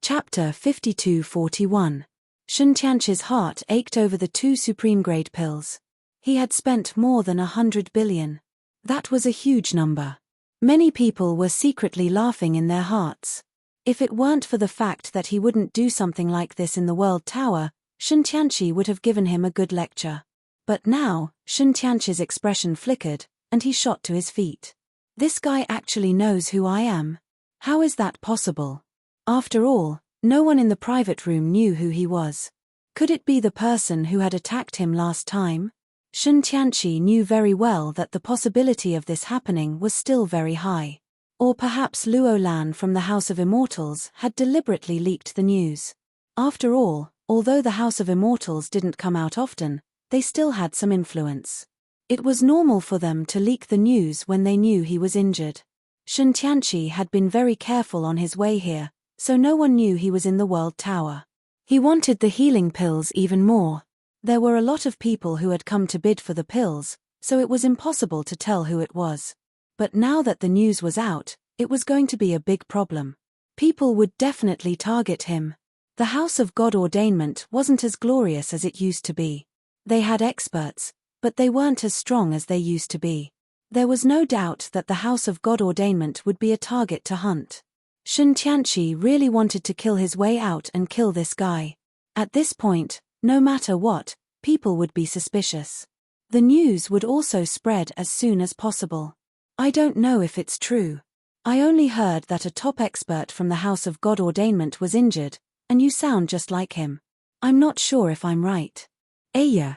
Chapter 52-41. Shen Tianqi's heart ached over the 2 supreme-grade pills. He had spent more than 100 billion. That was a huge number. Many people were secretly laughing in their hearts. If it weren't for the fact that he wouldn't do something like this in the World Tower, Shen Tianqi would have given him a good lecture. But now, Shen Tianqi's expression flickered, and he shot to his feet. This guy actually knows who I am. How is that possible? After all, no one in the private room knew who he was. Could it be the person who had attacked him last time? Shen Tianqi knew very well that the possibility of this happening was still very high. Or perhaps Luo Lan from the House of Immortals had deliberately leaked the news. After all, although the House of Immortals didn't come out often, they still had some influence. It was normal for them to leak the news when they knew he was injured. Shen Tianqi had been very careful on his way here, so no one knew he was in the World Tower. He wanted the healing pills even more. There were a lot of people who had come to bid for the pills, so it was impossible to tell who it was. But now that the news was out, it was going to be a big problem. People would definitely target him. The House of God Ordainment wasn't as glorious as it used to be. They had experts, but they weren't as strong as they used to be. There was no doubt that the House of God Ordainment would be a target to hunt. Shen Tianqi really wanted to kill his way out and kill this guy. At this point, no matter what, people would be suspicious. The news would also spread as soon as possible. I don't know if it's true. I only heard that a top expert from the House of God Ordainment was injured, and you sound just like him. I'm not sure if I'm right. Aya.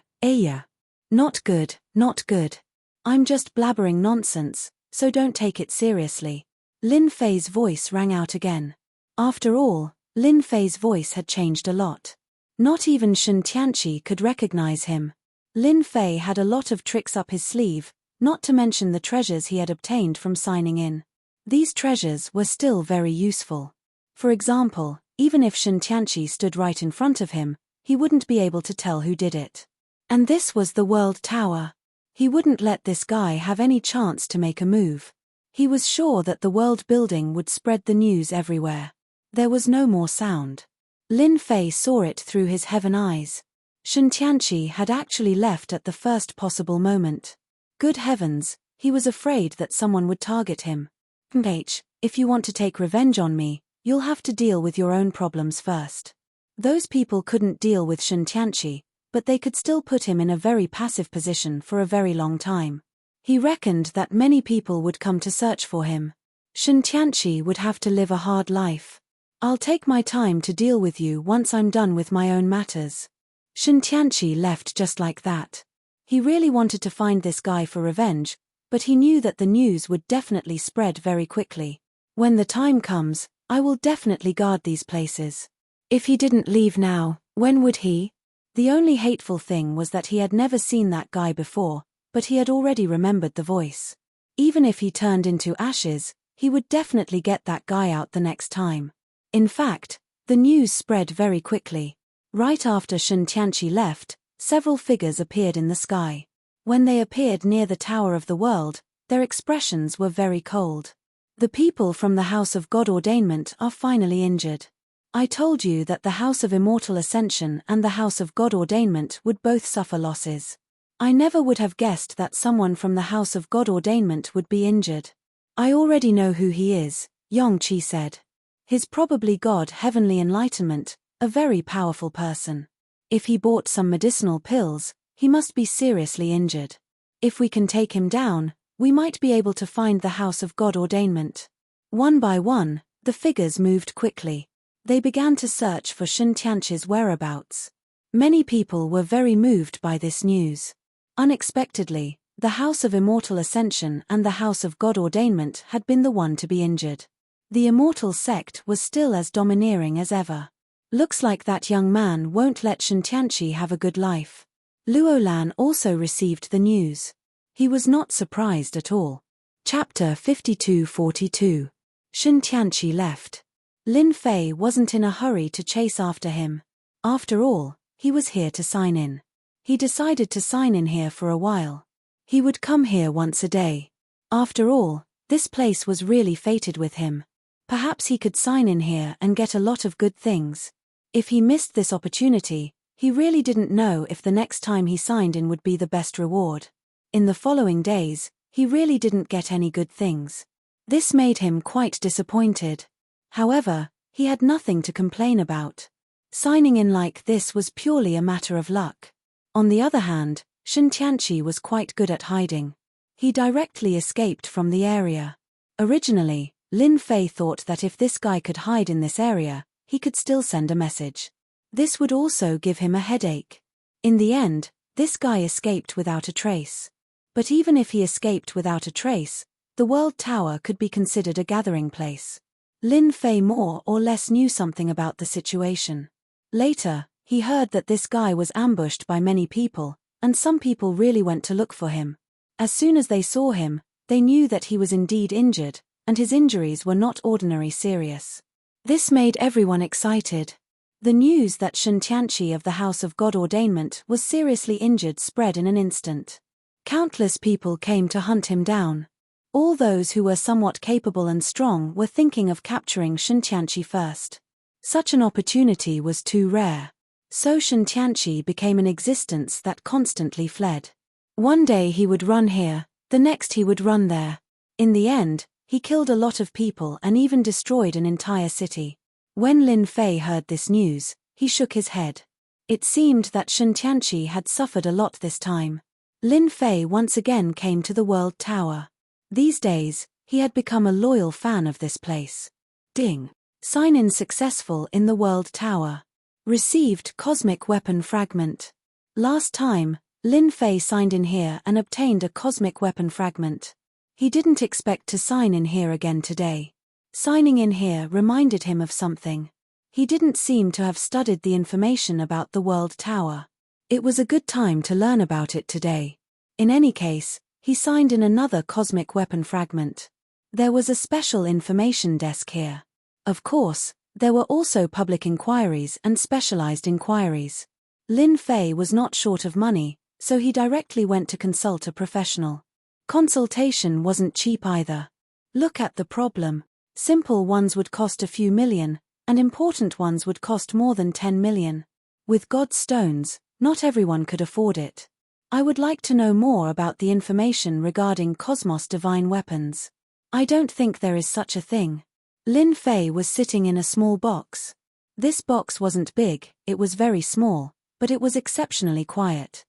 Not good, not good. I'm just blabbering nonsense, so don't take it seriously. Lin Fei's voice rang out again. After all, Lin Fei's voice had changed a lot. Not even Shen Tianqi could recognize him. Lin Fei had a lot of tricks up his sleeve, not to mention the treasures he had obtained from signing in. These treasures were still very useful. For example, even if Shen Tianqi stood right in front of him, he wouldn't be able to tell who did it. And this was the World Tower. He wouldn't let this guy have any chance to make a move. He was sure that the world building would spread the news everywhere. There was no more sound. Lin Fei saw it through his heaven eyes. Shen Tianqi had actually left at the first possible moment. Good heavens, he was afraid that someone would target him. If you want to take revenge on me, you'll have to deal with your own problems first. Those people couldn't deal with Shen Tianqi, but they could still put him in a very passive position for a very long time. He reckoned that many people would come to search for him. Shen Tianqi would have to live a hard life. I'll take my time to deal with you once I'm done with my own matters. Shen Tianqi left just like that. He really wanted to find this guy for revenge, but he knew that the news would definitely spread very quickly. When the time comes, I will definitely guard these places. If he didn't leave now, when would he? The only hateful thing was that he had never seen that guy before, but he had already remembered the voice. Even if he turned into ashes, he would definitely get that guy out the next time. In fact, the news spread very quickly. Right after Shen Tianqi left, several figures appeared in the sky. When they appeared near the Tower of the World, their expressions were very cold. The people from the House of God Ordainment are finally injured. I told you that the House of Immortal Ascension and the House of God Ordainment would both suffer losses. I never would have guessed that someone from the House of God Ordainment would be injured. I already know who he is, Yong Qi said. He's probably God Heavenly Enlightenment, a very powerful person. If he bought some medicinal pills, he must be seriously injured. If we can take him down, we might be able to find the House of God Ordainment. One by one, the figures moved quickly. They began to search for Shen Tianqi's whereabouts. Many people were very moved by this news. Unexpectedly, the House of Immortal Ascension and the House of God Ordainment had been the one to be injured. The Immortal sect was still as domineering as ever. Looks like that young man won't let Shen Tianqi have a good life. Luo Lan also received the news. He was not surprised at all. Chapter 52-42. Shen Tianqi left. Lin Fei wasn't in a hurry to chase after him. After all, he was here to sign in. He decided to sign in here for a while. He would come here once a day. After all, this place was really fated with him. Perhaps he could sign in here and get a lot of good things. If he missed this opportunity, he really didn't know if the next time he signed in would be the best reward. In the following days, he really didn't get any good things. This made him quite disappointed. However, he had nothing to complain about. Signing in like this was purely a matter of luck. On the other hand, Shintianchi was quite good at hiding. He directly escaped from the area. Originally, Lin Fei thought that if this guy could hide in this area, he could still send a message. This would also give him a headache. In the end, this guy escaped without a trace. But even if he escaped without a trace, the World Tower could be considered a gathering place. Lin Fei more or less knew something about the situation. Later, he heard that this guy was ambushed by many people, and some people really went to look for him. As soon as they saw him, they knew that he was indeed injured, and his injuries were not ordinary serious. This made everyone excited. The news that Shintianchi of the House of God Ordainment was seriously injured spread in an instant. Countless people came to hunt him down. All those who were somewhat capable and strong were thinking of capturing Shintianchi first. Such an opportunity was too rare. So Shintianchi became an existence that constantly fled. One day he would run here, the next he would run there. In the end, he killed a lot of people and even destroyed an entire city. When Lin Fei heard this news, he shook his head. It seemed that Shintianchi had suffered a lot this time. Lin Fei once again came to the World Tower. These days, he had become a loyal fan of this place. Ding. Sign-in successful in the World Tower. Received Cosmic Weapon Fragment. Last time, Lin Fei signed in here and obtained a Cosmic Weapon Fragment. He didn't expect to sign in here again today. Signing in here reminded him of something. He didn't seem to have studied the information about the World Tower. It was a good time to learn about it today. In any case, he signed in another Cosmic Weapon Fragment. There was a special information desk here. Of course, there were also public inquiries and specialized inquiries. Lin Fei was not short of money, so he directly went to consult a professional. Consultation wasn't cheap either. Look at the problem. Simple ones would cost a few million, and important ones would cost more than 10 million. With God's stones, not everyone could afford it. I would like to know more about the information regarding Cosmos Divine Weapons. I don't think there is such a thing. Lin Fei was sitting in a small box. This box wasn't big, it was very small, but it was exceptionally quiet.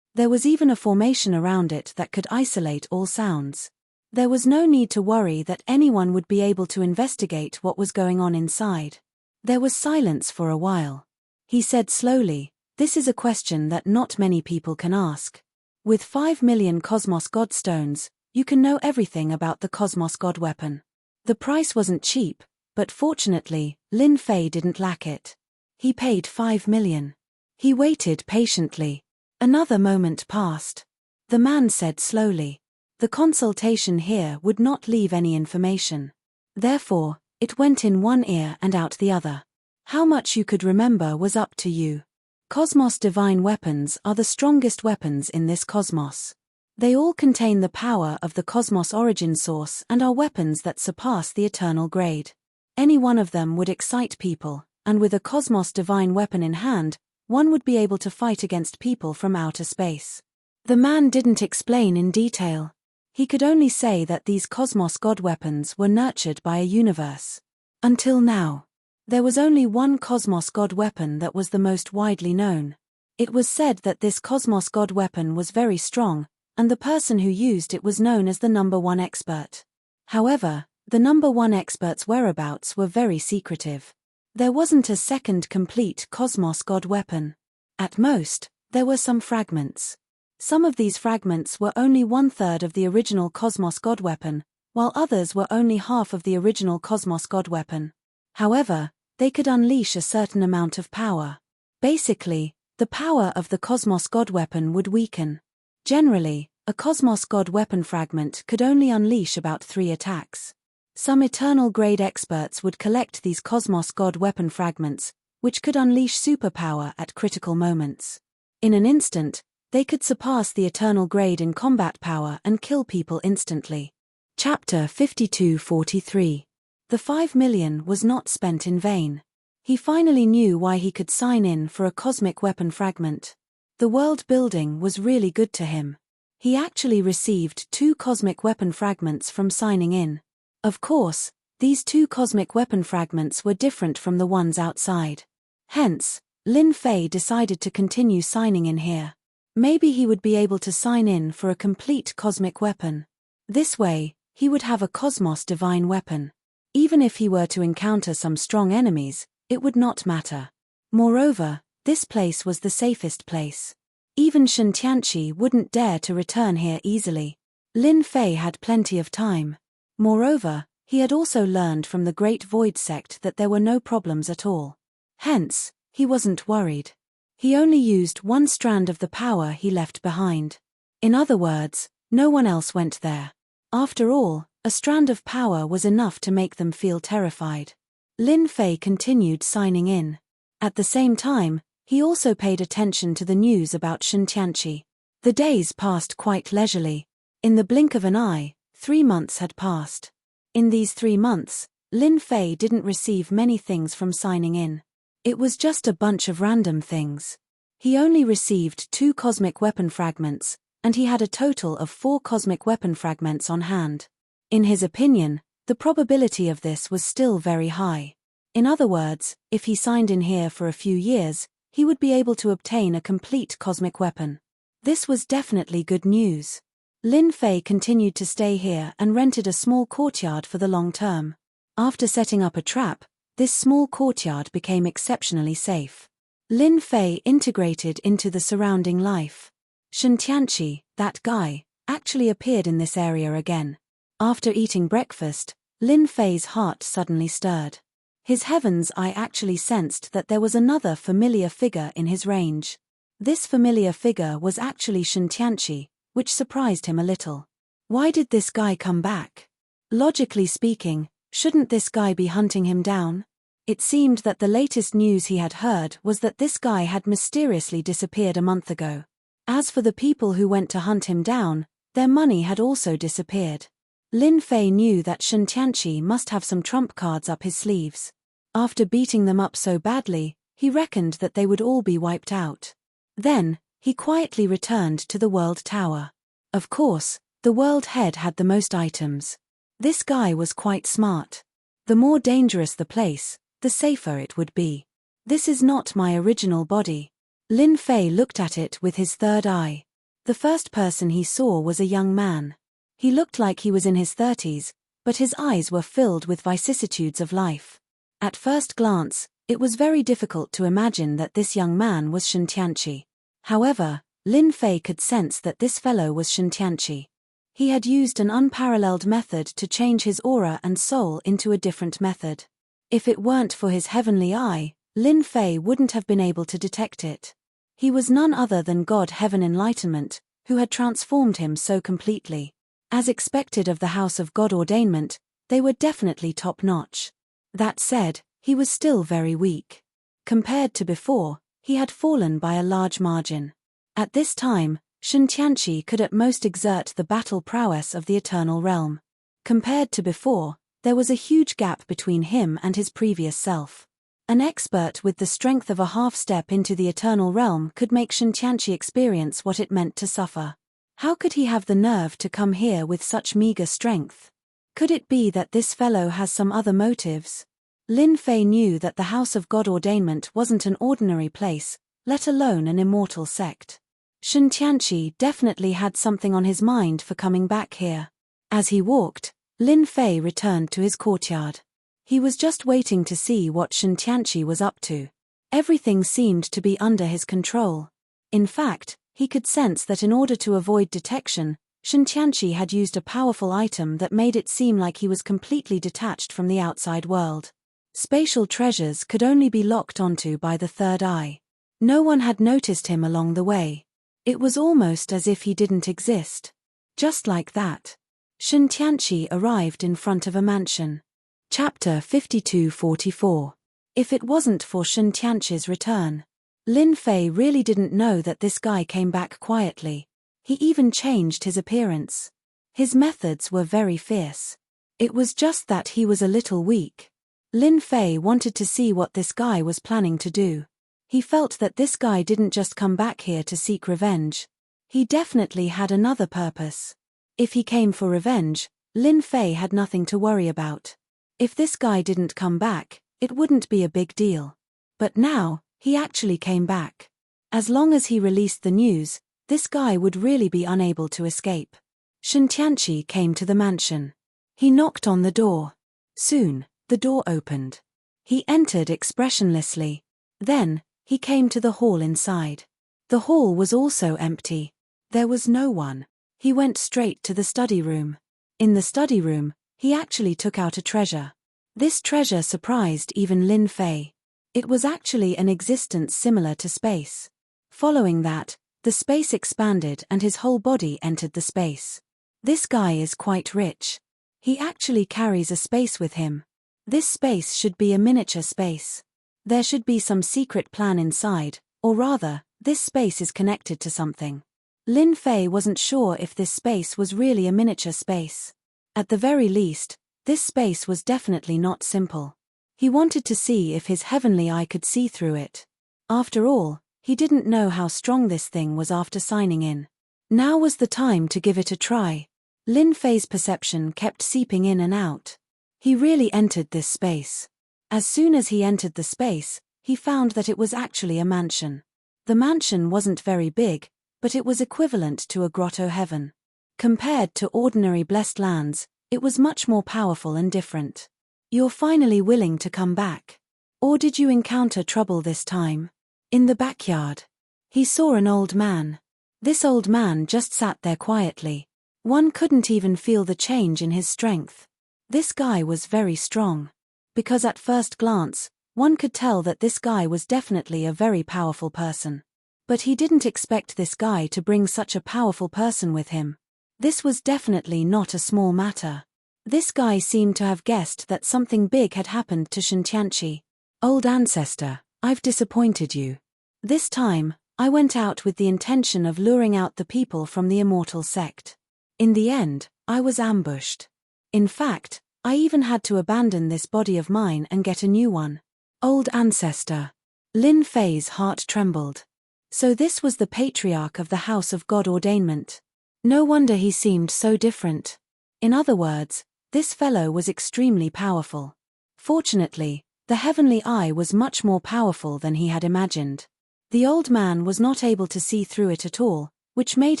There was even a formation around it that could isolate all sounds. There was no need to worry that anyone would be able to investigate what was going on inside. There was silence for a while. He said slowly, "This is a question that not many people can ask. With 5 million Cosmos God Stones, you can know everything about the Cosmos God Weapon." The price wasn't cheap, but fortunately, Lin Fei didn't lack it. He paid 5 million. He waited patiently. Another moment passed. The man said slowly, "The consultation here would not leave any information. Therefore, it went in one ear and out the other. How much you could remember was up to you. Cosmos Divine Weapons are the strongest weapons in this cosmos. They all contain the power of the cosmos origin source and are weapons that surpass the eternal grade. Any one of them would excite people, and with a Cosmos Divine Weapon in hand, one would be able to fight against people from outer space." The man didn't explain in detail. He could only say that these Cosmos God Weapons were nurtured by a universe. Until now, there was only one Cosmos God Weapon that was the most widely known. It was said that this Cosmos God Weapon was very strong, and the person who used it was known as the number one expert. However, the number one expert's whereabouts were very secretive. There wasn't a second complete Cosmos God Weapon. At most, there were some fragments. Some of these fragments were only 1/3 of the original Cosmos God Weapon, while others were only half of the original Cosmos God Weapon. However, they could unleash a certain amount of power. Basically, the power of the Cosmos God Weapon would weaken. Generally, a Cosmos God Weapon fragment could only unleash about 3 attacks. Some eternal grade experts would collect these Cosmos God Weapon fragments, which could unleash superpower at critical moments. In an instant, they could surpass the eternal grade in combat power and kill people instantly. Chapter 52-43. The 5 million was not spent in vain. He finally knew why he could sign in for a cosmic weapon fragment. The world building was really good to him. He actually received 2 cosmic weapon fragments from signing in. Of course, these 2 cosmic weapon fragments were different from the ones outside. Hence, Lin Fei decided to continue signing in here. Maybe he would be able to sign in for a complete cosmic weapon. This way, he would have a cosmos divine weapon. Even if he were to encounter some strong enemies, it would not matter. Moreover, this place was the safest place. Even Shen Tianqi wouldn't dare to return here easily. Lin Fei had plenty of time. Moreover, he had also learned from the Great Void sect that there were no problems at all. Hence, he wasn't worried. He only used 1 strand of the power he left behind. In other words, no one else went there. After all, a strand of power was enough to make them feel terrified. Lin Fei continued signing in. At the same time, he also paid attention to the news about Shen Tianqi. The days passed quite leisurely. In the blink of an eye, 3 months had passed. In these 3 months, Lin Fei didn't receive many things from signing in. It was just a bunch of random things. He only received 2 cosmic weapon fragments, and he had a total of 4 cosmic weapon fragments on hand. In his opinion, the probability of this was still very high. In other words, if he signed in here for a few years, he would be able to obtain a complete cosmic weapon. This was definitely good news. Lin Fei continued to stay here and rented a small courtyard for the long term. After setting up a trap, this small courtyard became exceptionally safe. Lin Fei integrated into the surrounding life. Shen Tianqi, that guy, actually appeared in this area again. After eating breakfast, Lin Fei's heart suddenly stirred. His heaven's eye actually sensed that there was another familiar figure in his range. This familiar figure was actually Shen Tianqi, which surprised him a little. Why did this guy come back? Logically speaking, shouldn't this guy be hunting him down? It seemed that the latest news he had heard was that this guy had mysteriously disappeared a month ago. As for the people who went to hunt him down, their money had also disappeared. Lin Fei knew that Shen Tianqi must have some trump cards up his sleeves. After beating them up so badly, he reckoned that they would all be wiped out. Then, he quietly returned to the World Tower. Of course, the World Head had the most items. This guy was quite smart. The more dangerous the place, the safer it would be. This is not my original body. Lin Fei looked at it with his third eye. The first person he saw was a young man. He looked like he was in his 30s, but his eyes were filled with vicissitudes of life. At first glance, it was very difficult to imagine that this young man was Shen Tianqi. However, Lin Fei could sense that this fellow was Shen Tianqi. He had used an unparalleled method to change his aura and soul into a different method. If it weren't for his heavenly eye, Lin Fei wouldn't have been able to detect it. He was none other than God Heaven Enlightenment, who had transformed him so completely. As expected of the House of God Ordainment, they were definitely top-notch. That said, he was still very weak. Compared to before, he had fallen by a large margin. At this time, Shen Tianqi could at most exert the battle prowess of the Eternal Realm. Compared to before, there was a huge gap between him and his previous self. An expert with the strength of a half-step into the Eternal Realm could make Shen Tianqi experience what it meant to suffer. How could he have the nerve to come here with such meager strength? Could it be that this fellow has some other motives? Lin Fei knew that the House of God Ordainment wasn't an ordinary place, let alone an immortal sect. Shen Tianqi definitely had something on his mind for coming back here. As he walked, Lin Fei returned to his courtyard. He was just waiting to see what Shen Tianqi was up to. Everything seemed to be under his control. In fact, he could sense that in order to avoid detection, Shen Tianqi had used a powerful item that made it seem like he was completely detached from the outside world. Spatial treasures could only be locked onto by the third eye. No one had noticed him along the way. It was almost as if he didn't exist. Just like that, Shen Tianqi arrived in front of a mansion. Chapter 5244. If it wasn't for Shen Tianqi's return. Lin Fei really didn't know that this guy came back quietly. He even changed his appearance. His methods were very fierce. It was just that he was a little weak. Lin Fei wanted to see what this guy was planning to do. He felt that this guy didn't just come back here to seek revenge. He definitely had another purpose. If he came for revenge, Lin Fei had nothing to worry about. If this guy didn't come back, it wouldn't be a big deal. But now, he actually came back. As long as he released the news, this guy would really be unable to escape. Shen Tianqi came to the mansion. He knocked on the door. Soon, the door opened. He entered expressionlessly. Then, he came to the hall inside. The hall was also empty. There was no one. He went straight to the study room. In the study room, he actually took out a treasure. This treasure surprised even Lin Fei. It was actually an existence similar to space. Following that, the space expanded and his whole body entered the space. This guy is quite rich. He actually carries a space with him. This space should be a miniature space. There should be some secret plan inside, or rather, this space is connected to something. Lin Fei wasn't sure if this space was really a miniature space. At the very least, this space was definitely not simple. He wanted to see if his heavenly eye could see through it. After all, he didn't know how strong this thing was after signing in. Now was the time to give it a try. Lin Fei's perception kept seeping in and out. He really entered this space. As soon as he entered the space, he found that it was actually a mansion. The mansion wasn't very big, but it was equivalent to a grotto heaven. Compared to ordinary blessed lands, it was much more powerful and different. You're finally willing to come back. Or did you encounter trouble this time? In the backyard, he saw an old man. This old man just sat there quietly. One couldn't even feel the change in his strength. This guy was very strong. Because at first glance, one could tell that this guy was definitely a very powerful person. But he didn't expect this guy to bring such a powerful person with him. This was definitely not a small matter. This guy seemed to have guessed that something big had happened to Shen Tianqi. Old ancestor, I've disappointed you. This time, I went out with the intention of luring out the people from the immortal sect. In the end, I was ambushed. In fact, I even had to abandon this body of mine and get a new one. Old ancestor. Lin Fei's heart trembled. So this was the patriarch of the House of God Ordainment. No wonder he seemed so different. In other words, this fellow was extremely powerful. Fortunately, the heavenly eye was much more powerful than he had imagined. The old man was not able to see through it at all, which made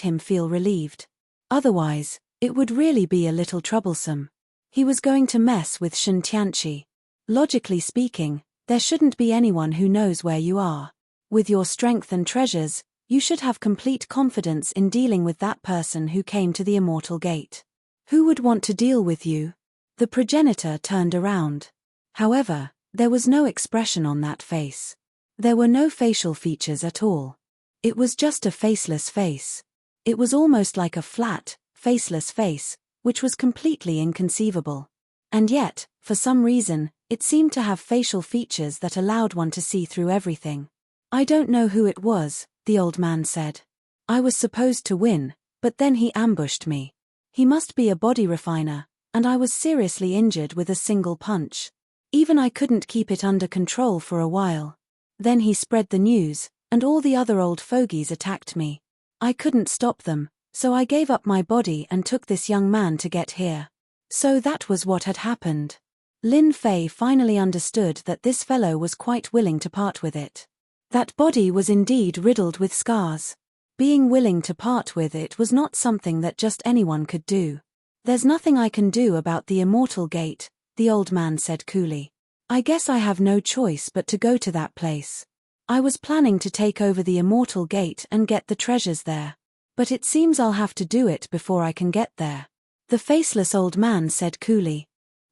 him feel relieved. Otherwise, it would really be a little troublesome. He was going to mess with Shen Tianqi. Logically speaking, there shouldn't be anyone who knows where you are. With your strength and treasures, you should have complete confidence in dealing with that person who came to the immortal gate. Who would want to deal with you? The progenitor turned around. However, there was no expression on that face. There were no facial features at all. It was just a faceless face. It was almost like a flat, faceless face, which was completely inconceivable. And yet, for some reason, it seemed to have facial features that allowed one to see through everything. I don't know who it was, the old man said. I was supposed to win, but then he ambushed me. He must be a body refiner, and I was seriously injured with a single punch. Even I couldn't keep it under control for a while. Then he spread the news, and all the other old fogies attacked me. I couldn't stop them, so I gave up my body and took this young man to get here. So that was what had happened. Lin Fei finally understood that this fellow was quite willing to part with it. That body was indeed riddled with scars. Being willing to part with it was not something that just anyone could do. There's nothing I can do about the immortal gate, the old man said coolly. I guess I have no choice but to go to that place. I was planning to take over the immortal gate and get the treasures there. But it seems I'll have to do it before I can get there. The faceless old man said coolly.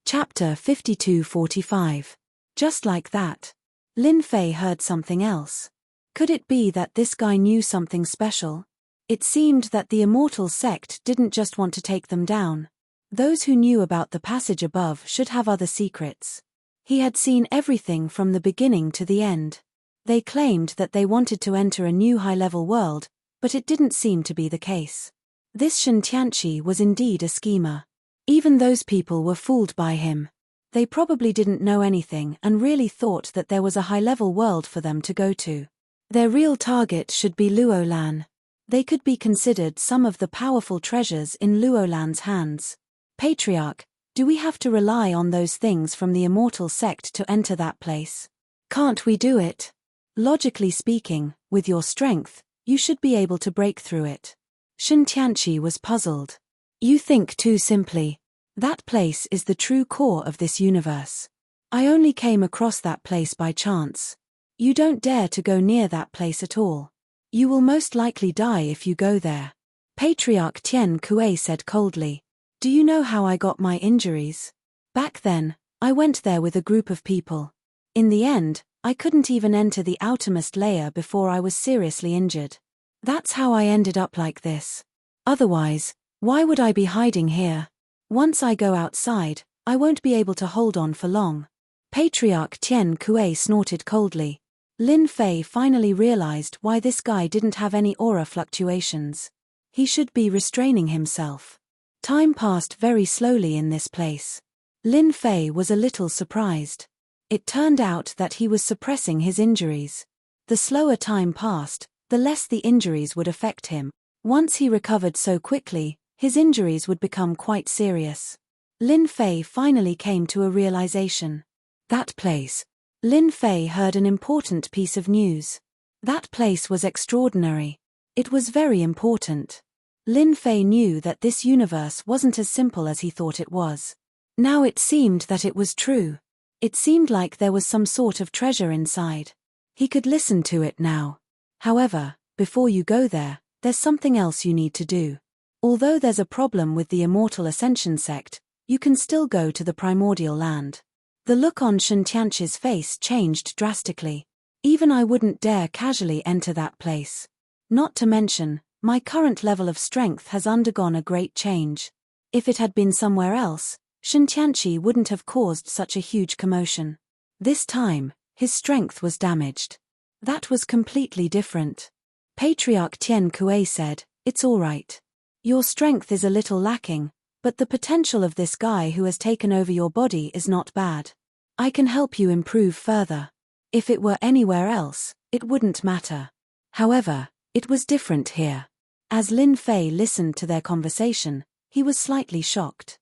Chapter 52:45. Just like that. Lin Fei heard something else. Could it be that this guy knew something special? It seemed that the immortal sect didn't just want to take them down. Those who knew about the passage above should have other secrets. He had seen everything from the beginning to the end. They claimed that they wanted to enter a new high-level world, but it didn't seem to be the case. This Shen Tianqi was indeed a schemer. Even those people were fooled by him. They probably didn't know anything and really thought that there was a high-level world for them to go to. Their real target should be Luolan. They could be considered some of the powerful treasures in Luolan's hands. Patriarch, do we have to rely on those things from the immortal sect to enter that place? Can't we do it? Logically speaking, with your strength, you should be able to break through it. Shintianchi was puzzled. You think too simply. That place is the true core of this universe. I only came across that place by chance. You don't dare to go near that place at all. You will most likely die if you go there. Patriarch Tian Kuei said coldly. Do you know how I got my injuries? Back then, I went there with a group of people. In the end, I couldn't even enter the outermost layer before I was seriously injured. That's how I ended up like this. Otherwise, why would I be hiding here? Once I go outside, I won't be able to hold on for long. Patriarch Tian Kuei snorted coldly. Lin Fei finally realized why this guy didn't have any aura fluctuations. He should be restraining himself. Time passed very slowly in this place. Lin Fei was a little surprised. It turned out that he was suppressing his injuries. The slower time passed, the less the injuries would affect him. Once he recovered so quickly, his injuries would become quite serious. Lin Fei finally came to a realization. That place. Lin Fei heard an important piece of news. That place was extraordinary. It was very important. Lin Fei knew that this universe wasn't as simple as he thought it was. Now it seemed that it was true. It seemed like there was some sort of treasure inside. He could listen to it now. However, before you go there, there's something else you need to do. Although there's a problem with the Immortal Ascension sect, you can still go to the primordial land. The look on Shintianchi's face changed drastically. Even I wouldn't dare casually enter that place. Not to mention, my current level of strength has undergone a great change. If it had been somewhere else, Shintianchi wouldn't have caused such a huge commotion. This time, his strength was damaged. That was completely different. Patriarch Tian Kuei said, "It's all right. Your strength is a little lacking, but the potential of this guy who has taken over your body is not bad. I can help you improve further. If it were anywhere else, it wouldn't matter. However, it was different here." As Lin Fei listened to their conversation, he was slightly shocked.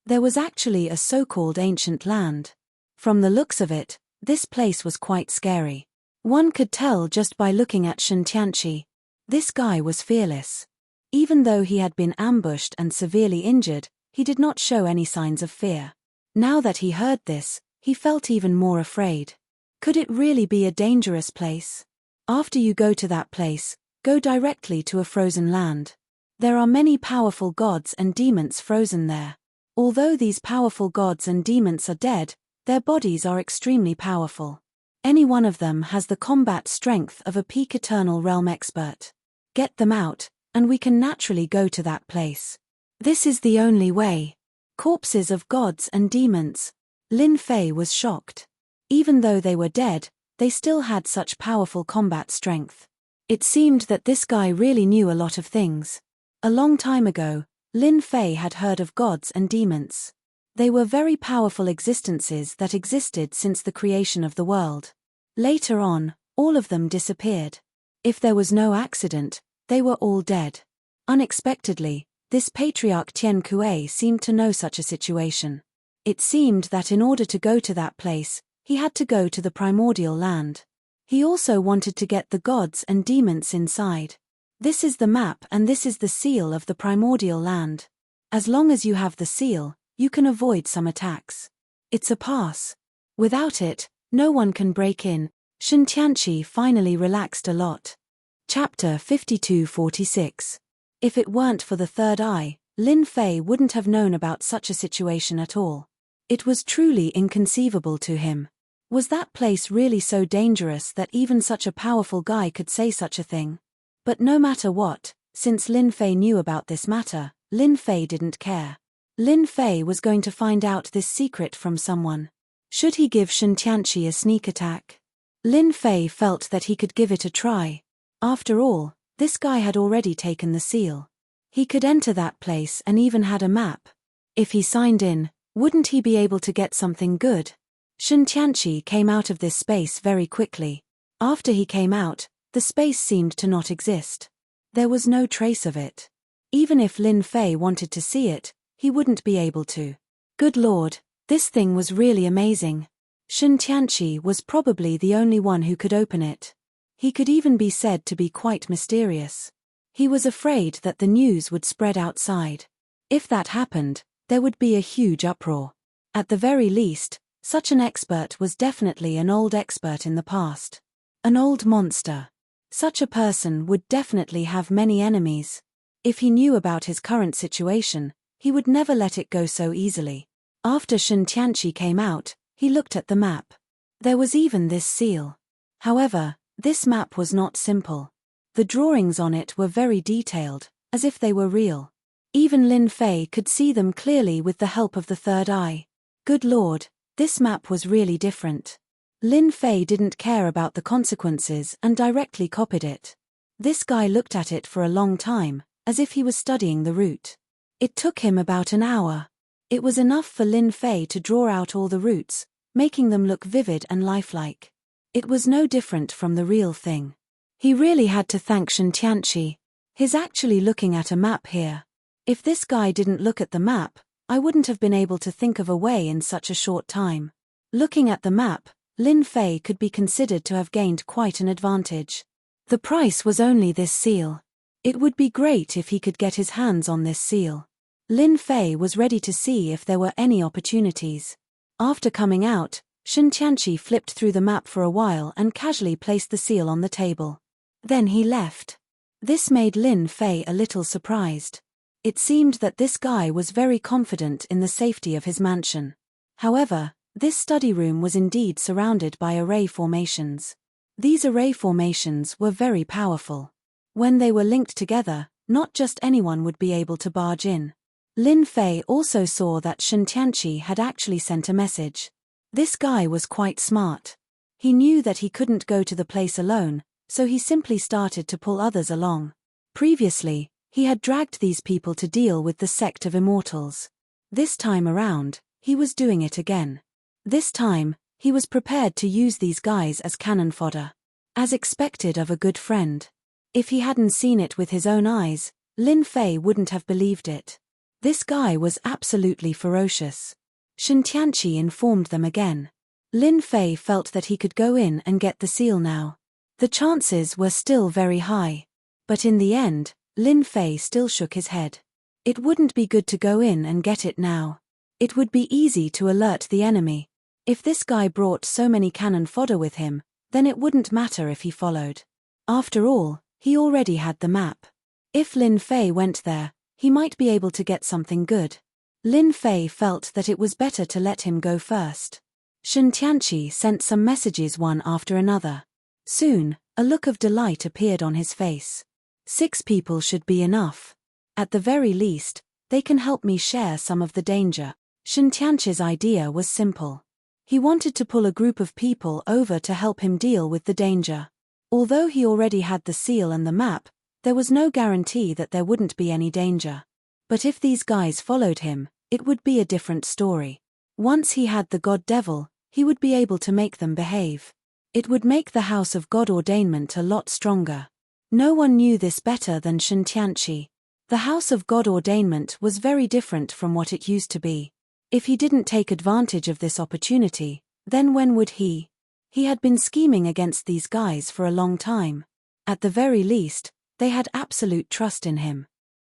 There was actually a so-called ancient land. From the looks of it, this place was quite scary. One could tell just by looking at Shintianchi. This guy was fearless. Even though he had been ambushed and severely injured, he did not show any signs of fear. Now that he heard this, he felt even more afraid. Could it really be a dangerous place? After you go to that place, go directly to a frozen land. There are many powerful gods and demons frozen there. Although these powerful gods and demons are dead, their bodies are extremely powerful. Any one of them has the combat strength of a peak Eternal Realm expert. Get them out, and we can naturally go to that place. This is the only way. Corpses of gods and demons. Lin Fei was shocked. Even though they were dead, they still had such powerful combat strength. It seemed that this guy really knew a lot of things. A long time ago, Lin Fei had heard of gods and demons. They were very powerful existences that existed since the creation of the world. Later on, all of them disappeared. If there was no accident, they were all dead. Unexpectedly, this Patriarch Tian Kuei seemed to know such a situation. It seemed that in order to go to that place, he had to go to the primordial land. He also wanted to get the gods and demons inside. This is the map and this is the seal of the primordial land. As long as you have the seal, you can avoid some attacks. It's a pass. Without it, no one can break in. Shintianchi finally relaxed a lot. Chapter 52-46. If it weren't for the third eye, Lin Fei wouldn't have known about such a situation at all. It was truly inconceivable to him. Was that place really so dangerous that even such a powerful guy could say such a thing? But no matter what, since Lin Fei knew about this matter, Lin Fei didn't care. Lin Fei was going to find out this secret from someone. Should he give Shintianchi a sneak attack? Lin Fei felt that he could give it a try. After all, this guy had already taken the seal. He could enter that place and even had a map. If he signed in, wouldn't he be able to get something good? Shen Tianqi came out of this space very quickly. After he came out, the space seemed to not exist. There was no trace of it. Even if Lin Fei wanted to see it, he wouldn't be able to. Good Lord, this thing was really amazing. Shen Tianqi was probably the only one who could open it. He could even be said to be quite mysterious. He was afraid that the news would spread outside. If that happened, there would be a huge uproar. At the very least, such an expert was definitely an old expert in the past. An old monster. Such a person would definitely have many enemies. If he knew about his current situation, he would never let it go so easily. After Shen Tianqi came out, he looked at the map. There was even this seal. However, this map was not simple. The drawings on it were very detailed, as if they were real. Even Lin Fei could see them clearly with the help of the third eye. Good Lord, this map was really different. Lin Fei didn't care about the consequences and directly copied it. This guy looked at it for a long time, as if he was studying the route. It took him about an hour. It was enough for Lin Fei to draw out all the routes, making them look vivid and lifelike. It was no different from the real thing. He really had to thank Shen Tianqi. He's actually looking at a map here. If this guy didn't look at the map, I wouldn't have been able to think of a way in such a short time. Looking at the map, Lin Fei could be considered to have gained quite an advantage. The price was only this seal. It would be great if he could get his hands on this seal. Lin Fei was ready to see if there were any opportunities. After coming out, Shen Tianqi flipped through the map for a while and casually placed the seal on the table. Then he left. This made Lin Fei a little surprised. It seemed that this guy was very confident in the safety of his mansion. However, this study room was indeed surrounded by array formations. These array formations were very powerful. When they were linked together, not just anyone would be able to barge in. Lin Fei also saw that Shen Tianqi had actually sent a message. This guy was quite smart. He knew that he couldn't go to the place alone, so he simply started to pull others along. Previously, he had dragged these people to deal with the sect of immortals. This time around, he was doing it again. This time, he was prepared to use these guys as cannon fodder. As expected of a good friend. If he hadn't seen it with his own eyes, Lin Fei wouldn't have believed it. This guy was absolutely ferocious. Shen Tianqi informed them again. Lin Fei felt that he could go in and get the seal now. The chances were still very high. But in the end, Lin Fei still shook his head. It wouldn't be good to go in and get it now. It would be easy to alert the enemy. If this guy brought so many cannon fodder with him, then it wouldn't matter if he followed. After all, he already had the map. If Lin Fei went there, he might be able to get something good. Lin Fei felt that it was better to let him go first. Shen Tianqi sent some messages one after another. Soon, a look of delight appeared on his face. 6 people should be enough. At the very least, they can help me share some of the danger. Shen Tianqi's idea was simple. He wanted to pull a group of people over to help him deal with the danger. Although he already had the seal and the map, there was no guarantee that there wouldn't be any danger. But if these guys followed him, it would be a different story. Once he had the God Devil, he would be able to make them behave. It would make the House of God Ordainment a lot stronger. No one knew this better than Shen Tianqi. The House of God Ordainment was very different from what it used to be. If he didn't take advantage of this opportunity, then when would he? He had been scheming against these guys for a long time. At the very least, they had absolute trust in him.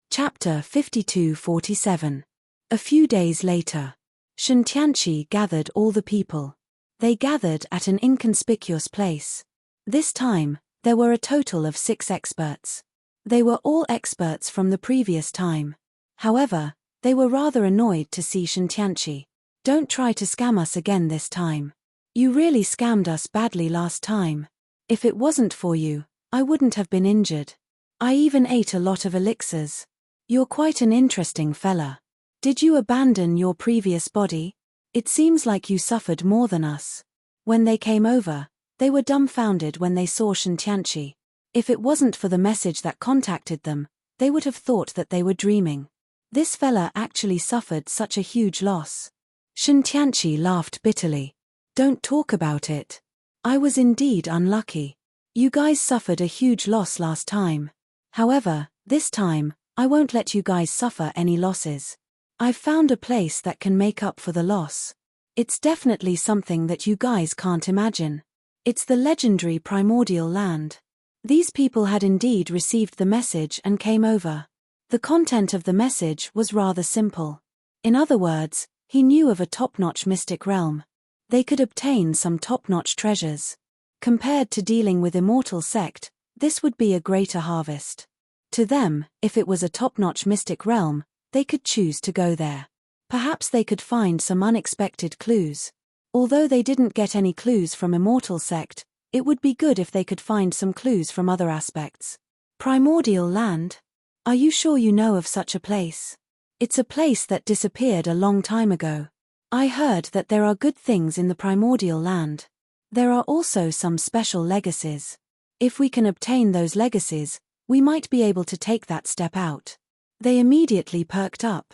Chapter 52-47. A few days later, Shen Tianqi gathered all the people. They gathered at an inconspicuous place. This time, there were a total of 6 experts. They were all experts from the previous time. However, they were rather annoyed to see Shen Tianqi. Don't try to scam us again this time. You really scammed us badly last time. If it wasn't for you, I wouldn't have been injured. I even ate a lot of elixirs. You're quite an interesting fella. Did you abandon your previous body? It seems like you suffered more than us. When they came over, they were dumbfounded when they saw Shen Tianqi. If it wasn't for the message that contacted them, they would have thought that they were dreaming. This fella actually suffered such a huge loss. Shintianchi laughed bitterly. Don't talk about it. I was indeed unlucky. You guys suffered a huge loss last time. However, this time, I won't let you guys suffer any losses. I've found a place that can make up for the loss. It's definitely something that you guys can't imagine. It's the legendary primordial land. These people had indeed received the message and came over. The content of the message was rather simple. In other words, he knew of a top-notch mystic realm. They could obtain some top-notch treasures. Compared to dealing with immortal sect, this would be a greater harvest. To them, if it was a top-notch mystic realm, they could choose to go there. Perhaps they could find some unexpected clues. Although they didn't get any clues from immortal sect, it would be good if they could find some clues from other aspects. Primordial land? Are you sure you know of such a place? It's a place that disappeared a long time ago. I heard that there are good things in the primordial land. There are also some special legacies. If we can obtain those legacies, we might be able to take that step out. They immediately perked up.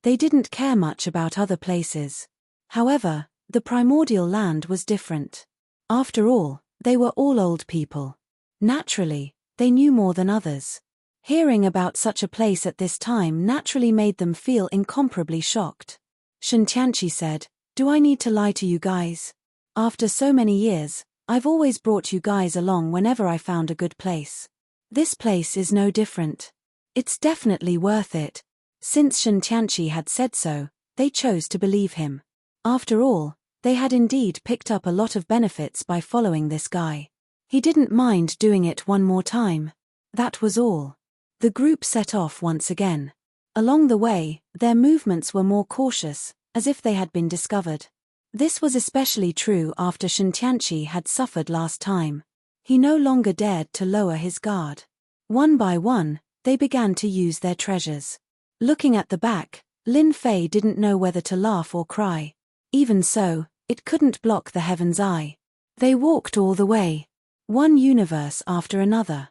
They didn't care much about other places. However, the primordial land was different. After all, they were all old people. Naturally, they knew more than others. Hearing about such a place at this time naturally made them feel incomparably shocked. Shintianchi said, "Do I need to lie to you guys? After so many years, I've always brought you guys along whenever I found a good place. This place is no different. It's definitely worth it." Since Shintianchi had said so, they chose to believe him. After all, they had indeed picked up a lot of benefits by following this guy. He didn't mind doing it one more time. That was all. The group set off once again. Along the way, their movements were more cautious, as if they had been discovered. This was especially true after Shintianchi had suffered last time. He no longer dared to lower his guard. One by one, they began to use their treasures. Looking at the back, Lin Fei didn't know whether to laugh or cry. Even so, it couldn't block the heaven's eye. They walked all the way. One universe after another.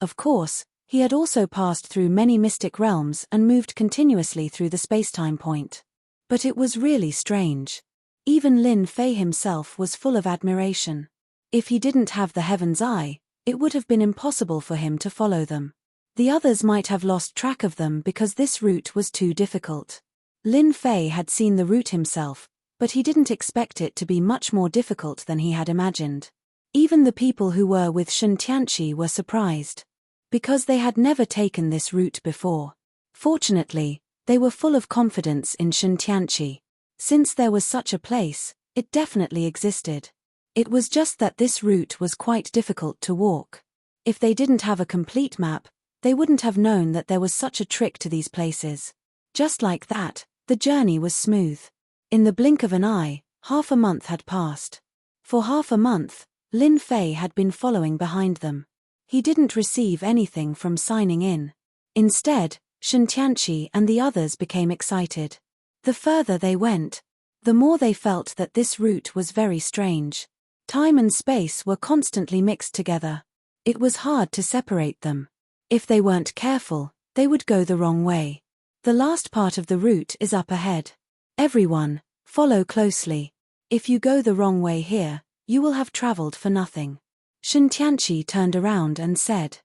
Of course, he had also passed through many mystic realms and moved continuously through the spacetime point. But it was really strange. Even Lin Fei himself was full of admiration. If he didn't have the heaven's eye, it would have been impossible for him to follow them. The others might have lost track of them because this route was too difficult. Lin Fei had seen the route himself, but he didn't expect it to be much more difficult than he had imagined. Even the people who were with Shintianchi were surprised. Because they had never taken this route before. Fortunately, they were full of confidence in Shintianchi. Since there was such a place, it definitely existed. It was just that this route was quite difficult to walk. If they didn't have a complete map, they wouldn't have known that there was such a trick to these places. Just like that, the journey was smooth. In the blink of an eye, half a month had passed. For half a month, Lin Fei had been following behind them. He didn't receive anything from signing in. Instead, Shintianchi and the others became excited. The further they went, the more they felt that this route was very strange. Time and space were constantly mixed together. It was hard to separate them. If they weren't careful, they would go the wrong way. The last part of the route is up ahead. Everyone, follow closely. If you go the wrong way here, you will have traveled for nothing. Shintianchi turned around and said.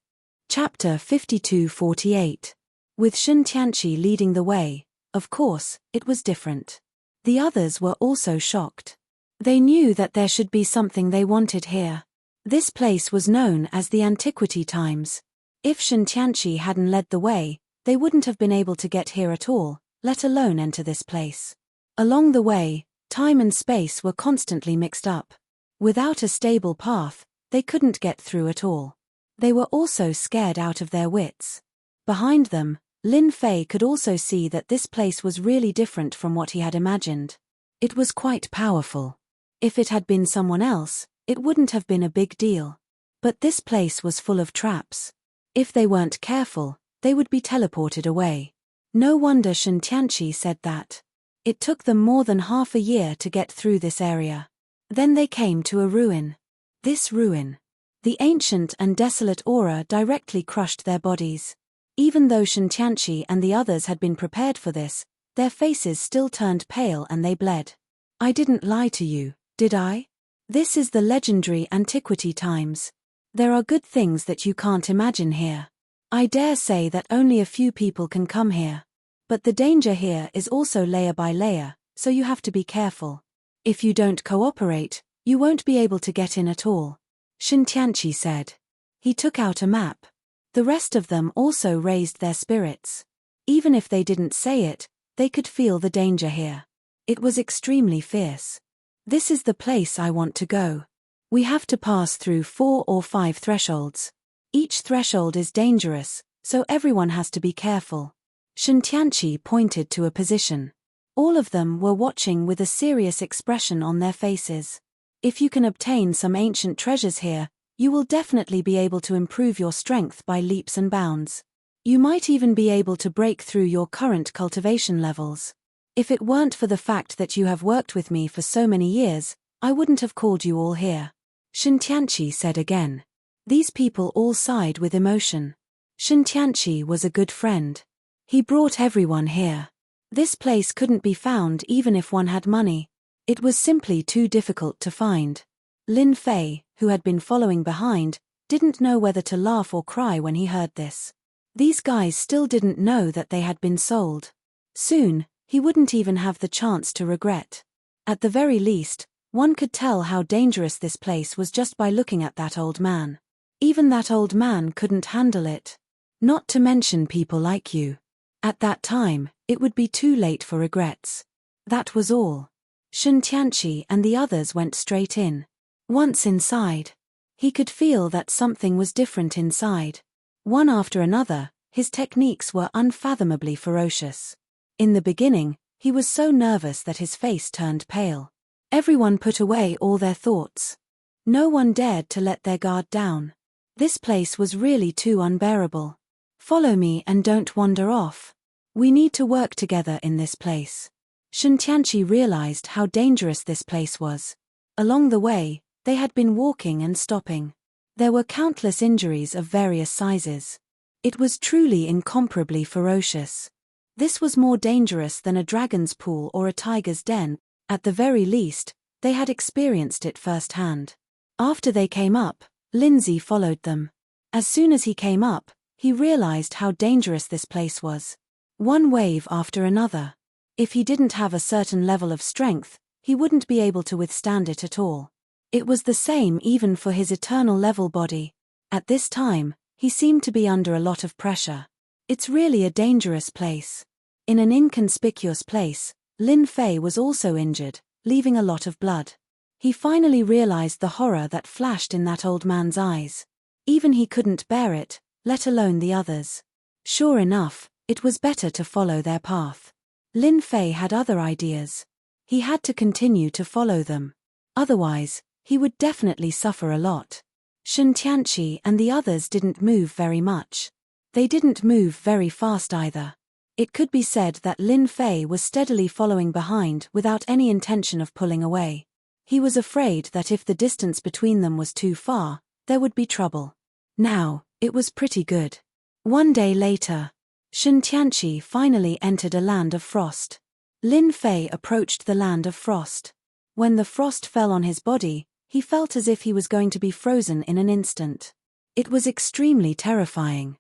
Chapter 52-48. With Shintianchi leading the way, of course, it was different. The others were also shocked. They knew that there should be something they wanted here. This place was known as the Antiquity Times. If Shintianchi hadn't led the way, they wouldn't have been able to get here at all, let alone enter this place. Along the way, time and space were constantly mixed up. Without a stable path, they couldn't get through at all. They were also scared out of their wits. Behind them, Lin Fei could also see that this place was really different from what he had imagined. It was quite powerful. If it had been someone else, it wouldn't have been a big deal. But this place was full of traps. If they weren't careful, they would be teleported away. No wonder Shintianchi said that. It took them more than half a year to get through this area. Then they came to a ruin. This ruin. The ancient and desolate aura directly crushed their bodies. Even though Shintianchi and the others had been prepared for this, their faces still turned pale and they bled. I didn't lie to you, did I? This is the legendary antiquity times. There are good things that you can't imagine here. I dare say that only a few people can come here. But the danger here is also layer by layer, so you have to be careful. If you don't cooperate, you won't be able to get in at all. Shintianchi said. He took out a map. The rest of them also raised their spirits. Even if they didn't say it, they could feel the danger here. It was extremely fierce. This is the place I want to go. We have to pass through 4 or 5 thresholds. Each threshold is dangerous, so everyone has to be careful. Shintianchi pointed to a position. All of them were watching with a serious expression on their faces. If you can obtain some ancient treasures here, you will definitely be able to improve your strength by leaps and bounds. You might even be able to break through your current cultivation levels. If it weren't for the fact that you have worked with me for so many years, I wouldn't have called you all here. Shintianchi said again. These people all sighed with emotion. Shintianchi was a good friend. He brought everyone here. This place couldn't be found even if one had money. It was simply too difficult to find. Lin Fei, who had been following behind, didn't know whether to laugh or cry when he heard this. These guys still didn't know that they had been sold. Soon, he wouldn't even have the chance to regret. At the very least, one could tell how dangerous this place was just by looking at that old man. Even that old man couldn't handle it. Not to mention people like you. At that time, it would be too late for regrets. That was all. Shintianchi and the others went straight in. Once inside, he could feel that something was different inside. One after another, his techniques were unfathomably ferocious. In the beginning, he was so nervous that his face turned pale. Everyone put away all their thoughts. No one dared to let their guard down. This place was really too unbearable. Follow me and don't wander off. We need to work together in this place. Shintianchi realized how dangerous this place was. Along the way, they had been walking and stopping. There were countless injuries of various sizes. It was truly incomparably ferocious. This was more dangerous than a dragon's pool or a tiger's den. At the very least, they had experienced it firsthand. After they came up, Lindsay followed them. As soon as he came up, he realized how dangerous this place was. One wave after another. If he didn't have a certain level of strength, he wouldn't be able to withstand it at all. It was the same even for his eternal level body. At this time, he seemed to be under a lot of pressure. It's really a dangerous place. In an inconspicuous place, Lin Fei was also injured, leaving a lot of blood. He finally realized the horror that flashed in that old man's eyes. Even he couldn't bear it, let alone the others. Sure enough, it was better to follow their path. Lin Fei had other ideas. He had to continue to follow them. Otherwise, he would definitely suffer a lot. Shintianchi and the others didn't move very much. They didn't move very fast either. It could be said that Lin Fei was steadily following behind without any intention of pulling away. He was afraid that if the distance between them was too far, there would be trouble. Now, it was pretty good. One day later, Shintianchi finally entered a land of frost. Lin Fei approached the land of frost. When the frost fell on his body, he felt as if he was going to be frozen in an instant. It was extremely terrifying.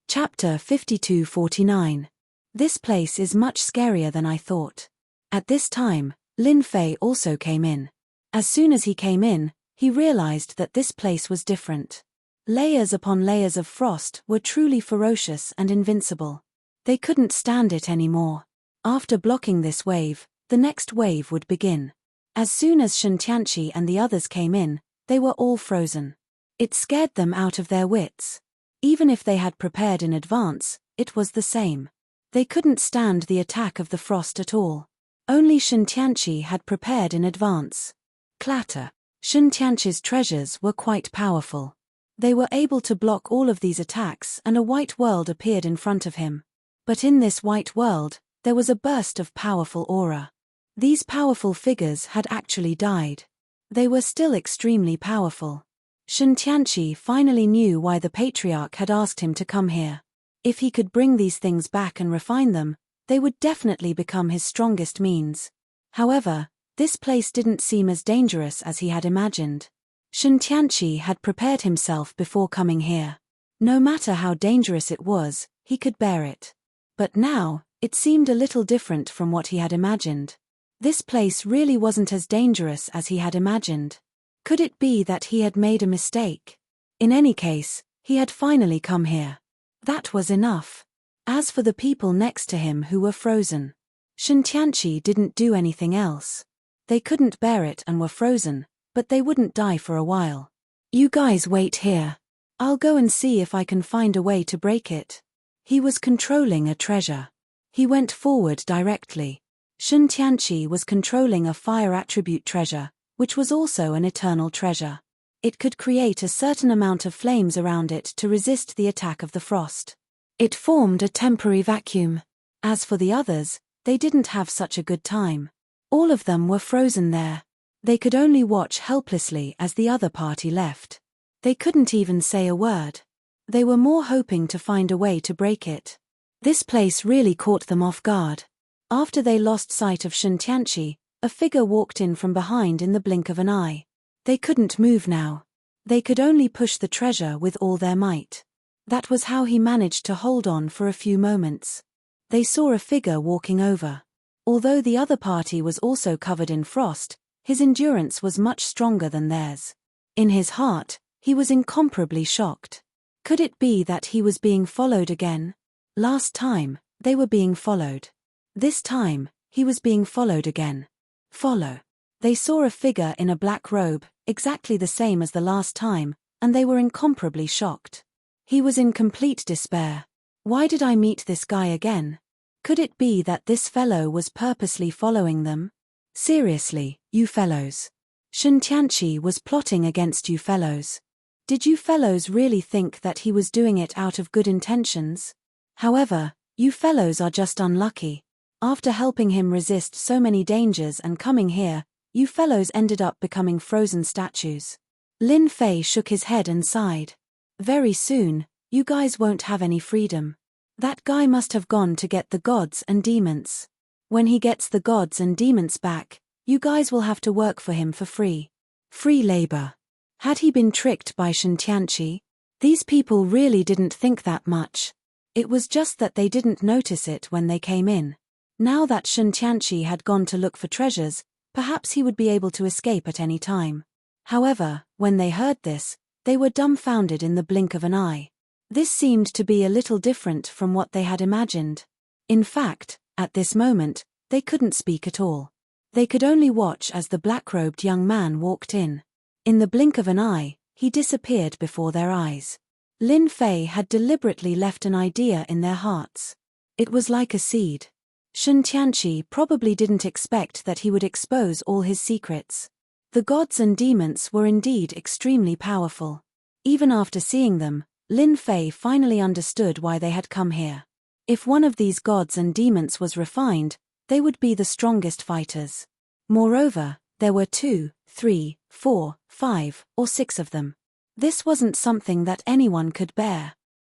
Chapter 52-49. This place is much scarier than I thought. At this time, Lin Fei also came in. As soon as he came in, he realized that this place was different. Layers upon layers of frost were truly ferocious and invincible. They couldn't stand it anymore. After blocking this wave, the next wave would begin. As soon as Shintianchi and the others came in, they were all frozen. It scared them out of their wits. Even if they had prepared in advance, it was the same. They couldn't stand the attack of the frost at all. Only Shintianchi had prepared in advance. Clatter. Shintianchi's treasures were quite powerful. They were able to block all of these attacks and a white world appeared in front of him. But in this white world, there was a burst of powerful aura. These powerful figures had actually died. They were still extremely powerful. Shintianchi finally knew why the patriarch had asked him to come here. If he could bring these things back and refine them, they would definitely become his strongest means. However, this place didn't seem as dangerous as he had imagined. Shen Tianqi had prepared himself before coming here. No matter how dangerous it was, he could bear it. But now, it seemed a little different from what he had imagined. This place really wasn't as dangerous as he had imagined. Could it be that he had made a mistake? In any case, he had finally come here. That was enough. As for the people next to him who were frozen, Shen Tianqi didn't do anything else. They couldn't bear it and were frozen, but they wouldn't die for a while. You guys wait here. I'll go and see if I can find a way to break it. He was controlling a treasure. He went forward directly. Shen Tianqi was controlling a fire attribute treasure, which was also an eternal treasure. It could create a certain amount of flames around it to resist the attack of the frost. It formed a temporary vacuum. As for the others, they didn't have such a good time. All of them were frozen there. They could only watch helplessly as the other party left. They couldn't even say a word. They were more hoping to find a way to break it. This place really caught them off guard. After they lost sight of Shen Tianqi, a figure walked in from behind in the blink of an eye. They couldn't move now. They could only push the treasure with all their might. That was how he managed to hold on for a few moments. They saw a figure walking over. Although the other party was also covered in frost, his endurance was much stronger than theirs. In his heart, he was incomparably shocked. Could it be that he was being followed again? Last time, they were being followed. This time, he was being followed again. Follow. They saw a figure in a black robe, exactly the same as the last time, and they were incomparably shocked. He was in complete despair. Why did I meet this guy again? Could it be that this fellow was purposely following them? Seriously, you fellows. Shen Tianqi was plotting against you fellows. Did you fellows really think that he was doing it out of good intentions? However, you fellows are just unlucky. After helping him resist so many dangers and coming here, you fellows ended up becoming frozen statues. Lin Fei shook his head and sighed. Very soon, you guys won't have any freedom. That guy must have gone to get the gods and demons. When he gets the gods and demons back, you guys will have to work for him for free. Free labor. Had he been tricked by Shen Tianqi? These people really didn't think that much. It was just that they didn't notice it when they came in. Now that Shen Tianqi had gone to look for treasures, perhaps he would be able to escape at any time. However, when they heard this, they were dumbfounded in the blink of an eye. This seemed to be a little different from what they had imagined. In fact, at this moment, they couldn't speak at all. They could only watch as the black-robed young man walked in. In the blink of an eye, he disappeared before their eyes. Lin Fei had deliberately left an idea in their hearts. It was like a seed. Shen Tianqi probably didn't expect that he would expose all his secrets. The gods and demons were indeed extremely powerful. Even after seeing them, Lin Fei finally understood why they had come here. If one of these gods and demons was refined, they would be the strongest fighters. Moreover, there were 2, 3, 4, 5, or 6 of them. This wasn't something that anyone could bear.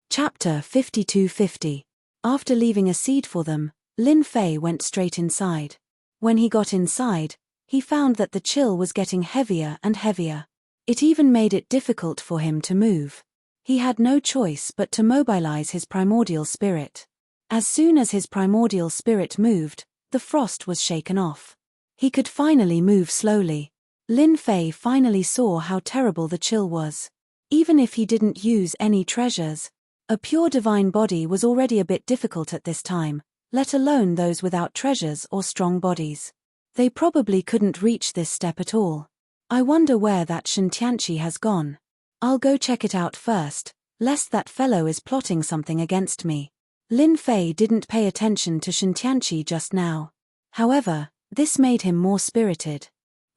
Chapter 5250. After leaving a seed for them, Lin Fei went straight inside. When he got inside, he found that the chill was getting heavier and heavier. It even made it difficult for him to move. He had no choice but to mobilize his primordial spirit. As soon as his primordial spirit moved, the frost was shaken off. He could finally move slowly. Lin Fei finally saw how terrible the chill was. Even if he didn't use any treasures, a pure divine body was already a bit difficult at this time, let alone those without treasures or strong bodies. They probably couldn't reach this step at all. I wonder where that Shen Tianqi has gone. I'll go check it out first, lest that fellow is plotting something against me. Lin Fei didn't pay attention to Shen Tianqi just now. However, this made him more spirited.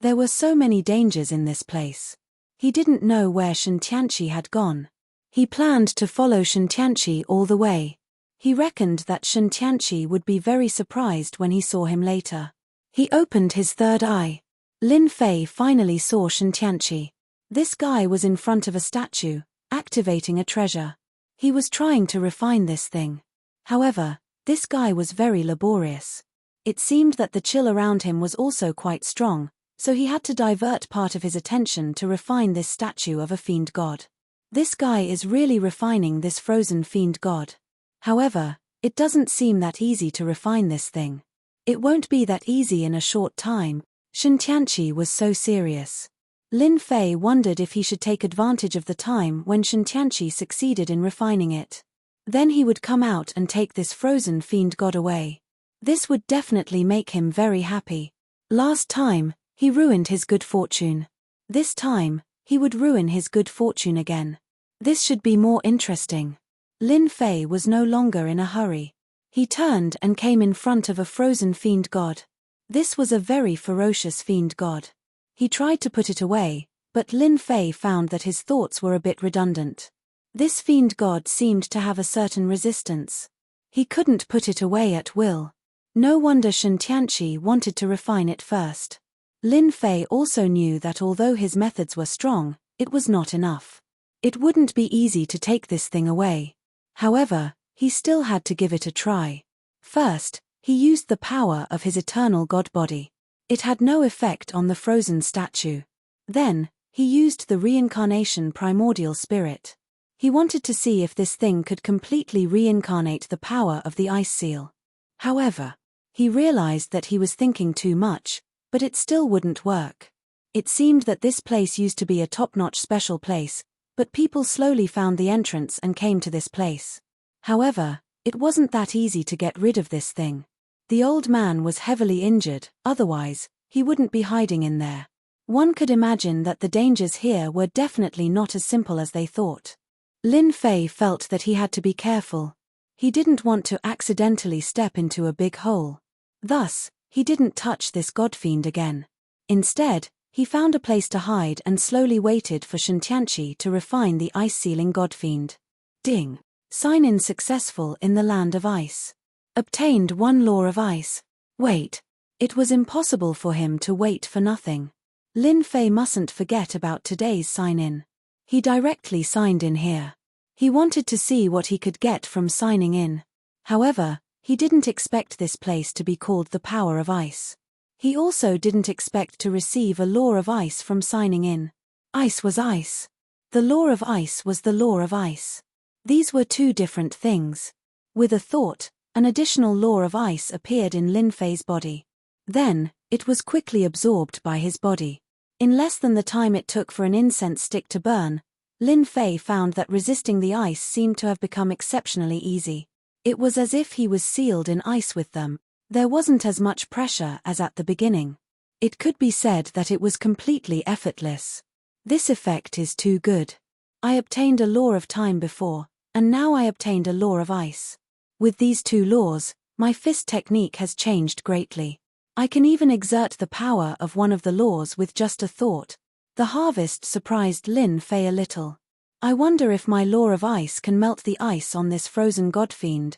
There were so many dangers in this place. He didn't know where Shen Tianqi had gone. He planned to follow Shen Tianqi all the way. He reckoned that Shen Tianqi would be very surprised when he saw him later. He opened his third eye. Lin Fei finally saw Shen Tianqi. This guy was in front of a statue, activating a treasure. He was trying to refine this thing. However, this guy was very laborious. It seemed that the chill around him was also quite strong, so he had to divert part of his attention to refine this statue of a fiend god. This guy is really refining this frozen fiend god. However, it doesn't seem that easy to refine this thing. It won't be that easy in a short time. Shintianchi was so serious. Lin Fei wondered if he should take advantage of the time when Shintianchi succeeded in refining it. Then he would come out and take this frozen fiend god away. This would definitely make him very happy. Last time, he ruined his good fortune. This time, he would ruin his good fortune again. This should be more interesting. Lin Fei was no longer in a hurry. He turned and came in front of a frozen fiend god. This was a very ferocious fiend god. He tried to put it away, but Lin Fei found that his thoughts were a bit redundant. This fiend god seemed to have a certain resistance. He couldn't put it away at will. No wonder Shintianchi wanted to refine it first. Lin Fei also knew that although his methods were strong, it was not enough. It wouldn't be easy to take this thing away. However, he still had to give it a try. First, he used the power of his eternal god body. It had no effect on the frozen statue. Then, he used the reincarnation primordial spirit. He wanted to see if this thing could completely reincarnate the power of the ice seal. However, he realized that he was thinking too much, but it still wouldn't work. It seemed that this place used to be a top-notch special place, but people slowly found the entrance and came to this place. However, it wasn't that easy to get rid of this thing. The old man was heavily injured, otherwise, he wouldn't be hiding in there. One could imagine that the dangers here were definitely not as simple as they thought. Lin Fei felt that he had to be careful. He didn't want to accidentally step into a big hole. Thus, he didn't touch this godfiend again. Instead, he found a place to hide and slowly waited for Shintianchi to refine the ice-sealing godfiend. Ding! Sign-in successful in the land of ice. Obtained 1 law of ice. Wait. It was impossible for him to wait for nothing. Lin Fei mustn't forget about today's sign-in. He directly signed in here. He wanted to see what he could get from signing in. However, he didn't expect this place to be called the Power of Ice. He also didn't expect to receive a law of ice from signing in. Ice was ice. The law of ice was the law of ice. These were two different things. With a thought, an additional law of ice appeared in Lin Fei's body. Then, it was quickly absorbed by his body. In less than the time it took for an incense stick to burn, Lin Fei found that resisting the ice seemed to have become exceptionally easy. It was as if he was sealed in ice with them. There wasn't as much pressure as at the beginning. It could be said that it was completely effortless. This effect is too good. I obtained a law of time before, and now I obtained a law of ice. With these two laws, my fist technique has changed greatly. I can even exert the power of one of the laws with just a thought. The harvest surprised Lin Fei a little. I wonder if my law of ice can melt the ice on this frozen godfiend.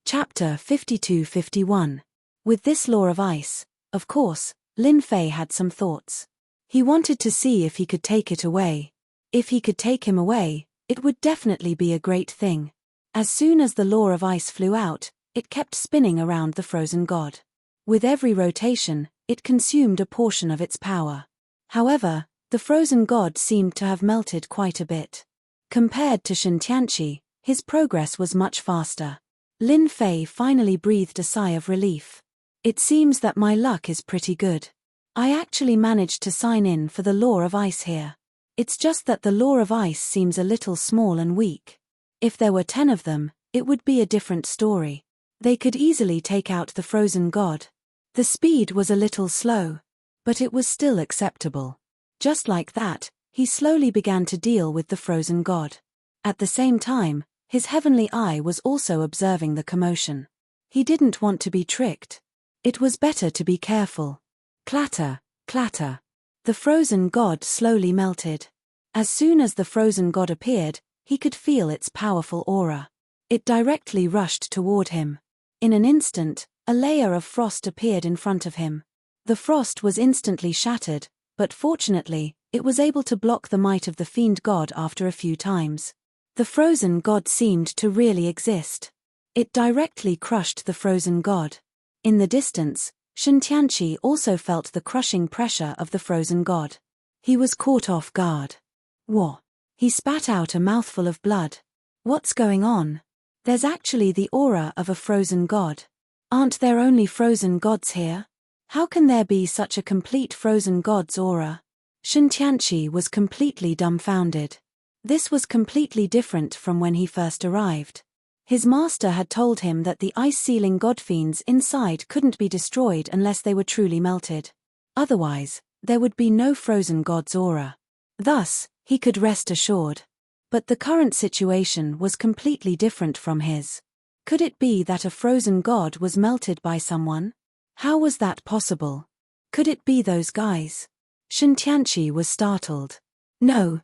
Chapter 52-51. With this law of ice, of course, Lin Fei had some thoughts. He wanted to see if he could take it away. If he could take him away, it would definitely be a great thing. As soon as the law of ice flew out, it kept spinning around the frozen god. With every rotation, it consumed a portion of its power. However, the frozen god seemed to have melted quite a bit. Compared to Shintianchi, his progress was much faster. Lin Fei finally breathed a sigh of relief. It seems that my luck is pretty good. I actually managed to sign in for the law of ice here. It's just that the law of ice seems a little small and weak. If there were 10 of them, it would be a different story. They could easily take out the frozen god. The speed was a little slow, but it was still acceptable. Just like that, he slowly began to deal with the frozen god. At the same time, his heavenly eye was also observing the commotion. He didn't want to be tricked. It was better to be careful. Clatter, clatter. The frozen god slowly melted. As soon as the frozen god appeared, he could feel its powerful aura. It directly rushed toward him. In an instant, a layer of frost appeared in front of him. The frost was instantly shattered, but fortunately, it was able to block the might of the fiend god after a few times. The frozen god seemed to really exist. It directly crushed the frozen god. In the distance, Shintianchi also felt the crushing pressure of the frozen god. He was caught off guard. Whoa! He spat out a mouthful of blood. What's going on? There's actually the aura of a frozen god. Aren't there only frozen gods here? How can there be such a complete frozen god's aura? Shintianchi was completely dumbfounded. This was completely different from when he first arrived. His master had told him that the ice-sealing godfiends inside couldn't be destroyed unless they were truly melted. Otherwise, there would be no frozen god's aura. Thus, he could rest assured. But the current situation was completely different from his. Could it be that a frozen god was melted by someone? How was that possible? Could it be those guys? Shintianchi was startled. No.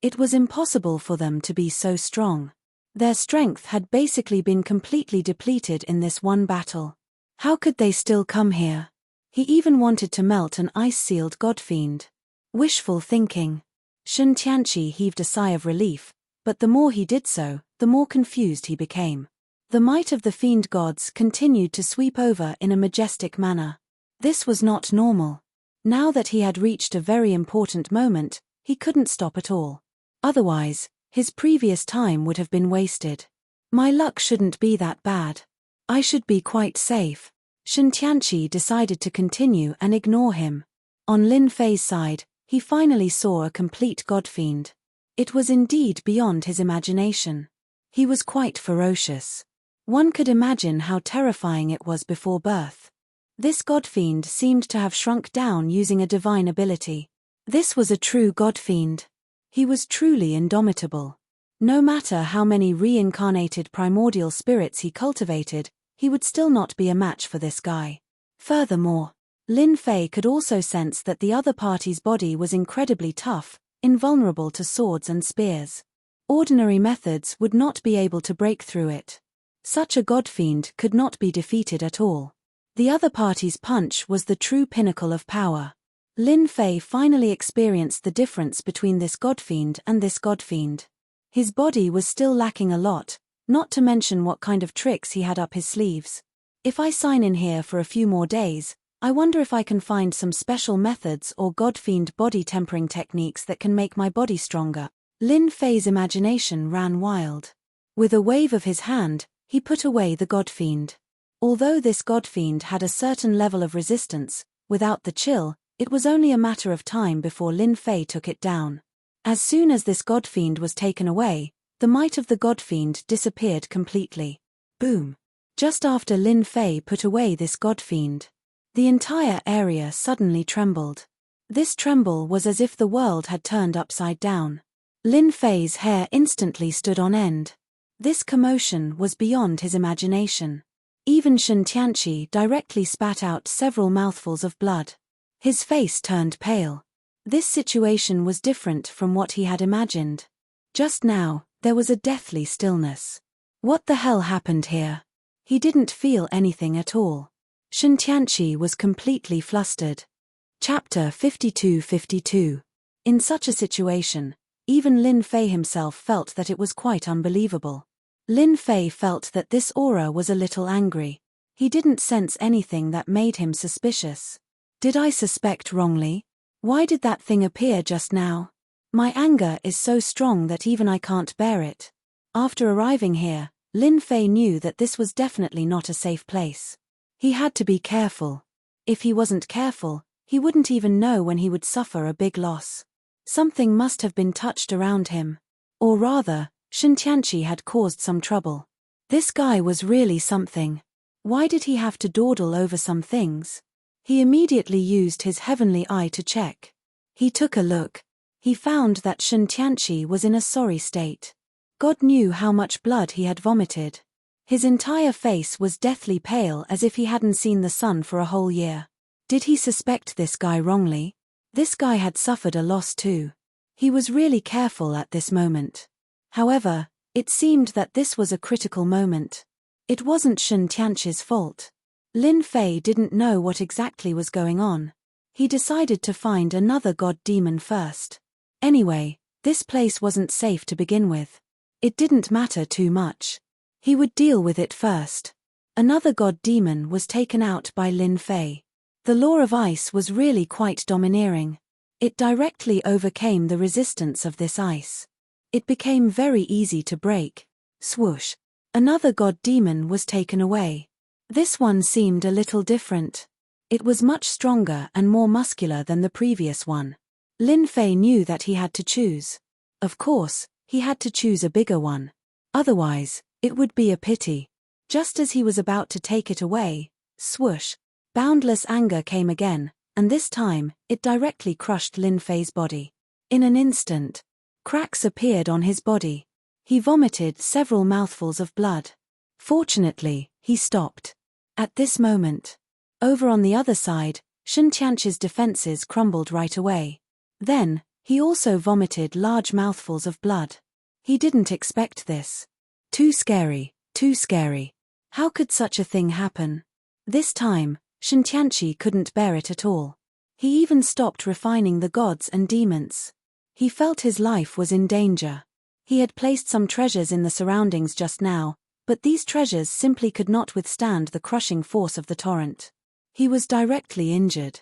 It was impossible for them to be so strong. Their strength had basically been completely depleted in this one battle. How could they still come here? He even wanted to melt an ice-sealed godfiend. Wishful thinking. Shintianchi heaved a sigh of relief, but the more he did so, the more confused he became. The might of the fiend gods continued to sweep over in a majestic manner. This was not normal. Now that he had reached a very important moment, he couldn't stop at all. Otherwise, his previous time would have been wasted. My luck shouldn't be that bad. I should be quite safe. Shintianchi decided to continue and ignore him. On Lin Fei's side, he finally saw a complete godfiend. It was indeed beyond his imagination. He was quite ferocious. One could imagine how terrifying it was before birth. This godfiend seemed to have shrunk down using a divine ability. This was a true godfiend. He was truly indomitable. No matter how many reincarnated primordial spirits he cultivated, he would still not be a match for this guy. Furthermore, Lin Fei could also sense that the other party's body was incredibly tough, invulnerable to swords and spears. Ordinary methods would not be able to break through it. Such a godfiend could not be defeated at all. The other party's punch was the true pinnacle of power. Lin Fei finally experienced the difference between this godfiend and this godfiend. His body was still lacking a lot, not to mention what kind of tricks he had up his sleeves. If I sign in here for a few more days, I wonder if I can find some special methods or godfiend body tempering techniques that can make my body stronger. Lin Fei's imagination ran wild. With a wave of his hand, he put away the godfiend. Although this godfiend had a certain level of resistance, without the chill, it was only a matter of time before Lin Fei took it down. As soon as this godfiend was taken away, the might of the godfiend disappeared completely. Boom! Just after Lin Fei put away this godfiend, the entire area suddenly trembled. This tremble was as if the world had turned upside down. Lin Fei's hair instantly stood on end. This commotion was beyond his imagination. Even Shintianchi directly spat out several mouthfuls of blood. His face turned pale. This situation was different from what he had imagined. Just now, there was a deathly stillness. What the hell happened here? He didn't feel anything at all. Shintianchi was completely flustered. Chapter 52-52. In such a situation, even Lin Fei himself felt that it was quite unbelievable. Lin Fei felt that this aura was a little angry. He didn't sense anything that made him suspicious. Did I suspect wrongly? Why did that thing appear just now? My anger is so strong that even I can't bear it. After arriving here, Lin Fei knew that this was definitely not a safe place. He had to be careful. If he wasn't careful, he wouldn't even know when he would suffer a big loss. Something must have been touched around him. Or rather, Shintianchi had caused some trouble. This guy was really something. Why did he have to dawdle over some things? He immediately used his heavenly eye to check. He took a look. He found that Shintianchi was in a sorry state. God knew how much blood he had vomited. His entire face was deathly pale as if he hadn't seen the sun for a whole year. Did he suspect this guy wrongly? This guy had suffered a loss too. He was really careful at this moment. However, it seemed that this was a critical moment. It wasn't Shintianchi's fault. Lin Fei didn't know what exactly was going on. He decided to find another god demon first. Anyway, this place wasn't safe to begin with. It didn't matter too much. He would deal with it first. Another god demon was taken out by Lin Fei. The law of ice was really quite domineering. It directly overcame the resistance of this ice. It became very easy to break. Swoosh. Another god demon was taken away. This one seemed a little different. It was much stronger and more muscular than the previous one. Lin Fei knew that he had to choose. Of course, he had to choose a bigger one. Otherwise, it would be a pity. Just as he was about to take it away, swoosh, boundless anger came again, and this time, it directly crushed Lin Fei's body. In an instant, cracks appeared on his body. He vomited several mouthfuls of blood. Fortunately, he stopped. At this moment, over on the other side, Shen Tianqi's defenses crumbled right away. Then, he also vomited large mouthfuls of blood. He didn't expect this. Too scary, too scary. How could such a thing happen? This time, Shen Tianqi couldn't bear it at all. He even stopped refining the gods and demons. He felt his life was in danger. He had placed some treasures in the surroundings just now, but these treasures simply could not withstand the crushing force of the torrent. He was directly injured.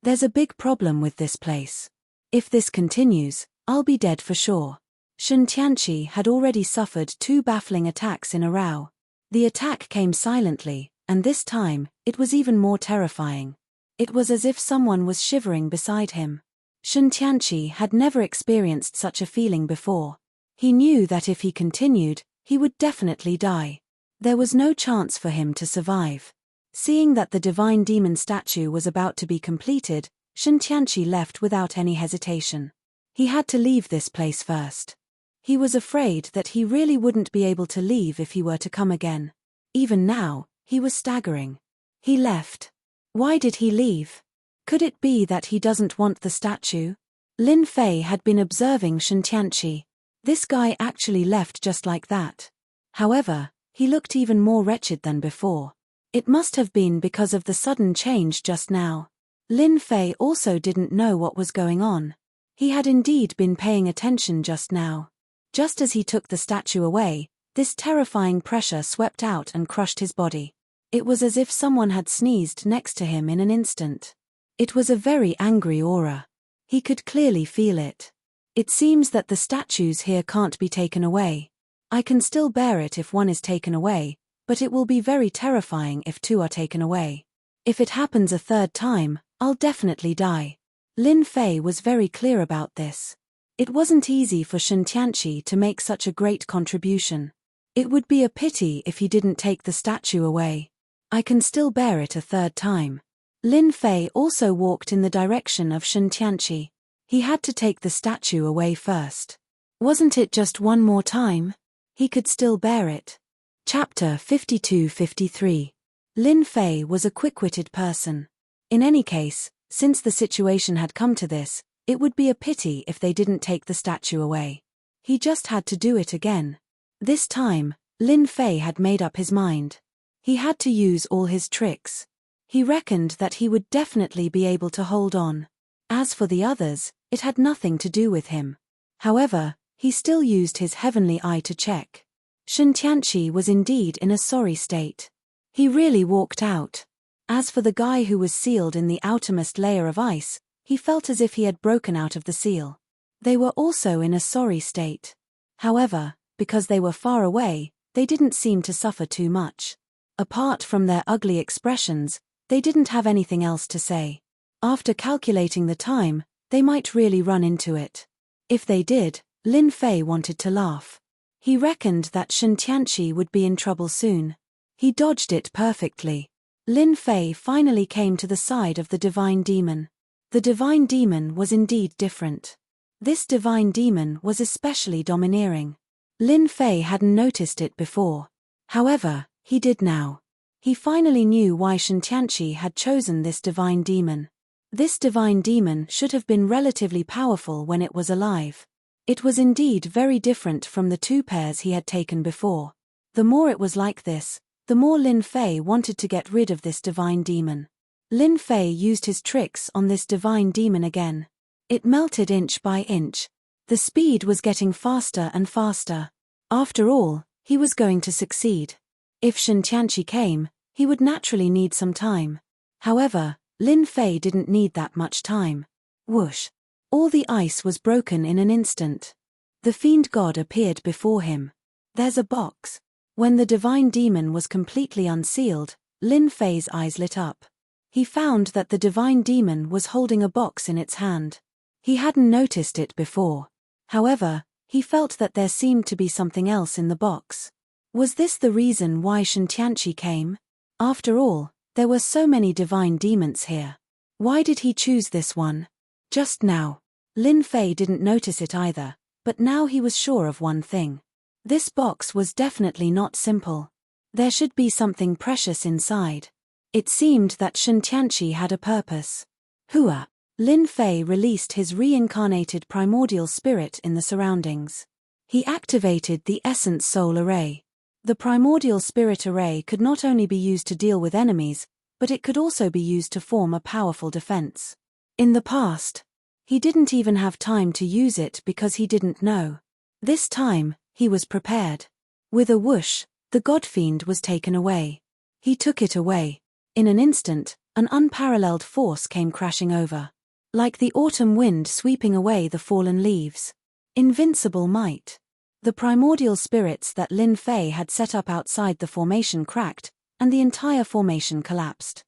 There's a big problem with this place. If this continues, I'll be dead for sure. Shen Tianqi had already suffered 2 baffling attacks in a row. The attack came silently, and this time, it was even more terrifying. It was as if someone was shivering beside him. Shen Tianqi had never experienced such a feeling before. He knew that if he continued, he would definitely die. There was no chance for him to survive. Seeing that the divine demon statue was about to be completed, Shen Tianqi left without any hesitation. He had to leave this place first. He was afraid that he really wouldn't be able to leave if he were to come again. Even now, he was staggering. He left. Why did he leave? Could it be that he doesn't want the statue? Lin Fei had been observing Shen Tianqi. This guy actually left just like that. However, he looked even more wretched than before. It must have been because of the sudden change just now. Lin Fei also didn't know what was going on. He had indeed been paying attention just now. Just as he took the statue away, this terrifying pressure swept out and crushed his body. It was as if someone had sneezed next to him in an instant. It was a very angry aura. He could clearly feel it. It seems that the statues here can't be taken away. I can still bear it if one is taken away, but it will be very terrifying if 2 are taken away. If it happens a 3rd time, I'll definitely die. Lin Fei was very clear about this. It wasn't easy for Shen Tianqi to make such a great contribution. It would be a pity if he didn't take the statue away. I can still bear it a 3rd time. Lin Fei also walked in the direction of Shen Tianqi. He had to take the statue away first. Wasn't it just one more time? He could still bear it. Chapter 52-53. Lin Fei was a quick-witted person. In any case, since the situation had come to this, it would be a pity if they didn't take the statue away. He just had to do it again. This time, Lin Fei had made up his mind. He had to use all his tricks. He reckoned that he would definitely be able to hold on. As for the others, it had nothing to do with him. However, he still used his heavenly eye to check. Shen Tianqi was indeed in a sorry state. He really walked out. As for the guy who was sealed in the outermost layer of ice, he felt as if he had broken out of the seal. They were also in a sorry state. However, because they were far away, they didn't seem to suffer too much. Apart from their ugly expressions, they didn't have anything else to say. After calculating the time, they might really run into it. If they did, Lin Fei wanted to laugh. He reckoned that Shen Tianqi would be in trouble soon. He dodged it perfectly. Lin Fei finally came to the side of the divine demon. The divine demon was indeed different. This divine demon was especially domineering. Lin Fei hadn't noticed it before. However, he did now. He finally knew why Shen Tianqi had chosen this divine demon. This divine demon should have been relatively powerful when it was alive. It was indeed very different from the 2 pairs he had taken before. The more it was like this, the more Lin Fei wanted to get rid of this divine demon. Lin Fei used his tricks on this divine demon again. It melted inch by inch. The speed was getting faster and faster. After all, he was going to succeed. If Shen Tianqi came, he would naturally need some time. However, Lin Fei didn't need that much time. Whoosh! All the ice was broken in an instant. The fiend god appeared before him. There's a box. When the divine demon was completely unsealed, Lin Fei's eyes lit up. He found that the divine demon was holding a box in its hand. He hadn't noticed it before. However, he felt that there seemed to be something else in the box. Was this the reason why Shen Tianqi came? After all, there were so many divine demons here. Why did he choose this one? Just now. Lin Fei didn't notice it either, but now he was sure of one thing. This box was definitely not simple. There should be something precious inside. It seemed that Shen Tianqi had a purpose. Hua! Lin Fei released his reincarnated primordial spirit in the surroundings. He activated the Essence Soul Array. The primordial spirit array could not only be used to deal with enemies, but it could also be used to form a powerful defense. In the past, he didn't even have time to use it because he didn't know. This time, he was prepared. With a whoosh, the godfiend was taken away. He took it away. In an instant, an unparalleled force came crashing over. Like the autumn wind sweeping away the fallen leaves. Invincible might. The primordial spirits that Lin Fei had set up outside the formation cracked, and the entire formation collapsed.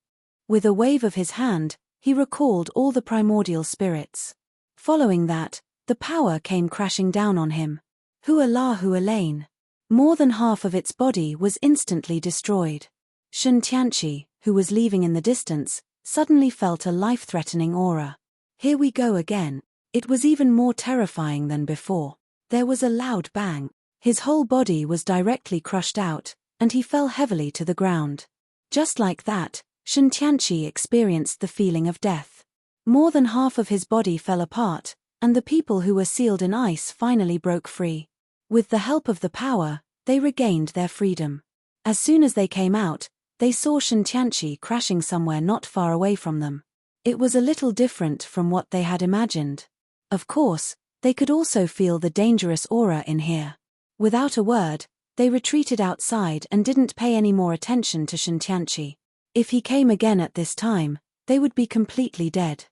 With a wave of his hand, he recalled all the primordial spirits. Following that, the power came crashing down on him. Hua La Hua Lane. More than half of its body was instantly destroyed. Shen Tianqi, who was leaving in the distance, suddenly felt a life-threatening aura. Here we go again. It was even more terrifying than before. There was a loud bang. His whole body was directly crushed out, and he fell heavily to the ground. Just like that, Shen Tianqi experienced the feeling of death. More than half of his body fell apart, and the people who were sealed in ice finally broke free. With the help of the power, they regained their freedom. As soon as they came out, they saw Shen Tianqi crashing somewhere not far away from them. It was a little different from what they had imagined. Of course, they could also feel the dangerous aura in here. Without a word, they retreated outside and didn't pay any more attention to Shen Tianqi. If he came again at this time, they would be completely dead.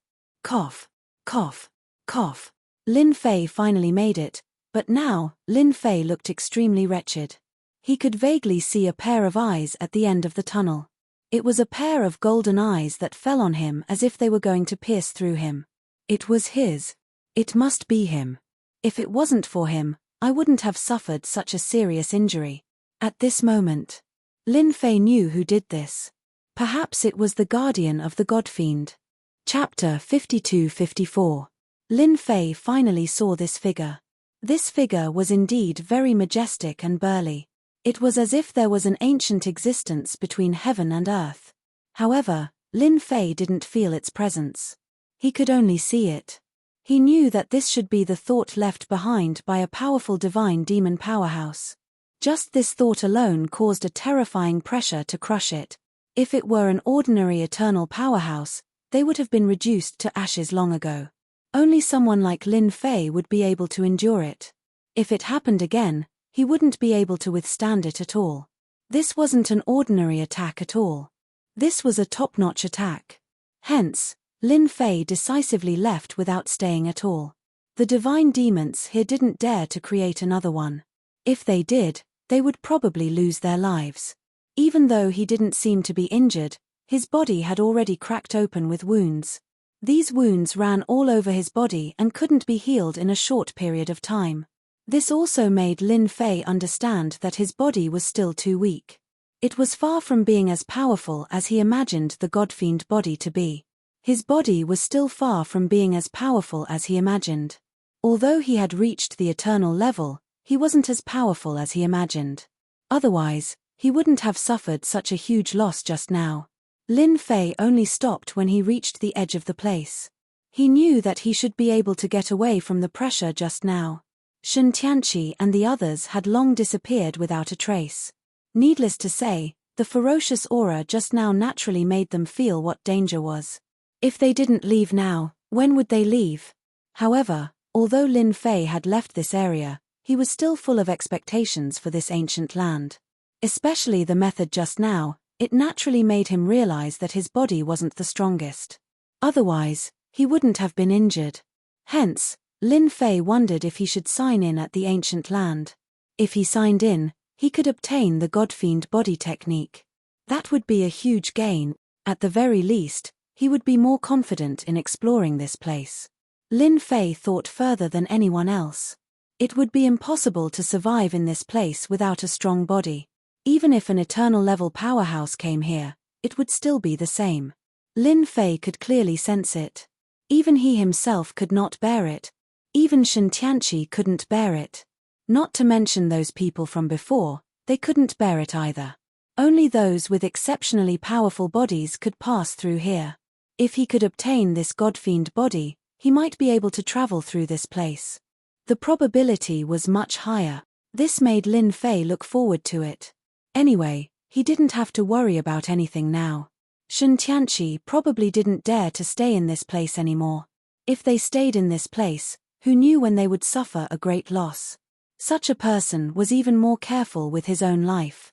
Cough. Cough. Cough. Lin Fei finally made it, but now, Lin Fei looked extremely wretched. He could vaguely see a pair of eyes at the end of the tunnel. It was a pair of golden eyes that fell on him as if they were going to pierce through him. It was his. It must be him. If it wasn't for him, I wouldn't have suffered such a serious injury. At this moment, Lin Fei knew who did this. Perhaps it was the guardian of the Godfiend. Chapter 52-54. Lin Fei finally saw this figure. This figure was indeed very majestic and burly. It was as if there was an ancient existence between heaven and earth. However, Lin Fei didn't feel its presence. He could only see it. He knew that this should be the thought left behind by a powerful divine demon powerhouse. Just this thought alone caused a terrifying pressure to crush it. If it were an ordinary eternal powerhouse, they would have been reduced to ashes long ago. Only someone like Lin Fei would be able to endure it. If it happened again, he wouldn't be able to withstand it at all. This wasn't an ordinary attack at all. This was a top-notch attack. Hence, Lin Fei decisively left without staying at all. The divine demons here didn't dare to create another one. If they did, they would probably lose their lives. Even though he didn't seem to be injured, his body had already cracked open with wounds. These wounds ran all over his body and couldn't be healed in a short period of time. This also made Lin Fei understand that his body was still too weak. It was far from being as powerful as he imagined the Godfiend body to be. His body was still far from being as powerful as he imagined. Although he had reached the eternal level, he wasn't as powerful as he imagined. Otherwise, he wouldn't have suffered such a huge loss just now. Lin Fei only stopped when he reached the edge of the place. He knew that he should be able to get away from the pressure just now. Shen Tianqi and the others had long disappeared without a trace. Needless to say, the ferocious aura just now naturally made them feel what danger was. If they didn't leave now, when would they leave? However, although Lin Fei had left this area, he was still full of expectations for this ancient land. Especially the method just now, it naturally made him realize that his body wasn't the strongest. Otherwise, he wouldn't have been injured. Hence, Lin Fei wondered if he should sign in at the ancient land. If he signed in, he could obtain the God-fiend body technique. That would be a huge gain. At the very least, he would be more confident in exploring this place. Lin Fei thought further than anyone else. It would be impossible to survive in this place without a strong body. Even if an eternal level powerhouse came here, it would still be the same. Lin Fei could clearly sense it. Even he himself could not bear it. Even Shen Tianqi couldn't bear it. Not to mention those people from before, they couldn't bear it either. Only those with exceptionally powerful bodies could pass through here. If he could obtain this God-fiend body, he might be able to travel through this place. The probability was much higher. This made Lin Fei look forward to it. Anyway, he didn't have to worry about anything now. Shen Tianqi probably didn't dare to stay in this place anymore. If they stayed in this place, who knew when they would suffer a great loss? Such a person was even more careful with his own life.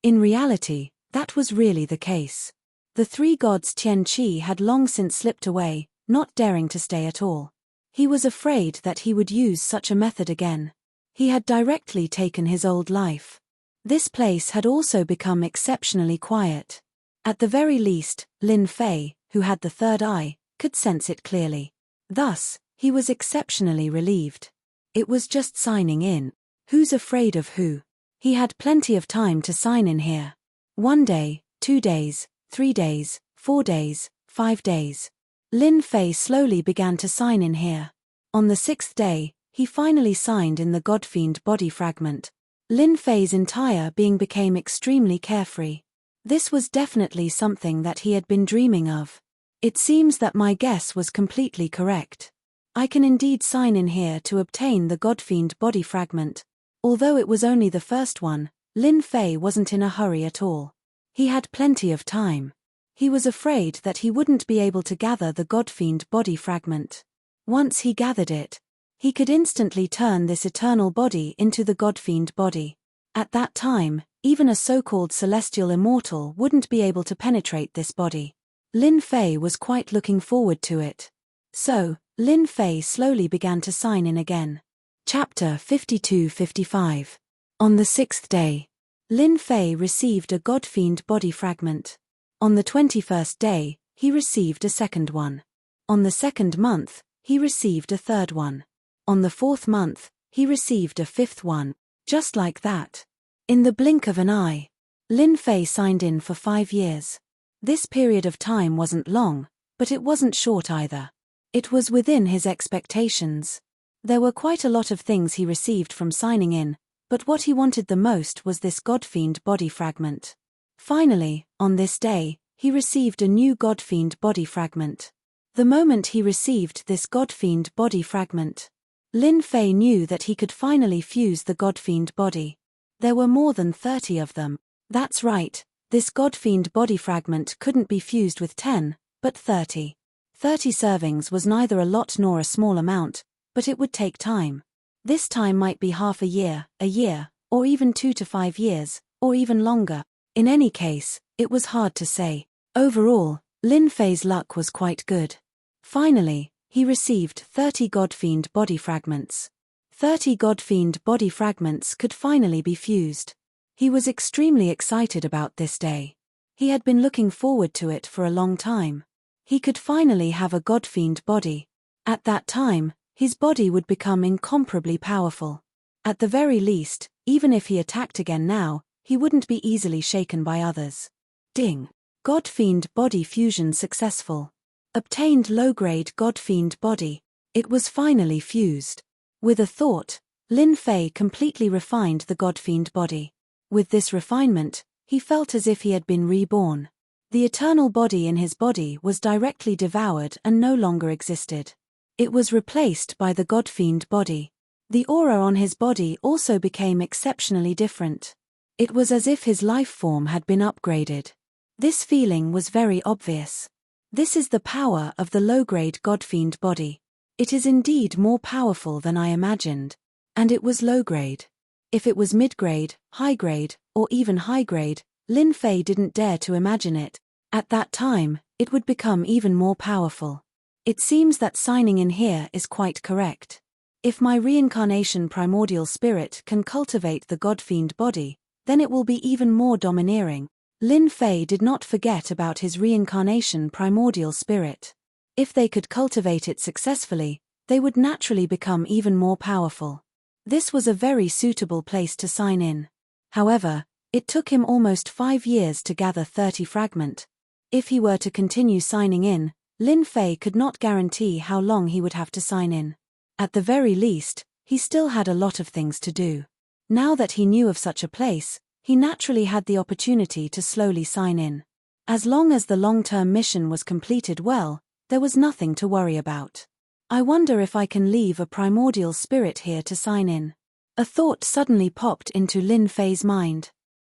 In reality, that was really the case. The three gods Tian Qi had long since slipped away, not daring to stay at all. He was afraid that he would use such a method again. He had directly taken his old life. This place had also become exceptionally quiet. At the very least, Lin Fei, who had the third eye, could sense it clearly. Thus, he was exceptionally relieved. It was just signing in. Who's afraid of who? He had plenty of time to sign in here. 1 day, 2 days, 3 days, 4 days, 5 days. Lin Fei slowly began to sign in here. On the 6th day, he finally signed in the God-fiend body fragment. Lin Fei's entire being became extremely carefree. This was definitely something that he had been dreaming of. It seems that my guess was completely correct. I can indeed sign in here to obtain the God-fiend body fragment. Although it was only the first one, Lin Fei wasn't in a hurry at all. He had plenty of time. He was afraid that he wouldn't be able to gather the God-fiend body fragment. Once he gathered it, he could instantly turn this eternal body into the God-fiend body. At that time, even a so-called celestial immortal wouldn't be able to penetrate this body. Lin Fei was quite looking forward to it. So, Lin Fei slowly began to sign in again. Chapter 52-55. On the 6th day, Lin Fei received a God-fiend body fragment. On the 21st day, he received a second one. On the 2nd month, he received a third one. On the 4th month, he received a 5th one. Just like that. In the blink of an eye, Lin Fei signed in for 5 years. This period of time wasn't long, but it wasn't short either. It was within his expectations. There were quite a lot of things he received from signing in, but what he wanted the most was this God-fiend body fragment. Finally, on this day, he received a new God-fiend body fragment. The moment he received this God-fiend body fragment, Lin Fei knew that he could finally fuse the God-fiend body. There were more than 30 of them. That's right, this God-fiend body fragment couldn't be fused with 10, but 30. 30 servings was neither a lot nor a small amount, but it would take time. This time might be half a year, or even 2 to 5 years, or even longer. In any case, it was hard to say. Overall, Lin Fei's luck was quite good. Finally, he received 30 God-fiend body fragments. 30 God-fiend body fragments could finally be fused. He was extremely excited about this day. He had been looking forward to it for a long time. He could finally have a God-fiend body. At that time, his body would become incomparably powerful. At the very least, even if he attacked again now, he wouldn't be easily shaken by others. Ding! God-fiend body fusion successful. Obtained low-grade God-fiend body. It was finally fused. With a thought, Lin Fei completely refined the God-fiend body. With this refinement, he felt as if he had been reborn. The eternal body in his body was directly devoured and no longer existed. It was replaced by the God-fiend body. The aura on his body also became exceptionally different. It was as if his life form had been upgraded. This feeling was very obvious. This is the power of the low-grade God-fiend body. It is indeed more powerful than I imagined. And it was low grade. If it was mid-grade, high-grade, or even high-grade, Lin Fei didn't dare to imagine it. At that time, it would become even more powerful. It seems that signing in here is quite correct. If my reincarnation primordial spirit can cultivate the God-fiend body, then it will be even more domineering. Lin Fei did not forget about his reincarnation primordial spirit. If they could cultivate it successfully, they would naturally become even more powerful. This was a very suitable place to sign in. However, it took him almost 5 years to gather 30 fragment. If he were to continue signing in, Lin Fei could not guarantee how long he would have to sign in. At the very least, he still had a lot of things to do. Now that he knew of such a place, he naturally had the opportunity to slowly sign in. As long as the long-term mission was completed well, there was nothing to worry about. I wonder if I can leave a primordial spirit here to sign in. A thought suddenly popped into Lin Fei's mind.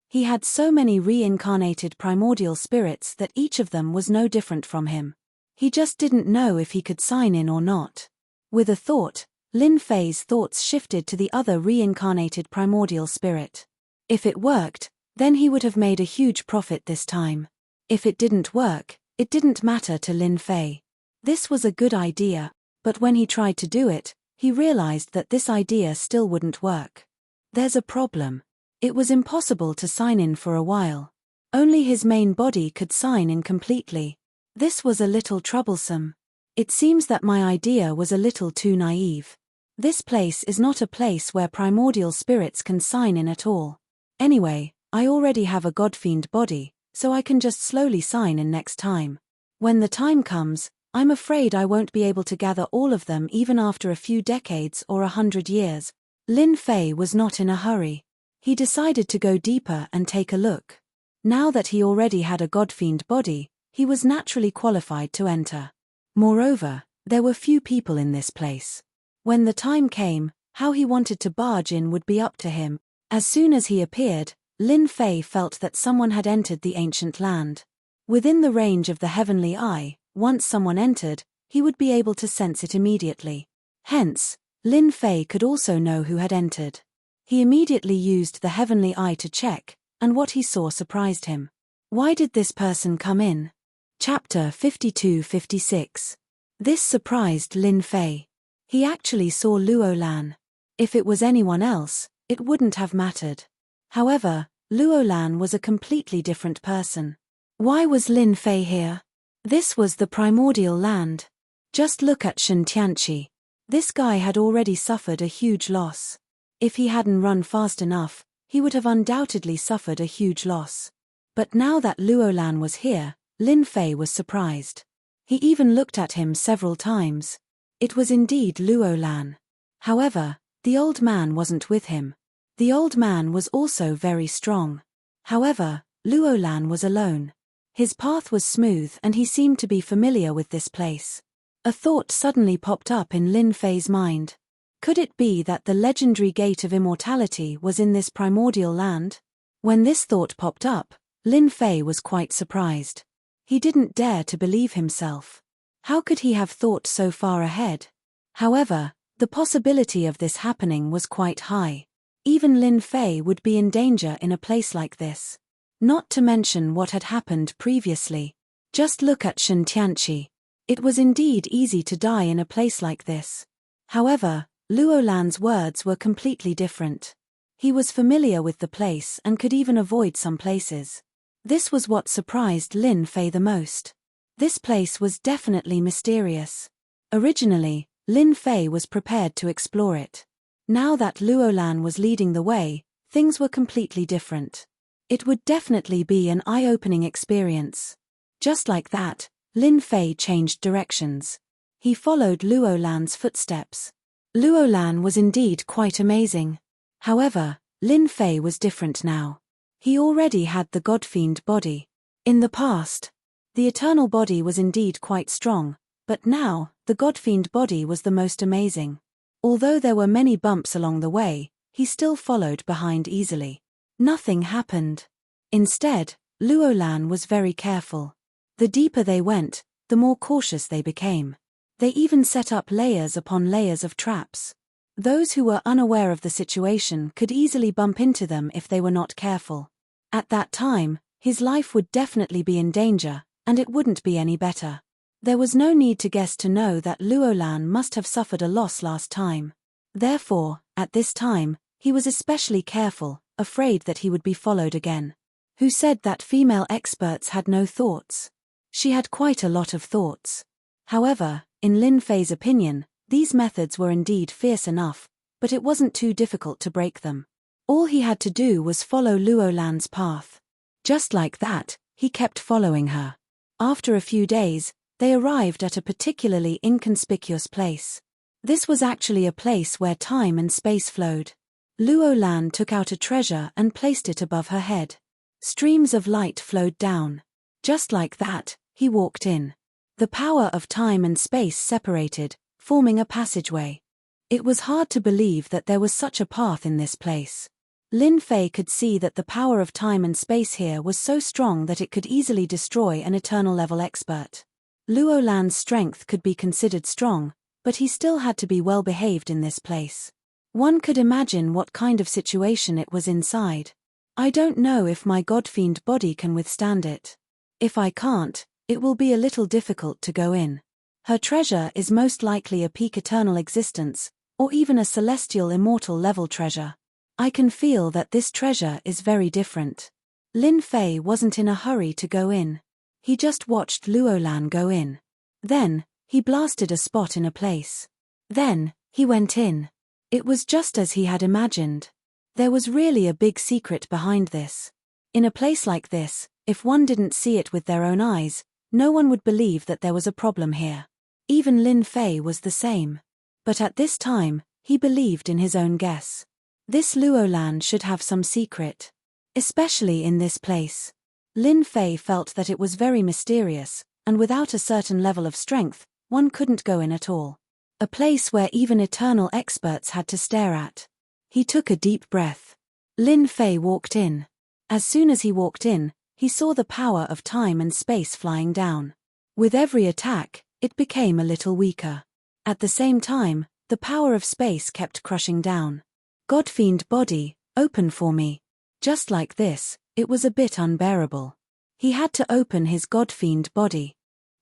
He had so many reincarnated primordial spirits that each of them was no different from him. He just didn't know if he could sign in or not. With a thought, Lin Fei's thoughts shifted to the other reincarnated primordial spirit. If it worked, then he would have made a huge profit this time. If it didn't work, it didn't matter to Lin Fei. This was a good idea, but when he tried to do it, he realized that this idea still wouldn't work. There's a problem. It was impossible to sign in for a while. Only his main body could sign in completely. This was a little troublesome. It seems that my idea was a little too naive. This place is not a place where primordial spirits can sign in at all. Anyway, I already have a God-fiend body, so I can just slowly sign in next time. When the time comes, I'm afraid I won't be able to gather all of them even after a few decades or 100 years. Lin Fei was not in a hurry. He decided to go deeper and take a look. Now that he already had a God-fiend body, he was naturally qualified to enter. Moreover, there were few people in this place. When the time came, how he wanted to barge in would be up to him. As soon as he appeared, Lin Fei felt that someone had entered the ancient land. Within the range of the heavenly eye, once someone entered, he would be able to sense it immediately. Hence, Lin Fei could also know who had entered. He immediately used the heavenly eye to check, and what he saw surprised him. Why did this person come in? Chapter 52-56. This surprised Lin Fei. He actually saw Luo Lan. If it was anyone else, it wouldn't have mattered. However, Luo Lan was a completely different person. Why was Lin Fei here? This was the primordial land. Just look at Shen Tianqi. This guy had already suffered a huge loss. If he hadn't run fast enough, he would have undoubtedly suffered a huge loss. But now that Luo Lan was here, Lin Fei was surprised. He even looked at him several times. It was indeed Luo Lan. However, the old man wasn't with him. The old man was also very strong. However, Luo Lan was alone. His path was smooth and he seemed to be familiar with this place. A thought suddenly popped up in Lin Fei's mind. Could it be that the legendary gate of immortality was in this primordial land? When this thought popped up, Lin Fei was quite surprised. He didn't dare to believe himself. How could he have thought so far ahead? However, the possibility of this happening was quite high. Even Lin Fei would be in danger in a place like this. Not to mention what had happened previously. Just look at Shen Tianqi. It was indeed easy to die in a place like this. However, Luo Lan's words were completely different. He was familiar with the place and could even avoid some places. This was what surprised Lin Fei the most. This place was definitely mysterious. Originally, Lin Fei was prepared to explore it. Now that Luo Lan was leading the way, things were completely different. It would definitely be an eye-opening experience. Just like that, Lin Fei changed directions. He followed Luo Lan's footsteps. Luo Lan was indeed quite amazing. However, Lin Fei was different now. He already had the God-fiend body. In the past, the eternal body was indeed quite strong, but now, the God-fiend body was the most amazing. Although there were many bumps along the way, he still followed behind easily. Nothing happened. Instead, Luo Lan was very careful. The deeper they went, the more cautious they became. They even set up layers upon layers of traps. Those who were unaware of the situation could easily bump into them if they were not careful. At that time, his life would definitely be in danger, and it wouldn't be any better. There was no need to guess to know that Luolan must have suffered a loss last time. Therefore, at this time, he was especially careful, afraid that he would be followed again. Who said that female experts had no thoughts? She had quite a lot of thoughts. However, in Lin Fei's opinion, these methods were indeed fierce enough, but it wasn't too difficult to break them. All he had to do was follow Luolan's path. Just like that, he kept following her. After a few days, they arrived at a particularly inconspicuous place. This was actually a place where time and space flowed. Luolan took out a treasure and placed it above her head. Streams of light flowed down. Just like that, he walked in. The power of time and space separated, forming a passageway. It was hard to believe that there was such a path in this place. Lin Fei could see that the power of time and space here was so strong that it could easily destroy an eternal level expert. Luolan's strength could be considered strong, but he still had to be well behaved in this place. One could imagine what kind of situation it was inside. I don't know if my godfiend body can withstand it. If I can't, it will be a little difficult to go in. Her treasure is most likely a peak eternal existence, or even a celestial immortal level treasure. I can feel that this treasure is very different. Lin Fei wasn't in a hurry to go in. He just watched Luolan go in. Then, he blasted a spot in a place. Then, he went in. It was just as he had imagined. There was really a big secret behind this. In a place like this, if one didn't see it with their own eyes, no one would believe that there was a problem here. Even Lin Fei was the same. But at this time, he believed in his own guess. This Luolan should have some secret. Especially in this place. Lin Fei felt that it was very mysterious, and without a certain level of strength, one couldn't go in at all. A place where even eternal experts had to stare at. He took a deep breath. Lin Fei walked in. As soon as he walked in, he saw the power of time and space flying down. With every attack, it became a little weaker. At the same time, the power of space kept crushing down. Godfiend body, open for me. Just like this, it was a bit unbearable. He had to open his Godfiend body.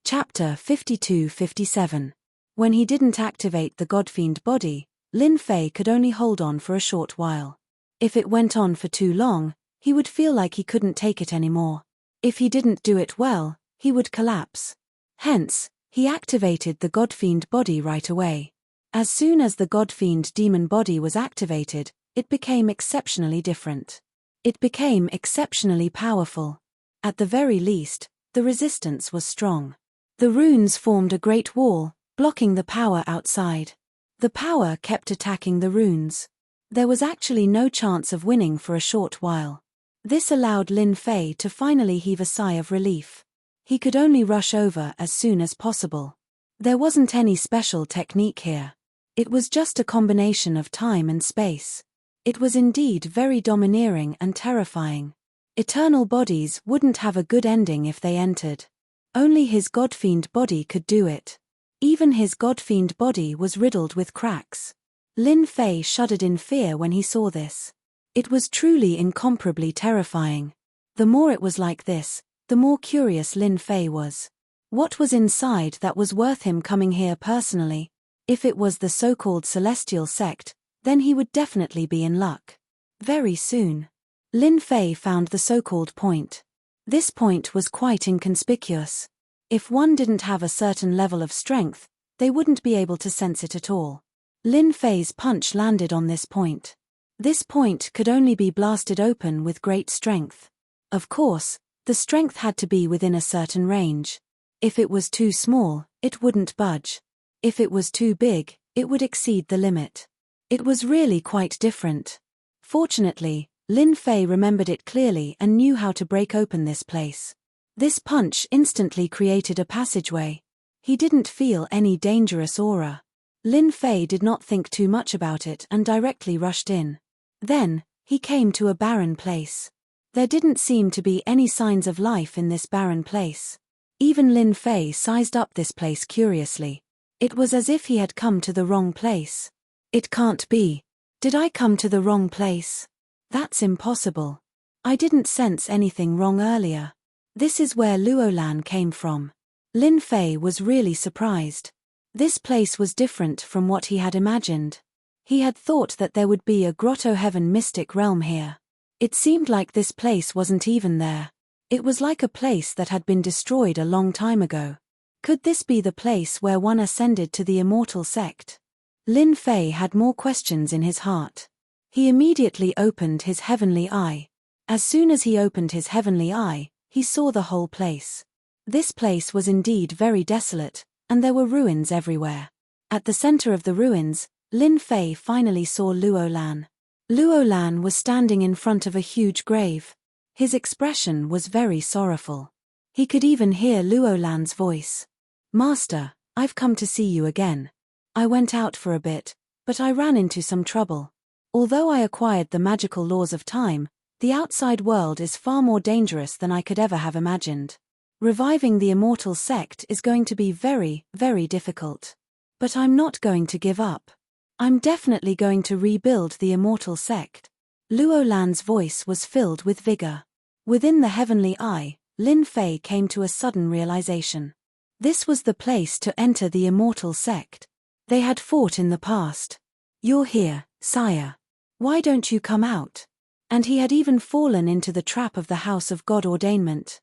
Chapter 52-57. When he didn't activate the Godfiend body, Lin Fei could only hold on for a short while. If it went on for too long, he would feel like he couldn't take it anymore. If he didn't do it well, he would collapse. Hence, he activated the Godfiend body right away. As soon as the Godfiend demon body was activated, it became exceptionally different. It became exceptionally powerful. At the very least, the resistance was strong. The runes formed a great wall, blocking the power outside. The power kept attacking the runes. There was actually no chance of winning for a short while. This allowed Lin Fei to finally heave a sigh of relief. He could only rush over as soon as possible. There wasn't any special technique here. It was just a combination of time and space. It was indeed very domineering and terrifying. Eternal bodies wouldn't have a good ending if they entered. Only his Godfiend body could do it. Even his Godfiend body was riddled with cracks. Lin Fei shuddered in fear when he saw this. It was truly incomparably terrifying. The more it was like this, the more curious Lin Fei was. What was inside that was worth him coming here personally? If it was the so-called celestial sect, then he would definitely be in luck. Very soon. Lin Fei found the so-called point. This point was quite inconspicuous. If one didn't have a certain level of strength, they wouldn't be able to sense it at all. Lin Fei's punch landed on this point. This point could only be blasted open with great strength. Of course, the strength had to be within a certain range. If it was too small, it wouldn't budge. If it was too big, it would exceed the limit. It was really quite different. Fortunately, Lin Fei remembered it clearly and knew how to break open this place. This punch instantly created a passageway. He didn't feel any dangerous aura. Lin Fei did not think too much about it and directly rushed in. Then, he came to a barren place. There didn't seem to be any signs of life in this barren place. Even Lin Fei sized up this place curiously. It was as if he had come to the wrong place. It can't be. Did I come to the wrong place? That's impossible. I didn't sense anything wrong earlier. This is where Luolan came from. Lin Fei was really surprised. This place was different from what he had imagined. He had thought that there would be a grotto heaven mystic realm here. It seemed like this place wasn't even there. It was like a place that had been destroyed a long time ago. Could this be the place where one ascended to the immortal sect? Lin Fei had more questions in his heart. He immediately opened his heavenly eye. As soon as he opened his heavenly eye, he saw the whole place. This place was indeed very desolate, and there were ruins everywhere. At the center of the ruins, Lin Fei finally saw Luolan. Luolan was standing in front of a huge grave. His expression was very sorrowful. He could even hear Luolan's voice. "Master, I've come to see you again. I went out for a bit, but I ran into some trouble. Although I acquired the magical laws of time, the outside world is far more dangerous than I could ever have imagined. Reviving the immortal sect is going to be very, very difficult. But I'm not going to give up. I'm definitely going to rebuild the immortal sect." Luolan's voice was filled with vigor. Within the heavenly eye, Lin Fei came to a sudden realization. This was the place to enter the immortal sect. They had fought in the past. "You're here, sire. Why don't you come out?" And he had even fallen into the trap of the House of God ordainment.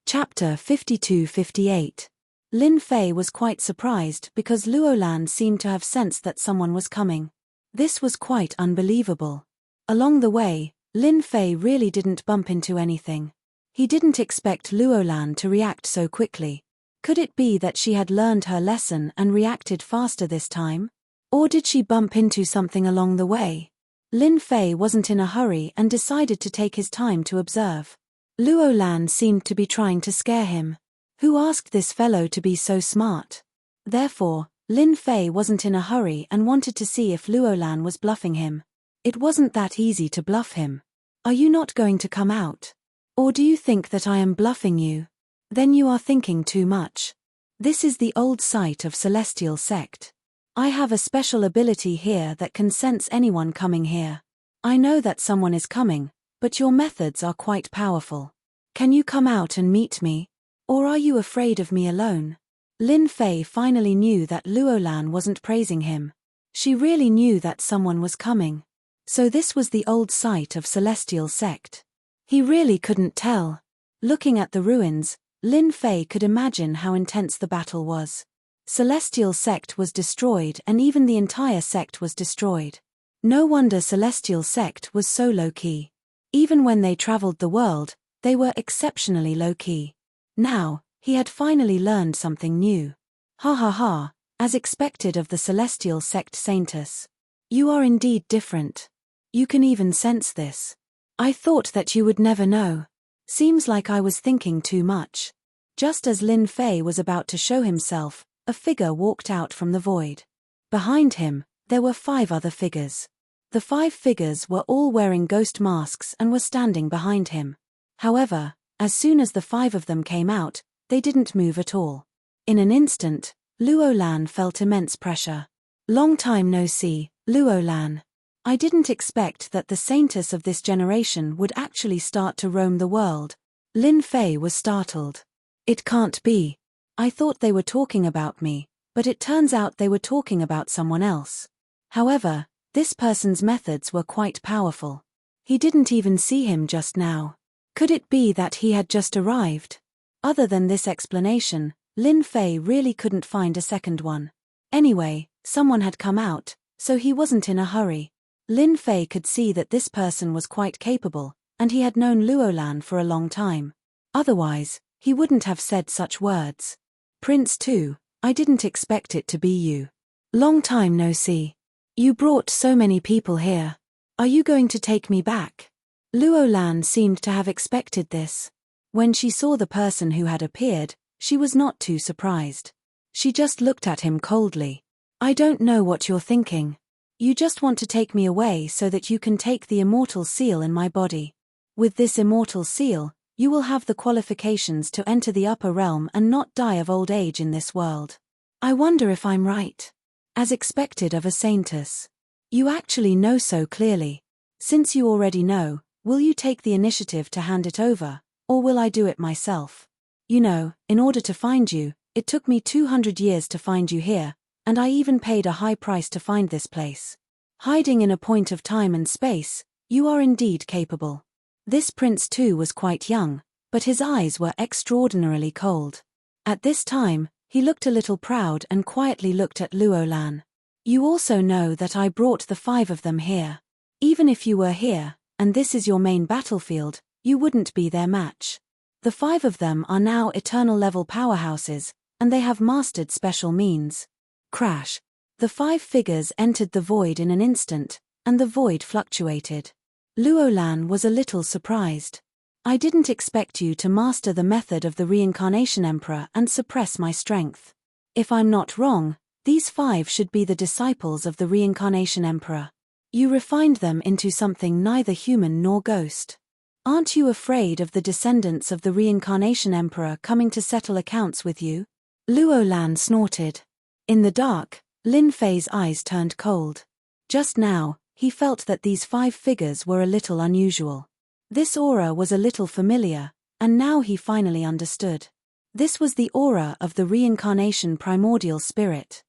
Chapter 52-58. Lin Fei was quite surprised because Luolan seemed to have sensed that someone was coming. This was quite unbelievable. Along the way, Lin Fei really didn't bump into anything. He didn't expect Luolan to react so quickly. Could it be that she had learned her lesson and reacted faster this time? Or did she bump into something along the way? Lin Fei wasn't in a hurry and decided to take his time to observe. Luolan seemed to be trying to scare him. Who asked this fellow to be so smart? Therefore, Lin Fei wasn't in a hurry and wanted to see if Luolan was bluffing him. It wasn't that easy to bluff him. "Are you not going to come out? Or do you think that I am bluffing you? Then you are thinking too much. This is the old site of Celestial Sect. I have a special ability here that can sense anyone coming here. I know that someone is coming, but your methods are quite powerful. Can you come out and meet me? Or are you afraid of me alone?" Lin Fei finally knew that Luolan wasn't praising him. She really knew that someone was coming. So this was the old site of Celestial Sect. He really couldn't tell. Looking at the ruins, Lin Fei could imagine how intense the battle was. Celestial Sect was destroyed and even the entire sect was destroyed. No wonder Celestial Sect was so low-key. Even when they traveled the world, they were exceptionally low-key. Now, he had finally learned something new. "Ha ha ha, as expected of the Celestial Sect Saintess. You are indeed different. You can even sense this. I thought that you would never know. Seems like I was thinking too much." Just as Lin Fei was about to show himself, a figure walked out from the void. Behind him, there were 5 other figures. The 5 figures were all wearing ghost masks and were standing behind him. However, as soon as the 5 of them came out, they didn't move at all. In an instant, Luolan felt immense pressure. "Long time no see, Luolan. I didn't expect that the saintess of this generation would actually start to roam the world." Lin Fei was startled. "It can't be. I thought they were talking about me, but it turns out they were talking about someone else." However, this person's methods were quite powerful. He didn't even see him just now. Could it be that he had just arrived? Other than this explanation, Lin Fei really couldn't find a second one. Anyway, someone had come out, so he wasn't in a hurry. Lin Fei could see that this person was quite capable, and he had known Luolan for a long time. Otherwise, he wouldn't have said such words. "Prince Tu, I didn't expect it to be you. Long time no see. You brought so many people here. Are you going to take me back?" Luolan seemed to have expected this. When she saw the person who had appeared, she was not too surprised. She just looked at him coldly. "I don't know what you're thinking. You just want to take me away so that you can take the immortal seal in my body. With this immortal seal, you will have the qualifications to enter the upper realm and not die of old age in this world. I wonder if I'm right. As expected of a saintess. You actually know so clearly. Since you already know, will you take the initiative to hand it over, or will I do it myself? You know, in order to find you, it took me 200 years to find you here, and I even paid a high price to find this place. Hiding in a point of time and space, you are indeed capable. This prince too was quite young, but his eyes were extraordinarily cold. At this time, he looked a little proud and quietly looked at Luo Lan. You also know that I brought the 5 of them here. Even if you were here, and this is your main battlefield, you wouldn't be their match. The 5 of them are now eternal level powerhouses, and they have mastered special means. Crash. The 5 figures entered the void in an instant, and the void fluctuated. Luo Lan was a little surprised. I didn't expect you to master the method of the Reincarnation Emperor and suppress my strength. If I'm not wrong, these 5 should be the disciples of the Reincarnation Emperor. You refined them into something neither human nor ghost. Aren't you afraid of the descendants of the Reincarnation Emperor coming to settle accounts with you? Luo Lan snorted. In the dark, Lin Fei's eyes turned cold. Just now, he felt that these 5 figures were a little unusual. This aura was a little familiar, and now he finally understood. This was the aura of the Reincarnation Primordial Spirit.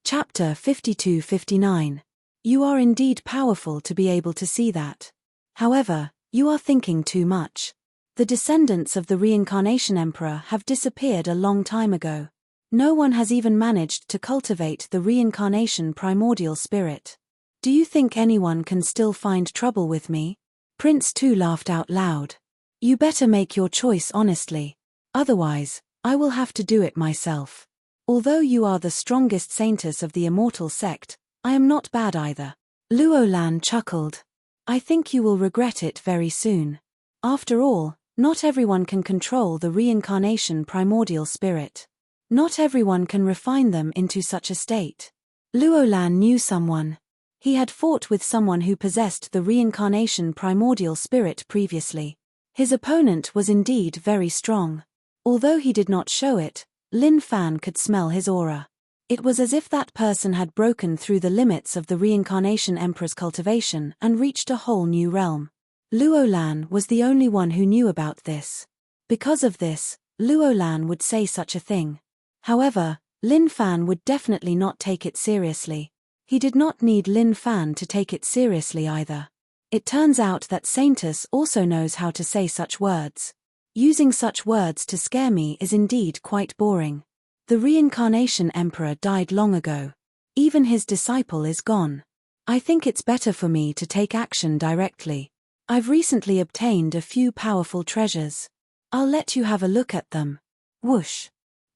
Chapter 52-59. You are indeed powerful to be able to see that. However, you are thinking too much. The descendants of the Reincarnation Emperor have disappeared a long time ago. No one has even managed to cultivate the Reincarnation Primordial Spirit. Do you think anyone can still find trouble with me? Prince Tu laughed out loud. You better make your choice honestly. Otherwise, I will have to do it myself. Although you are the strongest saintess of the immortal sect, I am not bad either. Luo Lan chuckled. I think you will regret it very soon. After all, not everyone can control the Reincarnation Primordial Spirit. Not everyone can refine them into such a state. Luo Lan knew someone. He had fought with someone who possessed the Reincarnation Primordial Spirit previously. His opponent was indeed very strong. Although he did not show it, Lin Fan could smell his aura. It was as if that person had broken through the limits of the Reincarnation Emperor's cultivation and reached a whole new realm. Luo Lan was the only one who knew about this. Because of this, Luo Lan would say such a thing. However, Lin Fan would definitely not take it seriously. He did not need Lin Fan to take it seriously either. It turns out that Saintess also knows how to say such words. Using such words to scare me is indeed quite boring. The Reincarnation Emperor died long ago. Even his disciple is gone. I think it's better for me to take action directly. I've recently obtained a few powerful treasures. I'll let you have a look at them. Whoosh.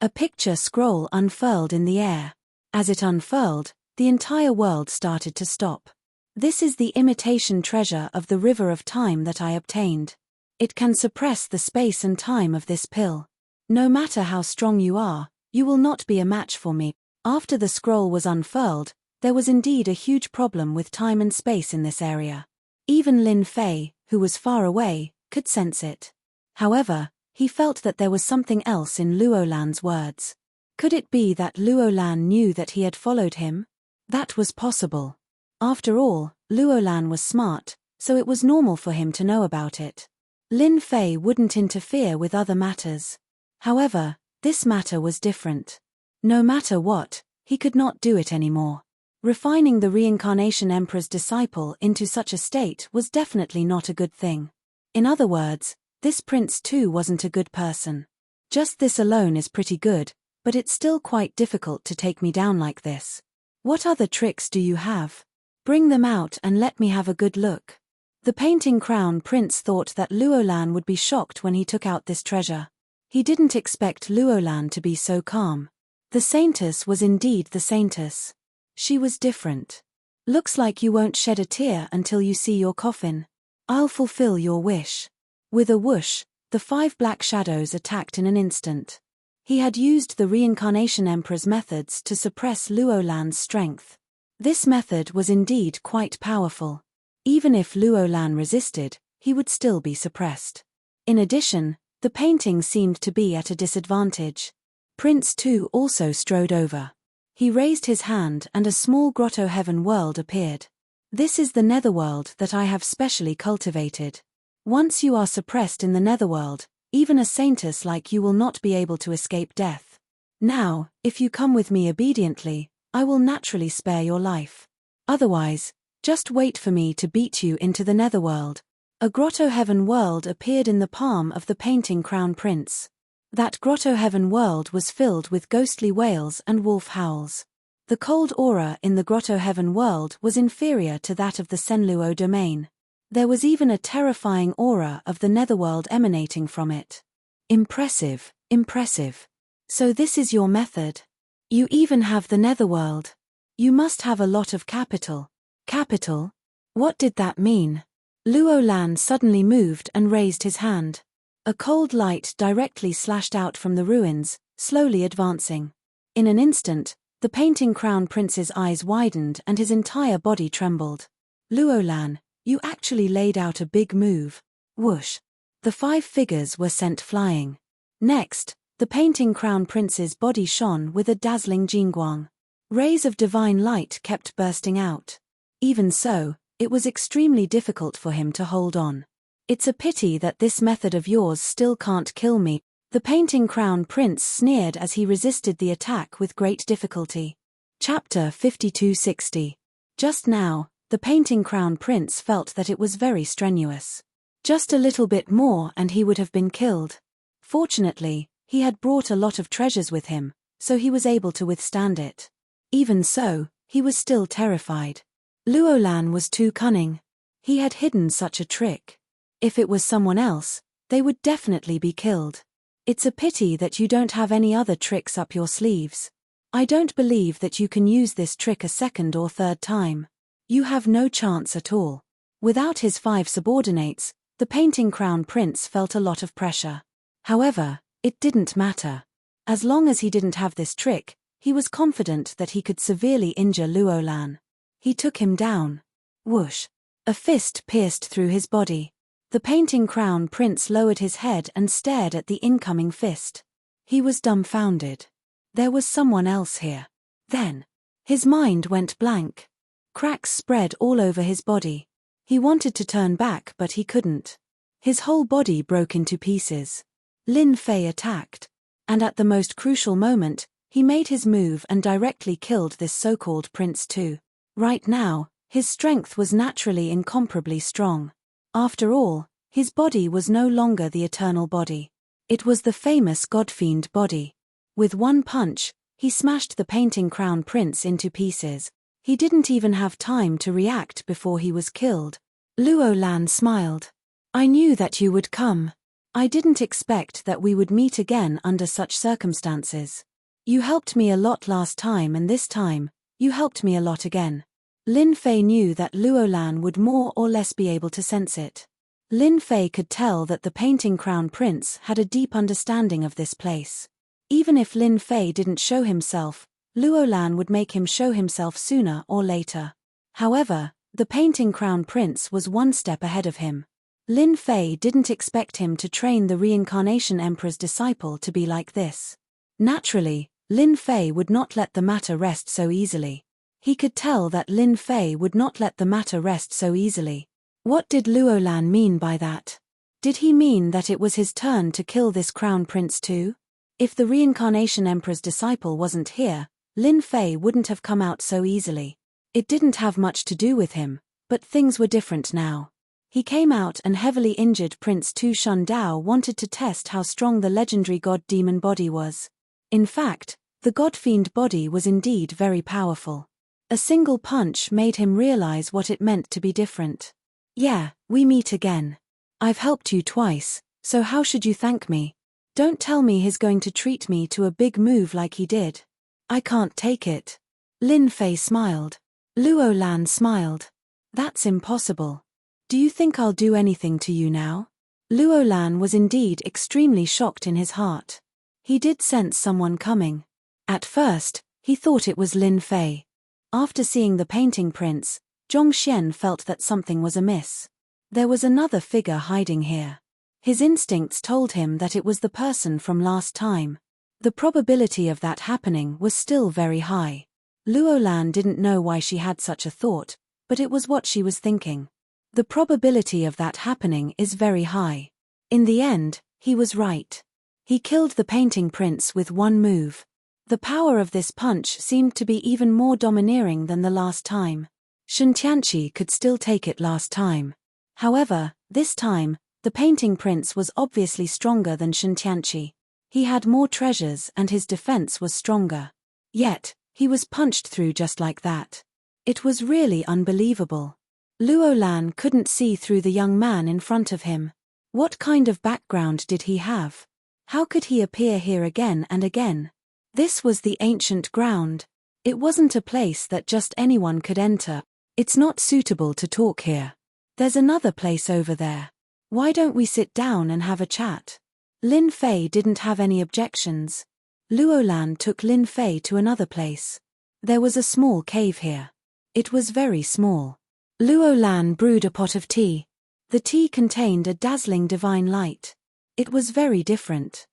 A picture scroll unfurled in the air. As it unfurled, the entire world started to stop. This is the imitation treasure of the River of Time that I obtained. It can suppress the space and time of this pill. No matter how strong you are, you will not be a match for me. After the scroll was unfurled, there was indeed a huge problem with time and space in this area. Even Lin Fei, who was far away, could sense it. However, he felt that there was something else in Luo Lan's words. Could it be that Luo Lan knew that he had followed him? That was possible. After all, Luo Lan was smart, so it was normal for him to know about it. Lin Fei wouldn't interfere with other matters. However, this matter was different. No matter what, he could not do it anymore. Refining the Reincarnation Emperor's disciple into such a state was definitely not a good thing. In other words, this prince too wasn't a good person. Just this alone is pretty good, but it's still quite difficult to take me down like this. What other tricks do you have? Bring them out and let me have a good look. The painting crown prince thought that Luo Lan would be shocked when he took out this treasure. He didn't expect Luo Lan to be so calm. The saintess was indeed the saintess. She was different. Looks like you won't shed a tear until you see your coffin. I'll fulfill your wish. With a whoosh, the 5 black shadows attacked in an instant. He had used the Reincarnation Emperor's methods to suppress Luo Lan's strength. This method was indeed quite powerful. Even if Luo Lan resisted, he would still be suppressed. In addition, the painting seemed to be at a disadvantage. Prince Tu also strode over. He raised his hand and a small grotto heaven world appeared. This is the netherworld that I have specially cultivated. Once you are suppressed in the netherworld, even a saintess like you will not be able to escape death. Now, if you come with me obediently, I will naturally spare your life. Otherwise, just wait for me to beat you into the netherworld. A grotto heaven world appeared in the palm of the painting Crown Prince. That grotto heaven world was filled with ghostly wails and wolf howls. The cold aura in the grotto heaven world was inferior to that of the Senluo domain. There was even a terrifying aura of the netherworld emanating from it. Impressive, impressive. So this is your method. You even have the netherworld. You must have a lot of capital. Capital? What did that mean? Luo Lan suddenly moved and raised his hand. A cold light directly slashed out from the ruins, slowly advancing. In an instant, the painting Crown Prince's eyes widened and his entire body trembled. Luo Lan, you actually laid out a big move. Whoosh. The 5 figures were sent flying. Next, the painting Crown Prince's body shone with a dazzling jingguang. Rays of divine light kept bursting out. Even so, it was extremely difficult for him to hold on. It's a pity that this method of yours still can't kill me, the painting Crown Prince sneered as he resisted the attack with great difficulty. Chapter 5260. Just now, the painting Crown Prince felt that it was very strenuous. Just a little bit more and he would have been killed. Fortunately, he had brought a lot of treasures with him, so he was able to withstand it. Even so, he was still terrified. Luo Lan was too cunning. He had hidden such a trick. If it was someone else, they would definitely be killed. It's a pity that you don't have any other tricks up your sleeves. I don't believe that you can use this trick a second or third time. You have no chance at all. Without his 5 subordinates, the painting Crown Prince felt a lot of pressure. However, it didn't matter. As long as he didn't have this trick, he was confident that he could severely injure Luo Lan. He took him down. Whoosh. A fist pierced through his body. The painting Crown Prince lowered his head and stared at the incoming fist. He was dumbfounded. There was someone else here. Then, his mind went blank. Cracks spread all over his body. He wanted to turn back but he couldn't. His whole body broke into pieces. Lin Fei attacked. And at the most crucial moment, he made his move and directly killed this so-called prince too. Right now, his strength was naturally incomparably strong. After all, his body was no longer the eternal body. It was the famous God-fiend body. With one punch, he smashed the painting Crown Prince into pieces. He didn't even have time to react before he was killed. Luo Lan smiled. I knew that you would come. I didn't expect that we would meet again under such circumstances. You helped me a lot last time and this time, you helped me a lot again. Lin Fei knew that Luo Lan would more or less be able to sense it. Lin Fei could tell that the painting Crown Prince had a deep understanding of this place. Even if Lin Fei didn't show himself, Luo Lan would make him show himself sooner or later. However, the painting Crown Prince was one step ahead of him. Lin Fei didn't expect him to train the Reincarnation Emperor's disciple to be like this. Naturally, Lin Fei would not let the matter rest so easily. He could tell that Lin Fei would not let the matter rest so easily. What did Luo Lan mean by that? Did he mean that it was his turn to kill this Crown Prince too? If the Reincarnation Emperor's disciple wasn't here, Lin Fei wouldn't have come out so easily. It didn't have much to do with him, but things were different now. He came out and heavily injured Prince Tu Shun Dao wanted to test how strong the legendary god-demon body was. In fact, the god-fiend body was indeed very powerful. A single punch made him realize what it meant to be different. Yeah, we meet again. I've helped you twice, so how should you thank me? Don't tell me he's going to treat me to a big move like he did. I can't take it. Lin Fei smiled. Luo Lan smiled. That's impossible. Do you think I'll do anything to you now? Luo Lan was indeed extremely shocked in his heart. He did sense someone coming. At first, he thought it was Lin Fei. After seeing the painting prince, Zhongxian felt that something was amiss. There was another figure hiding here. His instincts told him that it was the person from last time. The probability of that happening was still very high. Luo Lan didn't know why she had such a thought, but it was what she was thinking. The probability of that happening is very high. In the end, he was right. He killed the painting prince with one move. The power of this punch seemed to be even more domineering than the last time. Shen Tianqi could still take it last time. However, this time, the painting prince was obviously stronger than Shen Tianqi. He had more treasures and his defense was stronger. Yet, he was punched through just like that. It was really unbelievable. Luo Lan couldn't see through the young man in front of him. What kind of background did he have? How could he appear here again and again? This was the ancient ground. It wasn't a place that just anyone could enter. It's not suitable to talk here. There's another place over there. Why don't we sit down and have a chat? Lin Fei didn't have any objections. Luo Lan took Lin Fei to another place. There was a small cave here. It was very small. Luo Lan brewed a pot of tea. The tea contained a dazzling divine light. It was very different.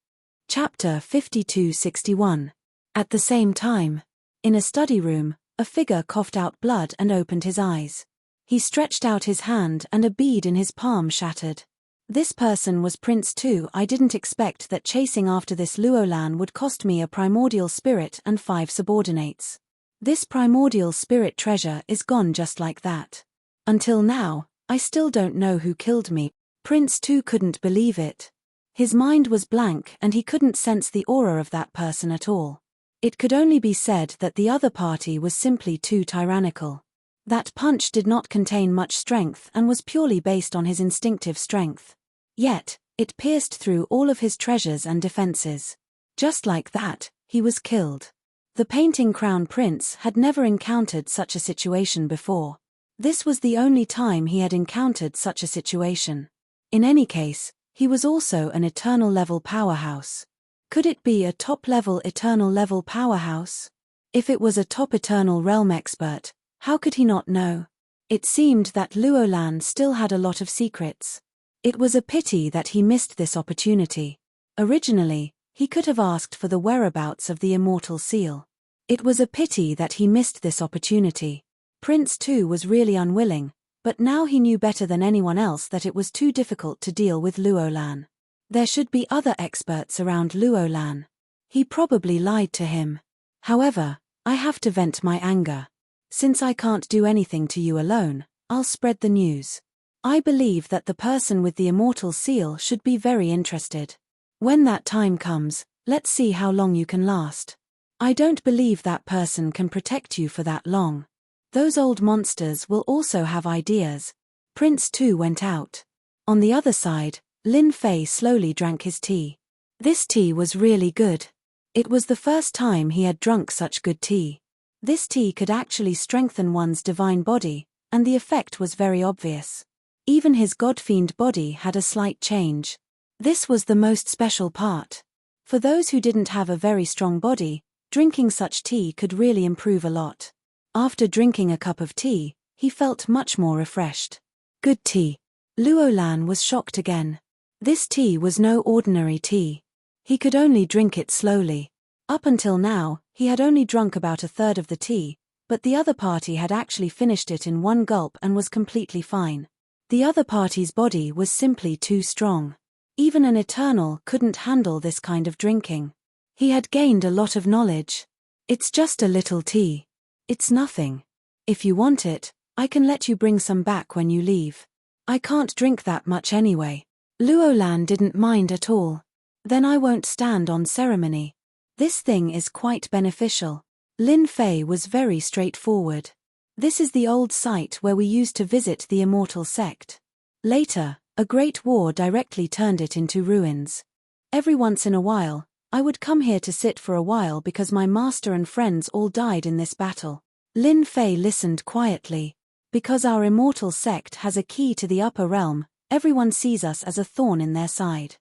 Chapter 5261. At the same time, in a study room, a figure coughed out blood and opened his eyes. He stretched out his hand and a bead in his palm shattered. This person was Prince Tu. I didn't expect that chasing after this Luo Lan would cost me a primordial spirit and 5 subordinates. This primordial spirit treasure is gone just like that. Until now, I still don't know who killed me. Prince Tu couldn't believe it. His mind was blank and he couldn't sense the aura of that person at all. It could only be said that the other party was simply too tyrannical. That punch did not contain much strength and was purely based on his instinctive strength. Yet, it pierced through all of his treasures and defenses. Just like that, he was killed. The painting crown prince had never encountered such a situation before. This was the only time he had encountered such a situation. In any case, he was also an eternal level powerhouse. Could it be a top-level eternal level powerhouse? If it was a top eternal realm expert, how could he not know? It seemed that Luo Lan still had a lot of secrets. It was a pity that he missed this opportunity. Originally, he could have asked for the whereabouts of the immortal seal. It was a pity that he missed this opportunity. Prince Tu was really unwilling, but now he knew better than anyone else that it was too difficult to deal with Luo Lan. There should be other experts around Luo Lan. He probably lied to him. However, I have to vent my anger. Since I can't do anything to you alone, I'll spread the news. I believe that the person with the immortal seal should be very interested. When that time comes, let's see how long you can last. I don't believe that person can protect you for that long. Those old monsters will also have ideas. Prince Tu went out. On the other side, Lin Fei slowly drank his tea. This tea was really good. It was the first time he had drunk such good tea. This tea could actually strengthen one's divine body, and the effect was very obvious. Even his god-fiend body had a slight change. This was the most special part. For those who didn't have a very strong body, drinking such tea could really improve a lot. After drinking a cup of tea, he felt much more refreshed. Good tea. Luo Lan was shocked again. This tea was no ordinary tea. He could only drink it slowly. Up until now, he had only drunk about a third of the tea, but the other party had actually finished it in one gulp and was completely fine. The other party's body was simply too strong. Even an eternal couldn't handle this kind of drinking. He had gained a lot of knowledge. It's just a little tea. It's nothing. If you want it, I can let you bring some back when you leave. I can't drink that much anyway. Luo Lan didn't mind at all. Then I won't stand on ceremony. This thing is quite beneficial. Lin Fei was very straightforward. This is the old site where we used to visit the immortal sect. Later, a great war directly turned it into ruins. Every once in a while, I would come here to sit for a while because my master and friends all died in this battle. Lin Fei listened quietly. Because our immortal sect has a key to the upper realm, everyone sees us as a thorn in their side.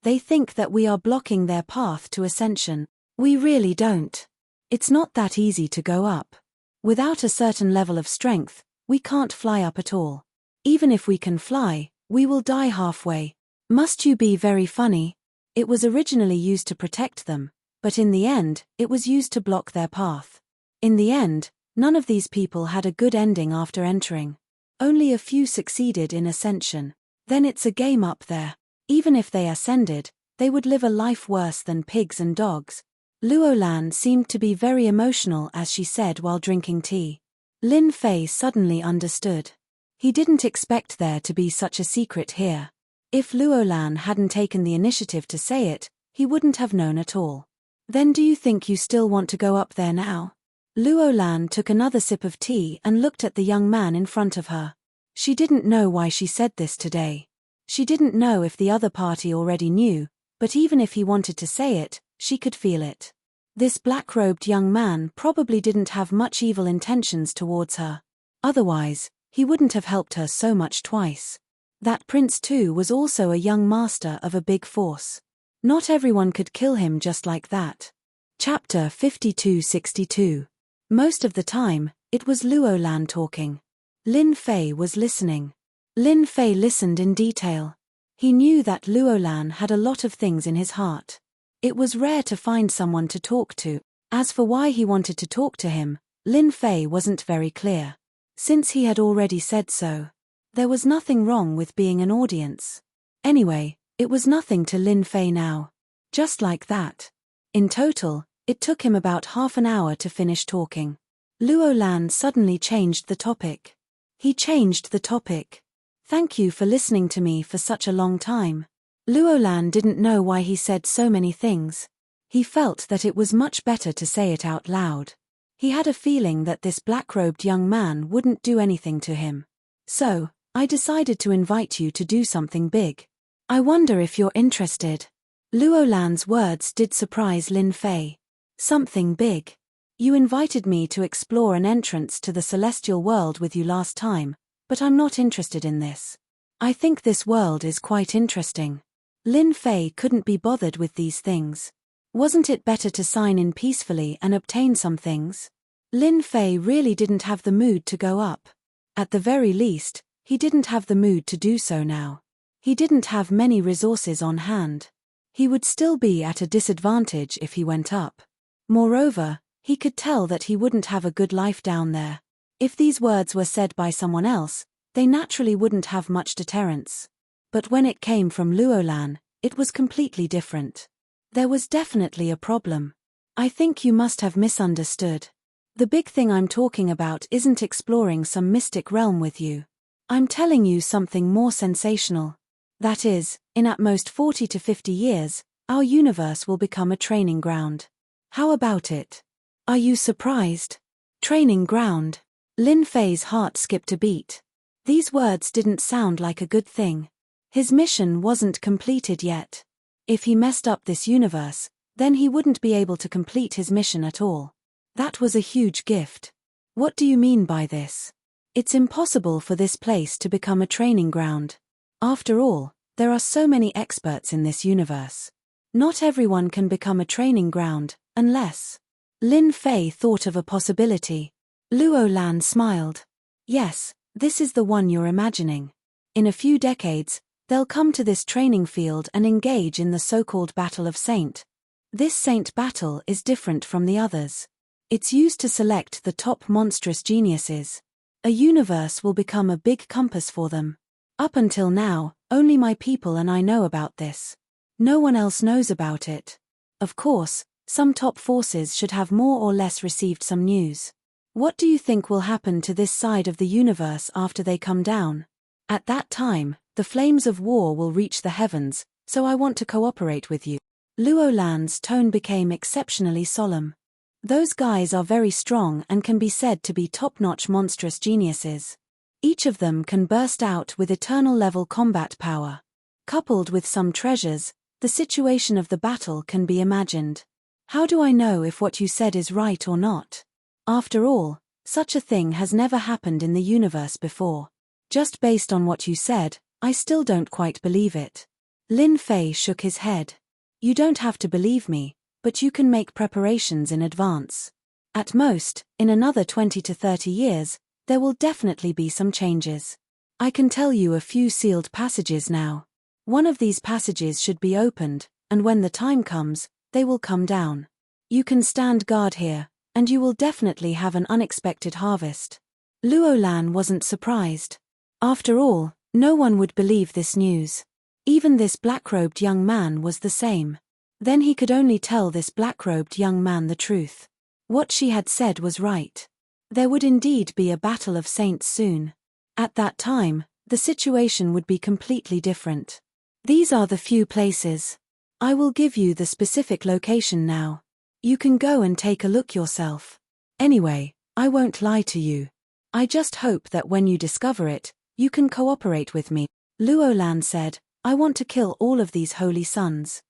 They think that we are blocking their path to ascension. We really don't. It's not that easy to go up. Without a certain level of strength, we can't fly up at all. Even if we can fly, we will die halfway. Must you be very funny? It was originally used to protect them, but in the end, it was used to block their path. In the end, None of these people had a good ending after entering. Only a few succeeded in ascension. Then it's a game up there. Even if they ascended, they would live a life worse than pigs and dogs. Luolan seemed to be very emotional as she said while drinking tea. Lin Fei suddenly understood. He didn't expect there to be such a secret here. If Luolan hadn't taken the initiative to say it, he wouldn't have known at all. Then do you think you still want to go up there now? Luolan took another sip of tea and looked at the young man in front of her. She didn't know why she said this today. She didn't know if the other party already knew, but even if he wanted to say it, she could feel it. This black-robed young man probably didn't have much evil intentions towards her. Otherwise, he wouldn't have helped her so much twice. That prince too was also a young master of a big force. Not everyone could kill him just like that. Chapter 52-62. Most of the time, it was Luolan talking. Lin Fei was listening. Lin Fei listened in detail. He knew that Luolan had a lot of things in his heart. It was rare to find someone to talk to. As for why he wanted to talk to him, Lin Fei wasn't very clear. Since he had already said so. There was nothing wrong with being an audience. Anyway, it was nothing to Lin Fei now. Just like that. In total, it took him about half an hour to finish talking. Luolan suddenly changed the topic. He changed the topic. Thank you for listening to me for such a long time. Luolan didn't know why he said so many things. He felt that it was much better to say it out loud. He had a feeling that this black-robed young man wouldn't do anything to him. So, I decided to invite you to do something big. I wonder if you're interested. Luolan's words did surprise Lin Fei. Something big. You invited me to explore an entrance to the celestial world with you last time, but I'm not interested in this. I think this world is quite interesting. Lin Fei couldn't be bothered with these things. Wasn't it better to sign in peacefully and obtain some things? Lin Fei really didn't have the mood to go up. At the very least, he didn't have the mood to do so now. He didn't have many resources on hand. He would still be at a disadvantage if he went up. Moreover, he could tell that he wouldn't have a good life down there. If these words were said by someone else, they naturally wouldn't have much deterrence. But when it came from Luolan, it was completely different. There was definitely a problem. I think you must have misunderstood. The big thing I'm talking about isn't exploring some mystic realm with you. I'm telling you something more sensational. That is, in at most 40 to 50 years, our universe will become a training ground. How about it? Are you surprised? Training ground. Lin Fei's heart skipped a beat. These words didn't sound like a good thing. His mission wasn't completed yet. If he messed up this universe, then he wouldn't be able to complete his mission at all. That was a huge gift. What do you mean by this? It's impossible for this place to become a training ground. After all, there are so many experts in this universe. Not everyone can become a training ground, unless... Lin Fei thought of a possibility. Luolan smiled. Yes, this is the one you're imagining. In a few decades, they'll come to this training field and engage in the so-called Battle of Saint. This Saint battle is different from the others. It's used to select the top monstrous geniuses. A universe will become a big compass for them. Up until now, only my people and I know about this. No one else knows about it. Of course, some top forces should have more or less received some news. What do you think will happen to this side of the universe after they come down? At that time, the flames of war will reach the heavens, so I want to cooperate with you. Luolan's tone became exceptionally solemn. Those guys are very strong and can be said to be top-notch monstrous geniuses. Each of them can burst out with eternal-level combat power. Coupled with some treasures, the situation of the battle can be imagined. How do I know if what you said is right or not? After all, such a thing has never happened in the universe before. Just based on what you said, I still don't quite believe it. Lin Fei shook his head. You don't have to believe me, but you can make preparations in advance. At most, in another 20 to 30 years, there will definitely be some changes. I can tell you a few sealed passages now. One of these passages should be opened, and when the time comes, they will come down. You can stand guard here, and you will definitely have an unexpected harvest. Luo Lan wasn't surprised. After all, no one would believe this news. Even this black-robed young man was the same. Then he could only tell this black-robed young man the truth. What she had said was right. There would indeed be a battle of saints soon. At that time, the situation would be completely different. These are the few places. I will give you the specific location now. You can go and take a look yourself. Anyway, I won't lie to you. I just hope that when you discover it, you can cooperate with me. Luo Lan said, I want to kill all of these holy sons.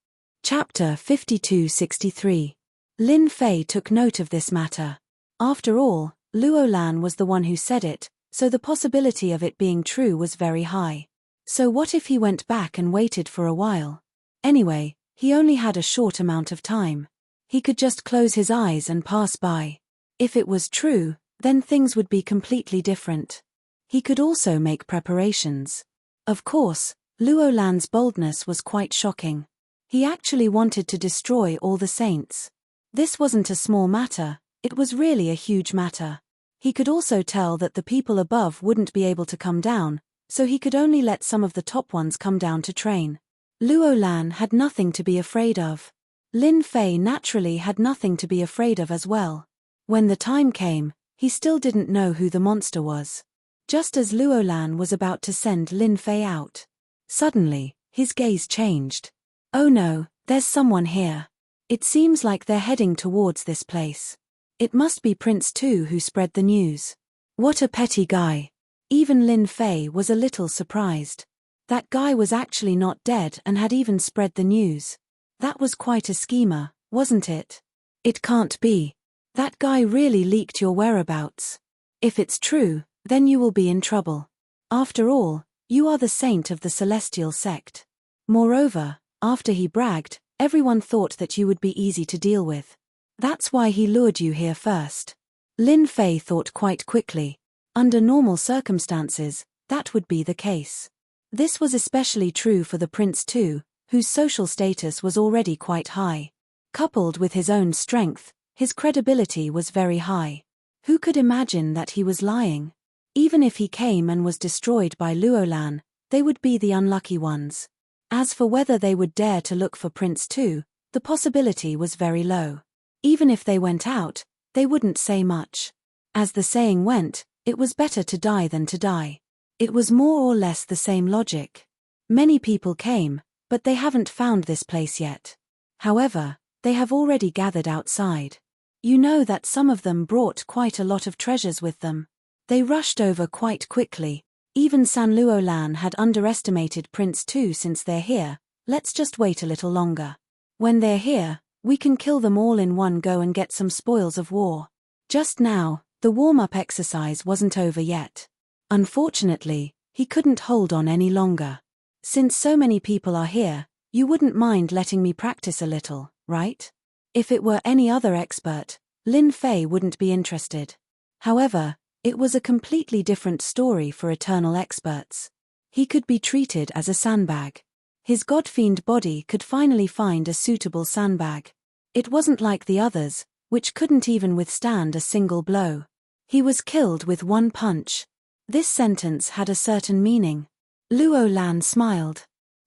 Chapter 5263. Lin Fei took note of this matter. After all, Luo Lan was the one who said it, so the possibility of it being true was very high. So what if he went back and waited for a while? Anyway, he only had a short amount of time. He could just close his eyes and pass by. If it was true, then things would be completely different. He could also make preparations. Of course, Luo Lan's boldness was quite shocking. He actually wanted to destroy all the saints. This wasn't a small matter, it was really a huge matter. He could also tell that the people above wouldn't be able to come down, so he could only let some of the top ones come down to train. Luo Lan had nothing to be afraid of. Lin Fei naturally had nothing to be afraid of as well. When the time came, he still didn't know who the monster was. Just as Luo Lan was about to send Lin Fei out, suddenly, his gaze changed. Oh no, there's someone here. It seems like they're heading towards this place. It must be Prince Tu who spread the news. What a petty guy. Even Lin Fei was a little surprised. That guy was actually not dead and had even spread the news. That was quite a schemer, wasn't it? It can't be. That guy really leaked your whereabouts. If it's true, then you will be in trouble. After all, you are the saint of the celestial sect. Moreover, after he bragged, everyone thought that you would be easy to deal with. That's why he lured you here first. Lin Fei thought quite quickly. Under normal circumstances, that would be the case. This was especially true for the Prince Tu, whose social status was already quite high. Coupled with his own strength, his credibility was very high. Who could imagine that he was lying? Even if he came and was destroyed by Luo Lan, they would be the unlucky ones. As for whether they would dare to look for Prince Tu, the possibility was very low. Even if they went out, they wouldn't say much. As the saying went, it was better to die than to die. It was more or less the same logic. Many people came, but they haven't found this place yet. However, they have already gathered outside. You know that some of them brought quite a lot of treasures with them. They rushed over quite quickly. Even San Luo Lan had underestimated Prince Tu. Since they're here, let's just wait a little longer. When they're here, we can kill them all in one go and get some spoils of war. Just now, the warm-up exercise wasn't over yet. Unfortunately, he couldn't hold on any longer. Since so many people are here, you wouldn't mind letting me practice a little, right? If it were any other expert, Lin Fei wouldn't be interested. However, it was a completely different story for eternal experts. He could be treated as a sandbag. His god-fiend body could finally find a suitable sandbag. It wasn't like the others, which couldn't even withstand a single blow. He was killed with one punch. This sentence had a certain meaning. Luo Lan smiled.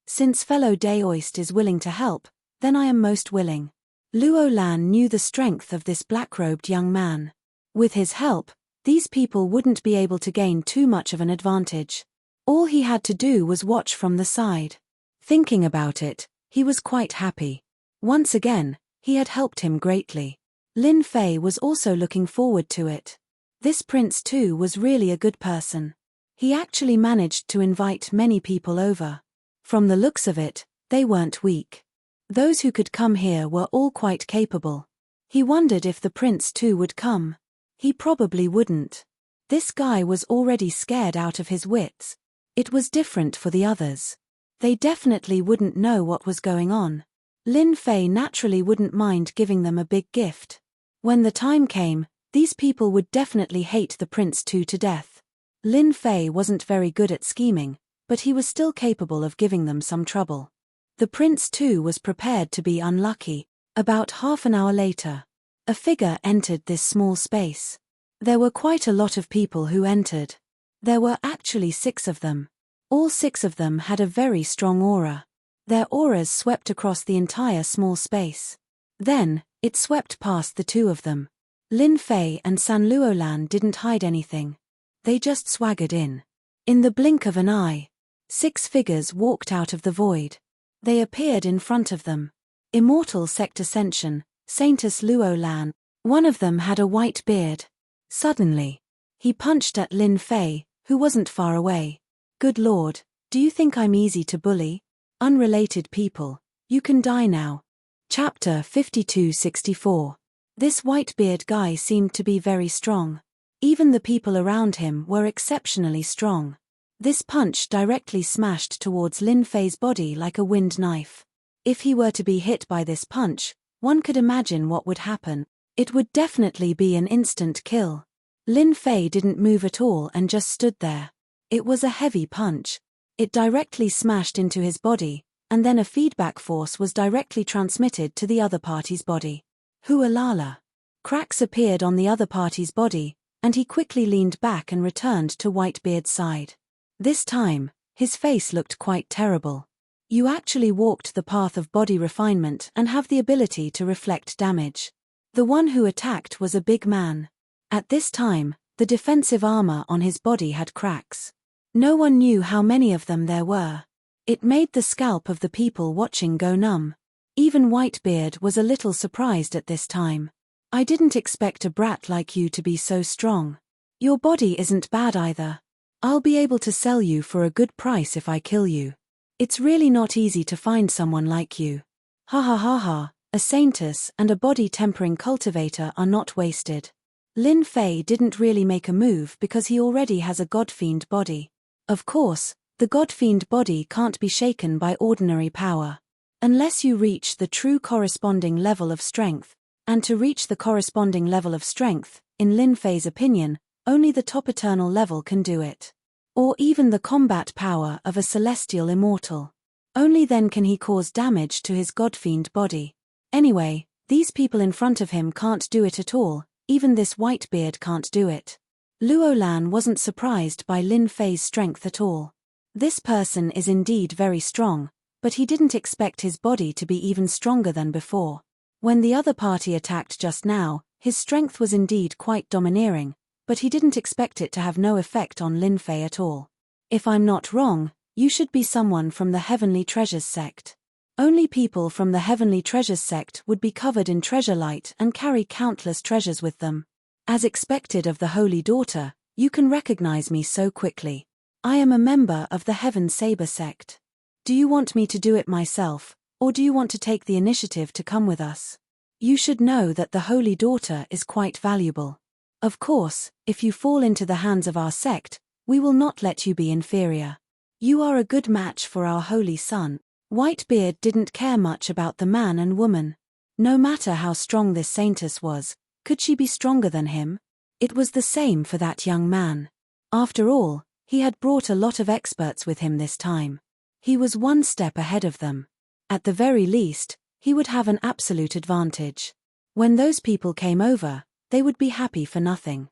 Since fellow Daoist is willing to help, then I am most willing. Luo Lan knew the strength of this black-robed young man. With his help, these people wouldn't be able to gain too much of an advantage. All he had to do was watch from the side. Thinking about it, he was quite happy. Once again, he had helped him greatly. Lin Fei was also looking forward to it. This Prince Tu was really a good person. He actually managed to invite many people over. From the looks of it, they weren't weak. Those who could come here were all quite capable. He wondered if the Prince Tu would come. He probably wouldn't. This guy was already scared out of his wits. It was different for the others. They definitely wouldn't know what was going on. Lin Fei naturally wouldn't mind giving them a big gift. When the time came, these people would definitely hate the Prince Tu to death. Lin Fei wasn't very good at scheming, but he was still capable of giving them some trouble. The Prince Tu was prepared to be unlucky. About half an hour later, A figure entered this small space. There were quite a lot of people who entered. There were actually 6 of them. All 6 of them had a very strong aura. Their auras swept across the entire small space. Then, it swept past the 2 of them. Lin Fei and San Luolan didn't hide anything. They just swaggered in. In the blink of an eye, 6 figures walked out of the void. They appeared in front of them. Immortal Sect Ascension, Saintess Luolan. One of them had a white beard. Suddenly, he punched at Lin Fei, who wasn't far away. Good lord, do you think I'm easy to bully? Unrelated people, you can die now. Chapter 52-64. This white-beard guy seemed to be very strong. Even the people around him were exceptionally strong. This punch directly smashed towards Lin Fei's body like a wind knife. If he were to be hit by this punch, one could imagine what would happen. It would definitely be an instant kill. Lin Fei didn't move at all and just stood there. It was a heavy punch. It directly smashed into his body, and then a feedback force was directly transmitted to the other party's body. Hualala. Cracks appeared on the other party's body, and he quickly leaned back and returned to Whitebeard's side. This time, his face looked quite terrible. You actually walked the path of body refinement and have the ability to reflect damage. The one who attacked was a big man. At this time, the defensive armor on his body had cracks. No one knew how many of them there were. It made the scalp of the people watching go numb. Even Whitebeard was a little surprised at this time. I didn't expect a brat like you to be so strong. Your body isn't bad either. I'll be able to sell you for a good price if I kill you. It's really not easy to find someone like you. Ha ha ha ha, a saintess and a body-tempering cultivator are not wasted. Lin Fei didn't really make a move because he already has a godfiend body. Of course, the godfiend body can't be shaken by ordinary power. Unless you reach the true corresponding level of strength, and to reach the corresponding level of strength, in Lin Fei's opinion, only the top eternal level can do it. Or even the combat power of a celestial immortal. Only then can he cause damage to his godfiend body. Anyway, these people in front of him can't do it at all, even this Whitebeard can't do it. Luolan wasn't surprised by Lin Fei's strength at all. This person is indeed very strong, but he didn't expect his body to be even stronger than before. When the other party attacked just now, his strength was indeed quite domineering, but he didn't expect it to have no effect on Lin Fei at all. If I'm not wrong, you should be someone from the Heavenly Treasures sect. Only people from the Heavenly Treasures sect would be covered in treasure light and carry countless treasures with them. As expected of the Holy Daughter, you can recognize me so quickly. I am a member of the Heaven Saber sect. Do you want me to do it myself, or do you want to take the initiative to come with us? You should know that the Holy Daughter is quite valuable. Of course, if you fall into the hands of our sect, we will not let you be inferior. You are a good match for our holy son. Whitebeard didn't care much about the man and woman. No matter how strong this saintess was, could she be stronger than him? It was the same for that young man. After all, he had brought a lot of experts with him this time. He was one step ahead of them. At the very least, he would have an absolute advantage. When those people came over, they would be happy for nothing.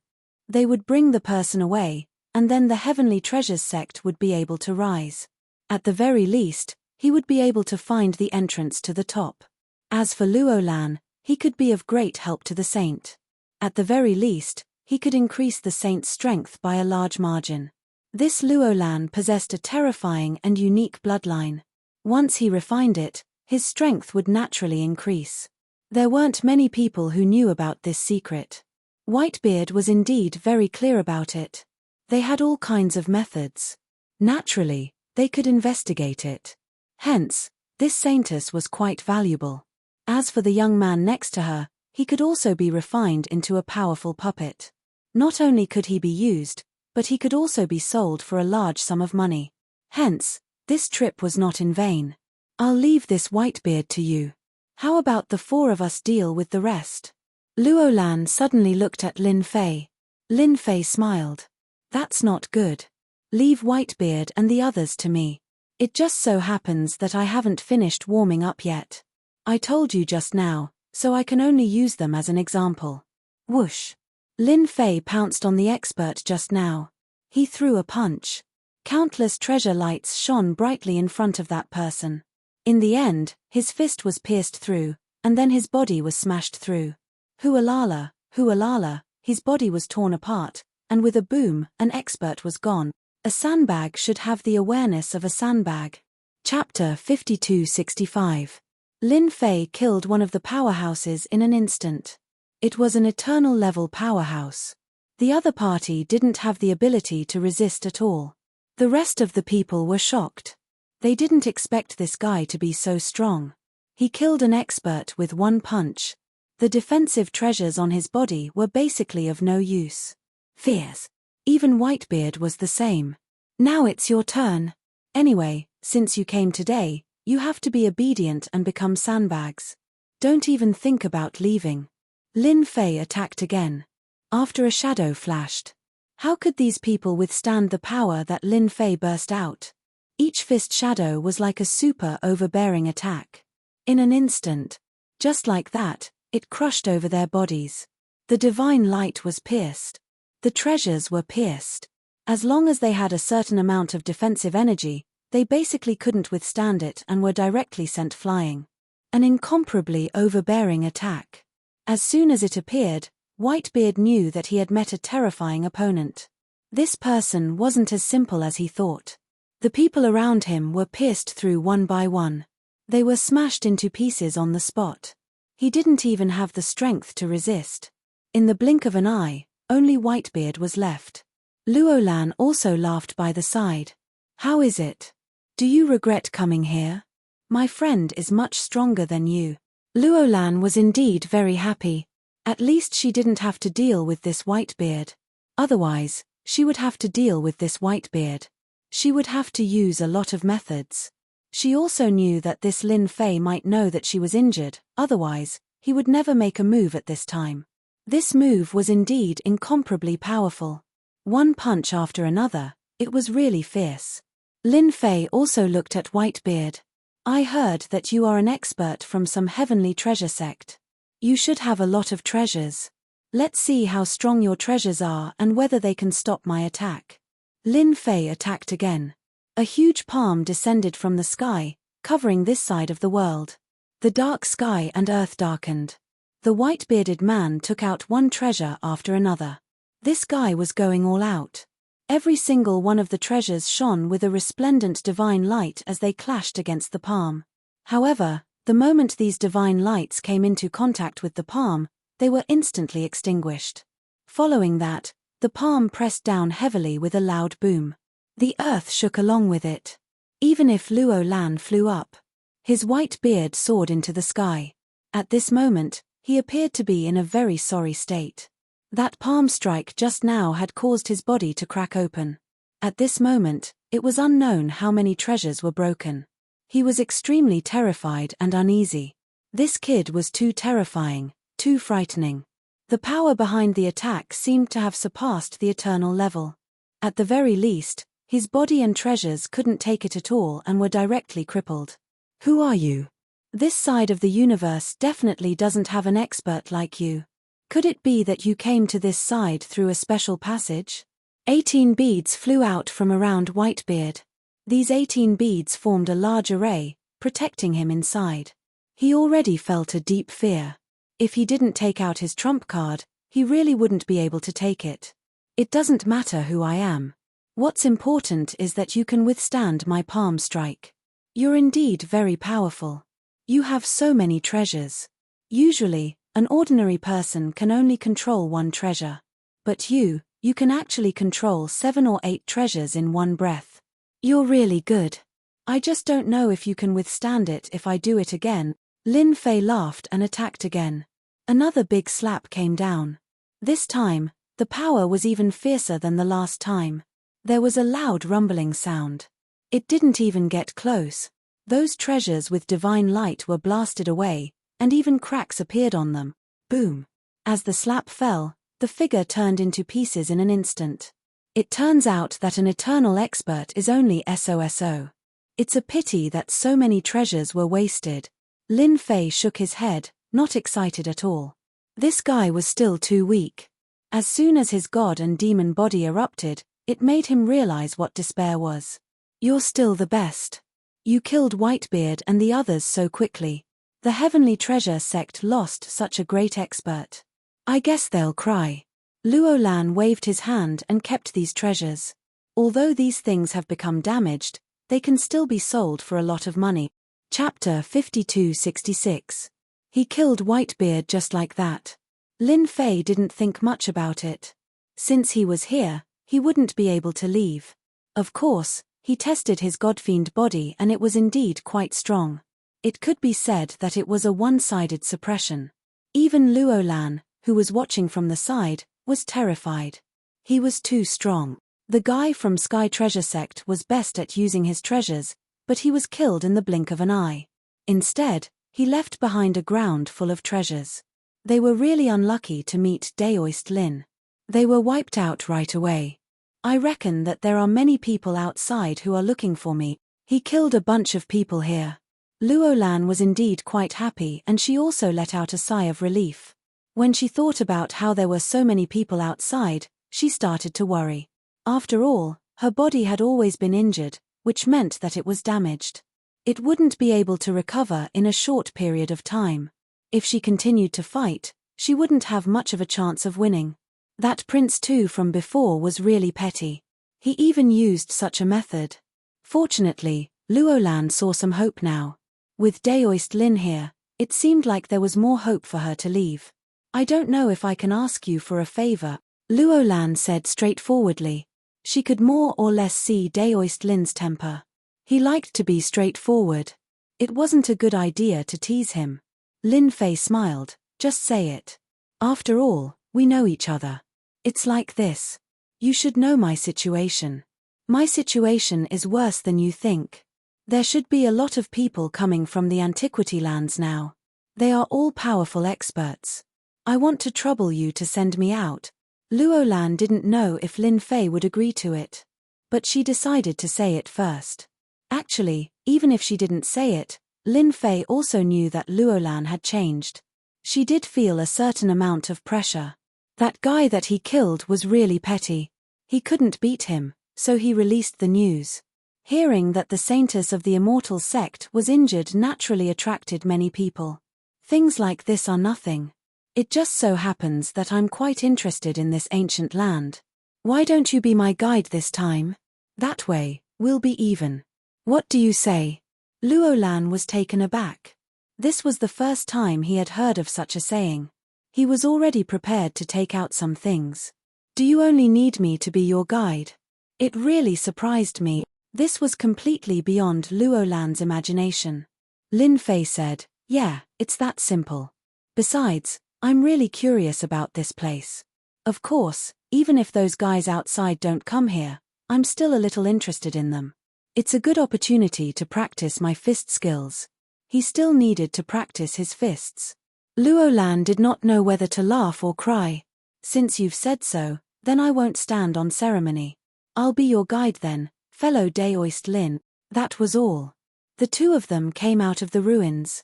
They would bring the person away, and then the Heavenly Treasures sect would be able to rise. At the very least, he would be able to find the entrance to the top. As for Luolan, he could be of great help to the saint. At the very least, he could increase the saint's strength by a large margin. This Luolan possessed a terrifying and unique bloodline. Once he refined it, his strength would naturally increase. There weren't many people who knew about this secret. Whitebeard was indeed very clear about it. They had all kinds of methods. Naturally, they could investigate it. Hence, this saintess was quite valuable. As for the young man next to her, he could also be refined into a powerful puppet. Not only could he be used, but he could also be sold for a large sum of money. Hence, this trip was not in vain. I'll leave this Whitebeard to you. How about the 4 of us deal with the rest? Luolan suddenly looked at Lin Fei. Lin Fei smiled. That's not good. Leave Whitebeard and the others to me. It just so happens that I haven't finished warming up yet. I told you just now, so I can only use them as an example. Whoosh! Lin Fei pounced on the expert just now. He threw a punch. Countless treasure lights shone brightly in front of that person. In the end, his fist was pierced through, and then his body was smashed through. Hualala, hualala, his body was torn apart, and with a boom, an expert was gone. A sandbag should have the awareness of a sandbag. Chapter 5265. Lin Fei killed one of the powerhouses in an instant. It was an eternal level powerhouse. The other party didn't have the ability to resist at all. The rest of the people were shocked. They didn't expect this guy to be so strong. He killed an expert with one punch. The defensive treasures on his body were basically of no use. Fierce. Even Whitebeard was the same. Now it's your turn. Anyway, since you came today, you have to be obedient and become sandbags. Don't even think about leaving. Lin Fei attacked again. After a shadow flashed. How could these people withstand the power that Lin Fei burst out? Each fist shadow was like a super overbearing attack. In an instant, just like that, it crushed over their bodies. The divine light was pierced. The treasures were pierced. As long as they had a certain amount of defensive energy, they basically couldn't withstand it and were directly sent flying. An incomparably overbearing attack. As soon as it appeared, Whitebeard knew that he had met a terrifying opponent. This person wasn't as simple as he thought. The people around him were pierced through one by one. They were smashed into pieces on the spot. He didn't even have the strength to resist. In the blink of an eye, only Whitebeard was left. Luolan also laughed by the side. How is it? Do you regret coming here? My friend is much stronger than you. Luolan was indeed very happy. At least she didn't have to deal with this Whitebeard. Otherwise, she would have to deal with this Whitebeard. She would have to use a lot of methods. She also knew that this Lin Fei might know that she was injured, otherwise, he would never make a move at this time. This move was indeed incomparably powerful. One punch after another, it was really fierce. Lin Fei also looked at Whitebeard. I heard that you are an expert from some heavenly treasure sect. You should have a lot of treasures. Let's see how strong your treasures are and whether they can stop my attack. Lin Fei attacked again. A huge palm descended from the sky, covering this side of the world. The dark sky and earth darkened. The white-bearded man took out one treasure after another. This guy was going all out. Every single one of the treasures shone with a resplendent divine light as they clashed against the palm. However, the moment these divine lights came into contact with the palm, they were instantly extinguished. Following that, the palm pressed down heavily with a loud boom. The earth shook along with it. Even if Luo Lan flew up, his white beard soared into the sky. At this moment, he appeared to be in a very sorry state. That palm strike just now had caused his body to crack open. At this moment, it was unknown how many treasures were broken. He was extremely terrified and uneasy. This kid was too terrifying, too frightening. The power behind the attack seemed to have surpassed the eternal level. At the very least, his body and treasures couldn't take it at all and were directly crippled. Who are you? This side of the universe definitely doesn't have an expert like you. Could it be that you came to this side through a special passage? 18 beads flew out from around Whitebeard. These 18 beads formed a large array, protecting him inside. He already felt a deep fear. If he didn't take out his trump card, he really wouldn't be able to take it. It doesn't matter who I am. What's important is that you can withstand my palm strike. You're indeed very powerful. You have so many treasures. Usually, an ordinary person can only control one treasure. But you can actually control 7 or 8 treasures in one breath. You're really good. I just don't know if you can withstand it if I do it again. Lin Fei laughed and attacked again. Another big slap came down. This time, the power was even fiercer than the last time. There was a loud rumbling sound. It didn't even get close. Those treasures with divine light were blasted away, and even cracks appeared on them. Boom! As the slap fell, the figure turned into pieces in an instant. It turns out that an eternal expert is only SOSO. It's a pity that so many treasures were wasted. Lin Fei shook his head, not excited at all. This guy was still too weak. As soon as his god and demon body erupted, it made him realize what despair was. You're still the best. You killed Whitebeard and the others so quickly. The Heavenly Treasure sect lost such a great expert. I guess they'll cry. Luo Lan waved his hand and kept these treasures. Although these things have become damaged, they can still be sold for a lot of money. Chapter 5266. He killed Whitebeard just like that. Lin Fei didn't think much about it. Since he was here, he wouldn't be able to leave. Of course, he tested his godfiend body and it was indeed quite strong. It could be said that it was a one-sided suppression. Even Luo Lan, who was watching from the side, was terrified. He was too strong. The guy from Sky Treasure Sect was best at using his treasures, but he was killed in the blink of an eye. Instead, he left behind a ground full of treasures. They were really unlucky to meet Daoist Lin. They were wiped out right away. I reckon that there are many people outside who are looking for me. He killed a bunch of people here. Luo Lan was indeed quite happy and she also let out a sigh of relief. When she thought about how there were so many people outside, she started to worry. After all, her body had always been injured, which meant that it was damaged. It wouldn't be able to recover in a short period of time. If she continued to fight, she wouldn't have much of a chance of winning. That prince too from before was really petty. He even used such a method. Fortunately, Luo Lan saw some hope now. With Daoist Lin here, it seemed like there was more hope for her to leave. I don't know if I can ask you for a favor, Luo Lan said straightforwardly. She could more or less see Daoist Lin's temper. He liked to be straightforward. It wasn't a good idea to tease him. Lin Fei smiled. Just say it. After all, we know each other. It's like this. You should know my situation. My situation is worse than you think. There should be a lot of people coming from the Antiquity lands now. They are all powerful experts. I want to trouble you to send me out. Luo Lan didn't know if Lin Fei would agree to it. But she decided to say it first. Actually, even if she didn't say it, Lin Fei also knew that Luo Lan had changed. She did feel a certain amount of pressure. That guy that he killed was really petty. He couldn't beat him, so he released the news. Hearing that the Saintess of the Immortal Sect was injured naturally attracted many people. Things like this are nothing. It just so happens that I'm quite interested in this ancient land. Why don't you be my guide this time? That way, we'll be even. What do you say? Luo Lan was taken aback. This was the first time he had heard of such a saying. He was already prepared to take out some things. Do you only need me to be your guide? It really surprised me. This was completely beyond Luo Lan's imagination. Lin Fei said, yeah, it's that simple. Besides, I'm really curious about this place. Of course, even if those guys outside don't come here, I'm still a little interested in them. It's a good opportunity to practice my fist skills. He still needed to practice his fists. Luo Lan did not know whether to laugh or cry. Since you've said so, then I won't stand on ceremony. I'll be your guide then, fellow Daoist Lin. That was all. The two of them came out of the ruins.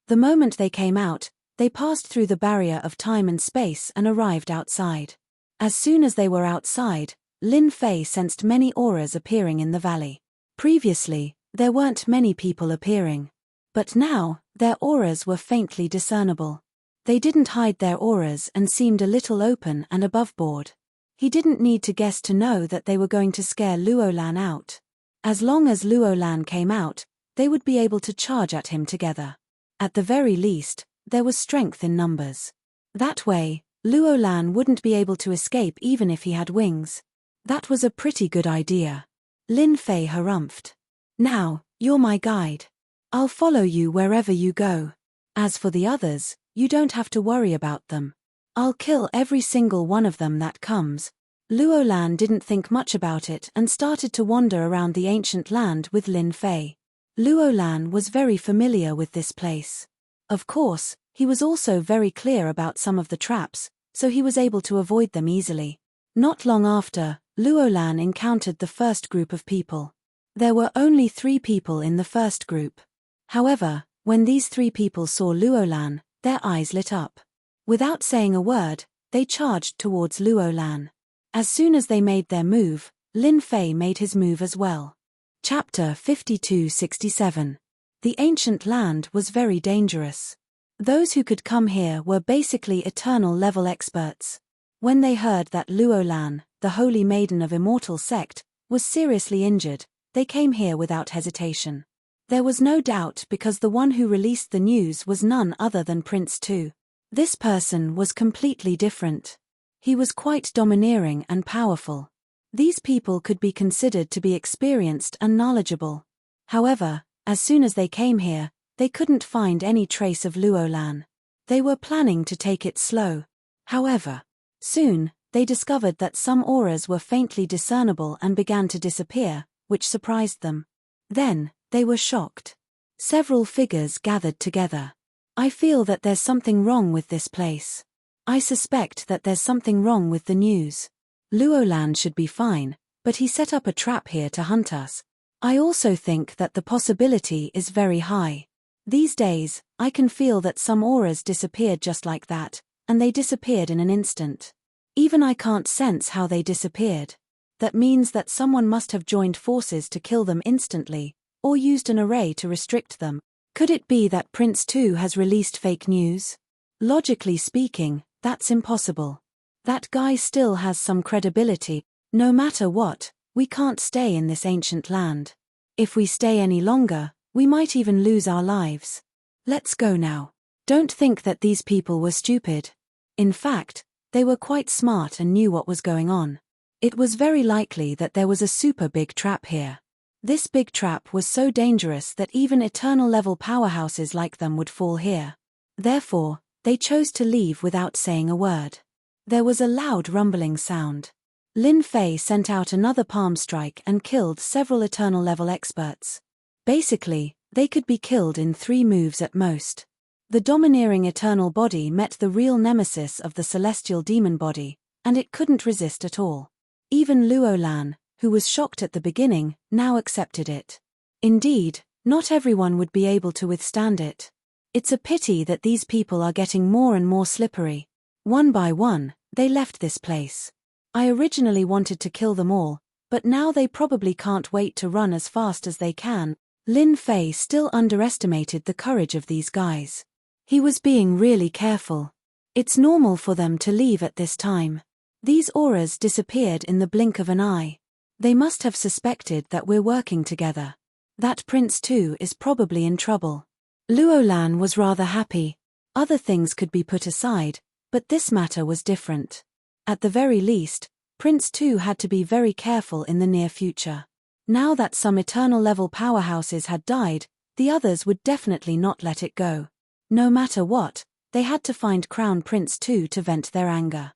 The moment they came out, they passed through the barrier of time and space and arrived outside. As soon as they were outside, Lin Fei sensed many auras appearing in the valley. Previously, there weren't many people appearing. But now, their auras were faintly discernible. They didn't hide their auras and seemed a little open and aboveboard. He didn't need to guess to know that they were going to scare Luo Lan out. As long as Luo Lan came out, they would be able to charge at him together. At the very least, there was strength in numbers. That way, Luo Lan wouldn't be able to escape even if he had wings. That was a pretty good idea. Lin Fei harumphed. Now, you're my guide. I'll follow you wherever you go. As for the others, you don't have to worry about them. I'll kill every single one of them that comes. Luo Lan didn't think much about it and started to wander around the ancient land with Lin Fei. Luo Lan was very familiar with this place. Of course, he was also very clear about some of the traps, so he was able to avoid them easily. Not long after, Luo Lan encountered the first group of people. There were only 3 people in the first group. However, when these 3 people saw Luo Lan, Their eyes lit up. Without saying a word, they charged towards Luo Lan. As soon as they made their move, Lin Fei made his move as well. Chapter 5267. The ancient land was very dangerous. Those who could come here were basically eternal level experts. When they heard that Luo Lan, the holy maiden of immortal sect, was seriously injured, they came here without hesitation. There was no doubt because the one who released the news was none other than Prince Tu. This person was completely different. He was quite domineering and powerful. These people could be considered to be experienced and knowledgeable. However, as soon as they came here, they couldn't find any trace of Luo Lan. They were planning to take it slow. However, soon, they discovered that some auras were faintly discernible and began to disappear, which surprised them. Then, they were shocked. Several figures gathered together. I feel that there's something wrong with this place. I suspect that there's something wrong with the news. Luo Lan should be fine, but he set up a trap here to hunt us. I also think that the possibility is very high. These days, I can feel that some auras disappeared just like that, and they disappeared in an instant. Even I can't sense how they disappeared. That means that someone must have joined forces to kill them instantly, or used an array to restrict them. Could it be that Prince Tu has released fake news? Logically speaking, that's impossible. That guy still has some credibility. No matter what, we can't stay in this ancient land. If we stay any longer, we might even lose our lives. Let's go now. Don't think that these people were stupid. In fact, they were quite smart and knew what was going on. It was very likely that there was a super big trap here. This big trap was so dangerous that even eternal level powerhouses like them would fall here. Therefore, they chose to leave without saying a word. There was a loud rumbling sound. Lin Fei sent out another palm strike and killed several eternal level experts. Basically, they could be killed in 3 moves at most. The domineering eternal body met the real nemesis of the celestial demon body, and it couldn't resist at all. Even Luo Lan, who was shocked at the beginning, now accepted it. Indeed, not everyone would be able to withstand it. It's a pity that these people are getting more and more slippery. One by one, they left this place. I originally wanted to kill them all, but now they probably can't wait to run as fast as they can. Lin Fei still underestimated the courage of these guys. He was being really careful. It's normal for them to leave at this time. These auras disappeared in the blink of an eye. They must have suspected that we're working together. That Prince Tu is probably in trouble. Luo Lan was rather happy. Other things could be put aside, but this matter was different. At the very least, Prince Tu had to be very careful in the near future. Now that some eternal level powerhouses had died, the others would definitely not let it go. No matter what, they had to find Crown Prince Tu to vent their anger.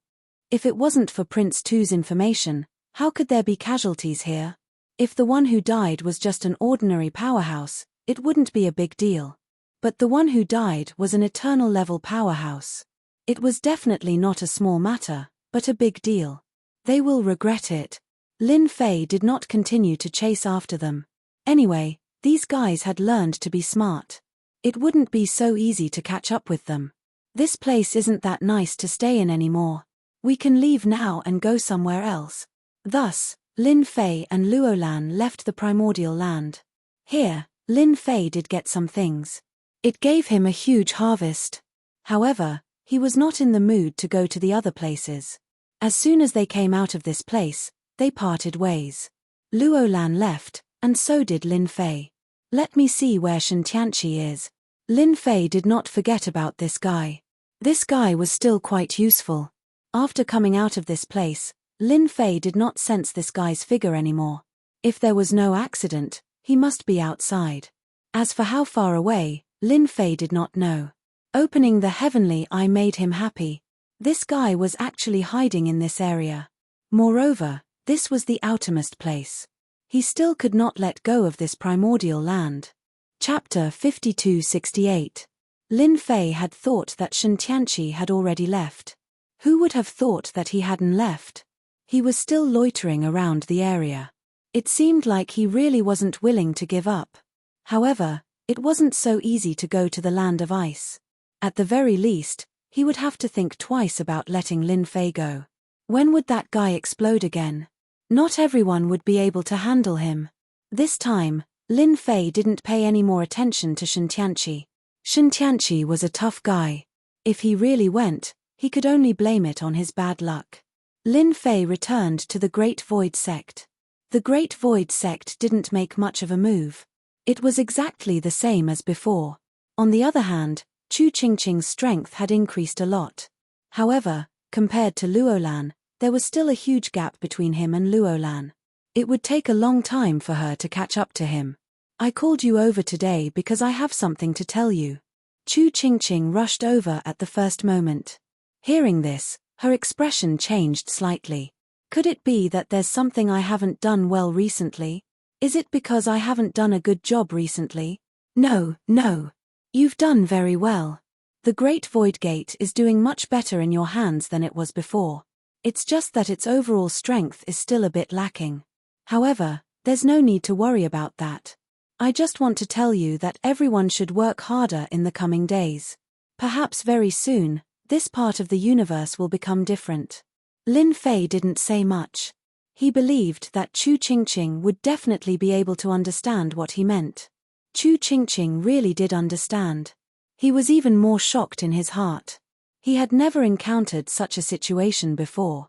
If it wasn't for Prince Tu's information, how could there be casualties here? If the one who died was just an ordinary powerhouse, it wouldn't be a big deal. But the one who died was an eternal level powerhouse. It was definitely not a small matter, but a big deal. They will regret it. Lin Fei did not continue to chase after them. Anyway, these guys had learned to be smart. It wouldn't be so easy to catch up with them. This place isn't that nice to stay in anymore. We can leave now and go somewhere else. Thus, Lin Fei and Luo Lan left the primordial land. Here, Lin Fei did get some things. It gave him a huge harvest. However, he was not in the mood to go to the other places. As soon as they came out of this place, they parted ways. Luo Lan left, and so did Lin Fei. Let me see where Shen Tianqi is. Lin Fei did not forget about this guy. This guy was still quite useful. After coming out of this place, Lin Fei did not sense this guy's figure anymore. If there was no accident, he must be outside. As for how far away, Lin Fei did not know. Opening the heavenly eye made him happy. This guy was actually hiding in this area. Moreover, this was the outermost place. He still could not let go of this primordial land. Chapter 5268. Lin Fei had thought that Shen Tianqi had already left. Who would have thought that he hadn't left? He was still loitering around the area. It seemed like he really wasn't willing to give up. However, it wasn't so easy to go to the land of ice. At the very least, he would have to think twice about letting Lin Fei go. When would that guy explode again? Not everyone would be able to handle him. This time, Lin Fei didn't pay any more attention to Shen Tianqi. Shen Tianqi was a tough guy. If he really went, he could only blame it on his bad luck. Lin Fei returned to the Great Void Sect. The Great Void Sect didn't make much of a move. It was exactly the same as before. On the other hand, Chu Qingqing's strength had increased a lot. However, compared to Luolan, there was still a huge gap between him and Luolan. It would take a long time for her to catch up to him. I called you over today because I have something to tell you. Chu Qingqing rushed over at the first moment. Hearing this, her expression changed slightly. Could it be that there's something I haven't done well recently? Is it because I haven't done a good job recently? No. You've done very well. The Great Void Gate is doing much better in your hands than it was before. It's just that its overall strength is still a bit lacking. However, there's no need to worry about that. I just want to tell you that everyone should work harder in the coming days. Perhaps very soon, this part of the universe will become different. Lin Fei didn't say much. He believed that Chu Qingqing would definitely be able to understand what he meant. Chu Qingqing really did understand. He was even more shocked in his heart. He had never encountered such a situation before.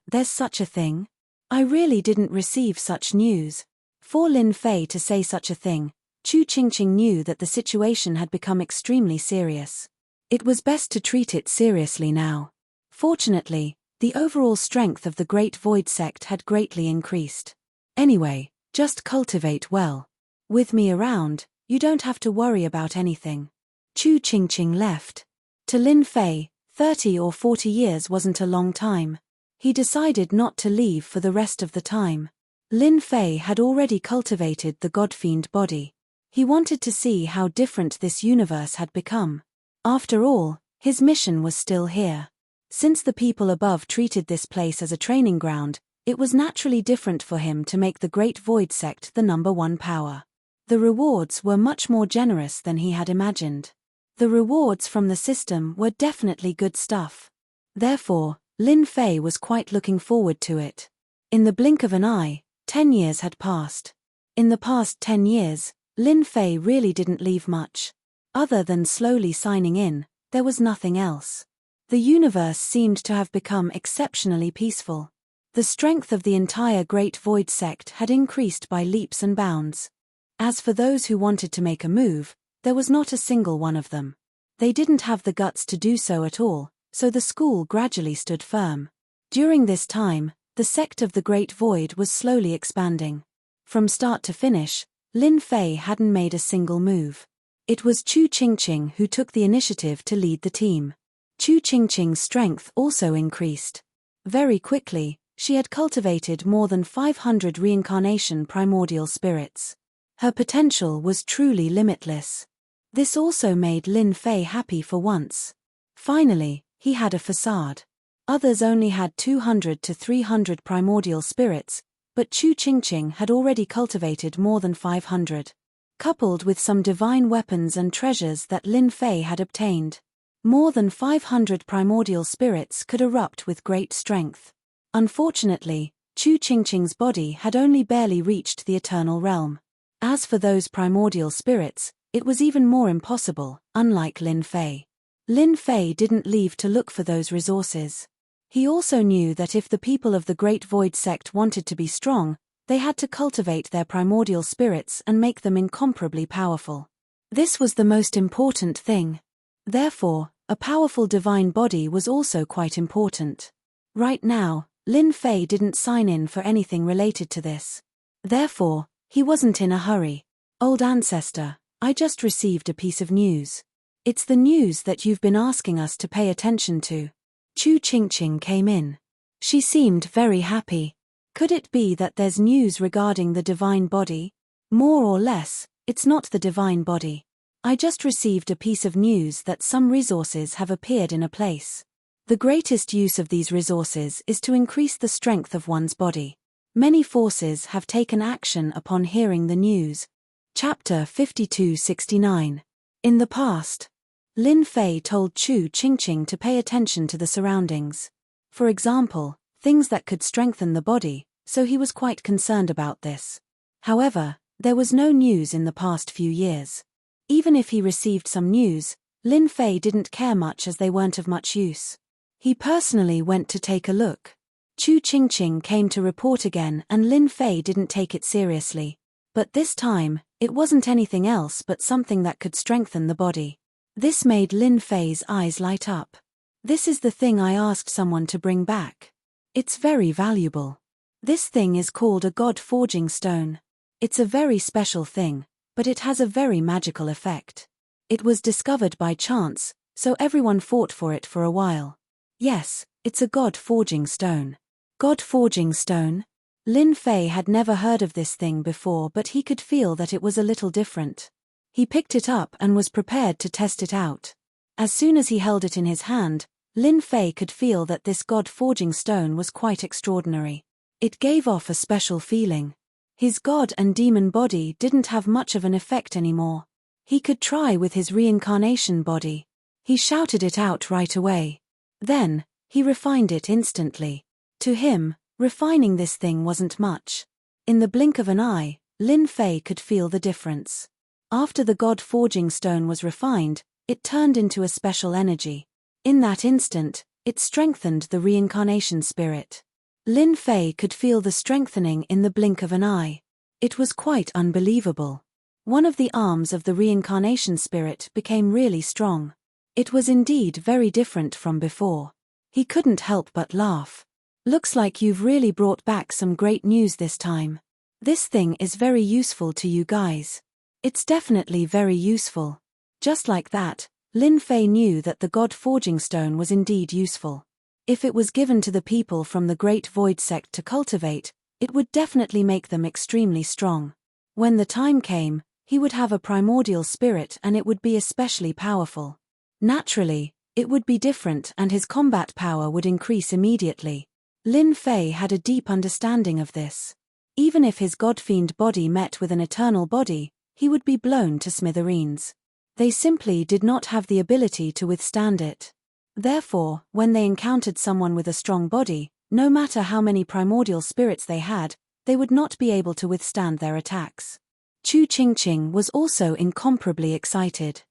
There's such a thing? I really didn't receive such news. For Lin Fei to say such a thing, Chu Qingqing knew that the situation had become extremely serious. It was best to treat it seriously now. Fortunately, the overall strength of the Great Void Sect had greatly increased. Anyway, just cultivate well. With me around, you don't have to worry about anything. Chu Qingqing left. To Lin Fei, 30 or 40 years wasn't a long time. He decided not to leave for the rest of the time. Lin Fei had already cultivated the Godfiend body. He wanted to see how different this universe had become. After all, his mission was still here. Since the people above treated this place as a training ground, it was naturally different for him to make the Great Void Sect the #1 power. The rewards were much more generous than he had imagined. The rewards from the system were definitely good stuff. Therefore, Lin Fei was quite looking forward to it. In the blink of an eye, 10 years had passed. In the past 10 years, Lin Fei really didn't leave much. Other than slowly signing in, there was nothing else. The universe seemed to have become exceptionally peaceful. The strength of the entire Great Void Sect had increased by leaps and bounds. As for those who wanted to make a move, there was not a single one of them. They didn't have the guts to do so at all, so the school gradually stood firm. During this time, the sect of the Great Void was slowly expanding. From start to finish, Lin Fei hadn't made a single move. It was Chu Qingqing who took the initiative to lead the team. Chu Qingqing's strength also increased. Very quickly, she had cultivated more than 500 reincarnation primordial spirits. Her potential was truly limitless. This also made Lin Fei happy for once. Finally, he had a facade. Others only had 200 to 300 primordial spirits, but Chu Qingqing had already cultivated more than 500. Coupled with some divine weapons and treasures that Lin Fei had obtained, more than 500 primordial spirits could erupt with great strength. Unfortunately, Chu Qingqing's body had only barely reached the eternal realm. As for those primordial spirits, it was even more impossible, unlike Lin Fei. Lin Fei didn't leave to look for those resources. He also knew that if the people of the Great Void Sect wanted to be strong, they had to cultivate their primordial spirits and make them incomparably powerful. This was the most important thing. Therefore, a powerful divine body was also quite important. Right now, Lin Fei didn't sign in for anything related to this. Therefore, he wasn't in a hurry. Old ancestor, I just received a piece of news. It's the news that you've been asking us to pay attention to. Chu Qingqing came in. She seemed very happy. Could it be that there's news regarding the divine body? More or less, it's not the divine body. I just received a piece of news that some resources have appeared in a place. The greatest use of these resources is to increase the strength of one's body. Many forces have taken action upon hearing the news. Chapter 5269. In the past. Lin Fei told Chu Qingqing to pay attention to the surroundings. For example, things that could strengthen the body, so he was quite concerned about this. However, there was no news in the past few years. Even if he received some news, Lin Fei didn't care much as they weren't of much use. He personally went to take a look. Chu Qingqing came to report again and Lin Fei didn't take it seriously. But this time, it wasn't anything else but something that could strengthen the body. This made Lin Fei's eyes light up. This is the thing I asked someone to bring back. It's very valuable. This thing is called a God-forging stone. It's a very special thing, but it has a very magical effect. It was discovered by chance, so everyone fought for it for a while. Yes, it's a God-forging stone. God-forging stone? Lin Fei had never heard of this thing before, but he could feel that it was a little different. He picked it up and was prepared to test it out. As soon as he held it in his hand, Lin Fei could feel that this God-forging stone was quite extraordinary. It gave off a special feeling. His god and demon body didn't have much of an effect anymore. He could try with his reincarnation body. He shouted it out right away. Then, he refined it instantly. To him, refining this thing wasn't much. In the blink of an eye, Lin Fei could feel the difference. After the God-forging stone was refined, it turned into a special energy. In that instant, it strengthened the reincarnation spirit. Lin Fei could feel the strengthening in the blink of an eye. It was quite unbelievable. One of the arms of the reincarnation spirit became really strong. It was indeed very different from before. He couldn't help but laugh. Looks like you've really brought back some great news this time. This thing is very useful to you guys. It's definitely very useful. Just like that, Lin Fei knew that the God-forging stone was indeed useful. If it was given to the people from the Great Void sect to cultivate, it would definitely make them extremely strong. When the time came, he would have a primordial spirit and it would be especially powerful. Naturally, it would be different and his combat power would increase immediately. Lin Fei had a deep understanding of this. Even if his godfiend body met with an eternal body, he would be blown to smithereens. They simply did not have the ability to withstand it. Therefore, when they encountered someone with a strong body, no matter how many primordial spirits they had, they would not be able to withstand their attacks. Chu Qingqing was also incomparably excited.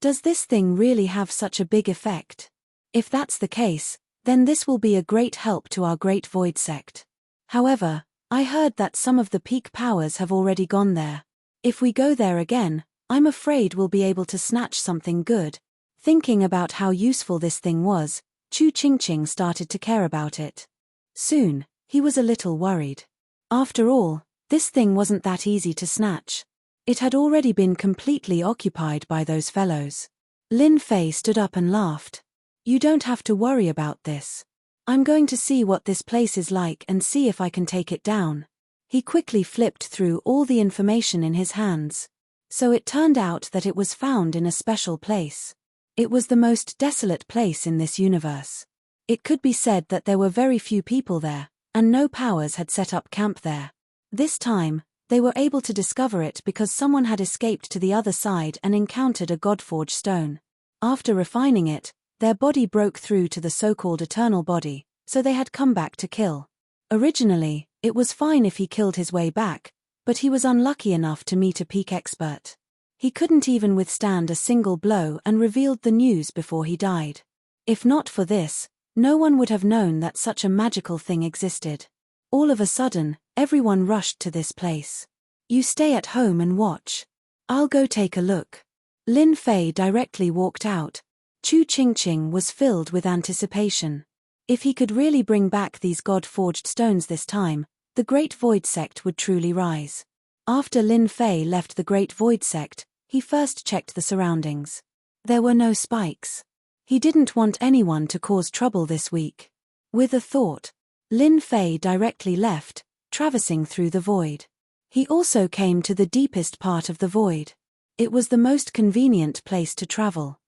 Does this thing really have such a big effect? If that's the case, then this will be a great help to our Great Void sect. However, I heard that some of the peak powers have already gone there. If we go there again, I'm afraid we'll be able to snatch something good. Thinking about how useful this thing was, Chu Qingqing started to care about it. Soon, he was a little worried. After all, this thing wasn't that easy to snatch. It had already been completely occupied by those fellows. Lin Fei stood up and laughed. You don't have to worry about this. I'm going to see what this place is like and see if I can take it down. He quickly flipped through all the information in his hands. So it turned out that it was found in a special place. It was the most desolate place in this universe. It could be said that there were very few people there, and no powers had set up camp there. This time, they were able to discover it because someone had escaped to the other side and encountered a godforged stone. After refining it, their body broke through to the so-called eternal body, so they had come back to kill. Originally, it was fine if he killed his way back, but he was unlucky enough to meet a peak expert. He couldn't even withstand a single blow and revealed the news before he died. If not for this, no one would have known that such a magical thing existed. All of a sudden, everyone rushed to this place. You stay at home and watch. I'll go take a look. Lin Fei directly walked out. Chu Qingqing was filled with anticipation. If he could really bring back these god-forged stones this time, the Great Void sect would truly rise. After Lin Fei left the Great Void sect, he first checked the surroundings. There were no spikes. He didn't want anyone to cause trouble this week. With a thought, Lin Fei directly left, traversing through the void. He also came to the deepest part of the void. It was the most convenient place to travel.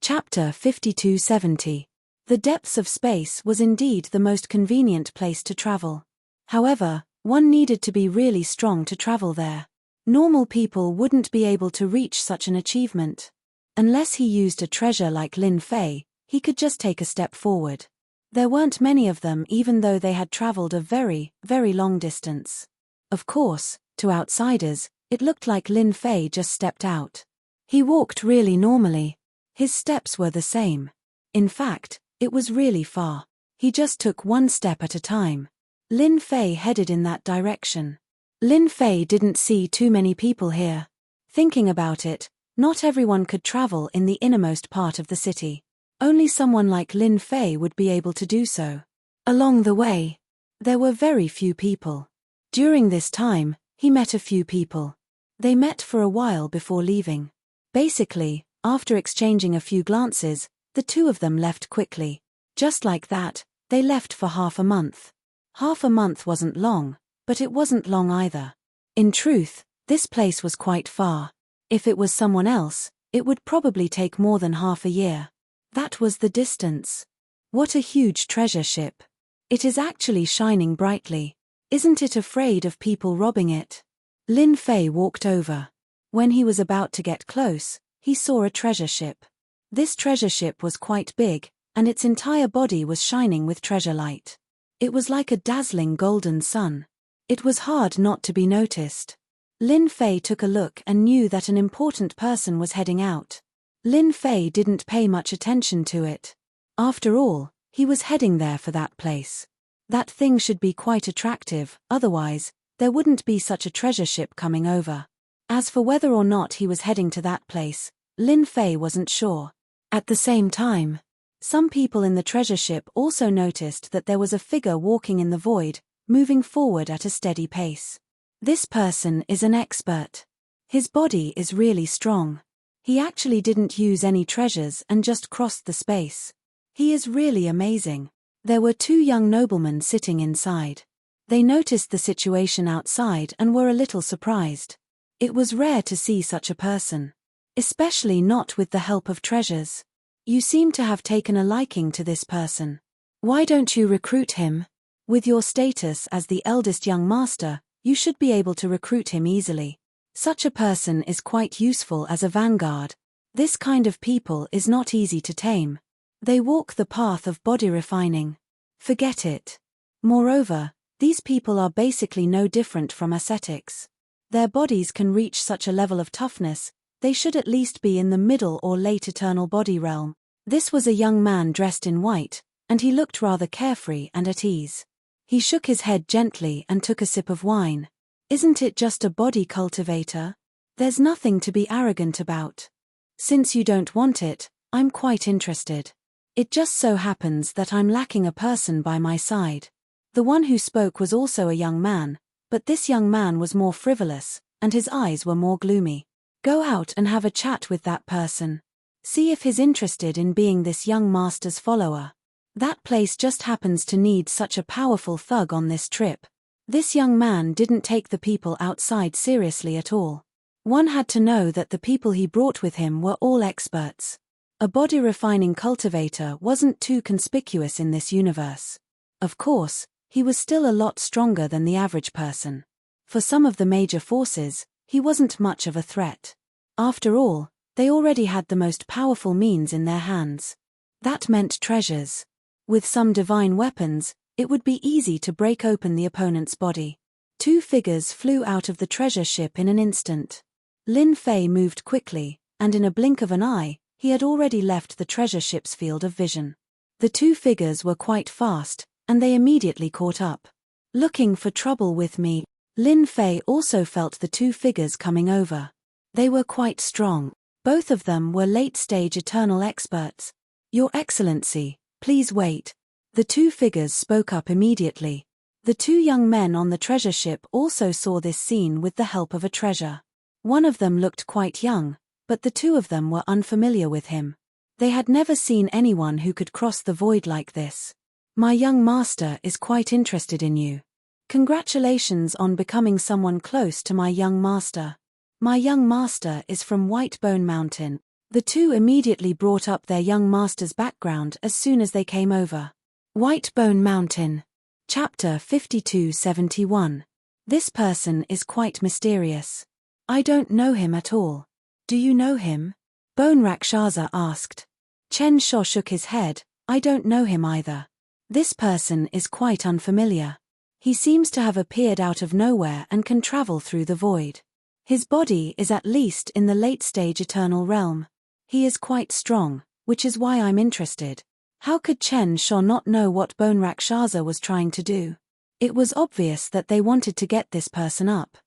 Chapter 5270. The depths of space was indeed the most convenient place to travel. However, one needed to be really strong to travel there. Normal people wouldn't be able to reach such an achievement. Unless he used a treasure like Lin Fei, he could just take a step forward. There weren't many of them even though they had traveled a very, very long distance. Of course, to outsiders, it looked like Lin Fei just stepped out. He walked really normally. His steps were the same. In fact, it was really far. He just took one step at a time. Lin Fei headed in that direction. Lin Fei didn't see too many people here. Thinking about it, not everyone could travel in the innermost part of the city. Only someone like Lin Fei would be able to do so. Along the way, there were very few people. During this time, he met a few people. They met for a while before leaving. Basically, after exchanging a few glances, the two of them left quickly. Just like that, they left for half a month. Half a month wasn't long, but it wasn't long either. In truth, this place was quite far. If it was someone else, it would probably take more than half a year. That was the distance. What a huge treasure ship. It is actually shining brightly. Isn't it afraid of people robbing it? Lin Fei walked over. When he was about to get close, he saw a treasure ship. This treasure ship was quite big, and its entire body was shining with treasure light. It was like a dazzling golden sun. It was hard not to be noticed. Lin Fei took a look and knew that an important person was heading out. Lin Fei didn't pay much attention to it. After all, he was heading there for that place. That thing should be quite attractive, otherwise, there wouldn't be such a treasure ship coming over. As for whether or not he was heading to that place, Lin Fei wasn't sure. At the same time, some people in the treasure ship also noticed that there was a figure walking in the void, moving forward at a steady pace. This person is an expert. His body is really strong. He actually didn't use any treasures and just crossed the space. He is really amazing. There were two young noblemen sitting inside. They noticed the situation outside and were a little surprised. It was rare to see such a person. Especially not with the help of treasures. You seem to have taken a liking to this person. Why don't you recruit him? With your status as the eldest young master, you should be able to recruit him easily. Such a person is quite useful as a vanguard. This kind of people is not easy to tame. They walk the path of body refining. Forget it. Moreover, these people are basically no different from ascetics. Their bodies can reach such a level of toughness, they should at least be in the middle or late eternal body realm. This was a young man dressed in white, and he looked rather carefree and at ease. He shook his head gently and took a sip of wine. Isn't it just a body cultivator? There's nothing to be arrogant about. Since you don't want it, I'm quite interested. It just so happens that I'm lacking a person by my side. The one who spoke was also a young man, but this young man was more frivolous, and his eyes were more gloomy. Go out and have a chat with that person. See if he's interested in being this young master's follower. That place just happens to need such a powerful thug on this trip. This young man didn't take the people outside seriously at all. One had to know that the people he brought with him were all experts. A body refining cultivator wasn't too conspicuous in this universe. Of course, he was still a lot stronger than the average person. For some of the major forces, he wasn't much of a threat. After all, they already had the most powerful means in their hands. That meant treasures. With some divine weapons, it would be easy to break open the opponent's body. Two figures flew out of the treasure ship in an instant. Lin Fei moved quickly, and in a blink of an eye, he had already left the treasure ship's field of vision. The two figures were quite fast, and they immediately caught up. Looking for trouble with me, Lin Fei also felt the two figures coming over. They were quite strong. Both of them were late-stage eternal experts. Your Excellency, please wait. The two figures spoke up immediately. The two young men on the treasure ship also saw this scene with the help of a treasure. One of them looked quite young, but the two of them were unfamiliar with him. They had never seen anyone who could cross the void like this. My young master is quite interested in you. Congratulations on becoming someone close to my young master. My young master is from Whitebone Mountain. The two immediately brought up their young master's background as soon as they came over. Whitebone Mountain. Chapter 5271. This person is quite mysterious. I don't know him at all. Do you know him? Bone Rakshasa asked. Chen Sho shook his head. I don't know him either. This person is quite unfamiliar. He seems to have appeared out of nowhere and can travel through the void. His body is at least in the late-stage eternal realm. He is quite strong, which is why I'm interested. How could Chen Sho not know what Bone Rakshasa was trying to do? It was obvious that they wanted to get this person up.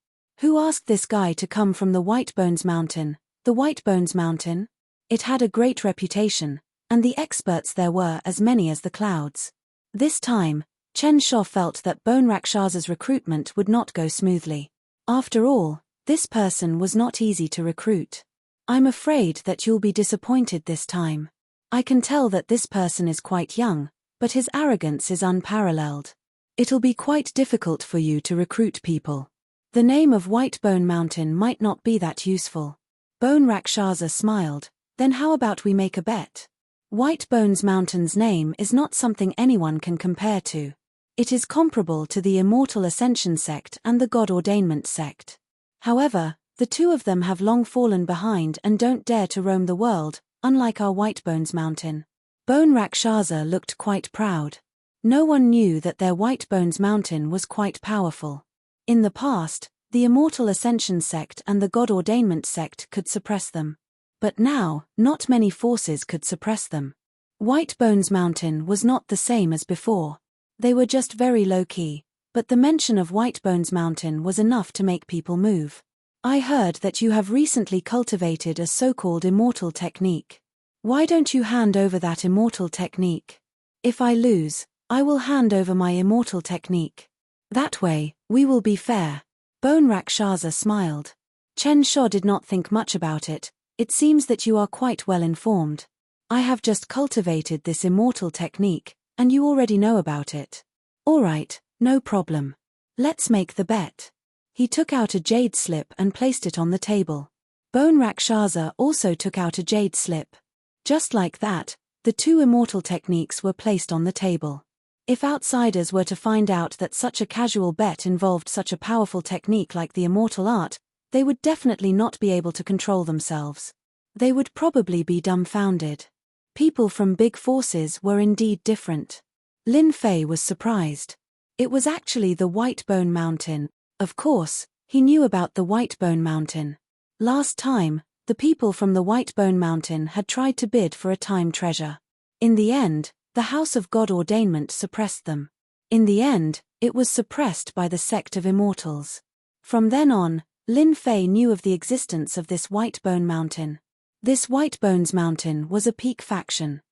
Who asked this guy to come from the White Bones Mountain? The White Bones Mountain? It had a great reputation, and the experts there were as many as the clouds. This time, Chen Sho felt that Bone Rakshasa's recruitment would not go smoothly. After all, this person was not easy to recruit. I'm afraid that you'll be disappointed this time. I can tell that this person is quite young, but his arrogance is unparalleled. It'll be quite difficult for you to recruit people. The name of White Bone Mountain might not be that useful. Bone Rakshasa smiled. Then how about we make a bet? White Bones Mountain's name is not something anyone can compare to. It is comparable to the Immortal Ascension sect and the God Ordainment sect. However, the two of them have long fallen behind and don't dare to roam the world, unlike our White Bones Mountain. Bone Rakshasa looked quite proud. No one knew that their White Bones Mountain was quite powerful. In the past, the Immortal Ascension sect and the God Ordainment sect could suppress them. But now, not many forces could suppress them. White Bones Mountain was not the same as before. They were just very low-key, but the mention of White Bones Mountain was enough to make people move. I heard that you have recently cultivated a so-called immortal technique. Why don't you hand over that immortal technique? If I lose, I will hand over my immortal technique. That way, we will be fair. Bone Rakshasa smiled. Chen Sho did not think much about it. It seems that you are quite well informed. I have just cultivated this immortal technique, and you already know about it. All right, no problem. Let's make the bet. He took out a jade slip and placed it on the table. Bone Rakshasa also took out a jade slip. Just like that, the two immortal techniques were placed on the table. If outsiders were to find out that such a casual bet involved such a powerful technique like the immortal art, they would definitely not be able to control themselves. They would probably be dumbfounded. People from big forces were indeed different. Lin Fei was surprised. It was actually the White Bone Mountain. Of course, he knew about the White Bone Mountain. Last time, the people from the White Bone Mountain had tried to bid for a time treasure. In the end, the House of God Ordainment suppressed them. In the end, it was suppressed by the sect of Immortals. From then on, Lin Fei knew of the existence of this White Bone Mountain. This White Bones Mountain was a peak faction.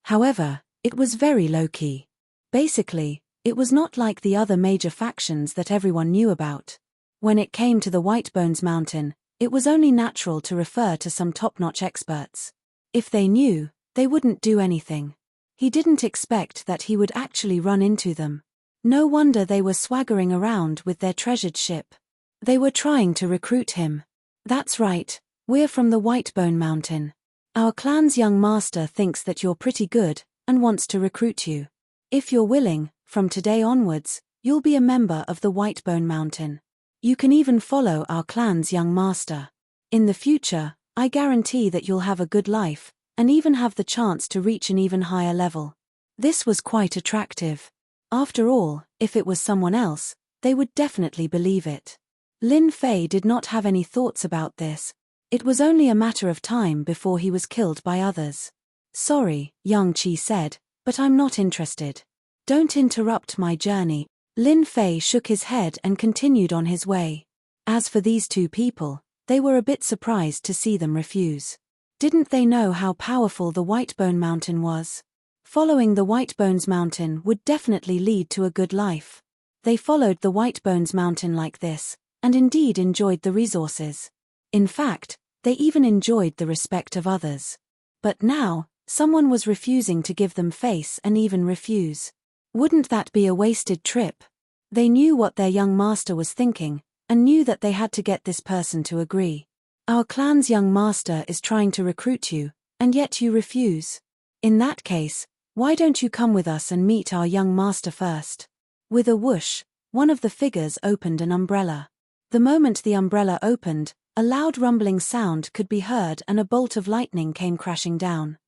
However, it was very low-key. Basically, it was not like the other major factions that everyone knew about. When it came to the White Bones Mountain, it was only natural to refer to some top-notch experts. If they knew, they wouldn't do anything. He didn't expect that he would actually run into them. No wonder they were swaggering around with their treasured ship. They were trying to recruit him. That's right, we're from the White Bone Mountain. Our clan's young master thinks that you're pretty good, and wants to recruit you. If you're willing, from today onwards, you'll be a member of the White Bone Mountain. You can even follow our clan's young master. In the future, I guarantee that you'll have a good life, and even have the chance to reach an even higher level. This was quite attractive. After all, if it was someone else, they would definitely believe it. Lin Fei did not have any thoughts about this. It was only a matter of time before he was killed by others. Sorry, Yang Qi said, but I'm not interested. Don't interrupt my journey. Lin Fei shook his head and continued on his way. As for these two people, they were a bit surprised to see them refuse. Didn't they know how powerful the White Bone Mountain was? Following the White Bones Mountain would definitely lead to a good life. They followed the White Bones Mountain like this, and indeed enjoyed the resources. In fact, they even enjoyed the respect of others. But now, someone was refusing to give them face and even refuse. Wouldn't that be a wasted trip? They knew what their young master was thinking, and knew that they had to get this person to agree. Our clan's young master is trying to recruit you, and yet you refuse. In that case, why don't you come with us and meet our young master first? With a whoosh, one of the figures opened an umbrella. The moment the umbrella opened, A loud rumbling sound could be heard and a bolt of lightning came crashing down.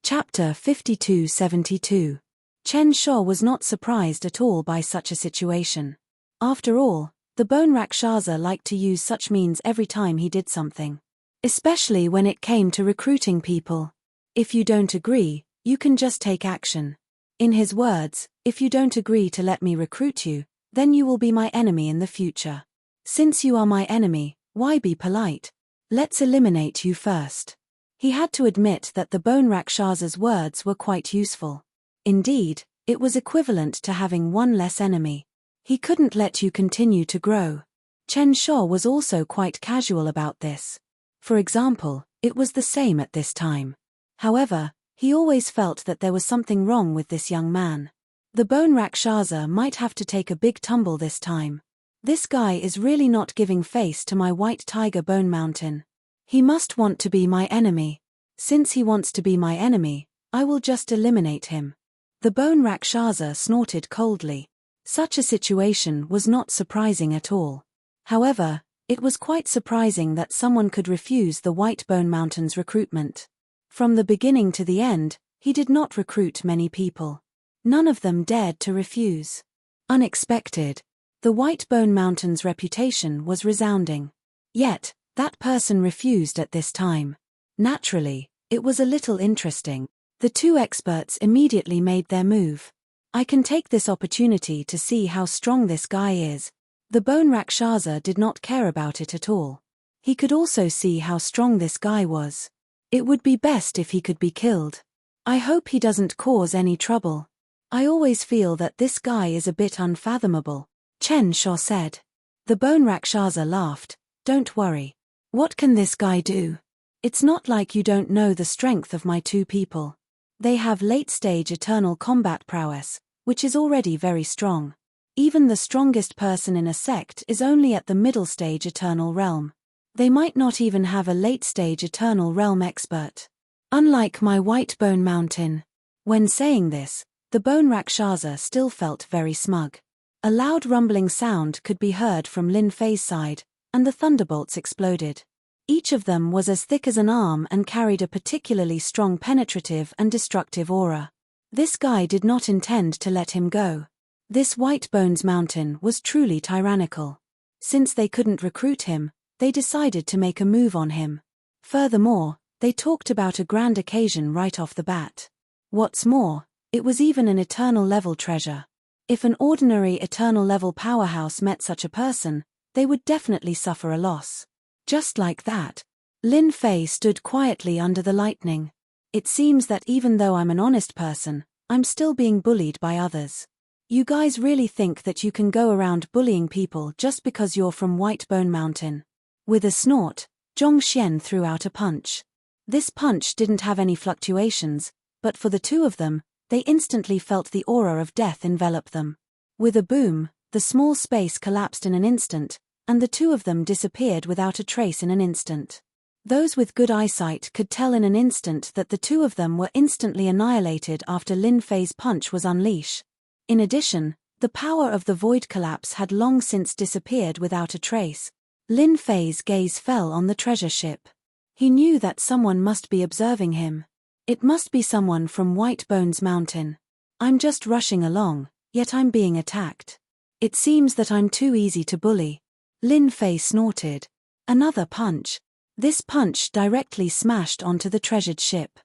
Chapter 5272. Chen Shou was not surprised at all by such a situation. After all, the Bone Rakshasa liked to use such means every time he did something. Especially when it came to recruiting people. If you don't agree, you can just take action. In his words, if you don't agree to let me recruit you, then you will be my enemy in the future. Since you are my enemy, why be polite? Let's eliminate you first. He had to admit that the Bone Rakshasa's words were quite useful. Indeed, it was equivalent to having one less enemy. He couldn't let you continue to grow. Chen Shou was also quite casual about this. For example, it was the same at this time. However, he always felt that there was something wrong with this young man. The Bone Rakshasa might have to take a big tumble this time. This guy is really not giving face to my white tiger Bone Mountain. He must want to be my enemy. Since he wants to be my enemy, I will just eliminate him. The Bone Rakshasa snorted coldly. Such a situation was not surprising at all. However, it was quite surprising that someone could refuse the White Bone Mountain's recruitment. From the beginning to the end, he did not recruit many people. None of them dared to refuse. Unexpected. The White Bone Mountain's reputation was resounding. Yet, that person refused at this time. Naturally, it was a little interesting. The two experts immediately made their move. I can take this opportunity to see how strong this guy is. The Bone Rakshasa did not care about it at all. He could also see how strong this guy was. It would be best if he could be killed. I hope he doesn't cause any trouble. I always feel that this guy is a bit unfathomable, Chen Shou said. The Bone Rakshasa laughed. Don't worry. What can this guy do? It's not like you don't know the strength of my two people. They have late-stage eternal combat prowess, which is already very strong. Even the strongest person in a sect is only at the middle stage eternal realm. They might not even have a late-stage eternal realm expert. Unlike my White Bone Mountain. When saying this, the Bone Rakshasa still felt very smug. A loud rumbling sound could be heard from Lin Fei's side, and the thunderbolts exploded. Each of them was as thick as an arm and carried a particularly strong penetrative and destructive aura. This guy did not intend to let him go. This White Bones Mountain was truly tyrannical. Since they couldn't recruit him, they decided to make a move on him. Furthermore, they talked about a grand occasion right off the bat. What's more, it was even an eternal level treasure. If an ordinary eternal level powerhouse met such a person, they would definitely suffer a loss. Just like that, Lin Fei stood quietly under the lightning. It seems that even though I'm an honest person, I'm still being bullied by others. You guys really think that you can go around bullying people just because you're from White Bone Mountain? With a snort, Zhong Xian threw out a punch. This punch didn't have any fluctuations, but for the two of them, they instantly felt the aura of death envelop them. With a boom, the small space collapsed in an instant, and the two of them disappeared without a trace in an instant. Those with good eyesight could tell in an instant that the two of them were instantly annihilated after Lin Fei's punch was unleashed. In addition, the power of the void collapse had long since disappeared without a trace. Lin Fei's gaze fell on the treasure ship. He knew that someone must be observing him. It must be someone from White Bones Mountain. I'm just rushing along, yet I'm being attacked. It seems that I'm too easy to bully. Lin Fei snorted. Another punch. This punch directly smashed onto the treasured ship.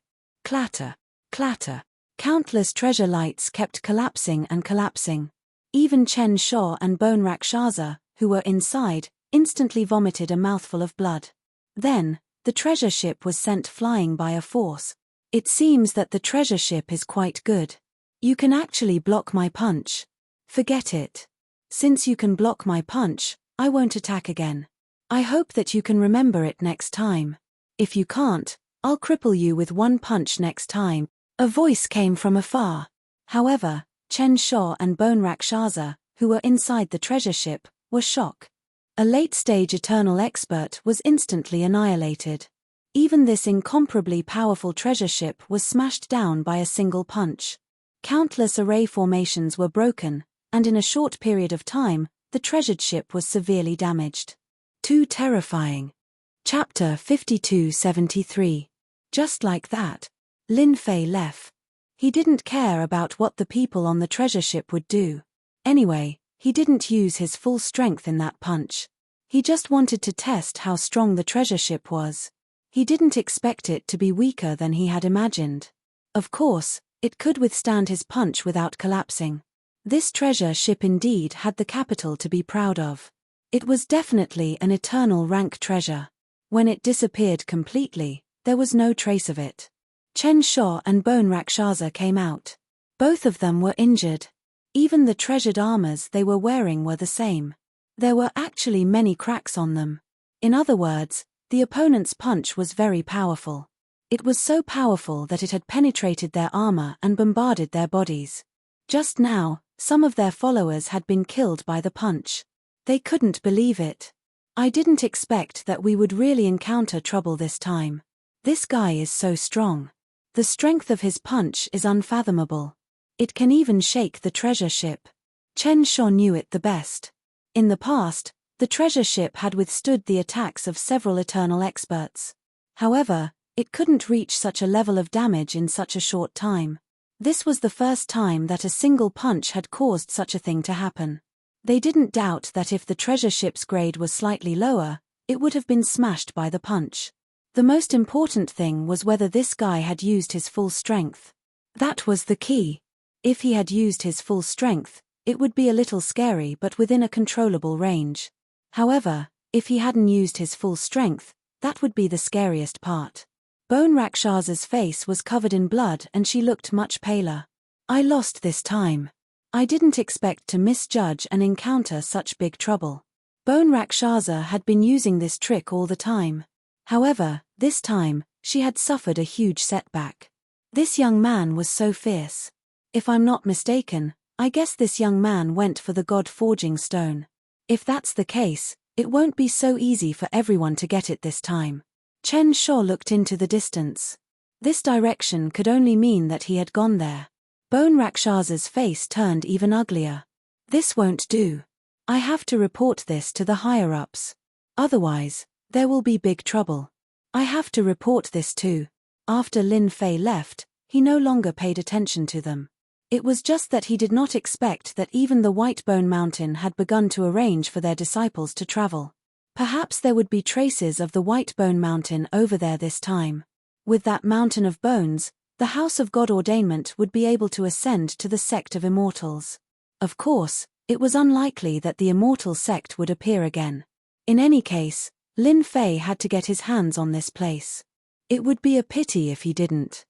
Clatter, clatter. Countless treasure lights kept collapsing and collapsing. Even Chen Shou and Bone Rakshasa, who were inside, instantly vomited a mouthful of blood. Then, the treasure ship was sent flying by a force. It seems that the treasure ship is quite good. You can actually block my punch. Forget it. Since you can block my punch, I won't attack again. I hope that you can remember it next time. If you can't, I'll cripple you with one punch next time. A voice came from afar. However, Chen Shou and Bone Rakshasa, who were inside the treasure ship, were shocked. A late-stage eternal expert was instantly annihilated. Even this incomparably powerful treasure ship was smashed down by a single punch. Countless array formations were broken, and in a short period of time, the treasured ship was severely damaged. Too terrifying. Chapter 5273. Just like that, Lin Fei left. He didn't care about what the people on the treasure ship would do. Anyway, he didn't use his full strength in that punch. He just wanted to test how strong the treasure ship was. He didn't expect it to be weaker than he had imagined. Of course, it could withstand his punch without collapsing. This treasure ship indeed had the capital to be proud of. It was definitely an eternal rank treasure. When it disappeared completely, there was no trace of it. Chen Sho and Bone Rakshasa came out. Both of them were injured. Even the treasured armors they were wearing were the same. There were actually many cracks on them. In other words, the opponent's punch was very powerful. It was so powerful that it had penetrated their armor and bombarded their bodies. Just now, some of their followers had been killed by the punch. They couldn't believe it. I didn't expect that we would really encounter trouble this time. This guy is so strong. The strength of his punch is unfathomable. It can even shake the treasure ship. Chen Sho knew it the best. In the past, the treasure ship had withstood the attacks of several eternal experts. However, it couldn't reach such a level of damage in such a short time. This was the first time that a single punch had caused such a thing to happen. They didn't doubt that if the treasure ship's grade was slightly lower, it would have been smashed by the punch. The most important thing was whether this guy had used his full strength. That was the key. If he had used his full strength, it would be a little scary but within a controllable range. However, if he hadn't used his full strength, that would be the scariest part. Bone Rakshasa's face was covered in blood and she looked much paler. I lost this time. I didn't expect to misjudge and encounter such big trouble. Bone Rakshasa had been using this trick all the time. However, this time, she had suffered a huge setback. This young man was so fierce. If I'm not mistaken, I guess this young man went for the God-forging stone. If that's the case, it won't be so easy for everyone to get it this time. Chen Sho looked into the distance. This direction could only mean that he had gone there. Bone Rakshasa's face turned even uglier. This won't do. I have to report this to the higher-ups. Otherwise, there will be big trouble. I have to report this too. After Lin Fei left, he no longer paid attention to them. It was just that he did not expect that even the White Bone Mountain had begun to arrange for their disciples to travel. Perhaps there would be traces of the White Bone Mountain over there this time. With that mountain of bones, the House of God Ordainment would be able to ascend to the sect of immortals. Of course, it was unlikely that the immortal sect would appear again. In any case, Lin Fei had to get his hands on this place. It would be a pity if he didn't.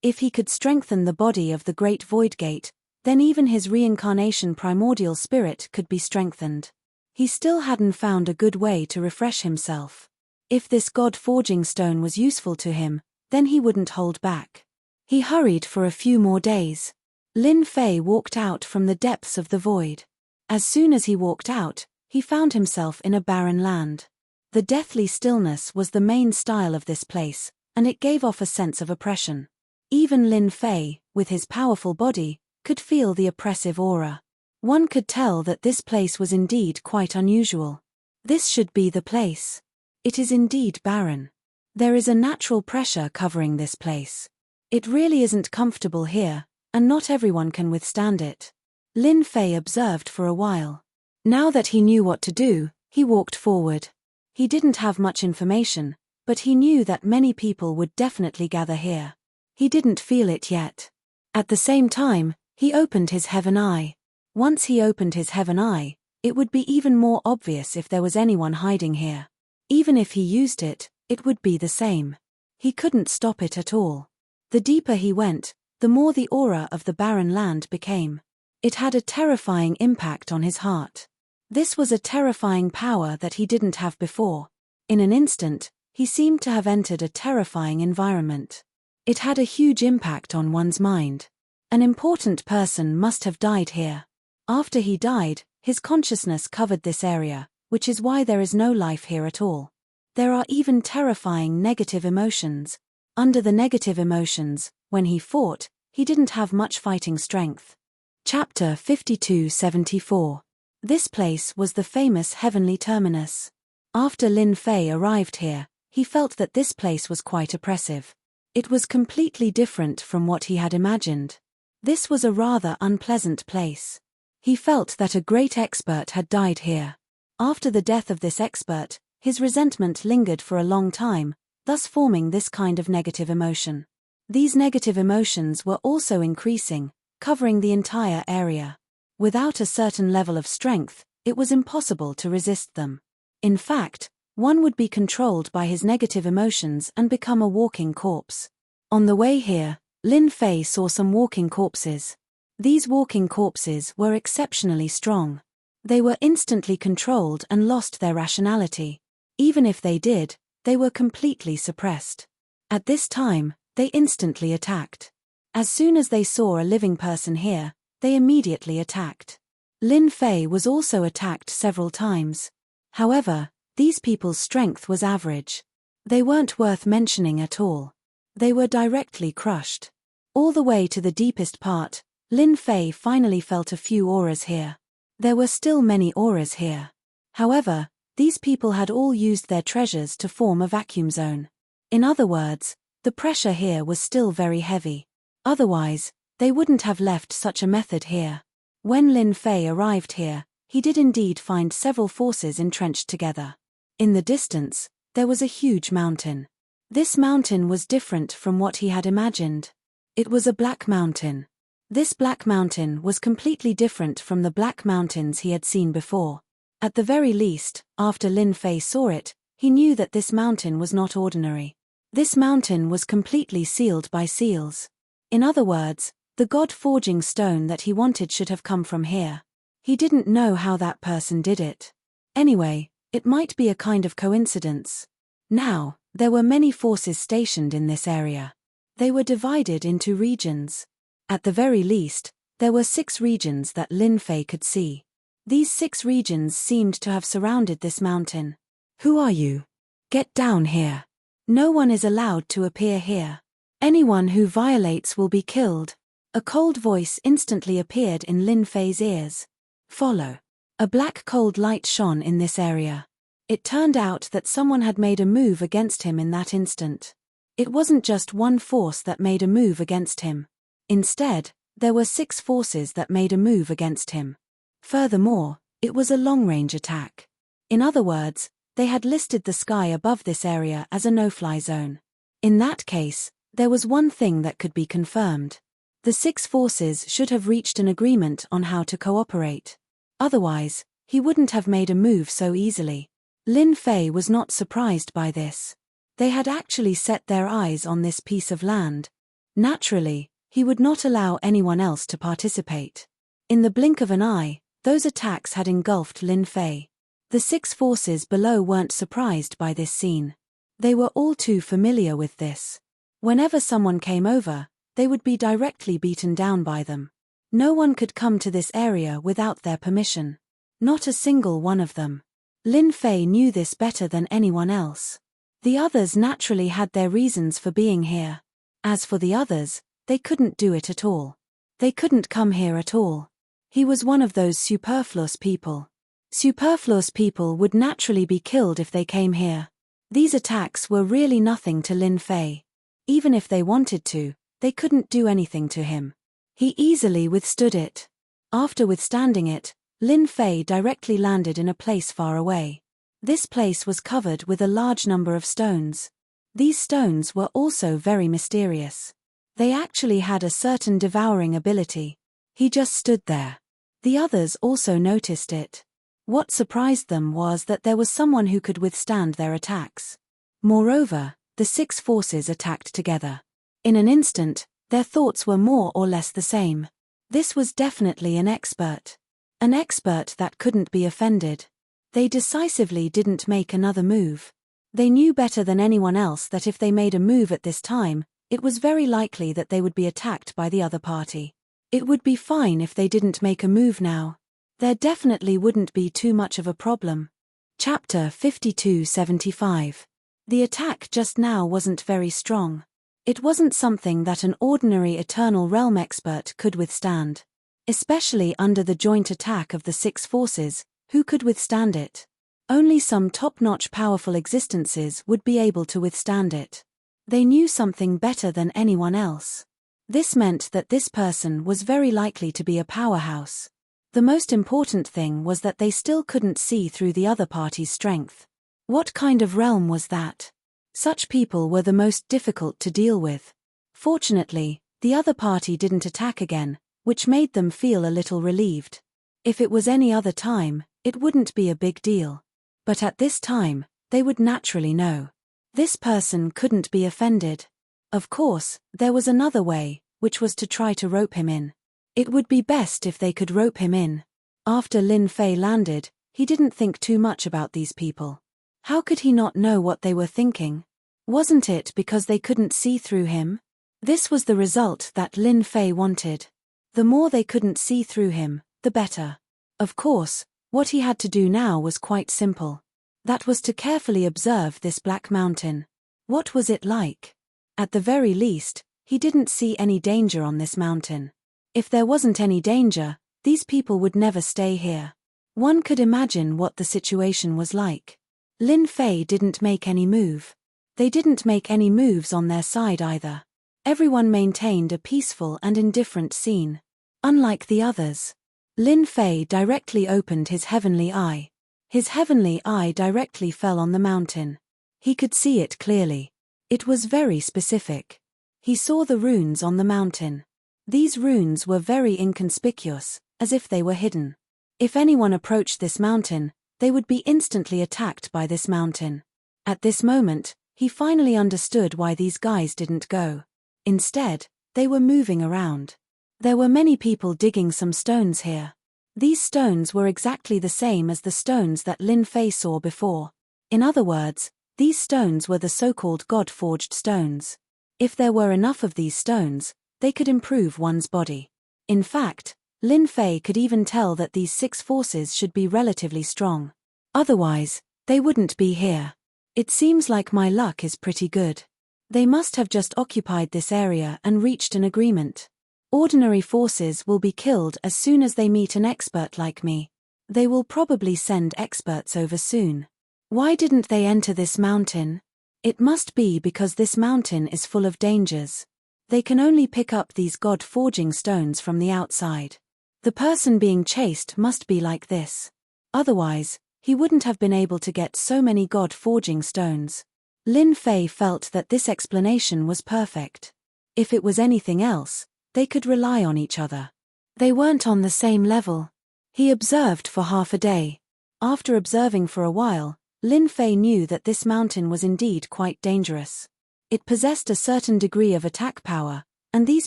If he could strengthen the body of the Great Void Gate, then even his reincarnation primordial spirit could be strengthened. He still hadn't found a good way to refresh himself. If this God-forging stone was useful to him, then he wouldn't hold back. He hurried for a few more days. Lin Fei walked out from the depths of the void. As soon as he walked out, he found himself in a barren land. The deathly stillness was the main style of this place, and it gave off a sense of oppression. Even Lin Fei, with his powerful body, could feel the oppressive aura. One could tell that this place was indeed quite unusual. This should be the place. It is indeed barren. There is a natural pressure covering this place. It really isn't comfortable here, and not everyone can withstand it. Lin Fei observed for a while. Now that he knew what to do, he walked forward. He didn't have much information, but he knew that many people would definitely gather here. He didn't feel it yet. At the same time, he opened his heaven eye. Once he opened his heaven eye, it would be even more obvious if there was anyone hiding here. Even if he used it, it would be the same. He couldn't stop it at all. The deeper he went, the more the aura of the barren land became. It had a terrifying impact on his heart. This was a terrifying power that he didn't have before. In an instant, he seemed to have entered a terrifying environment. It had a huge impact on one's mind. An important person must have died here. After he died, his consciousness covered this area, which is why there is no life here at all. There are even terrifying negative emotions. Under the negative emotions, when he fought, he didn't have much fighting strength. Chapter 5274. This place was the famous heavenly terminus. After Lin Fei arrived here, He felt that this place was quite oppressive. It was completely different from what he had imagined. This was a rather unpleasant place. He felt that a great expert had died here. After the death of this expert, his resentment lingered for a long time, thus forming this kind of negative emotion. These negative emotions were also increasing, covering the entire area. Without a certain level of strength, it was impossible to resist them. In fact, one would be controlled by his negative emotions and become a walking corpse. On the way here, Lin Fei saw some walking corpses. These walking corpses were exceptionally strong. They were instantly controlled and lost their rationality. Even if they did, they were completely suppressed. At this time, they instantly attacked. As soon as they saw a living person here, they immediately attacked. Lin Fei was also attacked several times. However, these people's strength was average. They weren't worth mentioning at all. They were directly crushed. All the way to the deepest part, Lin Fei finally felt a few auras here. There were still many auras here. However, these people had all used their treasures to form a vacuum zone. In other words, the pressure here was still very heavy. Otherwise, they wouldn't have left such a method here. When Lin Fei arrived here, he did indeed find several forces entrenched together. In the distance, there was a huge mountain. This mountain was different from what he had imagined. It was a black mountain. This black mountain was completely different from the black mountains he had seen before. At the very least, after Lin Fei saw it, he knew that this mountain was not ordinary. This mountain was completely sealed by seals. In other words, the God-forging stone that he wanted should have come from here. He didn't know how that person did it. Anyway, it might be a kind of coincidence. Now, there were many forces stationed in this area. They were divided into regions. At the very least, there were 6 regions that Lin Fei could see. These 6 regions seemed to have surrounded this mountain. Who are you? Get down here. No one is allowed to appear here. Anyone who violates will be killed. A cold voice instantly appeared in Lin Fei's ears. Follow. A black cold light shone in this area. It turned out that someone had made a move against him in that instant. It wasn't just one force that made a move against him. Instead, there were 6 forces that made a move against him. Furthermore, it was a long-range attack. In other words, they had listed the sky above this area as a no-fly zone. In that case, there was one thing that could be confirmed. The 6 forces should have reached an agreement on how to cooperate. Otherwise, he wouldn't have made a move so easily. Lin Fei was not surprised by this. They had actually set their eyes on this piece of land. Naturally, he would not allow anyone else to participate. In the blink of an eye, those attacks had engulfed Lin Fei. The 6 forces below weren't surprised by this scene. They were all too familiar with this. Whenever someone came over, they would be directly beaten down by them. No one could come to this area without their permission. Not a single one of them. Lin Fei knew this better than anyone else. The others naturally had their reasons for being here. As for the others, they couldn't do it at all. They couldn't come here at all. He was one of those superfluous people. Superfluous people would naturally be killed if they came here. These attacks were really nothing to Lin Fei. Even if they wanted to, they couldn't do anything to him. He easily withstood it. After withstanding it, Lin Fei directly landed in a place far away. This place was covered with a large number of stones. These stones were also very mysterious. They actually had a certain devouring ability. He just stood there. The others also noticed it. What surprised them was that there was someone who could withstand their attacks. Moreover, the 6 forces attacked together. In an instant, their thoughts were more or less the same. This was definitely an expert. An expert that couldn't be offended. They decisively didn't make another move. They knew better than anyone else that if they made a move at this time, it was very likely that they would be attacked by the other party. It would be fine if they didn't make a move now. There definitely wouldn't be too much of a problem. Chapter 5275. The attack just now wasn't very strong. It wasn't something that an ordinary Eternal Realm expert could withstand. Especially under the joint attack of the 6 forces, who could withstand it? Only some top-notch powerful existences would be able to withstand it. They knew something better than anyone else. This meant that this person was very likely to be a powerhouse. The most important thing was that they still couldn't see through the other party's strength. What kind of realm was that? Such people were the most difficult to deal with. Fortunately, the other party didn't attack again, which made them feel a little relieved. If it was any other time, it wouldn't be a big deal. But at this time, they would naturally know. This person couldn't be offended. Of course, there was another way, which was to try to rope him in. It would be best if they could rope him in. After Lin Fei landed, he didn't think too much about these people. How could he not know what they were thinking? Wasn't it because they couldn't see through him? This was the result that Lin Fei wanted. The more they couldn't see through him, the better. Of course, what he had to do now was quite simple. That was to carefully observe this black mountain. What was it like? At the very least, he didn't see any danger on this mountain. If there wasn't any danger, these people would never stay here. One could imagine what the situation was like. Lin Fei didn't make any move. They didn't make any moves on their side either. Everyone maintained a peaceful and indifferent scene. Unlike the others. Lin Fei directly opened his heavenly eye. His heavenly eye directly fell on the mountain. He could see it clearly. It was very specific. He saw the runes on the mountain. These runes were very inconspicuous, as if they were hidden. If anyone approached this mountain, they would be instantly attacked by this mountain. At this moment, he finally understood why these guys didn't go. Instead, they were moving around. There were many people digging some stones here. These stones were exactly the same as the stones that Lin Fei saw before. In other words, these stones were the so-called God-forged stones. If there were enough of these stones, they could improve one's body. In fact, Lin Fei could even tell that these 6 forces should be relatively strong. Otherwise, they wouldn't be here. It seems like my luck is pretty good. They must have just occupied this area and reached an agreement. Ordinary forces will be killed as soon as they meet an expert like me. They will probably send experts over soon. Why didn't they enter this mountain? It must be because this mountain is full of dangers. They can only pick up these God-forging stones from the outside. The person being chased must be like this. Otherwise, he wouldn't have been able to get so many God-forging stones. Lin Fei felt that this explanation was perfect. If it was anything else, they could rely on each other. They weren't on the same level. He observed for half a day. After observing for a while, Lin Fei knew that this mountain was indeed quite dangerous. It possessed a certain degree of attack power, and these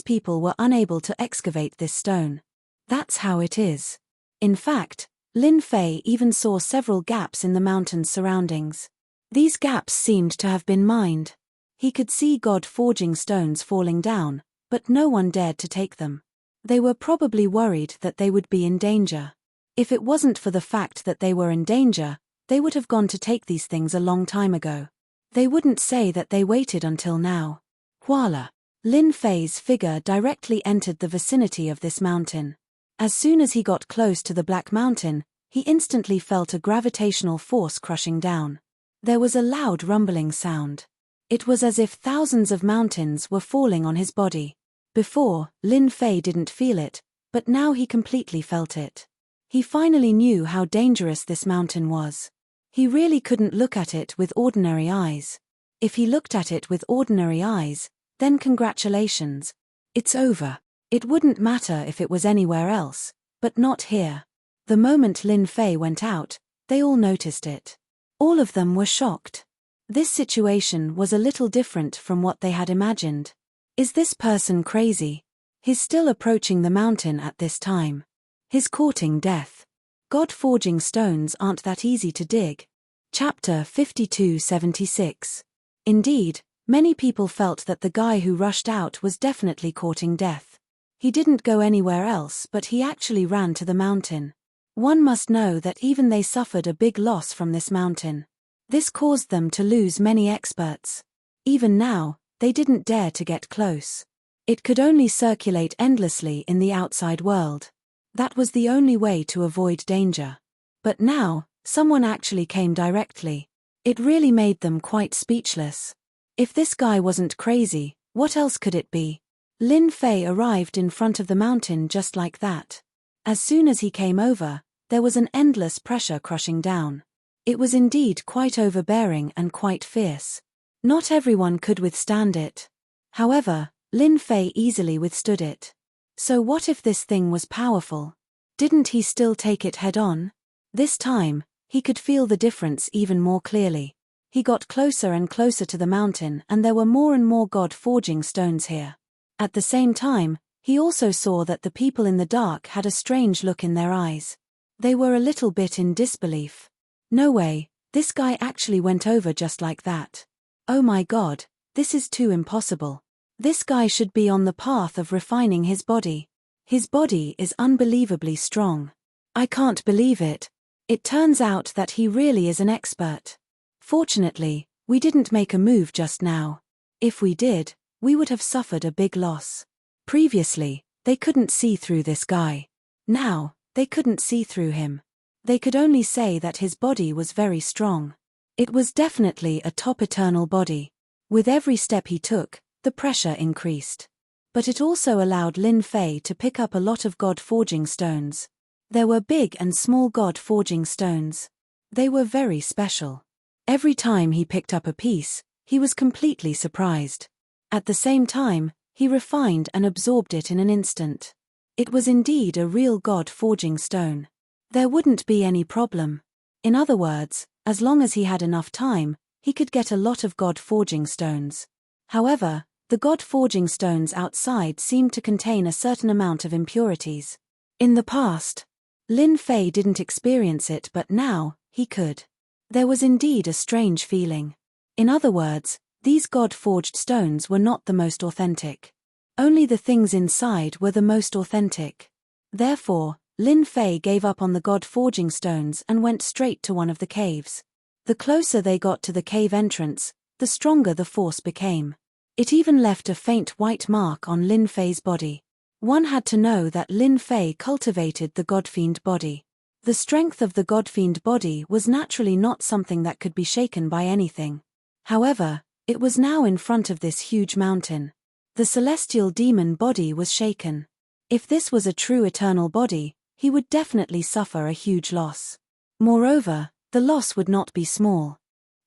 people were unable to excavate this stone. That's how it is. In fact, Lin Fei even saw several gaps in the mountain's surroundings. These gaps seemed to have been mined. He could see God-forging stones falling down, but no one dared to take them. They were probably worried that they would be in danger. If it wasn't for the fact that they were in danger, they would have gone to take these things a long time ago. They wouldn't say that they waited until now. Voila! Lin Fei's figure directly entered the vicinity of this mountain. As soon as he got close to the Black Mountain, he instantly felt a gravitational force crushing down. There was a loud rumbling sound. It was as if thousands of mountains were falling on his body. Before, Lin Fei didn't feel it, but now he completely felt it. He finally knew how dangerous this mountain was. He really couldn't look at it with ordinary eyes. If he looked at it with ordinary eyes, then congratulations. It's over. It wouldn't matter if it was anywhere else, but not here. The moment Lin Fei went out, they all noticed it. All of them were shocked. This situation was a little different from what they had imagined. Is this person crazy? He's still approaching the mountain at this time. He's courting death. God-forging stones aren't that easy to dig. Chapter 5276. Indeed, many people felt that the guy who rushed out was definitely courting death. He didn't go anywhere else, but he actually ran to the mountain. One must know that even they suffered a big loss from this mountain. This caused them to lose many experts. Even now, they didn't dare to get close. It could only circulate endlessly in the outside world. That was the only way to avoid danger. But now, Someone actually came directly. It really made them quite speechless. If this guy wasn't crazy, what else could it be? Lin Fei arrived in front of the mountain just like that. As soon as he came over, there was an endless pressure crushing down. It was indeed quite overbearing and quite fierce. Not everyone could withstand it. However, Lin Fei easily withstood it. So what if this thing was powerful? Didn't he still take it head on? This time, he could feel the difference even more clearly. He got closer and closer to the mountain, and there were more and more God-forging stones here. At the same time, he also saw that the people in the dark had a strange look in their eyes. They were a little bit in disbelief. No way, this guy actually went over just like that. Oh my God, this is too impossible. This guy should be on the path of refining his body. His body is unbelievably strong. I can't believe it. It turns out that he really is an expert. Fortunately, we didn't make a move just now. If we did, we would have suffered a big loss. Previously, they couldn't see through this guy. Now, they couldn't see through him. They could only say that his body was very strong. It was definitely a top eternal body. With every step he took, the pressure increased. But it also allowed Lin Fei to pick up a lot of God-forging stones. There were big and small God-forging stones. They were very special. Every time he picked up a piece, he was completely surprised. At the same time, he refined and absorbed it in an instant. It was indeed a real God-forging stone. There wouldn't be any problem. In other words, as long as he had enough time, he could get a lot of God-forging stones. However, the God-forging stones outside seemed to contain a certain amount of impurities. In the past, Lin Fei didn't experience it, but now, he could. There was indeed a strange feeling. In other words, these God-forged stones were not the most authentic. Only the things inside were the most authentic. Therefore, Lin Fei gave up on the God-forging stones and went straight to one of the caves. The closer they got to the cave entrance, the stronger the force became. It even left a faint white mark on Lin Fei's body. One had to know that Lin Fei cultivated the Godfiend body. The strength of the Godfiend body was naturally not something that could be shaken by anything. However, it was now in front of this huge mountain. The celestial demon body was shaken. If this was a true eternal body, he would definitely suffer a huge loss. Moreover, the loss would not be small.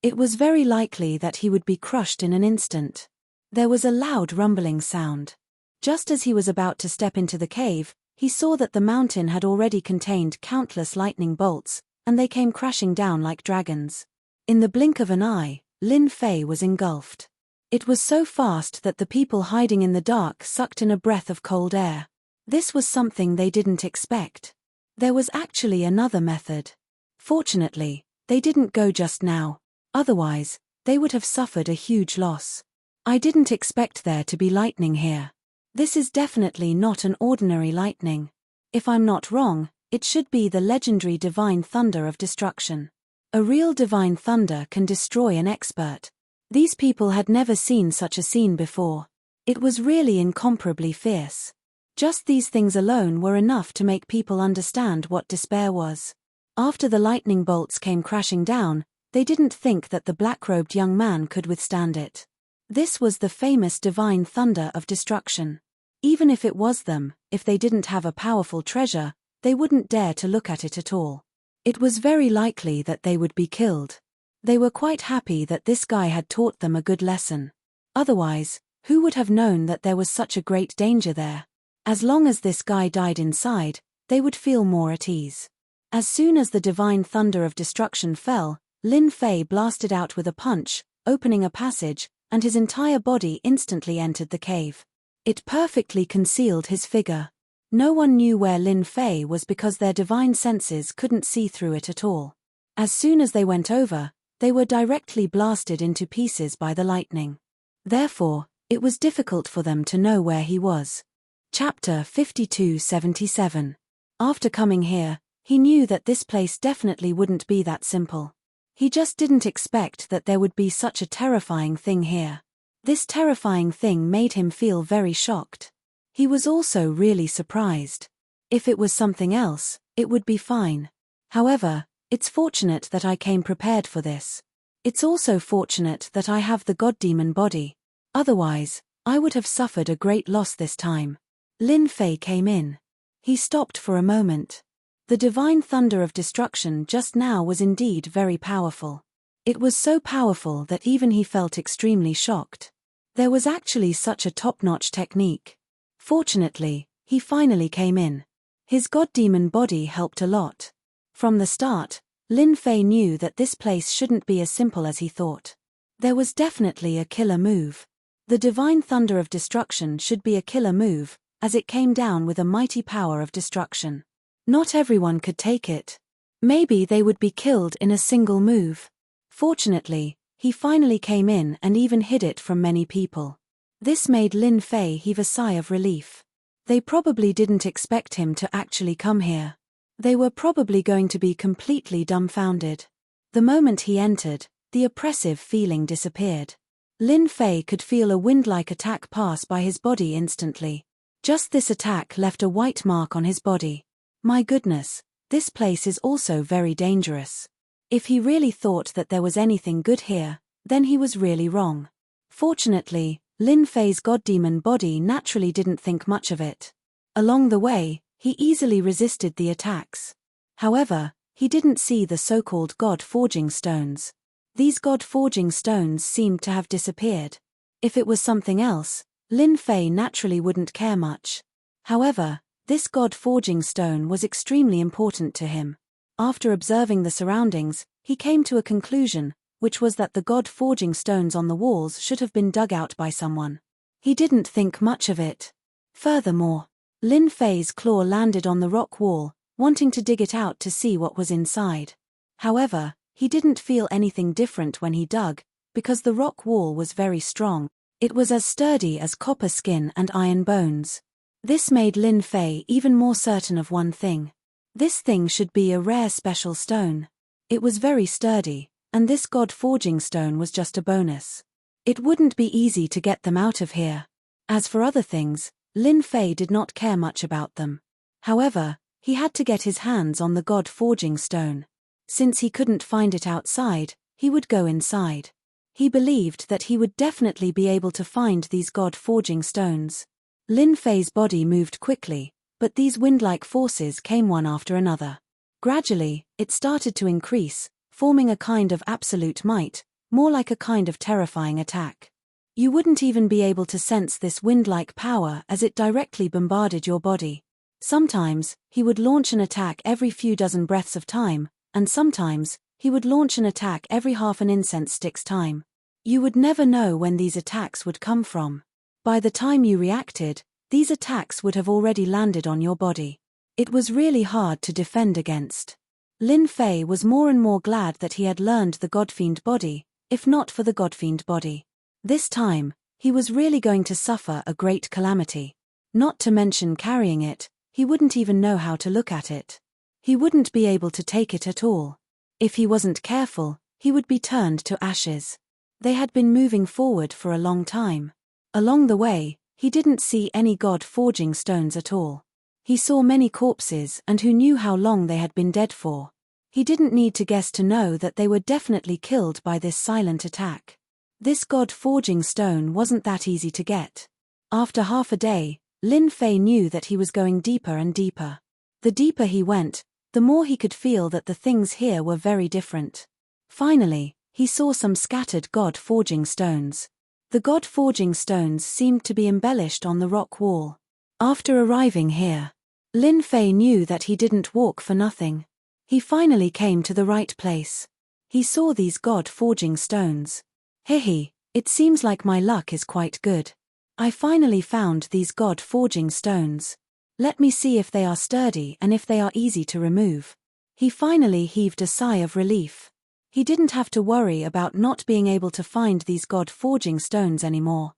It was very likely that he would be crushed in an instant. There was a loud rumbling sound. Just as he was about to step into the cave, he saw that the mountain had already contained countless lightning bolts, and they came crashing down like dragons. In the blink of an eye, Lin Fei was engulfed. It was so fast that the people hiding in the dark sucked in a breath of cold air. This was something they didn't expect. There was actually another method. Fortunately, they didn't go just now. Otherwise, they would have suffered a huge loss. I didn't expect there to be lightning here. This is definitely not an ordinary lightning. If I'm not wrong, it should be the legendary divine thunder of destruction. A real divine thunder can destroy an expert. These people had never seen such a scene before. It was really incomparably fierce. Just these things alone were enough to make people understand what despair was. After the lightning bolts came crashing down, they didn't think that the black-robed young man could withstand it. This was the famous divine thunder of destruction. Even if it was them, if they didn't have a powerful treasure, they wouldn't dare to look at it at all. It was very likely that they would be killed. They were quite happy that this guy had taught them a good lesson. Otherwise, who would have known that there was such a great danger there? As long as this guy died inside, they would feel more at ease. As soon as the divine thunder of destruction fell, Lin Fei blasted out with a punch, opening a passage, and his entire body instantly entered the cave. It perfectly concealed his figure. No one knew where Lin Fei was because their divine senses couldn't see through it at all. As soon as they went over, they were directly blasted into pieces by the lightning. Therefore, it was difficult for them to know where he was. Chapter 5277. After coming here, he knew that this place definitely wouldn't be that simple. He just didn't expect that there would be such a terrifying thing here. This terrifying thing made him feel very shocked. He was also really surprised. If it was something else, it would be fine. However, It's fortunate that I came prepared for this. It's also fortunate that I have the god demon body. Otherwise, I would have suffered a great loss this time. Lin Fei came in. He stopped for a moment. The divine thunder of destruction just now was indeed very powerful. It was so powerful that even he felt extremely shocked. There was actually such a top-notch technique. Fortunately, he finally came in. His god demon body helped a lot. From the start, Lin Fei knew that this place shouldn't be as simple as he thought. There was definitely a killer move. The divine thunder of destruction should be a killer move, as it came down with a mighty power of destruction. Not everyone could take it. Maybe they would be killed in a single move. Fortunately, he finally came in and even hid it from many people. This made Lin Fei heave a sigh of relief. They probably didn't expect him to actually come here. They were probably going to be completely dumbfounded. The moment he entered, the oppressive feeling disappeared. Lin Fei could feel a wind-like attack pass by his body instantly. Just this attack left a white mark on his body. My goodness, this place is also very dangerous. If he really thought that there was anything good here, then he was really wrong. Fortunately, Lin Fei's god demon body naturally didn't think much of it. Along the way, he easily resisted the attacks. However, he didn't see the so-called god forging stones. These god forging stones seemed to have disappeared. If it was something else, Lin Fei naturally wouldn't care much. However, this god forging stone was extremely important to him. After observing the surroundings, he came to a conclusion, which was that the god forging stones on the walls should have been dug out by someone. He didn't think much of it. Furthermore, Lin Fei's claw landed on the rock wall, wanting to dig it out to see what was inside. However, he didn't feel anything different when he dug, because the rock wall was very strong. It was as sturdy as copper skin and iron bones. This made Lin Fei even more certain of one thing. This thing should be a rare special stone. It was very sturdy, and this god forging stone was just a bonus. It wouldn't be easy to get them out of here. As for other things, Lin Fei did not care much about them. However, he had to get his hands on the god forging stone. Since he couldn't find it outside, he would go inside. He believed that he would definitely be able to find these god forging stones. Lin Fei's body moved quickly, but these wind-like forces came one after another. Gradually, it started to increase, forming a kind of absolute might, more like a kind of terrifying attack. You wouldn't even be able to sense this wind-like power as it directly bombarded your body. Sometimes, he would launch an attack every few dozen breaths of time, and sometimes, he would launch an attack every half an incense stick's time. You would never know when these attacks would come from. By the time you reacted, these attacks would have already landed on your body. It was really hard to defend against. Lin Fei was more and more glad that he had learned the Godfiend body, if not for the Godfiend body. This time, he was really going to suffer a great calamity. Not to mention carrying it, he wouldn't even know how to look at it. He wouldn't be able to take it at all. If he wasn't careful, he would be turned to ashes. They had been moving forward for a long time. Along the way, he didn't see any god forging stones at all. He saw many corpses and who knew how long they had been dead for. He didn't need to guess to know that they were definitely killed by this silent attack. This god forging stone wasn't that easy to get. After half a day, Lin Fei knew that he was going deeper and deeper. The deeper he went, the more he could feel that the things here were very different. Finally, he saw some scattered god forging stones. The god forging stones seemed to be embellished on the rock wall. After arriving here, Lin Fei knew that he didn't walk for nothing. He finally came to the right place. He saw these god forging stones. Hehe, it seems like my luck is quite good. I finally found these god forging stones. Let me see if they are sturdy and if they are easy to remove. He finally heaved a sigh of relief. He didn't have to worry about not being able to find these god forging stones anymore.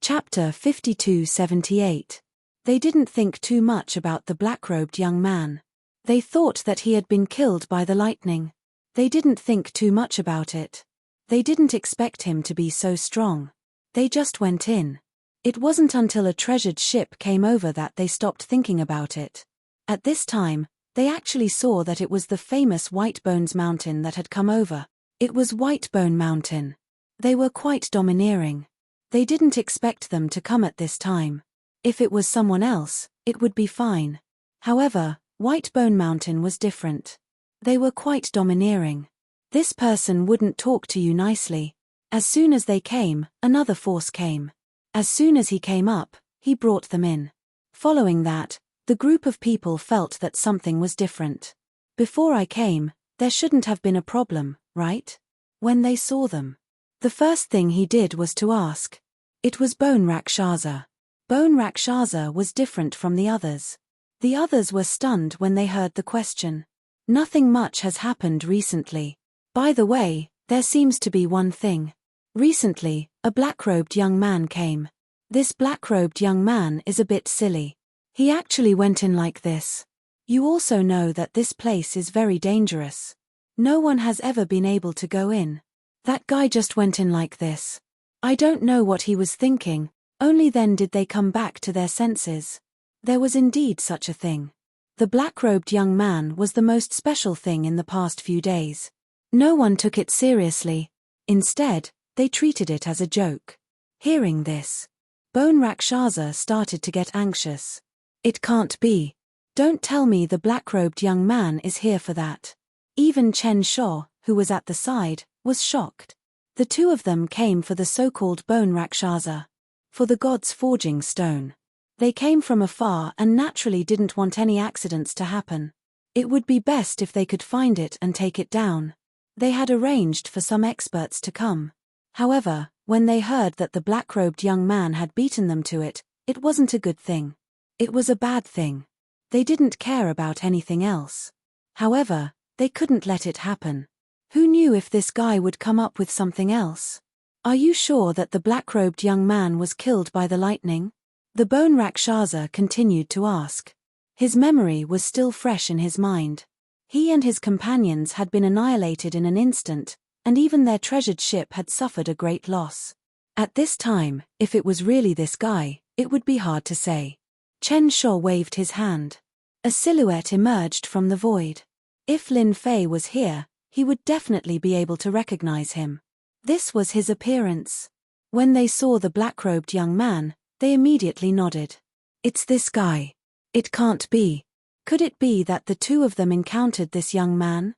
Chapter 5278. They didn't think too much about the black-robed young man. They thought that he had been killed by the lightning. They didn't think too much about it. They didn't expect him to be so strong. They just went in. It wasn't until a treasured ship came over that they stopped thinking about it. At this time, They actually saw that it was the famous White Bones Mountain that had come over. It was White Bone Mountain. They were quite domineering. They didn't expect them to come at this time. If it was someone else, it would be fine. However, White Bone Mountain was different. They were quite domineering. This person wouldn't talk to you nicely. As soon as they came, another force came. As soon as he came up, he brought them in. Following that, the group of people felt that something was different. Before I came, there shouldn't have been a problem, right? When they saw them, the first thing he did was to ask. It was Bone Rakshasa. Bone Rakshasa was different from the others. The others were stunned when they heard the question. Nothing much has happened recently. By the way, there seems to be one thing. Recently, a black-robed young man came. This black-robed young man is a bit silly. He actually went in like this. You also know that this place is very dangerous. No one has ever been able to go in. That guy just went in like this. I don't know what he was thinking, only then did they come back to their senses. There was indeed such a thing. The black-robed young man was the most special thing in the past few days. No one took it seriously. Instead, they treated it as a joke. Hearing this, Bone Rakshasa started to get anxious. It can't be. Don't tell me the black-robed young man is here for that. Even Chen Shou, who was at the side, was shocked. The two of them came for the so-called Bone Rakshasa. For the god's forging stone. They came from afar and naturally didn't want any accidents to happen. It would be best if they could find it and take it down. They had arranged for some experts to come. However, when they heard that the black-robed young man had beaten them to it, it wasn't a good thing. It was a bad thing. They didn't care about anything else. However, they couldn't let it happen. Who knew if this guy would come up with something else? Are you sure that the black-robed young man was killed by the lightning? The Bone Rakshasa continued to ask. His memory was still fresh in his mind. He and his companions had been annihilated in an instant, and even their treasured ship had suffered a great loss. At this time, if it was really this guy, it would be hard to say. Chen Shou waved his hand. A silhouette emerged from the void. If Lin Fei was here, he would definitely be able to recognize him. This was his appearance. When they saw the black-robed young man, they immediately nodded. It's this guy. It can't be. Could it be that the two of them encountered this young man?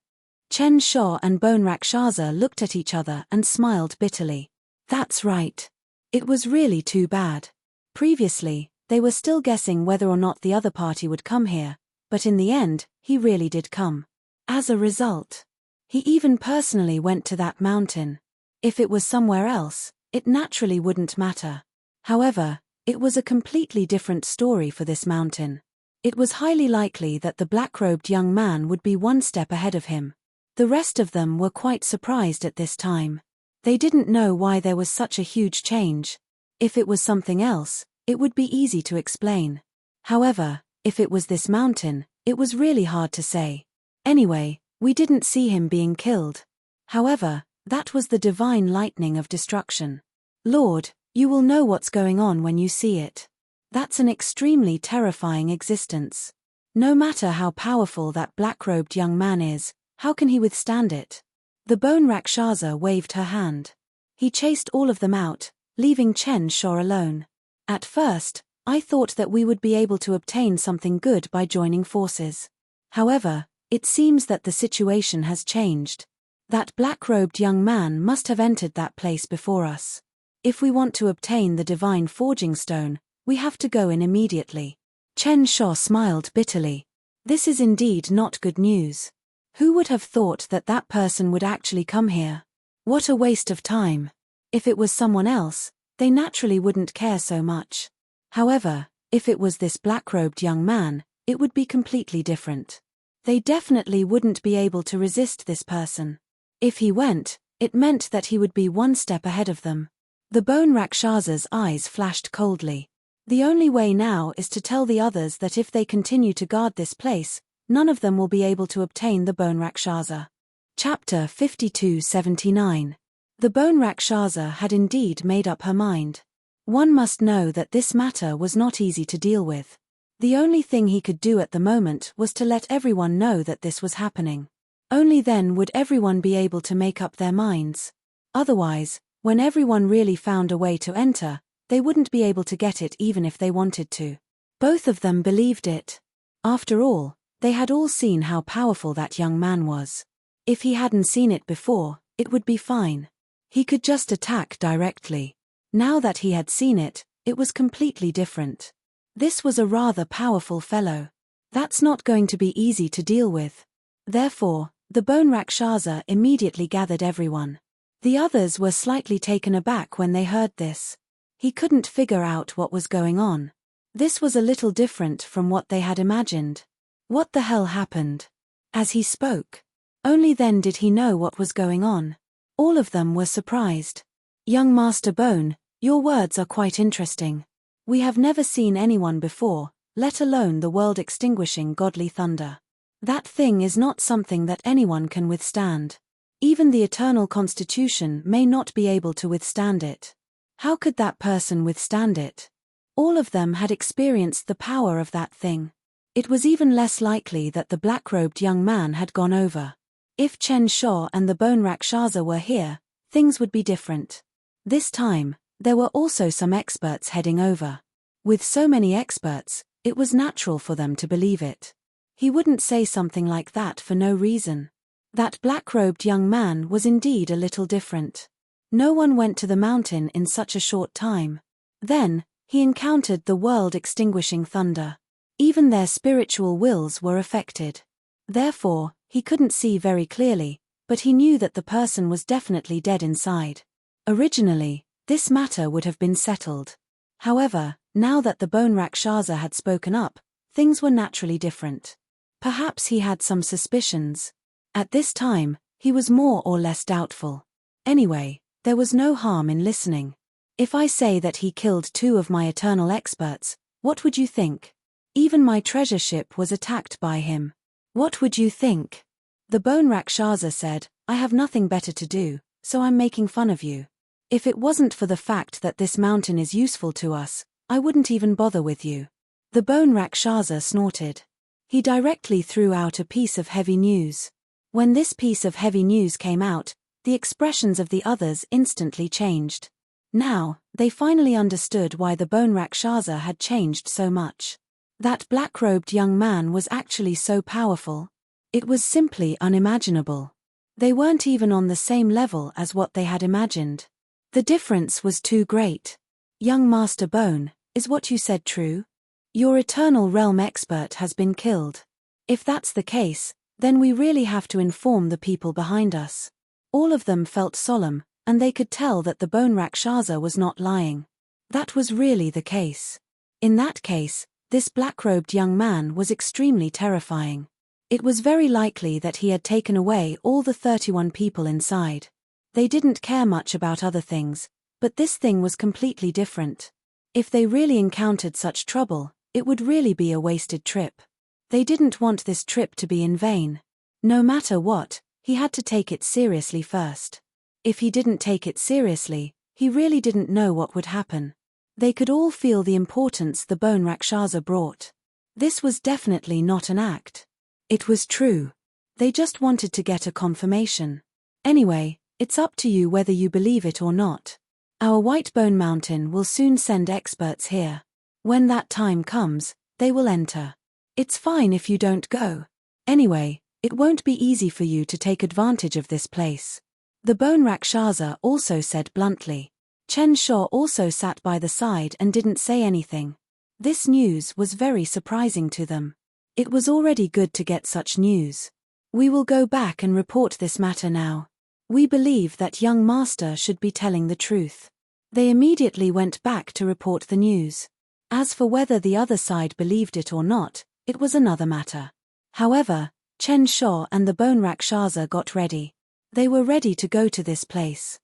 Chen Shou and Bone Rakshasa looked at each other and smiled bitterly. That's right. It was really too bad. Previously, they were still guessing whether or not the other party would come here, but in the end, he really did come. As a result, he even personally went to that mountain. If it was somewhere else, it naturally wouldn't matter. However, it was a completely different story for this mountain. It was highly likely that the black-robed young man would be one step ahead of him. The rest of them were quite surprised at this time. They didn't know why there was such a huge change. If it was something else, it would be easy to explain. However, if it was this mountain, it was really hard to say. Anyway, we didn't see him being killed. However, that was the divine lightning of destruction. Lord, you will know what's going on when you see it. That's an extremely terrifying existence. No matter how powerful that black-robed young man is, how can he withstand it? The Bone Rakshasa waved her hand. He chased all of them out, leaving Chen Shou alone. At first, I thought that we would be able to obtain something good by joining forces. However, it seems that the situation has changed. That black-robed young man must have entered that place before us. If we want to obtain the divine forging stone, we have to go in immediately. Chen Shou smiled bitterly. This is indeed not good news. Who would have thought that that person would actually come here? What a waste of time. If it was someone else, they naturally wouldn't care so much. However, if it was this black-robed young man, it would be completely different. They definitely wouldn't be able to resist this person. If he went, it meant that he would be one step ahead of them. The Bone Rakshasa's eyes flashed coldly. The only way now is to tell the others that if they continue to guard this place, none of them will be able to obtain the Bone Rakshasa. Chapter 52-79. The Bone Rakshasa had indeed made up her mind. One must know that this matter was not easy to deal with. The only thing he could do at the moment was to let everyone know that this was happening. Only then would everyone be able to make up their minds. Otherwise, when everyone really found a way to enter, they wouldn't be able to get it even if they wanted to. Both of them believed it. After all, they had all seen how powerful that young man was. If he hadn't seen it before, it would be fine. He could just attack directly. Now that he had seen it, it was completely different. This was a rather powerful fellow. That's not going to be easy to deal with. Therefore, the Bone Rakshasa immediately gathered everyone. The others were slightly taken aback when they heard this. He couldn't figure out what was going on. This was a little different from what they had imagined. What the hell happened? As he spoke. Only then did he know what was going on. All of them were surprised. Young Master Bone, your words are quite interesting. We have never seen anyone before, let alone the world-extinguishing godly thunder. That thing is not something that anyone can withstand. Even the eternal constitution may not be able to withstand it. How could that person withstand it? All of them had experienced the power of that thing. It was even less likely that the black-robed young man had gone over. If Chen Shou and the Bone Rakshasa were here, things would be different. This time, there were also some experts heading over. With so many experts, it was natural for them to believe it. He wouldn't say something like that for no reason. That black-robed young man was indeed a little different. No one went to the mountain in such a short time. Then, he encountered the world-extinguishing thunder. Even their spiritual wills were affected. Therefore, he couldn't see very clearly, but he knew that the person was definitely dead inside. Originally, this matter would have been settled. However, now that the Bone Rakshasa had spoken up, things were naturally different. Perhaps he had some suspicions. At this time, he was more or less doubtful. Anyway, there was no harm in listening. If I say that he killed 2 of my eternal experts, what would you think? Even my treasure ship was attacked by him. What would you think? The Bone Rakshasa said, I have nothing better to do, so I'm making fun of you. If it wasn't for the fact that this mountain is useful to us, I wouldn't even bother with you. The Bone Rakshasa snorted. He directly threw out a piece of heavy news. When this piece of heavy news came out, the expressions of the others instantly changed. Now, they finally understood why the Bone Rakshasa had changed so much. That black-robed young man was actually so powerful. It was simply unimaginable. They weren't even on the same level as what they had imagined. The difference was too great. Young Master Bone, is what you said true? Your Eternal Realm expert has been killed. If that's the case, then we really have to inform the people behind us. All of them felt solemn, and they could tell that the Bone Rakshasa was not lying. That was really the case. In that case, this black-robed young man was extremely terrifying. It was very likely that he had taken away all the 31 people inside. They didn't care much about other things, but this thing was completely different. If they really encountered such trouble, it would really be a wasted trip. They didn't want this trip to be in vain. No matter what, he had to take it seriously first. If he didn't take it seriously, he really didn't know what would happen. They could all feel the importance the Bone Rakshasa brought. This was definitely not an act. It was true. They just wanted to get a confirmation. Anyway, it's up to you whether you believe it or not. Our White Bone Mountain will soon send experts here. When that time comes, they will enter. It's fine if you don't go. Anyway, it won't be easy for you to take advantage of this place. The Bone Rakshasa also said bluntly. Chen Shou also sat by the side and didn't say anything. This news was very surprising to them. It was already good to get such news. We will go back and report this matter now. We believe that young master should be telling the truth. They immediately went back to report the news. As for whether the other side believed it or not, it was another matter. However, Chen Shou and the Bone Rakshasa got ready. They were ready to go to this place.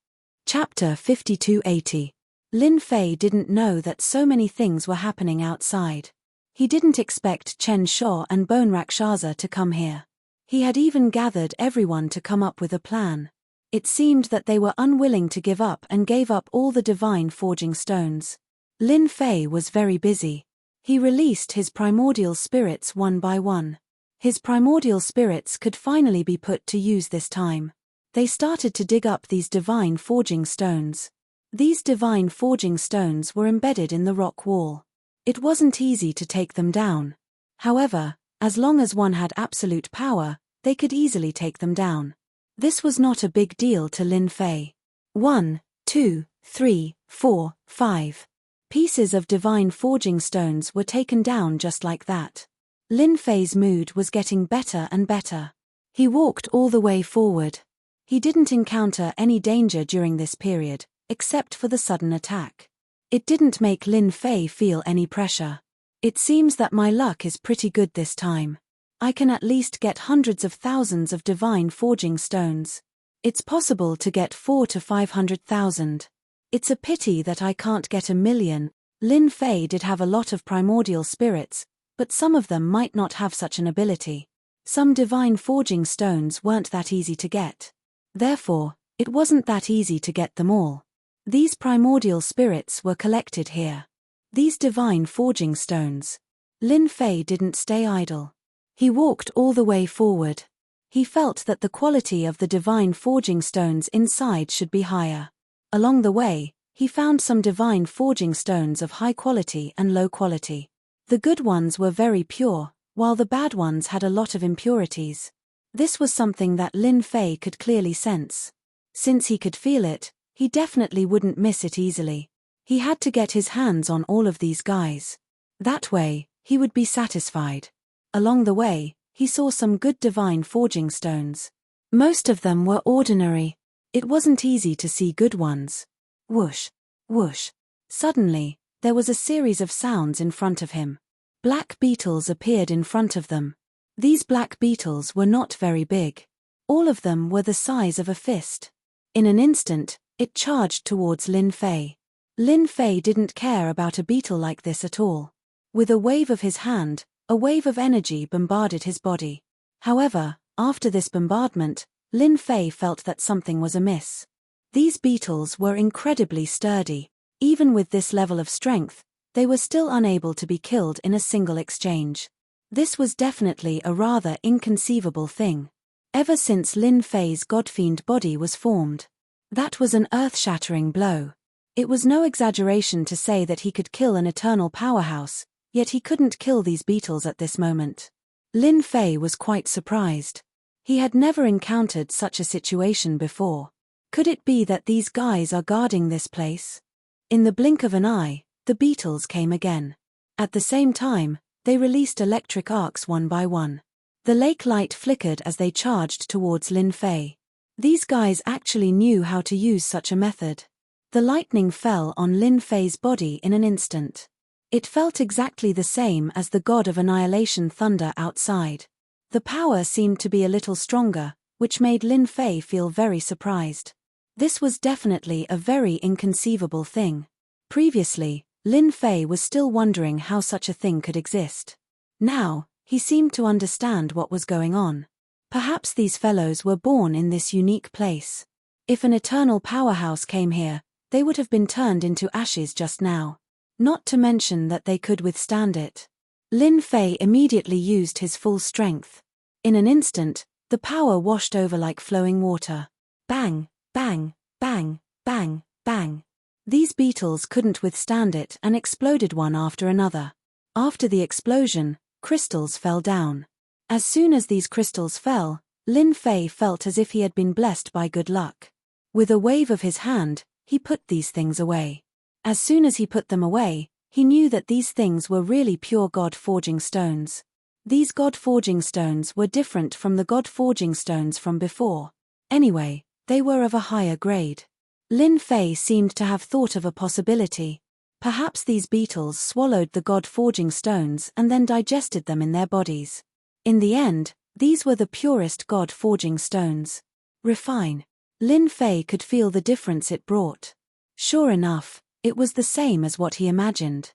Chapter 5280. Lin Fei didn't know that so many things were happening outside. He didn't expect Chen Shou and Bone Rakshasa to come here. He had even gathered everyone to come up with a plan. It seemed that they were unwilling to give up and gave up all the divine forging stones. Lin Fei was very busy. He released his primordial spirits one by one. His primordial spirits could finally be put to use this time. They started to dig up these divine forging stones. These divine forging stones were embedded in the rock wall. It wasn't easy to take them down. However, as long as one had absolute power, they could easily take them down. This was not a big deal to Lin Fei. 1, 2, 3, 4, 5. Pieces of divine forging stones were taken down just like that. Lin Fei's mood was getting better and better. He walked all the way forward. He didn't encounter any danger during this period, except for the sudden attack. It didn't make Lin Fei feel any pressure. It seems that my luck is pretty good this time. I can at least get hundreds of thousands of divine forging stones. It's possible to get 4 to 500,000. It's a pity that I can't get 1,000,000. Lin Fei did have a lot of primordial spirits, but some of them might not have such an ability. Some divine forging stones weren't that easy to get. Therefore, it wasn't that easy to get them all. These primordial spirits were collected here. These divine forging stones. Lin Fei didn't stay idle. He walked all the way forward. He felt that the quality of the divine forging stones inside should be higher. Along the way, he found some divine forging stones of high quality and low quality. The good ones were very pure, while the bad ones had a lot of impurities. This was something that Lin Fei could clearly sense. Since he could feel it, he definitely wouldn't miss it easily. He had to get his hands on all of these guys. That way, he would be satisfied. Along the way, he saw some good divine forging stones. Most of them were ordinary. It wasn't easy to see good ones. Whoosh, whoosh. Suddenly, there was a series of sounds in front of him. Black beetles appeared in front of them. These black beetles were not very big. All of them were the size of a fist. In an instant, it charged towards Lin Fei. Lin Fei didn't care about a beetle like this at all. With a wave of his hand, a wave of energy bombarded his body. However, after this bombardment, Lin Fei felt that something was amiss. These beetles were incredibly sturdy. Even with this level of strength, they were still unable to be killed in a single exchange. This was definitely a rather inconceivable thing. Ever since Lin Fei's godfiend body was formed. That was an earth-shattering blow. It was no exaggeration to say that he could kill an eternal powerhouse, yet he couldn't kill these beetles at this moment. Lin Fei was quite surprised. He had never encountered such a situation before. Could it be that these guys are guarding this place? In the blink of an eye, the beetles came again. At the same time, they released electric arcs one by one. The lake light flickered as they charged towards Lin Fei. These guys actually knew how to use such a method. The lightning fell on Lin Fei's body in an instant. It felt exactly the same as the god of annihilation thunder outside. The power seemed to be a little stronger, which made Lin Fei feel very surprised. This was definitely a very inconceivable thing. Previously, Lin Fei was still wondering how such a thing could exist. Now, he seemed to understand what was going on. Perhaps these fellows were born in this unique place. If an eternal powerhouse came here, they would have been turned into ashes just now. Not to mention that they could withstand it. Lin Fei immediately used his full strength. In an instant, the power washed over like flowing water. Bang, bang, bang, bang, bang. These beetles couldn't withstand it and exploded one after another. After the explosion, crystals fell down. As soon as these crystals fell, Lin Fei felt as if he had been blessed by good luck. With a wave of his hand, he put these things away. As soon as he put them away, he knew that these things were really pure God-forging stones. These God-forging stones were different from the God-forging stones from before. Anyway, they were of a higher grade. Lin Fei seemed to have thought of a possibility. Perhaps these beetles swallowed the God-forging stones and then digested them in their bodies. In the end, these were the purest God-forging stones. Refine. Lin Fei could feel the difference it brought. Sure enough, it was the same as what he imagined.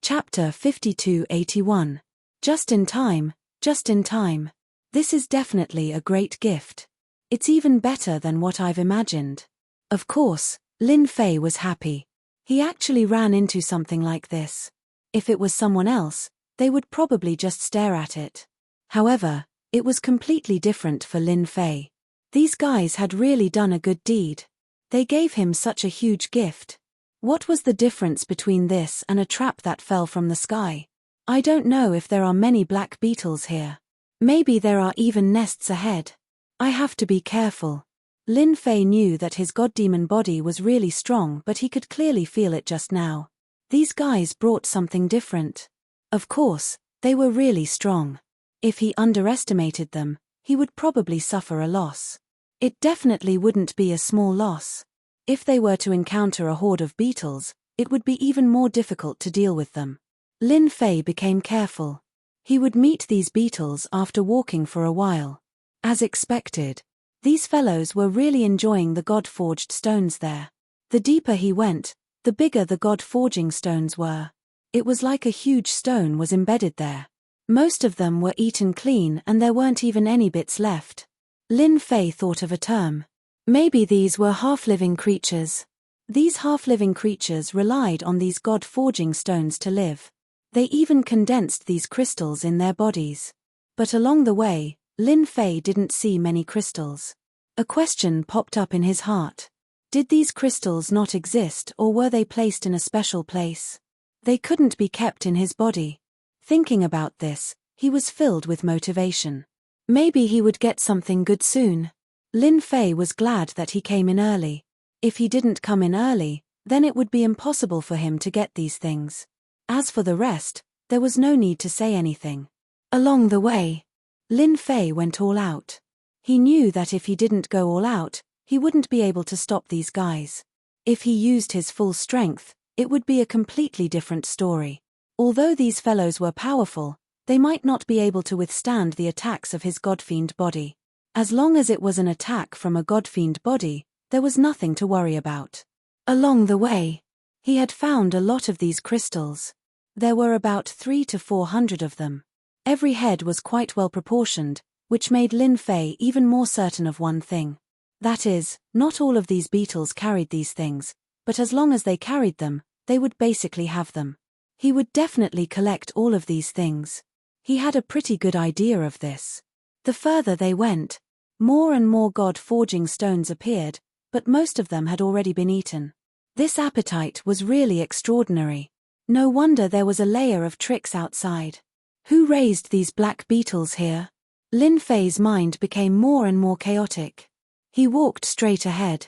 Chapter 5281. Just in time, just in time. This is definitely a great gift. It's even better than what I've imagined. Of course, Lin Fei was happy. He actually ran into something like this. If it was someone else, they would probably just stare at it. However, it was completely different for Lin Fei. These guys had really done a good deed. They gave him such a huge gift. What was the difference between this and a trap that fell from the sky? I don't know if there are many black beetles here. Maybe there are even nests ahead. I have to be careful. Lin Fei knew that his god demon body was really strong, but he could clearly feel it just now. These guys brought something different. Of course, they were really strong. If he underestimated them, he would probably suffer a loss. It definitely wouldn't be a small loss. If they were to encounter a horde of beetles, it would be even more difficult to deal with them. Lin Fei became careful. He would meet these beetles after walking for a while. As expected, these fellows were really enjoying the god-forged stones there. The deeper he went, the bigger the god-forging stones were. It was like a huge stone was embedded there. Most of them were eaten clean and there weren't even any bits left. Lin Fei thought of a term. Maybe these were half-living creatures. These half-living creatures relied on these god-forging stones to live. They even condensed these crystals in their bodies. But along the way, Lin Fei didn't see many crystals. A question popped up in his heart. Did these crystals not exist, or were they placed in a special place? They couldn't be kept in his body. Thinking about this, he was filled with motivation. Maybe he would get something good soon. Lin Fei was glad that he came in early. If he didn't come in early, then it would be impossible for him to get these things. As for the rest, there was no need to say anything. Along the way, Lin Fei went all out. He knew that if he didn't go all out, he wouldn't be able to stop these guys. If he used his full strength, it would be a completely different story. Although these fellows were powerful, they might not be able to withstand the attacks of his godfiend body. As long as it was an attack from a godfiend body, there was nothing to worry about. Along the way, he had found a lot of these crystals. There were about 300 to 400 of them. Every head was quite well proportioned, which made Lin Fei even more certain of one thing. That is, not all of these beetles carried these things, but as long as they carried them, they would basically have them. He would definitely collect all of these things. He had a pretty good idea of this. The further they went, more and more god-forging stones appeared, but most of them had already been eaten. This appetite was really extraordinary. No wonder there was a layer of tricks outside. Who raised these black beetles here? Lin Fei's mind became more and more chaotic. He walked straight ahead.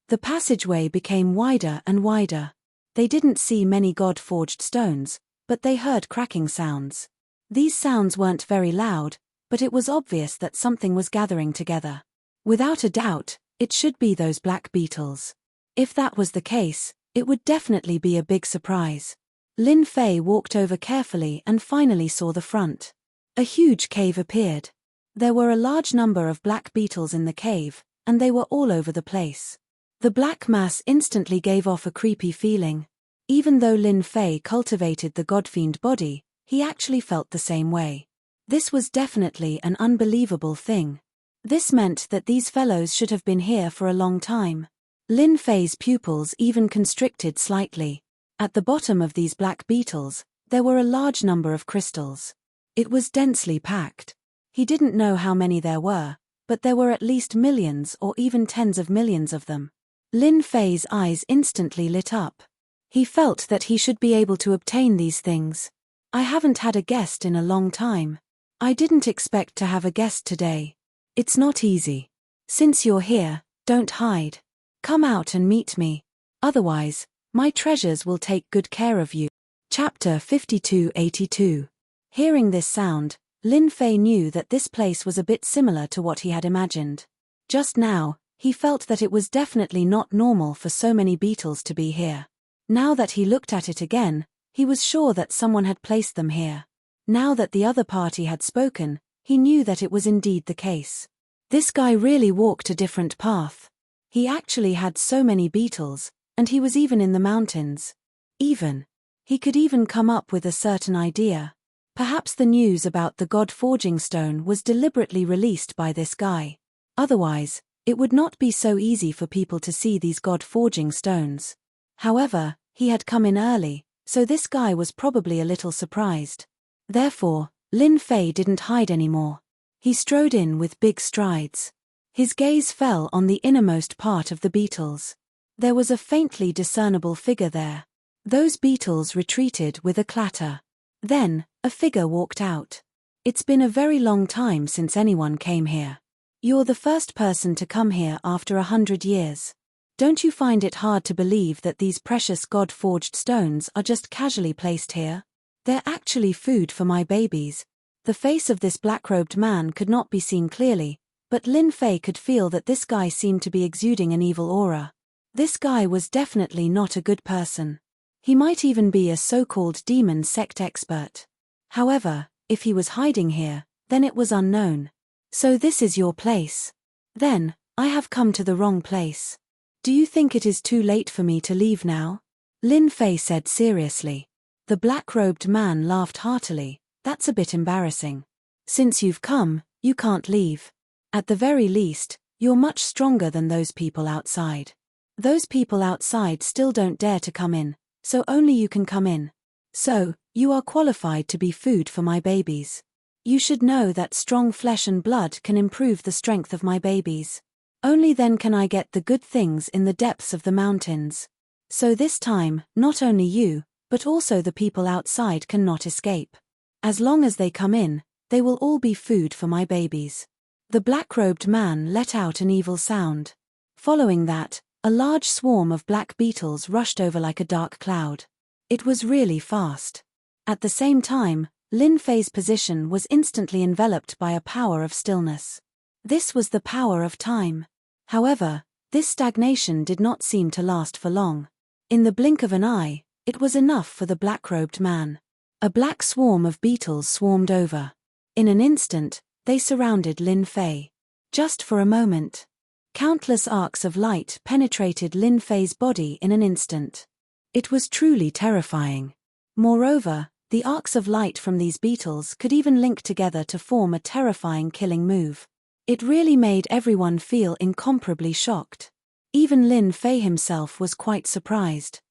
The passageway became wider and wider. They didn't see many god-forged stones, but they heard cracking sounds. These sounds weren't very loud, but it was obvious that something was gathering together. Without a doubt, it should be those black beetles. If that was the case, it would definitely be a big surprise. Lin Fei walked over carefully and finally saw the front. A huge cave appeared. There were a large number of black beetles in the cave, and they were all over the place. The black mass instantly gave off a creepy feeling. Even though Lin Fei cultivated the godfiend body, he actually felt the same way. This was definitely an unbelievable thing. This meant that these fellows should have been here for a long time. Lin Fei's pupils even constricted slightly. At the bottom of these black beetles, there were a large number of crystals. It was densely packed. He didn't know how many there were, but there were at least millions or even tens of millions of them. Lin Fei's eyes instantly lit up. He felt that he should be able to obtain these things. I haven't had a guest in a long time. I didn't expect to have a guest today. It's not easy. Since you're here, don't hide. Come out and meet me. Otherwise, my treasures will take good care of you. Chapter 5282. Hearing this sound, Lin Fei knew that this place was a bit similar to what he had imagined. Just now, he felt that it was definitely not normal for so many beetles to be here. Now that he looked at it again, he was sure that someone had placed them here. Now that the other party had spoken, he knew that it was indeed the case. This guy really walked a different path. He actually had so many beetles, and he was even in the mountains. He could even come up with a certain idea. Perhaps the news about the god-forging stone was deliberately released by this guy. Otherwise, it would not be so easy for people to see these god-forging stones. However, he had come in early, so this guy was probably a little surprised. Therefore, Lin Fei didn't hide anymore. He strode in with big strides. His gaze fell on the innermost part of the beetles. There was a faintly discernible figure there. Those beetles retreated with a clatter. Then, a figure walked out. It's been a very long time since anyone came here. You're the first person to come here after 100 years. Don't you find it hard to believe that these precious God-forged stones are just casually placed here? They're actually food for my babies. The face of this black-robed man could not be seen clearly, but Lin Fei could feel that this guy seemed to be exuding an evil aura. This guy was definitely not a good person. He might even be a so-called demon sect expert. However, if he was hiding here, then it was unknown. So this is your place? Then, I have come to the wrong place. Do you think it is too late for me to leave now? Lin Fei said seriously. The black-robed man laughed heartily. That's a bit embarrassing. Since you've come, you can't leave. At the very least, you're much stronger than those people outside. Those people outside still don't dare to come in, so only you can come in. So, you are qualified to be food for my babies. You should know that strong flesh and blood can improve the strength of my babies. Only then can I get the good things in the depths of the mountains. So this time, not only you, but also the people outside cannot escape. As long as they come in, they will all be food for my babies. The black-robed man let out an evil sound. Following that, a large swarm of black beetles rushed over like a dark cloud. It was really fast. At the same time, Lin Fei's position was instantly enveloped by a power of stillness. This was the power of time. However, this stagnation did not seem to last for long. In the blink of an eye, it was enough for the black-robed man. A black swarm of beetles swarmed over. In an instant, they surrounded Lin Fei. Just for a moment. Countless arcs of light penetrated Lin Fei's body in an instant. It was truly terrifying. Moreover, the arcs of light from these beetles could even link together to form a terrifying killing move. It really made everyone feel incomparably shocked. Even Lin Fei himself was quite surprised.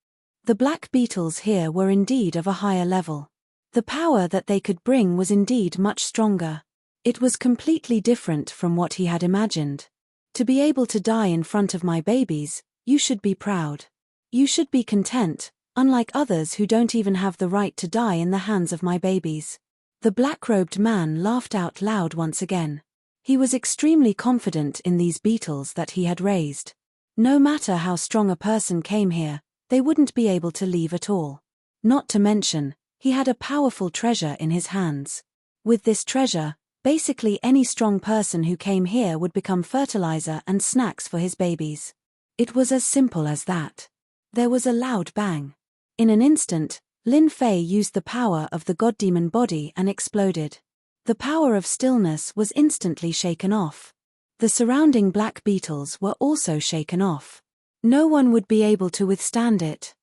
The black beetles here were indeed of a higher level. The power that they could bring was indeed much stronger. It was completely different from what he had imagined. To be able to die in front of my babies, you should be proud. You should be content, unlike others who don't even have the right to die in the hands of my babies. The black-robed man laughed out loud once again. He was extremely confident in these beetles that he had raised. No matter how strong a person came here, they wouldn't be able to leave at all. Not to mention, he had a powerful treasure in his hands. With this treasure, basically any strong person who came here would become fertilizer and snacks for his babies. It was as simple as that. There was a loud bang. In an instant, Lin Fei used the power of the god-demon body and exploded. The power of stillness was instantly shaken off. The surrounding black beetles were also shaken off. No one would be able to withstand it.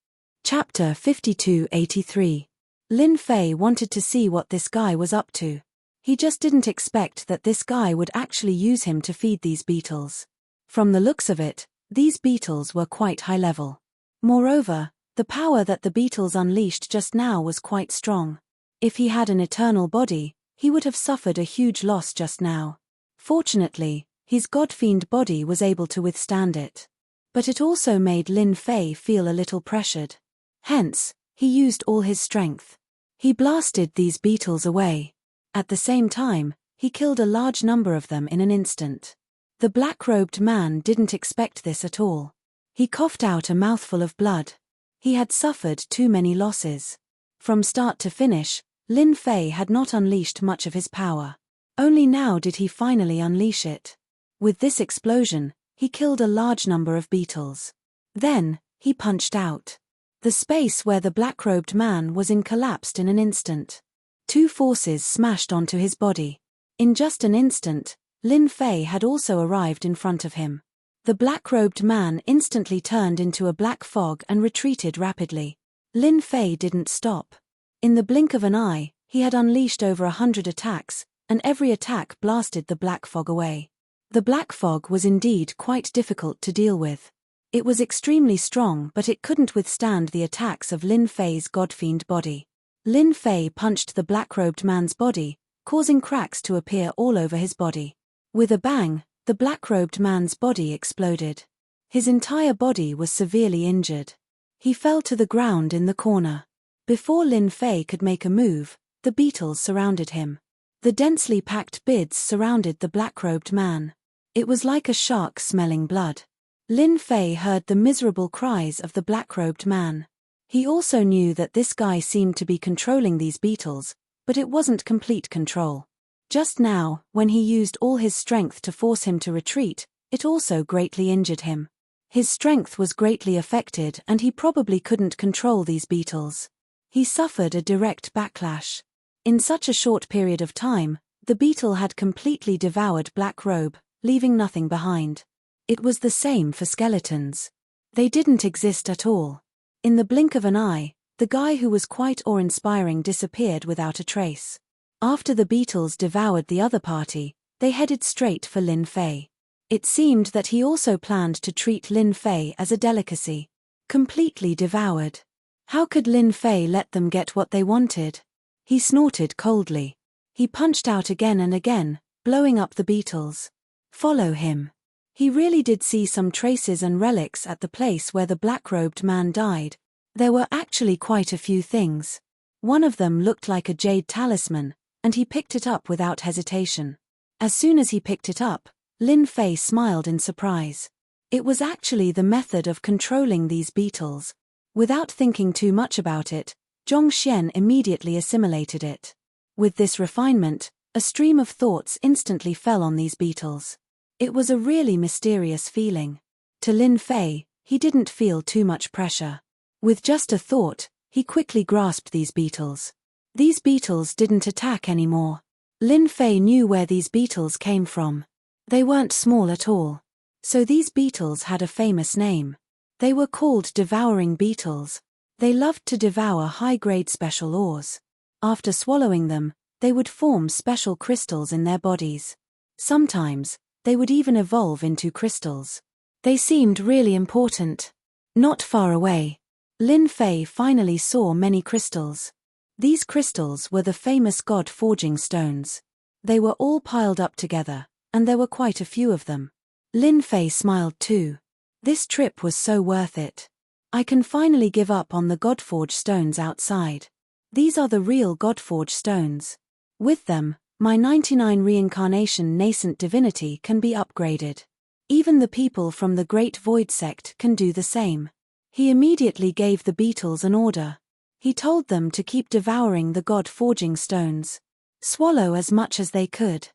Chapter 5283. Lin Fei wanted to see what this guy was up to. He just didn't expect that this guy would actually use him to feed these beetles. From the looks of it, these beetles were quite high level. Moreover, the power that the beetles unleashed just now was quite strong. If he had an eternal body, he would have suffered a huge loss just now. Fortunately, his god-fiend body was able to withstand it. But it also made Lin Fei feel a little pressured. Hence, he used all his strength. He blasted these beetles away. At the same time, he killed a large number of them in an instant. The black-robed man didn't expect this at all. He coughed out a mouthful of blood. He had suffered too many losses. From start to finish, Lin Fei had not unleashed much of his power. Only now did he finally unleash it. With this explosion, he killed a large number of beetles. Then, he punched out. The space where the black-robed man was in collapsed in an instant. Two forces smashed onto his body. In just an instant, Lin Fei had also arrived in front of him. The black-robed man instantly turned into a black fog and retreated rapidly. Lin Fei didn't stop. In the blink of an eye, he had unleashed over 100 attacks, and every attack blasted the black fog away. The black fog was indeed quite difficult to deal with. It was extremely strong, but it couldn't withstand the attacks of Lin Fei's godfiend body. Lin Fei punched the black-robed man's body, causing cracks to appear all over his body. With a bang, the black-robed man's body exploded. His entire body was severely injured. He fell to the ground in the corner. Before Lin Fei could make a move, the beetles surrounded him. The densely packed bids surrounded the black-robed man. It was like a shark smelling blood. Lin Fei heard the miserable cries of the black-robed man. He also knew that this guy seemed to be controlling these beetles, but it wasn't complete control. Just now, when he used all his strength to force him to retreat, it also greatly injured him. His strength was greatly affected and he probably couldn't control these beetles. He suffered a direct backlash. In such a short period of time, the beetle had completely devoured Black Robe, leaving nothing behind. It was the same for skeletons. They didn't exist at all. In the blink of an eye, the guy who was quite awe-inspiring disappeared without a trace. After the beetles devoured the other party, they headed straight for Lin Fei. It seemed that he also planned to treat Lin Fei as a delicacy. Completely devoured. How could Lin Fei let them get what they wanted? He snorted coldly. He punched out again and again, blowing up the beetles. Follow him. He really did see some traces and relics at the place where the black-robed man died. There were actually quite a few things. One of them looked like a jade talisman, and he picked it up without hesitation. As soon as he picked it up, Lin Fei smiled in surprise. It was actually the method of controlling these beetles. Without thinking too much about it, Zhong Xian immediately assimilated it. With this refinement, a stream of thoughts instantly fell on these beetles. It was a really mysterious feeling. To Lin Fei, he didn't feel too much pressure. With just a thought, he quickly grasped these beetles. These beetles didn't attack anymore. Lin Fei knew where these beetles came from. They weren't small at all. So these beetles had a famous name. They were called devouring beetles. They loved to devour high-grade special ores. After swallowing them, they would form special crystals in their bodies. Sometimes, they would even evolve into crystals. They seemed really important. Not far away, Lin Fei finally saw many crystals. These crystals were the famous god forging stones. They were all piled up together, and there were quite a few of them. Lin Fei smiled too. This trip was so worth it. I can finally give up on the Godforge stones outside. These are the real Godforge stones. With them, my 99 reincarnation nascent divinity can be upgraded. Even the people from the Great Void sect can do the same. He immediately gave the beetles an order. He told them to keep devouring the God forging stones. Swallow as much as they could.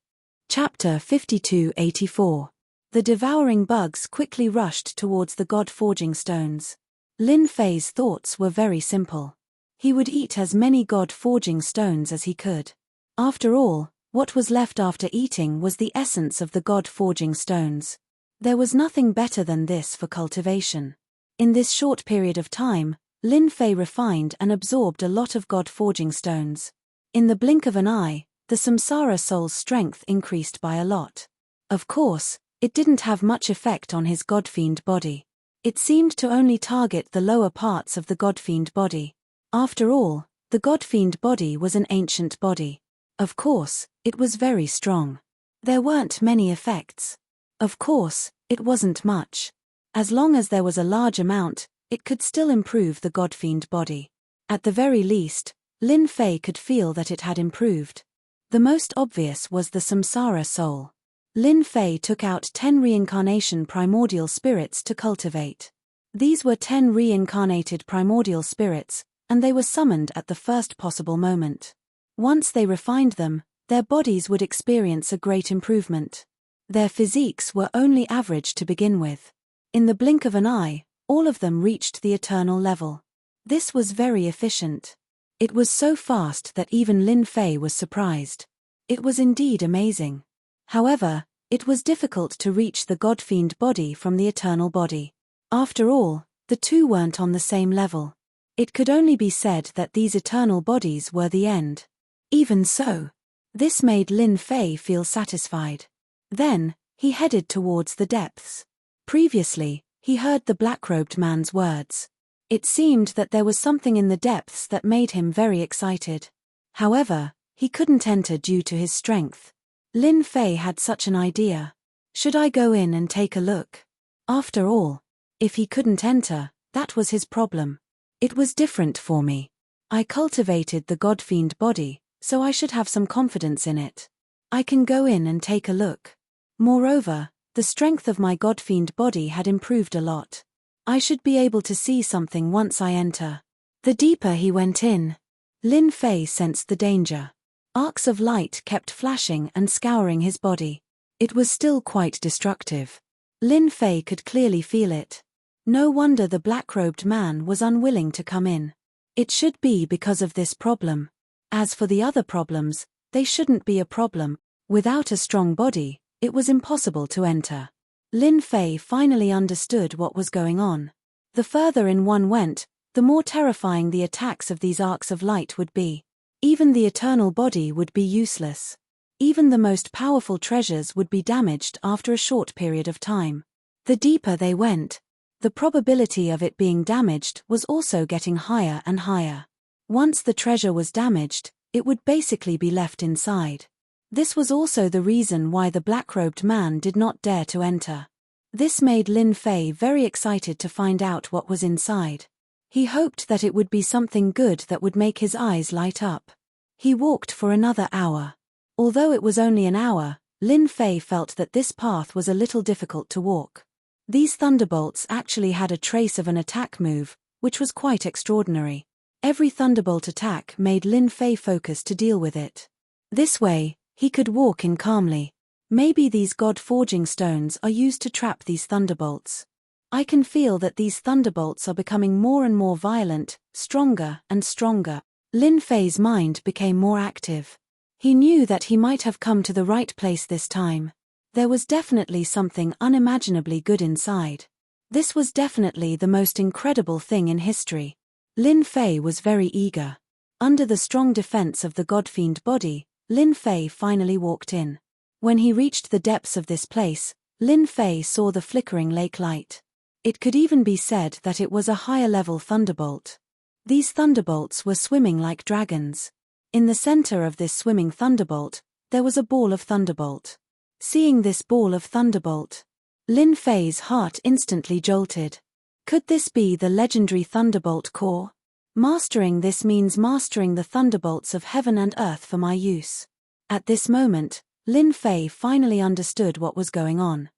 Chapter 5284. The devouring bugs quickly rushed towards the God forging stones. Lin Fei's thoughts were very simple. He would eat as many God forging stones as he could. After all, what was left after eating was the essence of the God forging stones. There was nothing better than this for cultivation. In this short period of time, Lin Fei refined and absorbed a lot of God forging stones. In the blink of an eye, the samsara soul's strength increased by a lot. Of course, it didn't have much effect on his godfiend body. It seemed to only target the lower parts of the godfiend body. After all, the godfiend body was an ancient body. Of course, it was very strong. There weren't many effects. Of course, it wasn't much. As long as there was a large amount, it could still improve the godfiend body. At the very least, Lin Fei could feel that it had improved. The most obvious was the samsara soul. Lin Fei took out 10 reincarnation primordial spirits to cultivate. These were 10 reincarnated primordial spirits, and they were summoned at the first possible moment. Once they refined them, their bodies would experience a great improvement. Their physiques were only average to begin with. In the blink of an eye, all of them reached the eternal level. This was very efficient. It was so fast that even Lin Fei was surprised. It was indeed amazing. However, it was difficult to reach the godfiend body from the eternal body. After all, the two weren't on the same level. It could only be said that these eternal bodies were the end. Even so, this made Lin Fei feel satisfied. Then, he headed towards the depths. Previously, He heard the black-robed man's words. It seemed that there was something in the depths that made him very excited. However, he couldn't enter due to his strength. Lin Fei had such an idea. Should I go in and take a look? After all, if he couldn't enter, that was his problem. It was different for me. I cultivated the God-fiend body, so I should have some confidence in it. I can go in and take a look. Moreover, the strength of my God-fiend body had improved a lot. I should be able to see something once I enter. The deeper he went in, Lin Fei sensed the danger. Arcs of light kept flashing and scouring his body. It was still quite destructive. Lin Fei could clearly feel it. No wonder the black-robed man was unwilling to come in. It should be because of this problem. As for the other problems, they shouldn't be a problem. Without a strong body, it was impossible to enter. Lin Fei finally understood what was going on. The further in one went, the more terrifying the attacks of these arcs of light would be. Even the eternal body would be useless. Even the most powerful treasures would be damaged after a short period of time. The deeper they went, the probability of it being damaged was also getting higher and higher. Once the treasure was damaged, it would basically be left inside. This was also the reason why the black-robed man did not dare to enter. This made Lin Fei very excited to find out what was inside. He hoped that it would be something good that would make his eyes light up. He walked for another hour. Although it was only an hour, Lin Fei felt that this path was a little difficult to walk. These thunderbolts actually had a trace of an attack move, which was quite extraordinary. Every thunderbolt attack made Lin Fei focus to deal with it. This way, he could walk in calmly. Maybe these God-forging stones are used to trap these thunderbolts. I can feel that these thunderbolts are becoming more and more violent, stronger and stronger. Lin Fei's mind became more active. He knew that he might have come to the right place this time. There was definitely something unimaginably good inside. This was definitely the most incredible thing in history. Lin Fei was very eager. Under the strong defense of the God-fiend body, Lin Fei finally walked in. When he reached the depths of this place, Lin Fei saw the flickering lake light. It could even be said that it was a higher-level thunderbolt. These thunderbolts were swimming like dragons. In the center of this swimming thunderbolt, there was a ball of thunderbolt. Seeing this ball of thunderbolt, Lin Fei's heart instantly jolted. Could this be the legendary Thunderbolt core? Mastering this means mastering the thunderbolts of heaven and earth for my use. At this moment, Lin Fei finally understood what was going on.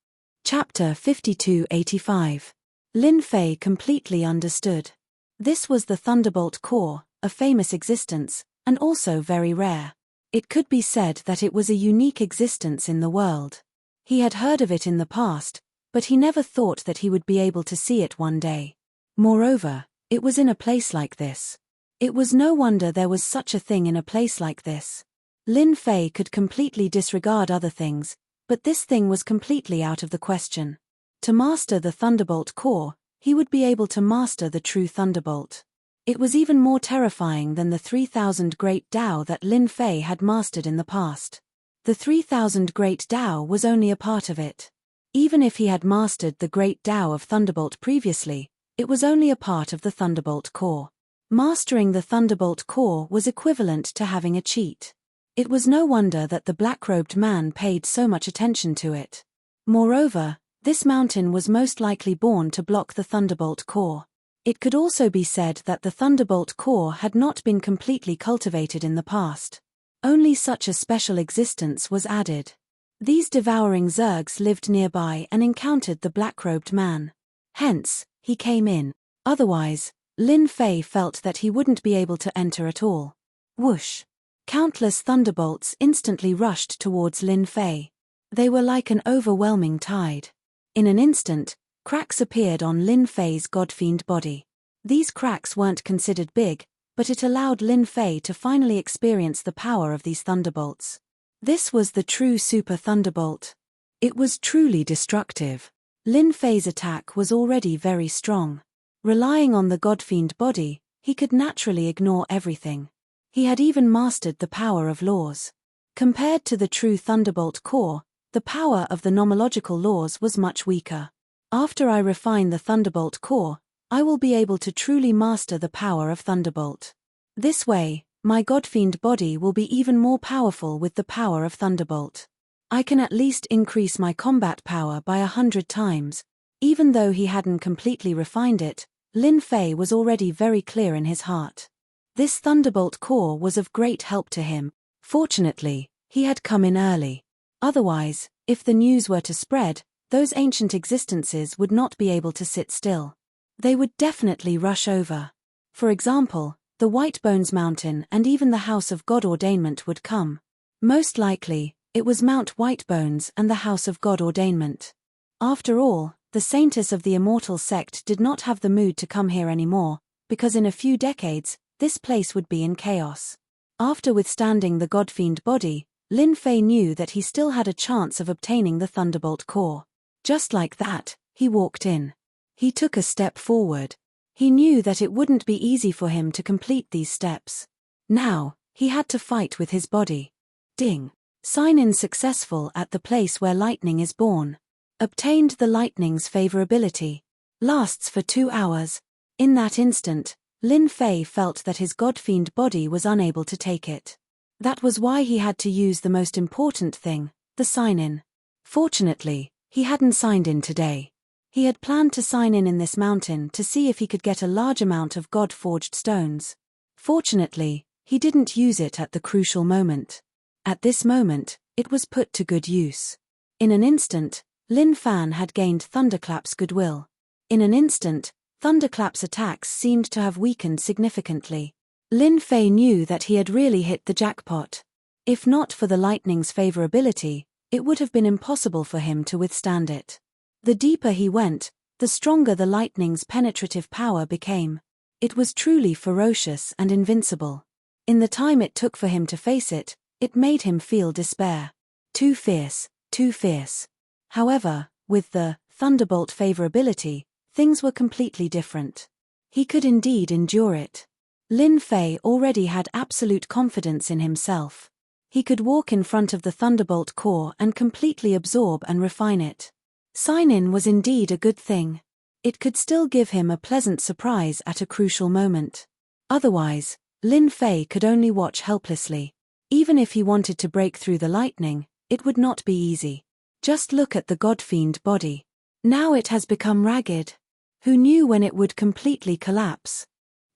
Chapter 5285. Lin Fei completely understood. This was the Thunderbolt core, a famous existence, and also very rare. It could be said that it was a unique existence in the world. He had heard of it in the past, but he never thought that he would be able to see it one day. Moreover, it was in a place like this. It was no wonder there was such a thing in a place like this. Lin Fei could completely disregard other things, but this thing was completely out of the question. To master the Thunderbolt core, he would be able to master the true Thunderbolt. It was even more terrifying than the 3000 Great Tao that Lin Fei had mastered in the past. The 3000 Great Tao was only a part of it. Even if he had mastered the Great Tao of Thunderbolt previously, it was only a part of the Thunderbolt core. Mastering the Thunderbolt core was equivalent to having a cheat. It was no wonder that the black-robed man paid so much attention to it. Moreover, this mountain was most likely born to block the Thunderbolt core. It could also be said that the Thunderbolt core had not been completely cultivated in the past. Only such a special existence was added. These devouring zergs lived nearby and encountered the black-robed man. Hence, he came in. Otherwise, Lin Fei felt that he wouldn't be able to enter at all. Whoosh! Countless thunderbolts instantly rushed towards Lin Fei. They were like an overwhelming tide. In an instant, cracks appeared on Lin Fei's God-fiend body. These cracks weren't considered big, but it allowed Lin Fei to finally experience the power of these thunderbolts. This was the true Super Thunderbolt. It was truly destructive. Lin Fei's attack was already very strong. Relying on the God-fiend body, he could naturally ignore everything. He had even mastered the power of laws. Compared to the true Thunderbolt core, the power of the nomological laws was much weaker. After I refine the Thunderbolt core, I will be able to truly master the power of Thunderbolt. This way, my Godfiend body will be even more powerful with the power of Thunderbolt. I can at least increase my combat power by 100 times. Even though he hadn't completely refined it, Lin Fei was already very clear in his heart. This Thunderbolt core was of great help to him. Fortunately, he had come in early. Otherwise, if the news were to spread, those ancient existences would not be able to sit still. They would definitely rush over. For example, the White Bones Mountain and even the House of God Ordainment would come. Most likely, it was Mount White Bones and the House of God Ordainment. After all, the Saintess of the Immortal Sect did not have the mood to come here anymore, because in a few decades, this place would be in chaos. After withstanding the Godfiend body, Lin Fei knew that he still had a chance of obtaining the Thunderbolt core. Just like that, he walked in. He took a step forward. He knew that it wouldn't be easy for him to complete these steps. Now, he had to fight with his body. Ding. Sign-in successful at the place where lightning is born. Obtained the lightning's favorability. Lasts for 2 hours. In that instant, Lin Fei felt that his Godfiend body was unable to take it. That was why he had to use the most important thing, the sign-in. Fortunately, he hadn't signed in today. He had planned to sign in this mountain to see if he could get a large amount of God-forged stones. Fortunately, he didn't use it at the crucial moment. At this moment, it was put to good use. In an instant, Lin Fan had gained Thunderclap's goodwill. In an instant, Thunderclap's attacks seemed to have weakened significantly. Lin Fei knew that he had really hit the jackpot. If not for the lightning's favorability, it would have been impossible for him to withstand it. The deeper he went, the stronger the lightning's penetrative power became. It was truly ferocious and invincible. In the time it took for him to face it, it made him feel despair. Too fierce, too fierce. However, with the Thunderbolt favorability, things were completely different. He could indeed endure it. Lin Fei already had absolute confidence in himself. He could walk in front of the Thunderbolt core and completely absorb and refine it. Sign-in was indeed a good thing. It could still give him a pleasant surprise at a crucial moment. Otherwise, Lin Fei could only watch helplessly. Even if he wanted to break through the lightning, it would not be easy. Just look at the Godfiend body. Now it has become ragged. Who knew when it would completely collapse?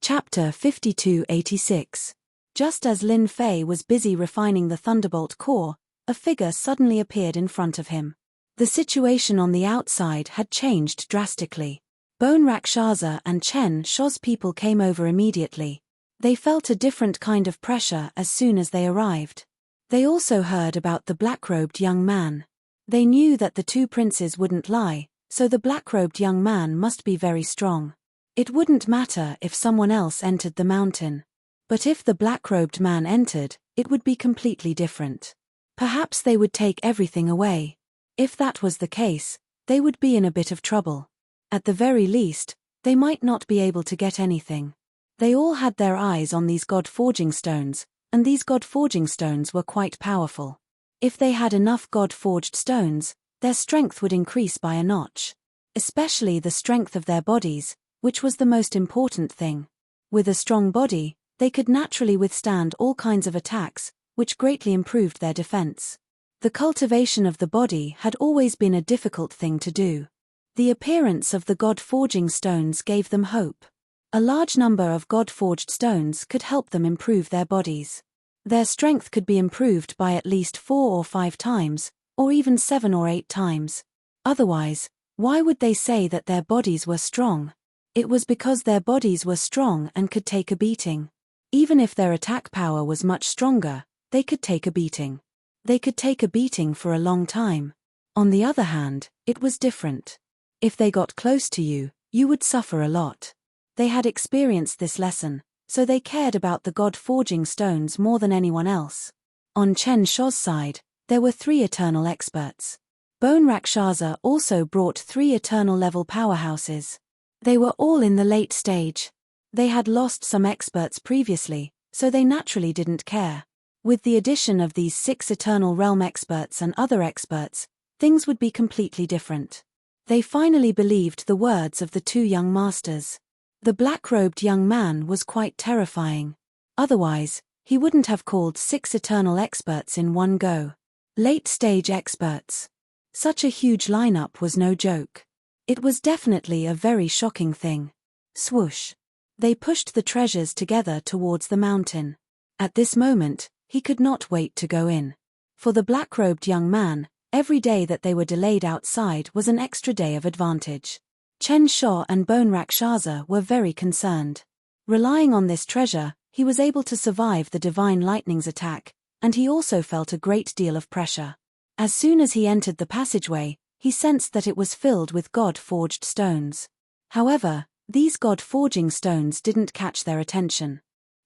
Chapter 5286. Just as Lin Fei was busy refining the Thunderbolt core, a figure suddenly appeared in front of him. The situation on the outside had changed drastically. Bone Rakshasa and Chen Sho's people came over immediately. They felt a different kind of pressure as soon as they arrived. They also heard about the black-robed young man. They knew that the two princes wouldn't lie, so the black-robed young man must be very strong. It wouldn't matter if someone else entered the mountain. But if the black-robed man entered, it would be completely different. Perhaps they would take everything away. If that was the case, they would be in a bit of trouble. At the very least, they might not be able to get anything. They all had their eyes on these God-forging stones, and these God-forging stones were quite powerful. If they had enough God-forged stones, their strength would increase by a notch. Especially the strength of their bodies, which was the most important thing. With a strong body, they could naturally withstand all kinds of attacks, which greatly improved their defense. The cultivation of the body had always been a difficult thing to do. The appearance of the God-forging stones gave them hope. A large number of God-forged stones could help them improve their bodies. Their strength could be improved by at least 4 or 5 times, or even 7 or 8 times. Otherwise, why would they say that their bodies were strong? It was because their bodies were strong and could take a beating. Even if their attack power was much stronger, they could take a beating. They could take a beating for a long time. On the other hand, it was different. If they got close to you, you would suffer a lot. They had experienced this lesson, so they cared about the God-forging stones more than anyone else. On Chen Sho's side, there were 3 eternal experts. Bone Rakshasa also brought 3 eternal-level powerhouses. They were all in the late stage. They had lost some experts previously, so they naturally didn't care. With the addition of these 6 eternal realm experts and other experts, things would be completely different. They finally believed the words of the two young masters. The black-robed young man was quite terrifying. Otherwise, he wouldn't have called 6 eternal experts in one go. Late-stage experts. Such a huge lineup was no joke. It was definitely a very shocking thing. Swoosh. They pushed the treasures together towards the mountain. At this moment, he could not wait to go in. For the black-robed young man, every day that they were delayed outside was an extra day of advantage. Chen Shao and Bone Rakshasa were very concerned. Relying on this treasure, he was able to survive the divine lightning's attack, and he also felt a great deal of pressure. As soon as he entered the passageway, he sensed that it was filled with God-forged stones. However, these God-forging stones didn't catch their attention.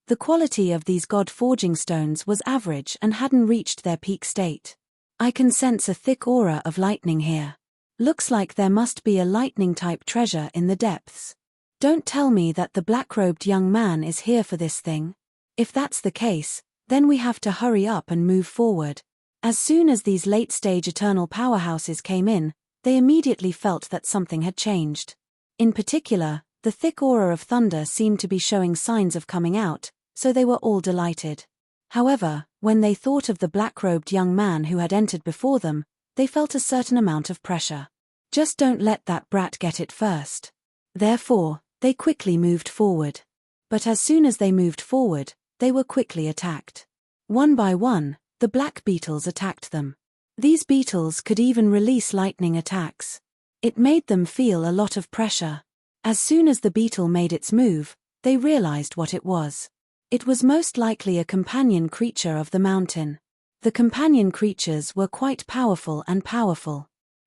The quality of these God-forging stones was average and hadn't reached their peak state. I can sense a thick aura of lightning here. Looks like there must be a lightning-type treasure in the depths. Don't tell me that the black-robed young man is here for this thing. If that's the case, then we have to hurry up and move forward. As soon as these late-stage eternal powerhouses came in, they immediately felt that something had changed. In particular, the thick aura of thunder seemed to be showing signs of coming out, so they were all delighted. However, when they thought of the black-robed young man who had entered before them, they felt a certain amount of pressure. Just don't let that brat get it first. Therefore, they quickly moved forward. But as soon as they moved forward, they were quickly attacked. One by one, the black beetles attacked them. These beetles could even release lightning attacks. It made them feel a lot of pressure. As soon as the beetle made its move, they realized what it was. It was most likely a companion creature of the mountain. The companion creatures were quite powerful.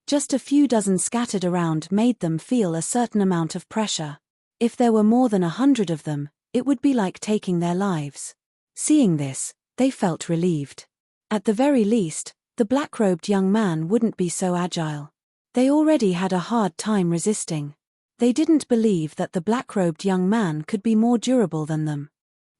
Just a few dozen scattered around made them feel a certain amount of pressure. If there were more than 100 of them, it would be like taking their lives. Seeing this, they felt relieved. At the very least, the black-robed young man wouldn't be so agile. They already had a hard time resisting. They didn't believe that the black-robed young man could be more durable than them.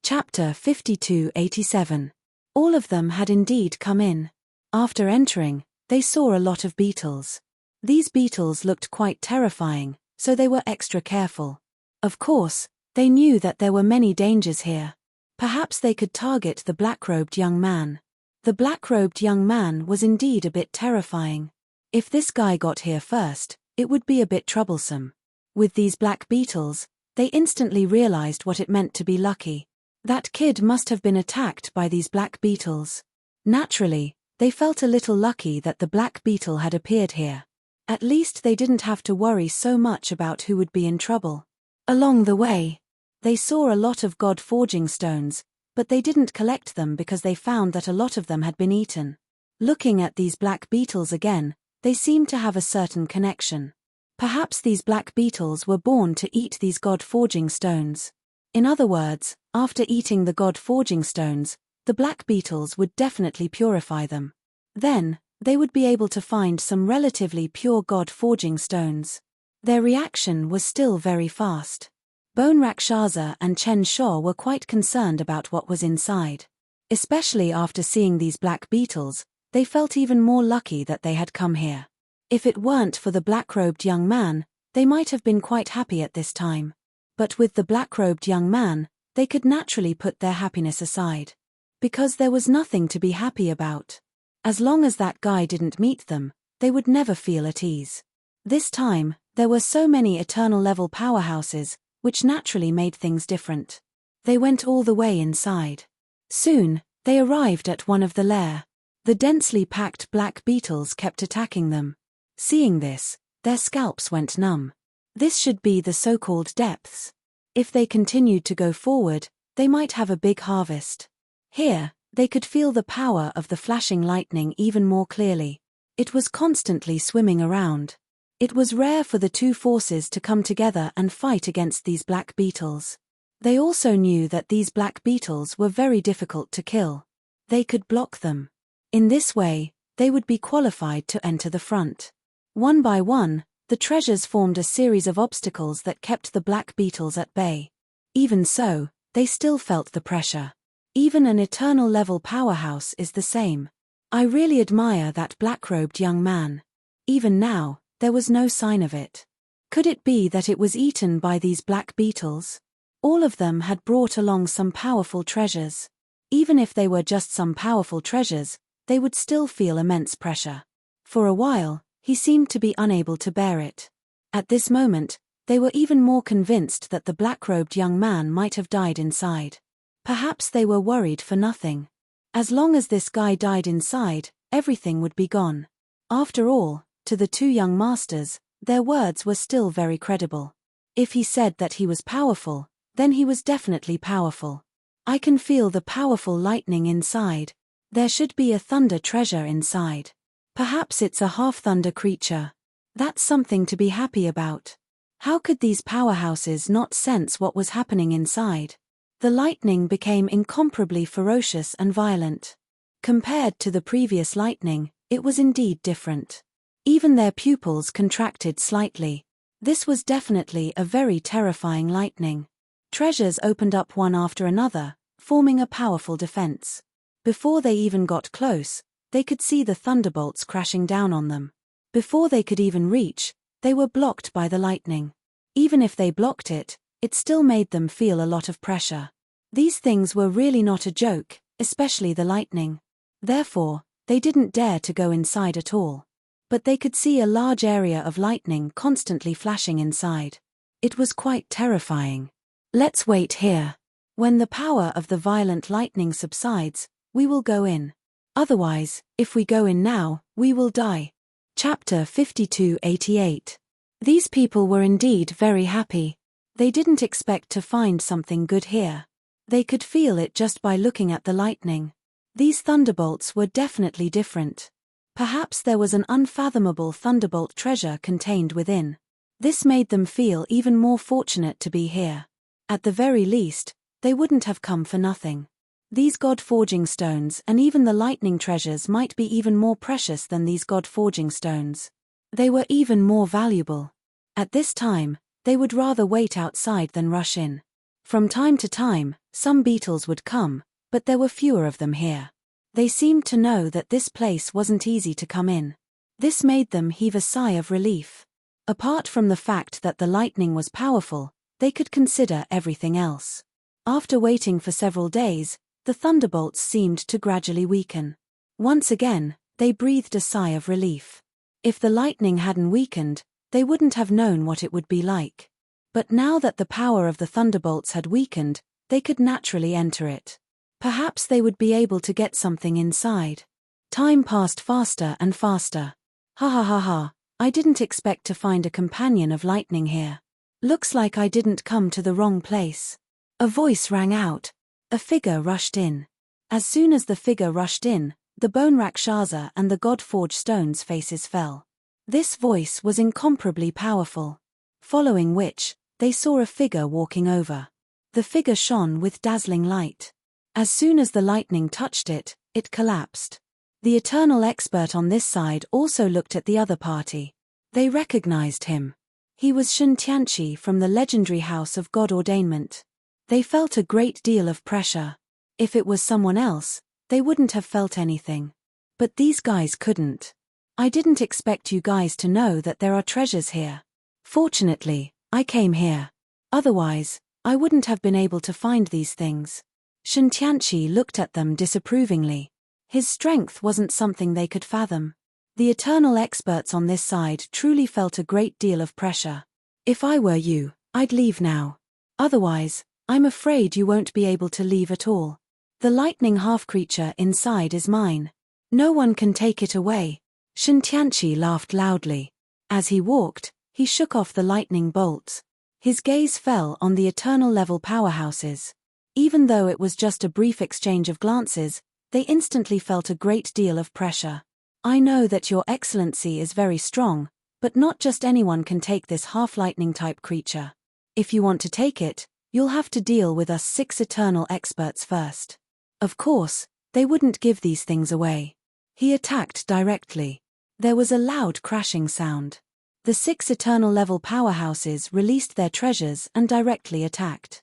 Chapter 5287. All of them had indeed come in. After entering, they saw a lot of beetles. These beetles looked quite terrifying, so they were extra careful. Of course, they knew that there were many dangers here. Perhaps they could target the black-robed young man. The black-robed young man was indeed a bit terrifying. If this guy got here first, it would be a bit troublesome. With these black beetles, they instantly realized what it meant to be lucky. That kid must have been attacked by these black beetles. Naturally, they felt a little lucky that the black beetle had appeared here. At least they didn't have to worry so much about who would be in trouble. Along the way, they saw a lot of God-forging stones, but they didn't collect them because they found that a lot of them had been eaten. Looking at these black beetles again, they seemed to have a certain connection. Perhaps these black beetles were born to eat these God-forging stones. In other words, after eating the God-forging stones, the black beetles would definitely purify them. Then, they would be able to find some relatively pure God-forging stones. Their reaction was still very fast. Bone Rakshasa and Chen Shao were quite concerned about what was inside. Especially after seeing these black beetles, they felt even more lucky that they had come here. If it weren't for the black-robed young man, they might have been quite happy at this time. But with the black-robed young man, they could naturally put their happiness aside. Because there was nothing to be happy about. As long as that guy didn't meet them, they would never feel at ease. This time, there were so many eternal-level powerhouses, which naturally made things different. They went all the way inside. Soon, they arrived at one of the lair. The densely packed black beetles kept attacking them. Seeing this, their scalps went numb. This should be the so-called depths. If they continued to go forward, they might have a big harvest. Here, they could feel the power of the flashing lightning even more clearly. It was constantly swimming around. It was rare for the two forces to come together and fight against these black beetles. They also knew that these black beetles were very difficult to kill. They could block them. In this way, they would be qualified to enter the front. One by one, the treasures formed a series of obstacles that kept the black beetles at bay. Even so, they still felt the pressure. Even an eternal-level powerhouse is the same. I really admire that black-robed young man. Even now, there was no sign of it. Could it be that it was eaten by these black beetles? All of them had brought along some powerful treasures. Even if they were just some powerful treasures, they would still feel immense pressure. For a while, he seemed to be unable to bear it. At this moment, they were even more convinced that the black-robed young man might have died inside. Perhaps they were worried for nothing. As long as this guy died inside, everything would be gone. After all, to the two young masters, their words were still very credible. If he said that he was powerful, then he was definitely powerful. I can feel the powerful lightning inside. There should be a thunder treasure inside. Perhaps it's a half-thunder creature. That's something to be happy about. How could these powerhouses not sense what was happening inside? The lightning became incomparably ferocious and violent. Compared to the previous lightning, it was indeed different. Even their pupils contracted slightly. This was definitely a very terrifying lightning. Treasures opened up one after another, forming a powerful defense. Before they even got close, they could see the thunderbolts crashing down on them. Before they could even reach, they were blocked by the lightning. Even if they blocked it, it still made them feel a lot of pressure. These things were really not a joke, especially the lightning. Therefore, they didn't dare to go inside at all. But they could see a large area of lightning constantly flashing inside. It was quite terrifying. Let's wait here. When the power of the violent lightning subsides, we will go in. Otherwise, if we go in now, we will die. Chapter 5288. These people were indeed very happy. They didn't expect to find something good here. They could feel it just by looking at the lightning. These thunderbolts were definitely different. Perhaps there was an unfathomable thunderbolt treasure contained within. This made them feel even more fortunate to be here. At the very least, they wouldn't have come for nothing. These god-forging stones and even the lightning treasures might be even more precious than these god-forging stones. They were even more valuable. At this time, they would rather wait outside than rush in. From time to time, some beetles would come, but there were fewer of them here. They seemed to know that this place wasn't easy to come in. This made them heave a sigh of relief. Apart from the fact that the lightning was powerful, they could consider everything else. After waiting for several days, the thunderbolts seemed to gradually weaken. Once again, they breathed a sigh of relief. If the lightning hadn't weakened, they wouldn't have known what it would be like. But now that the power of the thunderbolts had weakened, they could naturally enter it. Perhaps they would be able to get something inside. Time passed faster and faster. Ha ha ha ha, I didn't expect to find a companion of lightning here. Looks like I didn't come to the wrong place. A voice rang out. A figure rushed in. As soon as the figure rushed in, the bone Rakshasa and the god-forged stones' faces fell. This voice was incomparably powerful. Following which, they saw a figure walking over. The figure shone with dazzling light. As soon as the lightning touched it, it collapsed. The eternal expert on this side also looked at the other party. They recognized him. He was Shen Tianqi from the legendary house of God Ordainment. They felt a great deal of pressure. If it was someone else, they wouldn't have felt anything. But these guys couldn't. I didn't expect you guys to know that there are treasures here. Fortunately, I came here. Otherwise, I wouldn't have been able to find these things. Shen Tianqi looked at them disapprovingly. His strength wasn't something they could fathom. The eternal experts on this side truly felt a great deal of pressure. If I were you, I'd leave now. Otherwise, I'm afraid you won't be able to leave at all. The lightning half-creature inside is mine. No one can take it away. Shen Tianqi laughed loudly. As he walked, he shook off the lightning bolts. His gaze fell on the eternal level powerhouses. Even though it was just a brief exchange of glances, they instantly felt a great deal of pressure. I know that your excellency is very strong, but not just anyone can take this half-lightning type creature. If you want to take it, you'll have to deal with us 6 eternal experts first. Of course, they wouldn't give these things away. He attacked directly. There was a loud crashing sound. The 6 eternal level powerhouses released their treasures and directly attacked.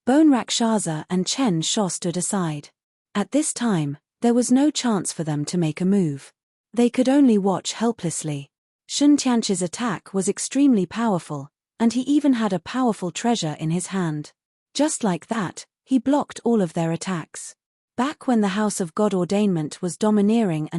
Bone Rakshasa and Chen Sho stood aside. At this time, there was no chance for them to make a move. They could only watch helplessly. Shun Tianqi's attack was extremely powerful, and he even had a powerful treasure in his hand. Just like that, he blocked all of their attacks. Back when the House of God Ordainment was domineering,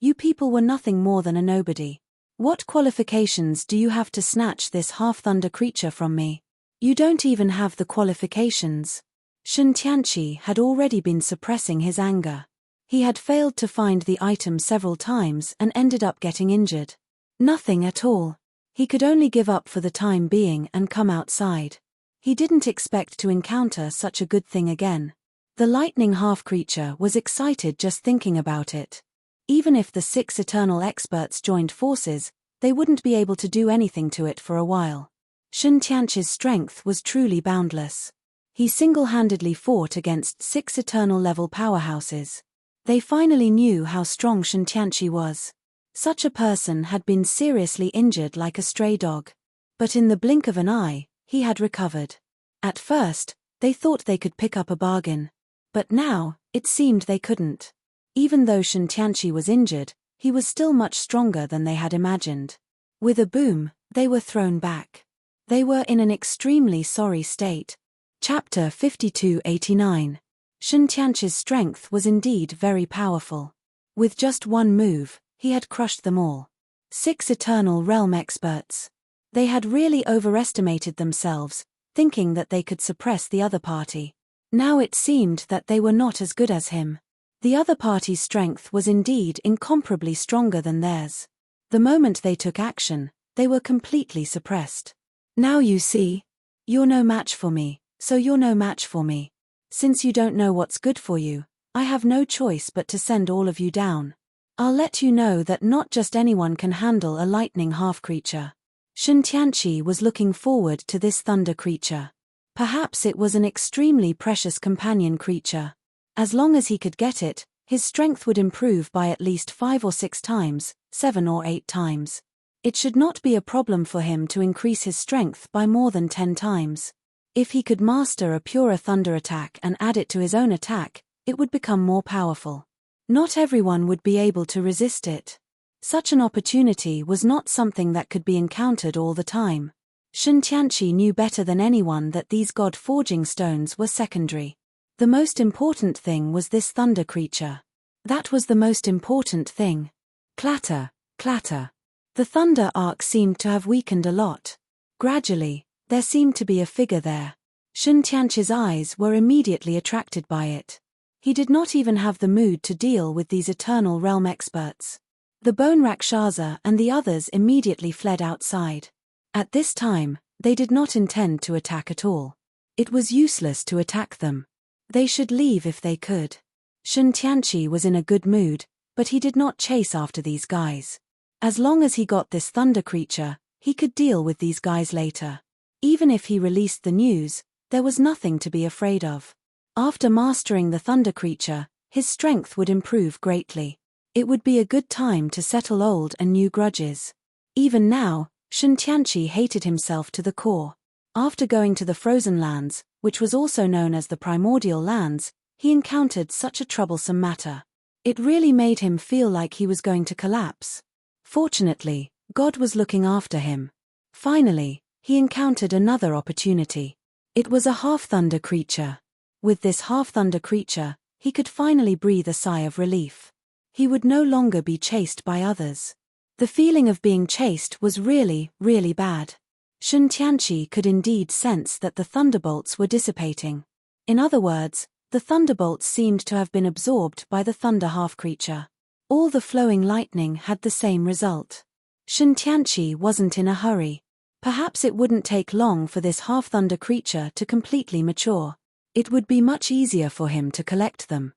you people were nothing more than a nobody. What qualifications do you have to snatch this half-thunder creature from me? You don't even have the qualifications. Shun Tianqi had already been suppressing his anger. He had failed to find the item several times and ended up getting injured. Nothing at all. He could only give up for the time being and come outside. He didn't expect to encounter such a good thing again. The lightning half-creature was excited just thinking about it. Even if the 6 eternal experts joined forces, they wouldn't be able to do anything to it for a while. Shun Tianqi's strength was truly boundless. He single-handedly fought against 6 eternal-level powerhouses. They finally knew how strong Shun Tianqi was. Such a person had been seriously injured like a stray dog. But in the blink of an eye, he had recovered. At first, they thought they could pick up a bargain. But now, it seemed they couldn't. Even though Shun Tianqi was injured, he was still much stronger than they had imagined. With a boom, they were thrown back. They were in an extremely sorry state. Chapter 5289. Shun Tianqi's strength was indeed very powerful. With just one move, he had crushed them all. 6 Eternal Realm experts. They had really overestimated themselves, thinking that they could suppress the other party. Now it seemed that they were not as good as him. The other party's strength was indeed incomparably stronger than theirs. The moment they took action, they were completely suppressed. Now you see. You're no match for me, so you're no match for me. Since you don't know what's good for you, I have no choice but to send all of you down. I'll let you know that not just anyone can handle a lightning half-creature. Shun Tianqi was looking forward to this thunder creature. Perhaps it was an extremely precious companion creature. As long as he could get it, his strength would improve by at least 5 or 6 times, 7 or 8 times. It should not be a problem for him to increase his strength by more than 10 times. If he could master a purer thunder attack and add it to his own attack, it would become more powerful. Not everyone would be able to resist it. Such an opportunity was not something that could be encountered all the time. Shun Tianqi knew better than anyone that these god-forging stones were secondary. The most important thing was this thunder creature. That was the most important thing. Clatter, clatter. The thunder arc seemed to have weakened a lot. Gradually, there seemed to be a figure there. Shun Tianqi's eyes were immediately attracted by it. He did not even have the mood to deal with these Eternal Realm experts. The Bone Rakshasa and the others immediately fled outside. At this time, they did not intend to attack at all. It was useless to attack them. They should leave if they could. Shun Tianqi was in a good mood, but he did not chase after these guys. As long as he got this thunder creature, he could deal with these guys later. Even if he released the news, there was nothing to be afraid of. After mastering the thunder creature, his strength would improve greatly. It would be a good time to settle old and new grudges. Even now, Shun Tianqi hated himself to the core. After going to the Frozen Lands, which was also known as the Primordial Lands, he encountered such a troublesome matter. It really made him feel like he was going to collapse. Fortunately, God was looking after him. Finally, he encountered another opportunity. It was a half-thunder creature. With this half-thunder creature, he could finally breathe a sigh of relief. He would no longer be chased by others. The feeling of being chased was really, really bad. Shun Tianqi could indeed sense that the thunderbolts were dissipating. In other words, the thunderbolts seemed to have been absorbed by the thunder half-creature. All the flowing lightning had the same result. Shun Tianqi wasn't in a hurry. Perhaps it wouldn't take long for this half-thunder creature to completely mature. It would be much easier for him to collect them.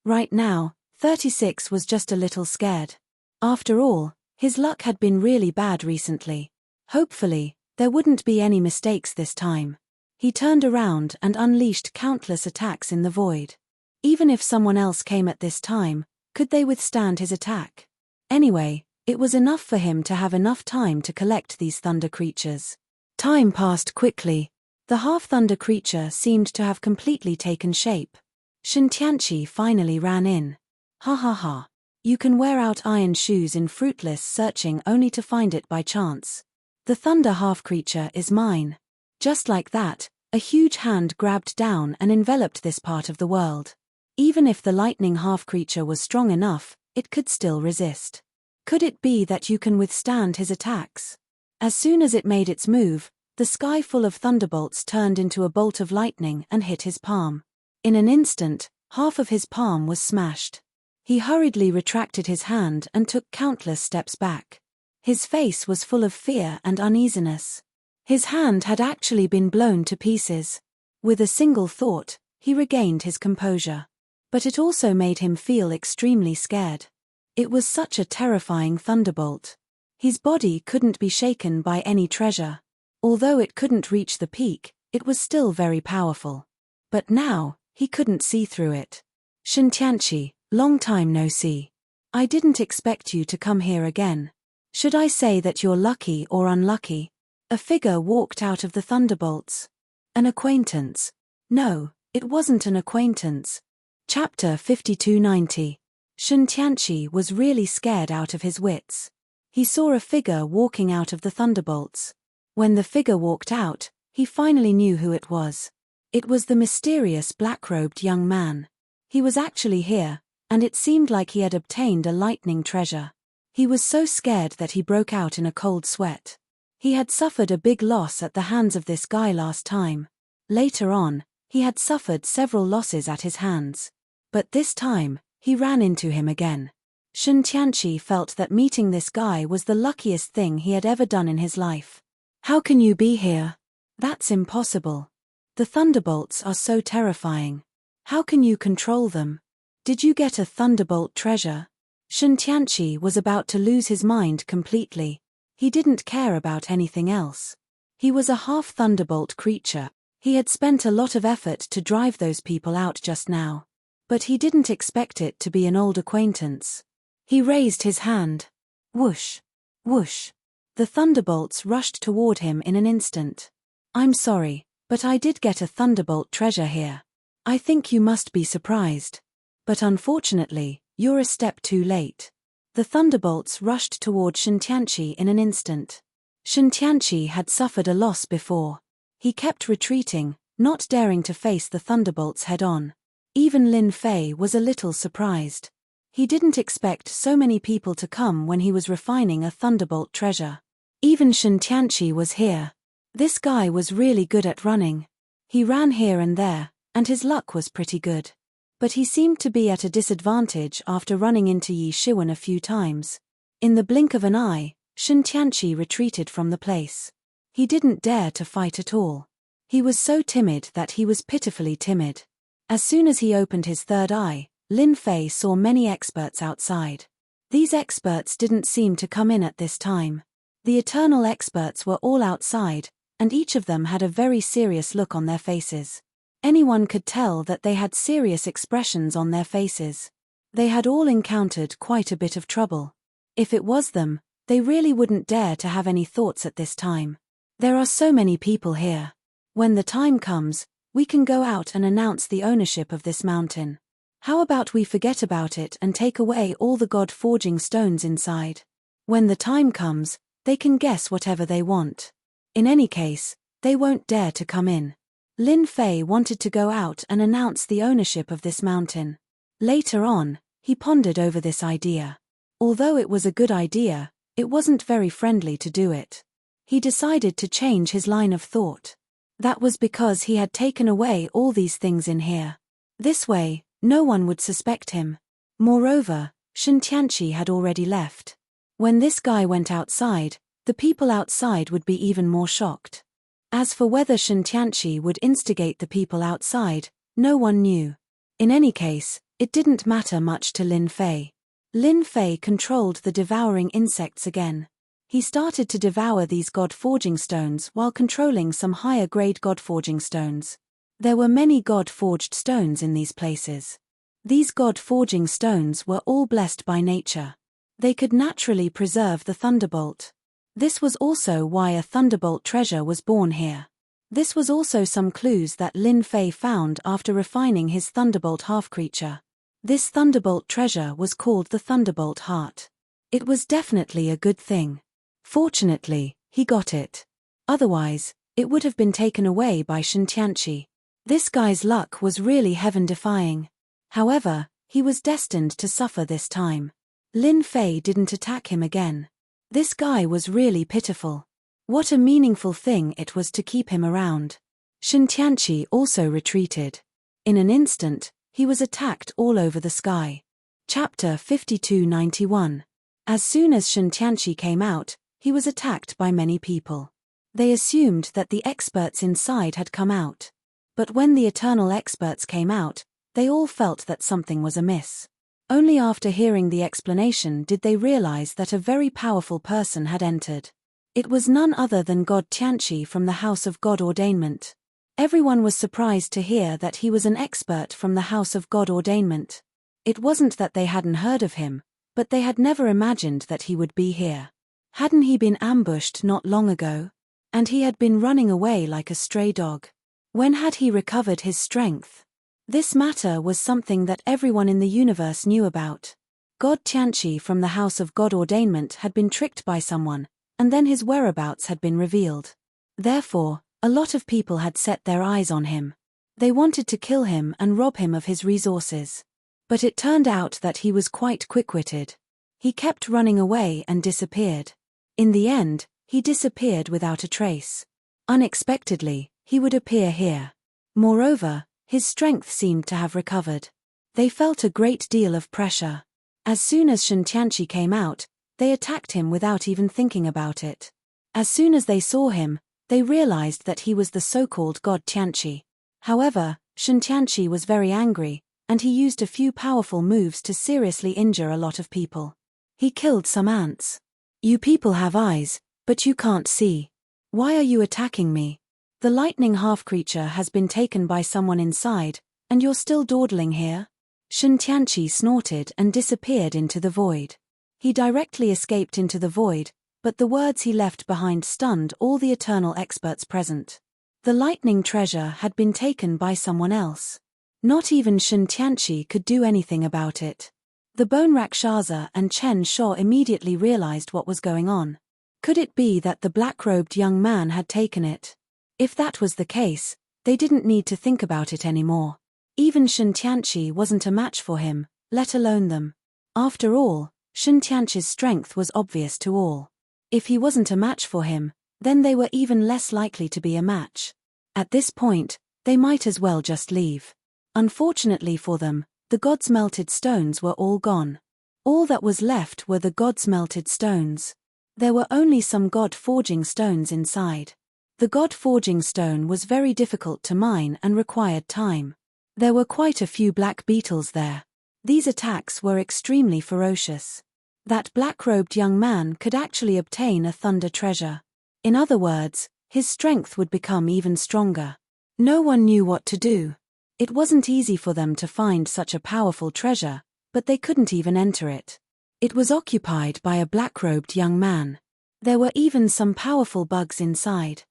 Right now, 36 was just a little scared. After all, his luck had been really bad recently. Hopefully, there wouldn't be any mistakes this time. He turned around and unleashed countless attacks in the void. Even if someone else came at this time, could they withstand his attack? Anyway, it was enough for him to have enough time to collect these thunder creatures. Time passed quickly. The half-thunder creature seemed to have completely taken shape. Shun Tianqi finally ran in. Ha ha ha. You can wear out iron shoes in fruitless searching only to find it by chance. The thunder half-creature is mine. Just like that, a huge hand grabbed down and enveloped this part of the world. Even if the lightning half-creature was strong enough, it could still resist. Could it be that you can withstand his attacks? As soon as it made its move, the sky full of thunderbolts turned into a bolt of lightning and hit his palm. In an instant, half of his palm was smashed. He hurriedly retracted his hand and took countless steps back. His face was full of fear and uneasiness. His hand had actually been blown to pieces. With a single thought, he regained his composure. But it also made him feel extremely scared. It was such a terrifying thunderbolt. His body couldn't be shaken by any treasure. Although it couldn't reach the peak, it was still very powerful. But now, he couldn't see through it. Shintianchi, long time no see. I didn't expect you to come here again. Should I say that you're lucky or unlucky? A figure walked out of the thunderbolts. An acquaintance. No, it wasn't an acquaintance. Chapter 5290. Shintianchi was really scared out of his wits. He saw a figure walking out of the thunderbolts. When the figure walked out, he finally knew who it was. It was the mysterious black-robed young man. He was actually here, and it seemed like he had obtained a lightning treasure. He was so scared that he broke out in a cold sweat. He had suffered a big loss at the hands of this guy last time. Later on, he had suffered several losses at his hands. But this time, he ran into him again. Shintianchi felt that meeting this guy was the luckiest thing he had ever done in his life. How can you be here? That's impossible. The thunderbolts are so terrifying. How can you control them? Did you get a thunderbolt treasure? Shintianchi was about to lose his mind completely. He didn't care about anything else. He was a half-thunderbolt creature. He had spent a lot of effort to drive those people out just now. But he didn't expect it to be an old acquaintance. He raised his hand. Whoosh! Whoosh! The thunderbolts rushed toward him in an instant. I'm sorry, but I did get a thunderbolt treasure here. I think you must be surprised. But unfortunately, you're a step too late. The thunderbolts rushed toward Shintianchi in an instant. Shintianchi had suffered a loss before. He kept retreating, not daring to face the thunderbolts head-on. Even Lin Fei was a little surprised. He didn't expect so many people to come when he was refining a thunderbolt treasure. Even Shintianchi was here. This guy was really good at running. He ran here and there, and his luck was pretty good. But he seemed to be at a disadvantage after running into Yi Shiwen a few times. In the blink of an eye, Shintianchi retreated from the place. He didn't dare to fight at all. He was so timid that he was pitifully timid. As soon as he opened his third eye, Lin Fei saw many experts outside. These experts didn't seem to come in at this time. The eternal experts were all outside, and each of them had a very serious look on their faces. Anyone could tell that they had serious expressions on their faces. They had all encountered quite a bit of trouble. If it was them, they really wouldn't dare to have any thoughts at this time. There are so many people here. When the time comes, we can go out and announce the ownership of this mountain. How about we forget about it and take away all the god-forging stones inside? When the time comes, they can guess whatever they want. In any case, they won't dare to come in. Lin Fei wanted to go out and announce the ownership of this mountain. Later on, he pondered over this idea. Although it was a good idea, it wasn't very friendly to do it. He decided to change his line of thought. That was because he had taken away all these things in here. This way, no one would suspect him. Moreover, Shintianchi had already left. When this guy went outside, the people outside would be even more shocked. As for whether Shintianchi would instigate the people outside, no one knew. In any case, it didn't matter much to Lin Fei. Lin Fei controlled the devouring insects again. He started to devour these god-forging stones while controlling some higher-grade god-forging stones. There were many god-forged stones in these places. These god-forging stones were all blessed by nature. They could naturally preserve the thunderbolt. This was also why a thunderbolt treasure was born here. This was also some clues that Lin Fei found after refining his thunderbolt half-creature. This thunderbolt treasure was called the Thunderbolt Heart. It was definitely a good thing. Fortunately, he got it. Otherwise, it would have been taken away by Shintianchi. This guy's luck was really heaven-defying. However, he was destined to suffer this time. Lin Fei didn't attack him again. This guy was really pitiful. What a meaningful thing it was to keep him around. Shintianchi also retreated. In an instant, he was attacked all over the sky. Chapter 5291. As soon as Shintianchi came out, he was attacked by many people. They assumed that the experts inside had come out. But when the eternal experts came out, they all felt that something was amiss. Only after hearing the explanation did they realize that a very powerful person had entered. It was none other than God Tianchi from the House of God Ordainment. Everyone was surprised to hear that he was an expert from the House of God Ordainment. It wasn't that they hadn't heard of him, but they had never imagined that he would be here. Hadn't he been ambushed not long ago? And he had been running away like a stray dog. When had he recovered his strength? This matter was something that everyone in the universe knew about. God Tianchi from the House of God Ordainment had been tricked by someone, and then his whereabouts had been revealed. Therefore, a lot of people had set their eyes on him. They wanted to kill him and rob him of his resources. But it turned out that he was quite quick-witted. He kept running away and disappeared. In the end, he disappeared without a trace. Unexpectedly, he would appear here. Moreover, his strength seemed to have recovered. They felt a great deal of pressure. As soon as Shintianchi came out, they attacked him without even thinking about it. As soon as they saw him, they realized that he was the so-called God Tianchi. However, Shintianchi was very angry, and he used a few powerful moves to seriously injure a lot of people. He killed some ants. You people have eyes, but you can't see. Why are you attacking me? The lightning half-creature has been taken by someone inside, and you're still dawdling here? Shintianchi snorted and disappeared into the void. He directly escaped into the void, but the words he left behind stunned all the eternal experts present. The lightning treasure had been taken by someone else. Not even Shintianchi could do anything about it. The Bone Rakshasa and Chen Shou immediately realized what was going on. Could it be that the black-robed young man had taken it? If that was the case, they didn't need to think about it anymore. Even Shintianchi wasn't a match for him, let alone them. After all, Shintianchi's strength was obvious to all. If he wasn't a match for him, then they were even less likely to be a match. At this point, they might as well just leave. Unfortunately for them, the gods' melted stones were all gone. All that was left were the gods' melted stones. There were only some god-forging stones inside. The god-forging stone was very difficult to mine and required time. There were quite a few black beetles there. These attacks were extremely ferocious. That black-robed young man could actually obtain a thunder treasure. In other words, his strength would become even stronger. No one knew what to do. It wasn't easy for them to find such a powerful treasure, but they couldn't even enter it. It was occupied by a black-robed young man. There were even some powerful bugs inside.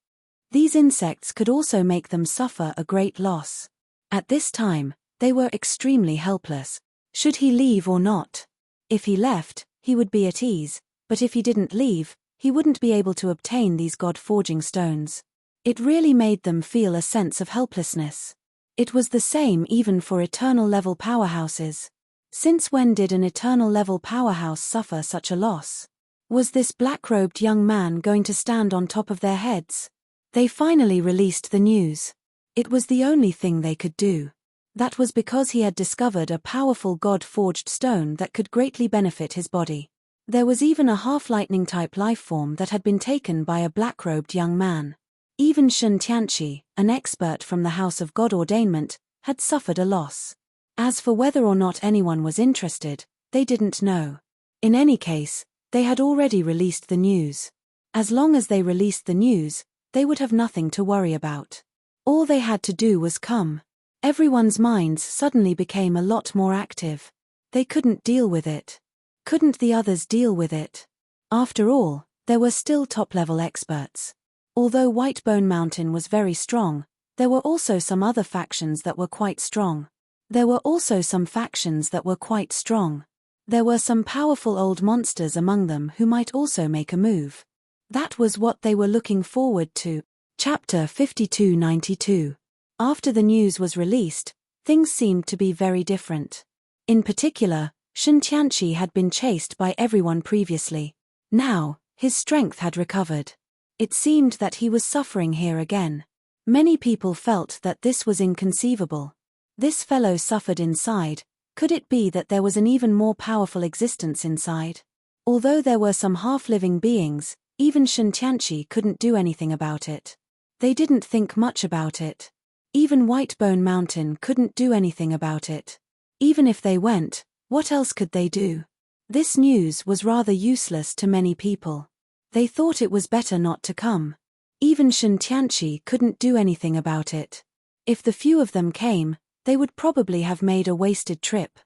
These insects could also make them suffer a great loss. At this time, they were extremely helpless. Should he leave or not? If he left, he would be at ease, but if he didn't leave, he wouldn't be able to obtain these god-forging stones. It really made them feel a sense of helplessness. It was the same even for eternal-level powerhouses. Since when did an eternal-level powerhouse suffer such a loss? Was this black-robed young man going to stand on top of their heads? They finally released the news. It was the only thing they could do. That was because he had discovered a powerful god-forged stone that could greatly benefit his body. There was even a half-lightning-type life-form that had been taken by a black-robed young man. Even Shintianchi, an expert from the House of God Ordainment, had suffered a loss. As for whether or not anyone was interested, they didn't know. In any case, they had already released the news. As long as they released the news, they would have nothing to worry about. All they had to do was come. Everyone's minds suddenly became a lot more active. They couldn't deal with it. Couldn't the others deal with it? After all, there were still top-level experts. Although Whitebone Mountain was very strong, there were also some other factions that were quite strong. There were also some factions that were quite strong. There were some powerful old monsters among them who might also make a move. That was what they were looking forward to. Chapter 5292. After the news was released, things seemed to be very different. In particular, Shen Tianqi had been chased by everyone previously. Now, his strength had recovered. It seemed that he was suffering here again. Many people felt that this was inconceivable. This fellow suffered inside. Could it be that there was an even more powerful existence inside? Although there were some half-living beings, even Shen Tianqi couldn't do anything about it. They didn't think much about it. Even Whitebone Mountain couldn't do anything about it. Even if they went, what else could they do? This news was rather useless to many people. They thought it was better not to come. Even Shen Tianqi couldn't do anything about it. If the few of them came, they would probably have made a wasted trip.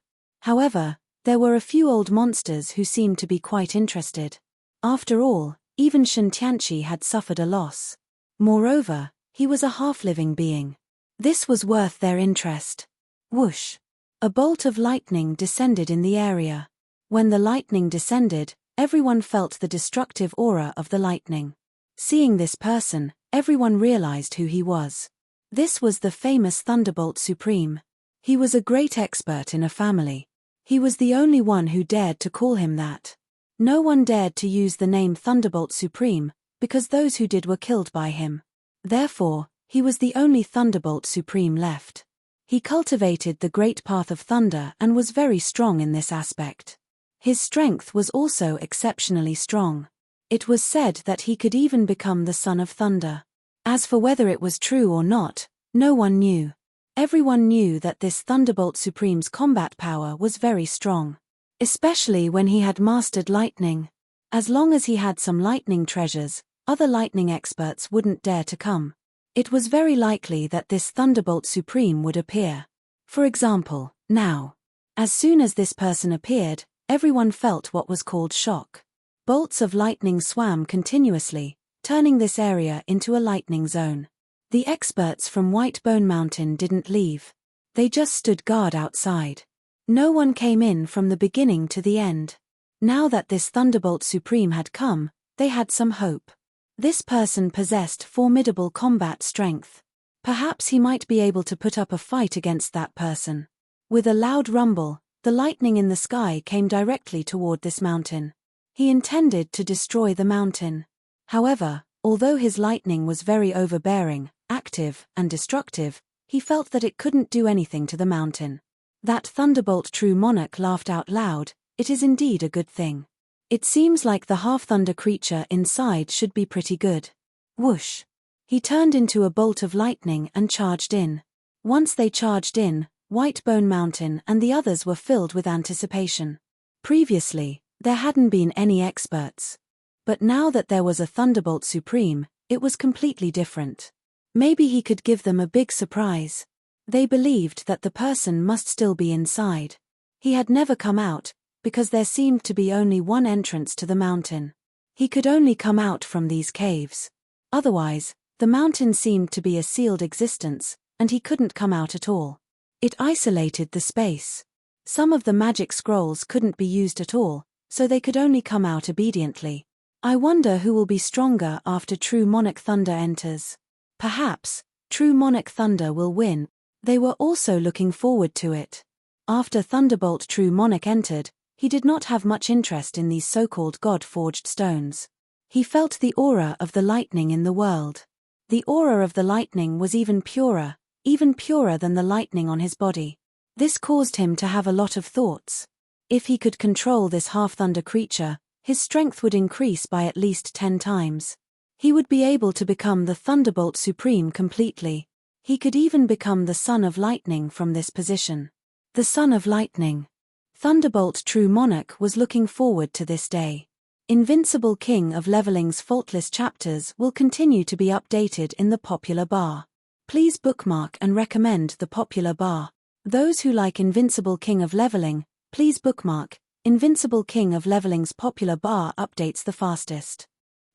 However, there were a few old monsters who seemed to be quite interested. After all, even Shen Tianqi had suffered a loss. Moreover, he was a half-living being. This was worth their interest. Whoosh! A bolt of lightning descended in the area. When the lightning descended, everyone felt the destructive aura of the lightning. Seeing this person, everyone realized who he was. This was the famous Thunderbolt Supreme. He was a great expert in a family. He was the only one who dared to call him that. No one dared to use the name Thunderbolt Supreme, because those who did were killed by him. Therefore, he was the only Thunderbolt Supreme left. He cultivated the great path of thunder and was very strong in this aspect. His strength was also exceptionally strong. It was said that he could even become the son of thunder. As for whether it was true or not, no one knew. Everyone knew that this Thunderbolt Supreme's combat power was very strong. Especially when he had mastered lightning. As long as he had some lightning treasures, other lightning experts wouldn't dare to come. It was very likely that this Thunderbolt Supreme would appear. For example, now. As soon as this person appeared, everyone felt what was called shock. Bolts of lightning swam continuously, turning this area into a lightning zone. The experts from Whitebone Mountain didn't leave. They just stood guard outside. No one came in from the beginning to the end. Now that this Thunderbolt Supreme had come, they had some hope. This person possessed formidable combat strength. Perhaps he might be able to put up a fight against that person. With a loud rumble, the lightning in the sky came directly toward this mountain. He intended to destroy the mountain. However, although his lightning was very overbearing, active, and destructive, he felt that it couldn't do anything to the mountain. That Thunderbolt True Monarch laughed out loud. It is indeed a good thing. It seems like the half-thunder creature inside should be pretty good. Whoosh! He turned into a bolt of lightning and charged in. Once they charged in, Whitebone Mountain and the others were filled with anticipation. Previously, there hadn't been any experts. But now that there was a Thunderbolt Supreme, it was completely different. Maybe he could give them a big surprise. They believed that the person must still be inside. He had never come out, because there seemed to be only one entrance to the mountain. He could only come out from these caves. Otherwise, the mountain seemed to be a sealed existence, and he couldn't come out at all. It isolated the space. Some of the magic scrolls couldn't be used at all, so they could only come out obediently. I wonder who will be stronger after True Monarch Thunder enters. Perhaps, True Monarch Thunder will win. They were also looking forward to it. After Thunderbolt True Monarch entered, he did not have much interest in these so-called God-forged stones. He felt the aura of the lightning in the world. The aura of the lightning was even purer than the lightning on his body. This caused him to have a lot of thoughts. If he could control this half-thunder creature, his strength would increase by at least 10 times. He would be able to become the Thunderbolt Supreme completely. He could even become the Son of Lightning from this position. The Son of Lightning. Thunderbolt True Monarch was looking forward to this day. Invincible King of Leveling's faultless chapters will continue to be updated in the popular bar. Please bookmark and recommend the popular bar. Those who like Invincible King of Leveling, please bookmark. Invincible King of Leveling's popular bar updates the fastest.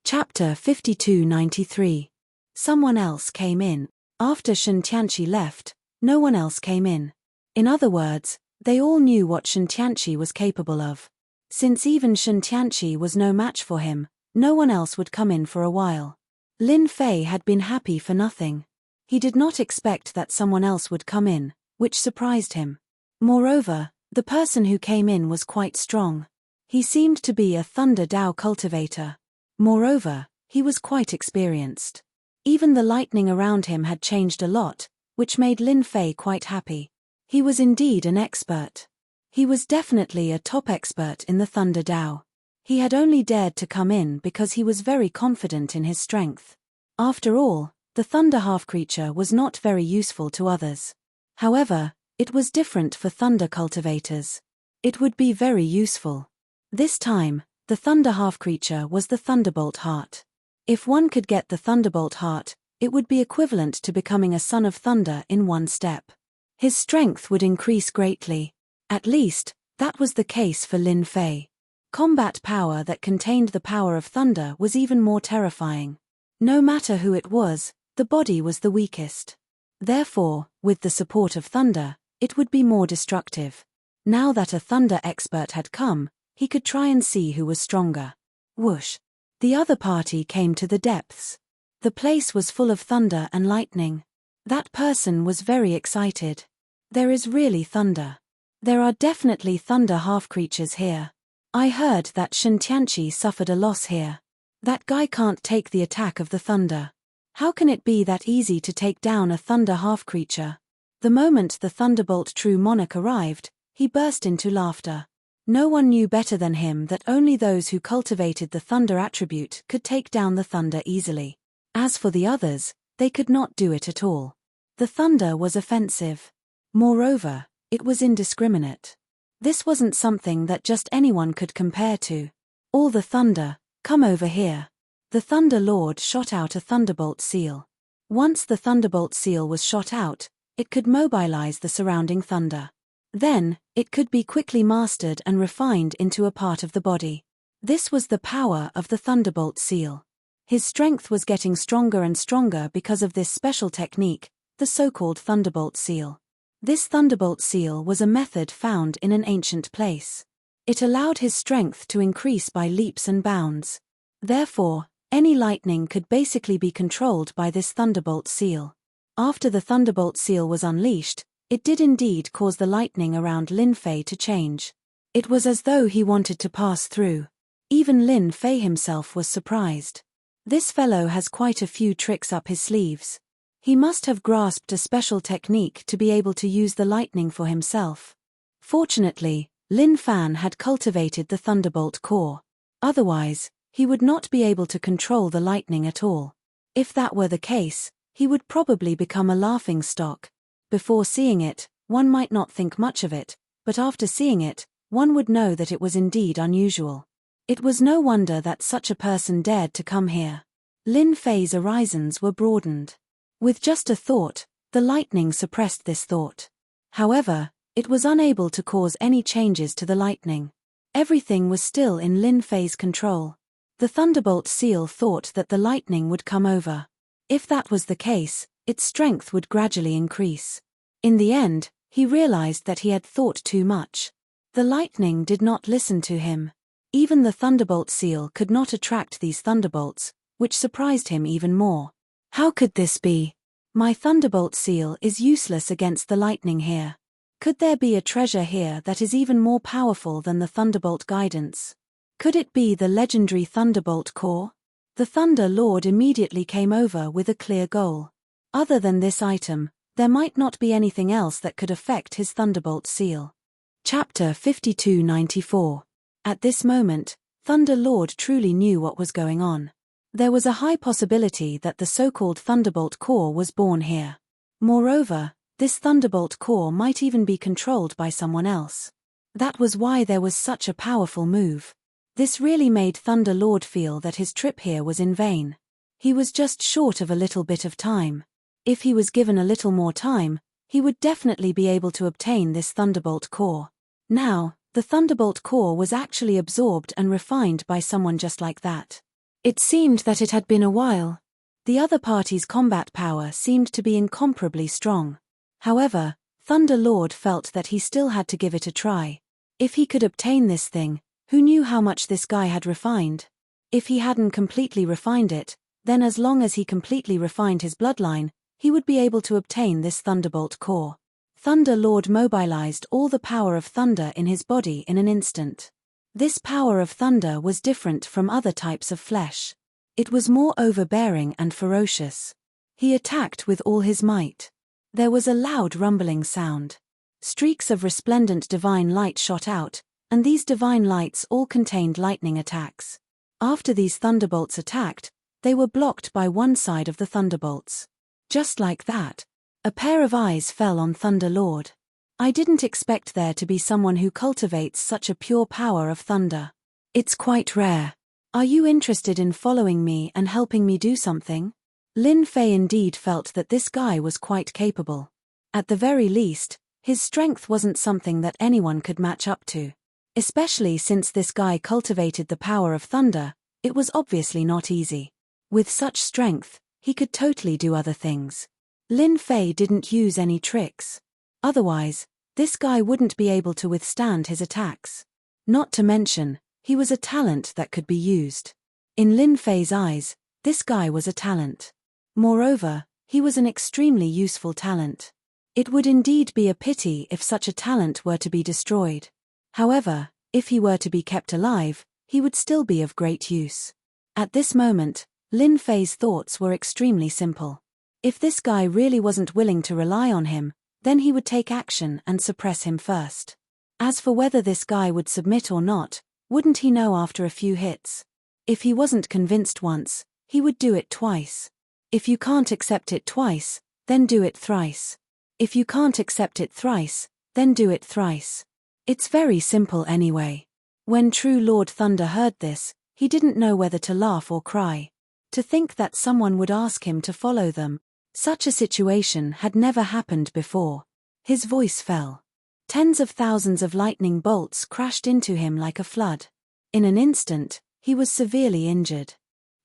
Chapter 5293. Someone else came in. After Shen Tianqi left, no one else came in. In other words, they all knew what Shintianchi was capable of. Since even Shintianchi was no match for him, no one else would come in for a while. Lin Fei had been happy for nothing. He did not expect that someone else would come in, which surprised him. Moreover, the person who came in was quite strong. He seemed to be a Thunder Dao cultivator. Moreover, he was quite experienced. Even the lightning around him had changed a lot, which made Lin Fei quite happy. He was indeed an expert. He was definitely a top expert in the Thunder Dao. He had only dared to come in because he was very confident in his strength. After all, the Thunder half-creature was not very useful to others. However, it was different for Thunder cultivators. It would be very useful. This time, the Thunder half-creature was the Thunderbolt Heart. If one could get the Thunderbolt Heart, it would be equivalent to becoming a Son of Thunder in one step. His strength would increase greatly. At least, that was the case for Lin Fei. Combat power that contained the power of thunder was even more terrifying. No matter who it was, the body was the weakest. Therefore, with the support of thunder, it would be more destructive. Now that a thunder expert had come, he could try and see who was stronger. Whoosh! The other party came to the depths. The place was full of thunder and lightning. That person was very excited. There is really thunder. There are definitely thunder half-creatures here. I heard that Shintianchi suffered a loss here. That guy can't take the attack of the thunder. How can it be that easy to take down a thunder half-creature? The moment the Thunderbolt True Monarch arrived, he burst into laughter. No one knew better than him that only those who cultivated the thunder attribute could take down the thunder easily. As for the others, they could not do it at all. The thunder was offensive. Moreover, it was indiscriminate. This wasn't something that just anyone could compare to. All the thunder, come over here. The Thunder Lord shot out a Thunderbolt Seal. Once the Thunderbolt Seal was shot out, it could mobilize the surrounding thunder. Then, it could be quickly mastered and refined into a part of the body. This was the power of the Thunderbolt Seal. His strength was getting stronger and stronger because of this special technique, the so-called Thunderbolt Seal. This Thunderbolt Seal was a method found in an ancient place. It allowed his strength to increase by leaps and bounds. Therefore, any lightning could basically be controlled by this Thunderbolt Seal. After the Thunderbolt Seal was unleashed, it did indeed cause the lightning around Lin Fei to change. It was as though he wanted to pass through. Even Lin Fei himself was surprised. This fellow has quite a few tricks up his sleeves. He must have grasped a special technique to be able to use the lightning for himself. Fortunately, Lin Fan had cultivated the Thunderbolt Core. Otherwise, he would not be able to control the lightning at all. If that were the case, he would probably become a laughingstock. Before seeing it, one might not think much of it, but after seeing it, one would know that it was indeed unusual. It was no wonder that such a person dared to come here. Lin Fei's horizons were broadened. With just a thought, the lightning suppressed this thought. However, it was unable to cause any changes to the lightning. Everything was still in Lin Fei's control. The Thunderbolt Seal thought that the lightning would come over. If that was the case, its strength would gradually increase. In the end, he realized that he had thought too much. The lightning did not listen to him. Even the Thunderbolt Seal could not attract these thunderbolts, which surprised him even more. How could this be? My Thunderbolt Seal is useless against the lightning here. Could there be a treasure here that is even more powerful than the Thunderbolt Guidance? Could it be the legendary Thunderbolt Core? The Thunder Lord immediately came over with a clear goal. Other than this item, there might not be anything else that could affect his Thunderbolt Seal. Chapter 5294. At this moment, Thunder Lord truly knew what was going on. There was a high possibility that the so-called Thunderbolt Core was born here. Moreover, this Thunderbolt Core might even be controlled by someone else. That was why there was such a powerful move. This really made Thunder Lord feel that his trip here was in vain. He was just short of a little bit of time. If he was given a little more time, he would definitely be able to obtain this Thunderbolt Core. Now, the Thunderbolt Core was actually absorbed and refined by someone just like that. It seemed that it had been a while. The other party's combat power seemed to be incomparably strong. However, Thunder Lord felt that he still had to give it a try. If he could obtain this thing, who knew how much this guy had refined? If he hadn't completely refined it, then as long as he completely refined his bloodline, he would be able to obtain this Thunderbolt core. Thunder Lord mobilized all the power of thunder in his body in an instant. This power of thunder was different from other types of flesh. It was more overbearing and ferocious. He attacked with all his might. There was a loud rumbling sound. Streaks of resplendent divine light shot out, and these divine lights all contained lightning attacks. After these thunderbolts attacked, they were blocked by one side of the thunderbolts. Just like that, a pair of eyes fell on Thunder Lord. I didn't expect there to be someone who cultivates such a pure power of thunder. It's quite rare. Are you interested in following me and helping me do something? Lin Fei indeed felt that this guy was quite capable. At the very least, his strength wasn't something that anyone could match up to. Especially since this guy cultivated the power of thunder, it was obviously not easy. With such strength, he could totally do other things. Lin Fei didn't use any tricks. Otherwise, this guy wouldn't be able to withstand his attacks. Not to mention, he was a talent that could be used. In Lin Fei's eyes, this guy was a talent. Moreover, he was an extremely useful talent. It would indeed be a pity if such a talent were to be destroyed. However, if he were to be kept alive, he would still be of great use. At this moment, Lin Fei's thoughts were extremely simple. If this guy really wasn't willing to rely on him, then he would take action and suppress him first. As for whether this guy would submit or not, wouldn't he know after a few hits? If he wasn't convinced once, he would do it twice. If you can't accept it twice, then do it thrice. If you can't accept it thrice, then do it thrice. It's very simple anyway. When true Lord Thunder heard this, he didn't know whether to laugh or cry. To think that someone would ask him to follow them. Such a situation had never happened before. His voice fell. Tens of thousands of lightning bolts crashed into him like a flood. In an instant, he was severely injured.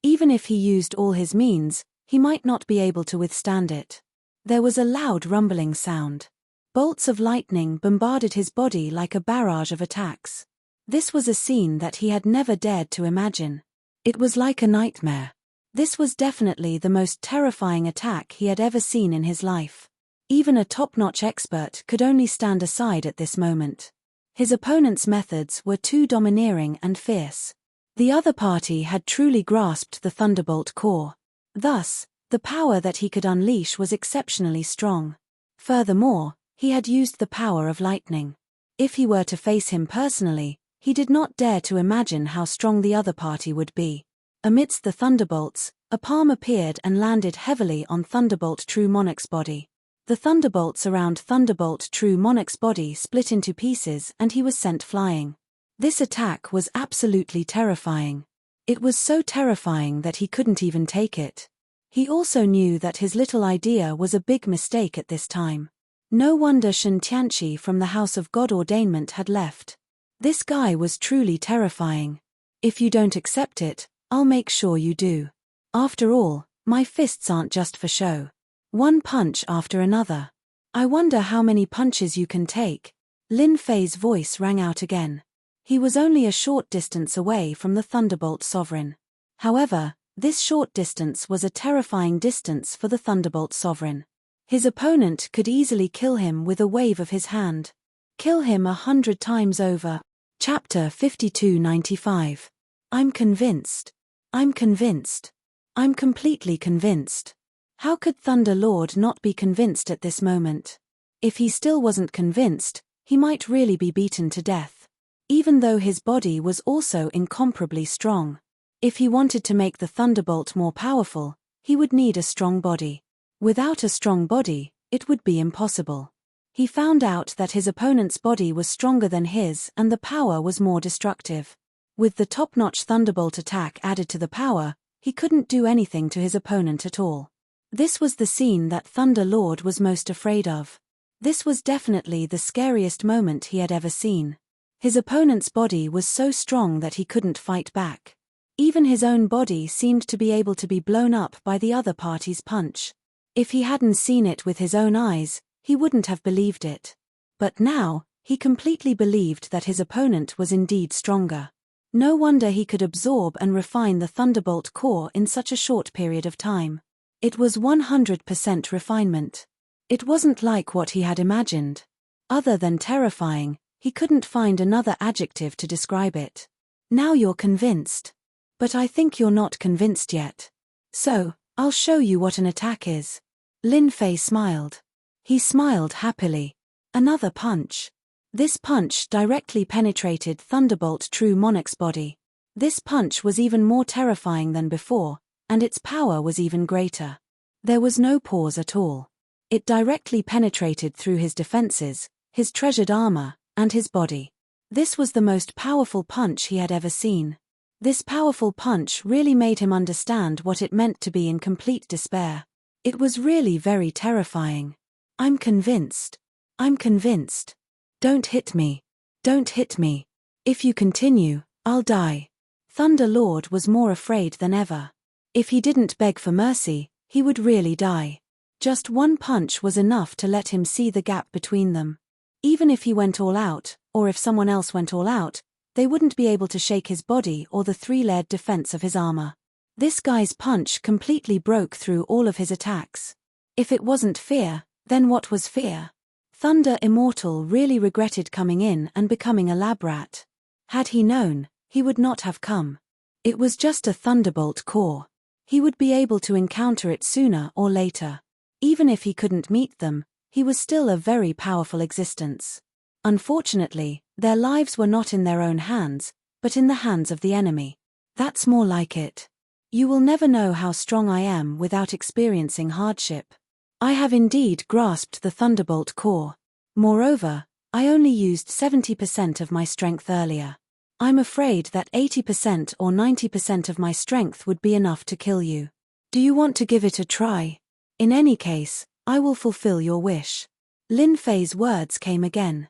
Even if he used all his means, he might not be able to withstand it. There was a loud rumbling sound. Bolts of lightning bombarded his body like a barrage of attacks. This was a scene that he had never dared to imagine. It was like a nightmare. This was definitely the most terrifying attack he had ever seen in his life. Even a top-notch expert could only stand aside at this moment. His opponent's methods were too domineering and fierce. The other party had truly grasped the Thunderbolt core. Thus, the power that he could unleash was exceptionally strong. Furthermore, he had used the power of lightning. If he were to face him personally, he did not dare to imagine how strong the other party would be. Amidst the thunderbolts, a palm appeared and landed heavily on Thunderbolt True Monarch's body. The thunderbolts around Thunderbolt True Monarch's body split into pieces and he was sent flying. This attack was absolutely terrifying. It was so terrifying that he couldn't even take it. He also knew that his little idea was a big mistake at this time. No wonder Shen Tianqi from the House of God Ordainment had left. This guy was truly terrifying. If you don't accept it, I'll make sure you do. After all, my fists aren't just for show. One punch after another. I wonder how many punches you can take. Lin Fei's voice rang out again. He was only a short distance away from the Thunderbolt Sovereign. However, this short distance was a terrifying distance for the Thunderbolt Sovereign. His opponent could easily kill him with a wave of his hand. Kill him 100 times over. Chapter 5295. I'm convinced. I'm convinced. I'm completely convinced. How could Thunder Lord not be convinced at this moment? If he still wasn't convinced, he might really be beaten to death. Even though his body was also incomparably strong. If he wanted to make the Thunderbolt more powerful, he would need a strong body. Without a strong body, it would be impossible. He found out that his opponent's body was stronger than his and the power was more destructive. With the top-notch Thunderbolt attack added to the power, he couldn't do anything to his opponent at all. This was the scene that Thunder Lord was most afraid of. This was definitely the scariest moment he had ever seen. His opponent's body was so strong that he couldn't fight back. Even his own body seemed to be able to be blown up by the other party's punch. If he hadn't seen it with his own eyes, he wouldn't have believed it. But now, he completely believed that his opponent was indeed stronger. No wonder he could absorb and refine the Thunderbolt core in such a short period of time. It was 100% refinement. It wasn't like what he had imagined. Other than terrifying, he couldn't find another adjective to describe it. Now you're convinced. But I think you're not convinced yet. So, I'll show you what an attack is. Lin Fei smiled. He smiled happily. Another punch. This punch directly penetrated Thunderbolt True Monarch's body. This punch was even more terrifying than before, and its power was even greater. There was no pause at all. It directly penetrated through his defenses, his treasured armor, and his body. This was the most powerful punch he had ever seen. This powerful punch really made him understand what it meant to be in complete despair. It was really very terrifying. I'm convinced. I'm convinced. Don't hit me. Don't hit me. If you continue, I'll die. Thunder Lord was more afraid than ever. If he didn't beg for mercy, he would really die. Just one punch was enough to let him see the gap between them. Even if he went all out, or if someone else went all out, they wouldn't be able to shake his body or the three-layered defense of his armor. This guy's punch completely broke through all of his attacks. If it wasn't fear, then what was fear? Thunder Immortal really regretted coming in and becoming a lab rat. Had he known, he would not have come. It was just a Thunderbolt core. He would be able to encounter it sooner or later. Even if he couldn't meet them, he was still a very powerful existence. Unfortunately, their lives were not in their own hands, but in the hands of the enemy. That's more like it. You will never know how strong I am without experiencing hardship. I have indeed grasped the Thunderbolt core. Moreover, I only used 70% of my strength earlier. I'm afraid that 80% or 90% of my strength would be enough to kill you. Do you want to give it a try? In any case, I will fulfill your wish. Lin Fei's words came again.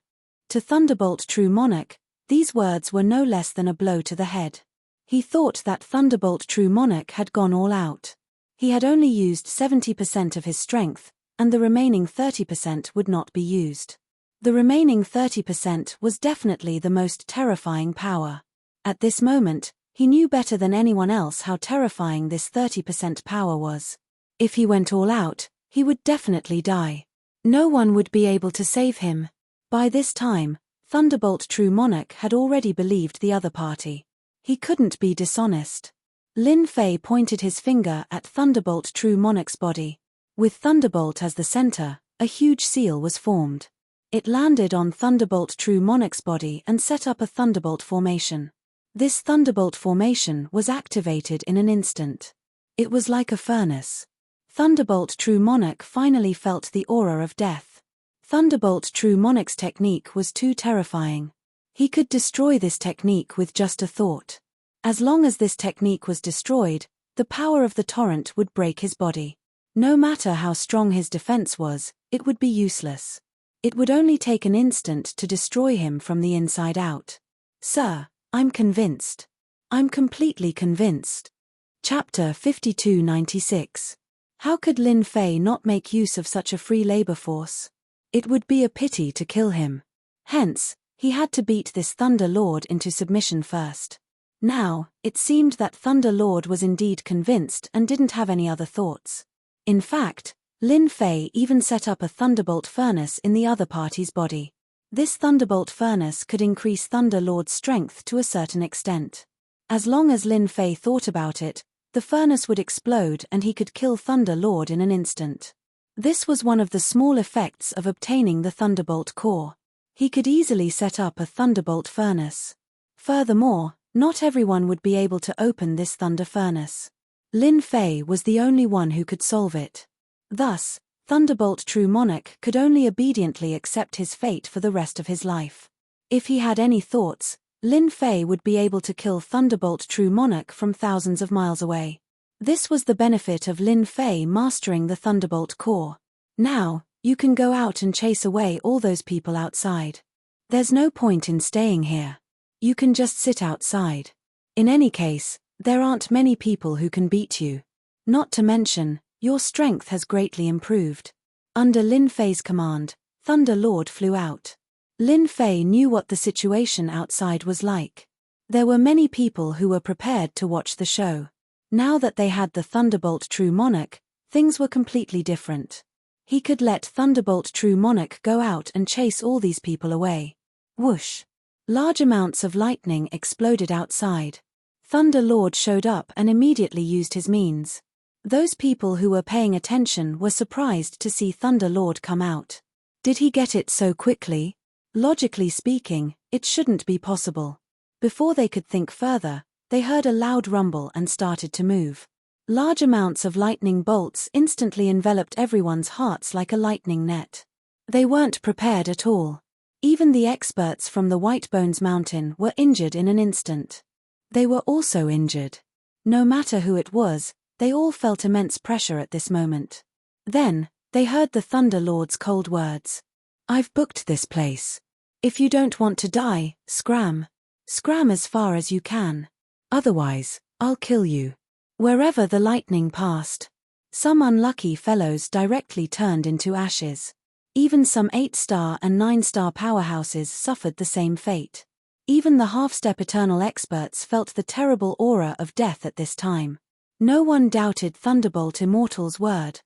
To Thunderbolt True Monarch, these words were no less than a blow to the head. He thought that Thunderbolt True Monarch had gone all out. He had only used 70% of his strength, and the remaining 30% would not be used. The remaining 30% was definitely the most terrifying power. At this moment, he knew better than anyone else how terrifying this 30% power was. If he went all out, he would definitely die. No one would be able to save him. By this time, Thunderbolt True Monarch had already believed the other party. He couldn't be dishonest. Lin Fei pointed his finger at Thunderbolt True Monarch's body. With Thunderbolt as the center, a huge seal was formed. It landed on Thunderbolt True Monarch's body and set up a Thunderbolt formation. This Thunderbolt formation was activated in an instant. It was like a furnace. Thunderbolt True Monarch finally felt the aura of death. Thunderbolt True Monarch's technique was too terrifying. He could destroy this technique with just a thought. As long as this technique was destroyed, the power of the torrent would break his body. No matter how strong his defense was, it would be useless. It would only take an instant to destroy him from the inside out. Sir, I'm convinced. I'm completely convinced. Chapter 5296. How could Lin Fei not make use of such a free labor force? It would be a pity to kill him. Hence, he had to beat this Thunder Lord into submission first. Now, it seemed that Thunder Lord was indeed convinced and didn't have any other thoughts. In fact, Lin Fei even set up a Thunderbolt furnace in the other party's body. This Thunderbolt furnace could increase Thunder Lord's strength to a certain extent. As long as Lin Fei thought about it, the furnace would explode and he could kill Thunder Lord in an instant. This was one of the small effects of obtaining the Thunderbolt core. He could easily set up a Thunderbolt furnace. Furthermore, not everyone would be able to open this Thunder furnace. Lin Fei was the only one who could solve it. Thus, Thunderbolt True Monarch could only obediently accept his fate for the rest of his life. If he had any thoughts, Lin Fei would be able to kill Thunderbolt True Monarch from thousands of miles away. This was the benefit of Lin Fei mastering the Thunderbolt core. Now, you can go out and chase away all those people outside. There's no point in staying here. You can just sit outside. In any case, there aren't many people who can beat you. Not to mention, your strength has greatly improved. Under Lin Fei's command, Thunder Lord flew out. Lin Fei knew what the situation outside was like. There were many people who were prepared to watch the show. Now that they had the Thunderbolt True Monarch, things were completely different. He could let Thunderbolt True Monarch go out and chase all these people away. Whoosh! Large amounts of lightning exploded outside. Thunder Lord showed up and immediately used his means. Those people who were paying attention were surprised to see Thunder Lord come out. Did he get it so quickly? Logically speaking, it shouldn't be possible. Before they could think further, they heard a loud rumble and started to move. Large amounts of lightning bolts instantly enveloped everyone's hearts like a lightning net. They weren't prepared at all. Even the experts from the White Bones Mountain were injured in an instant. They were also injured. No matter who it was, they all felt immense pressure at this moment. Then, they heard the Thunder Lord's cold words. "I've booked this place. If you don't want to die, scram. Scram as far as you can. Otherwise, I'll kill you." Wherever the lightning passed, some unlucky fellows directly turned into ashes. Even some 8-star and 9-star powerhouses suffered the same fate. Even the half-step eternal experts felt the terrible aura of death at this time. No one doubted Thunderbolt Immortal's word.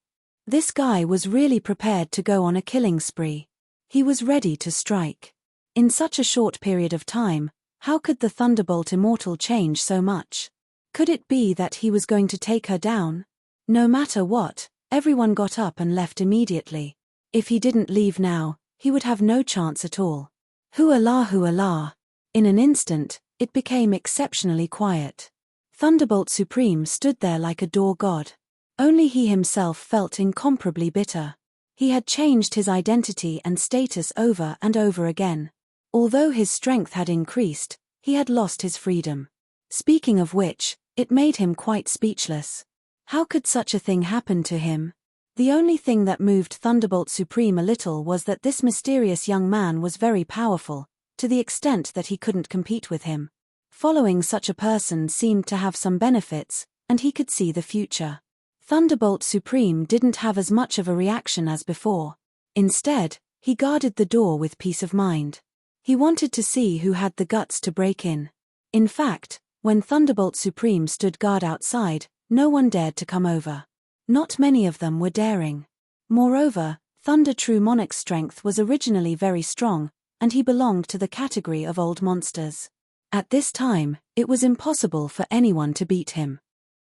This guy was really prepared to go on a killing spree. He was ready to strike. In such a short period of time, how could the Thunderbolt Immortal change so much? Could it be that he was going to take her down? No matter what, everyone got up and left immediately. If he didn't leave now, he would have no chance at all. Hooah, hooah. In an instant, it became exceptionally quiet. Thunderbolt Supreme stood there like a door god. Only he himself felt incomparably bitter. He had changed his identity and status over and over again. Although his strength had increased, he had lost his freedom. Speaking of which, it made him quite speechless. How could such a thing happen to him? The only thing that moved Thunderbolt Supreme a little was that this mysterious young man was very powerful, to the extent that he couldn't compete with him. Following such a person seemed to have some benefits, and he could see the future. Thunderbolt Supreme didn't have as much of a reaction as before. Instead, he guarded the door with peace of mind. He wanted to see who had the guts to break in. In fact, when Thunderbolt Supreme stood guard outside, no one dared to come over. Not many of them were daring. Moreover, Thunder True Monarch's strength was originally very strong, and he belonged to the category of old monsters. At this time, it was impossible for anyone to beat him.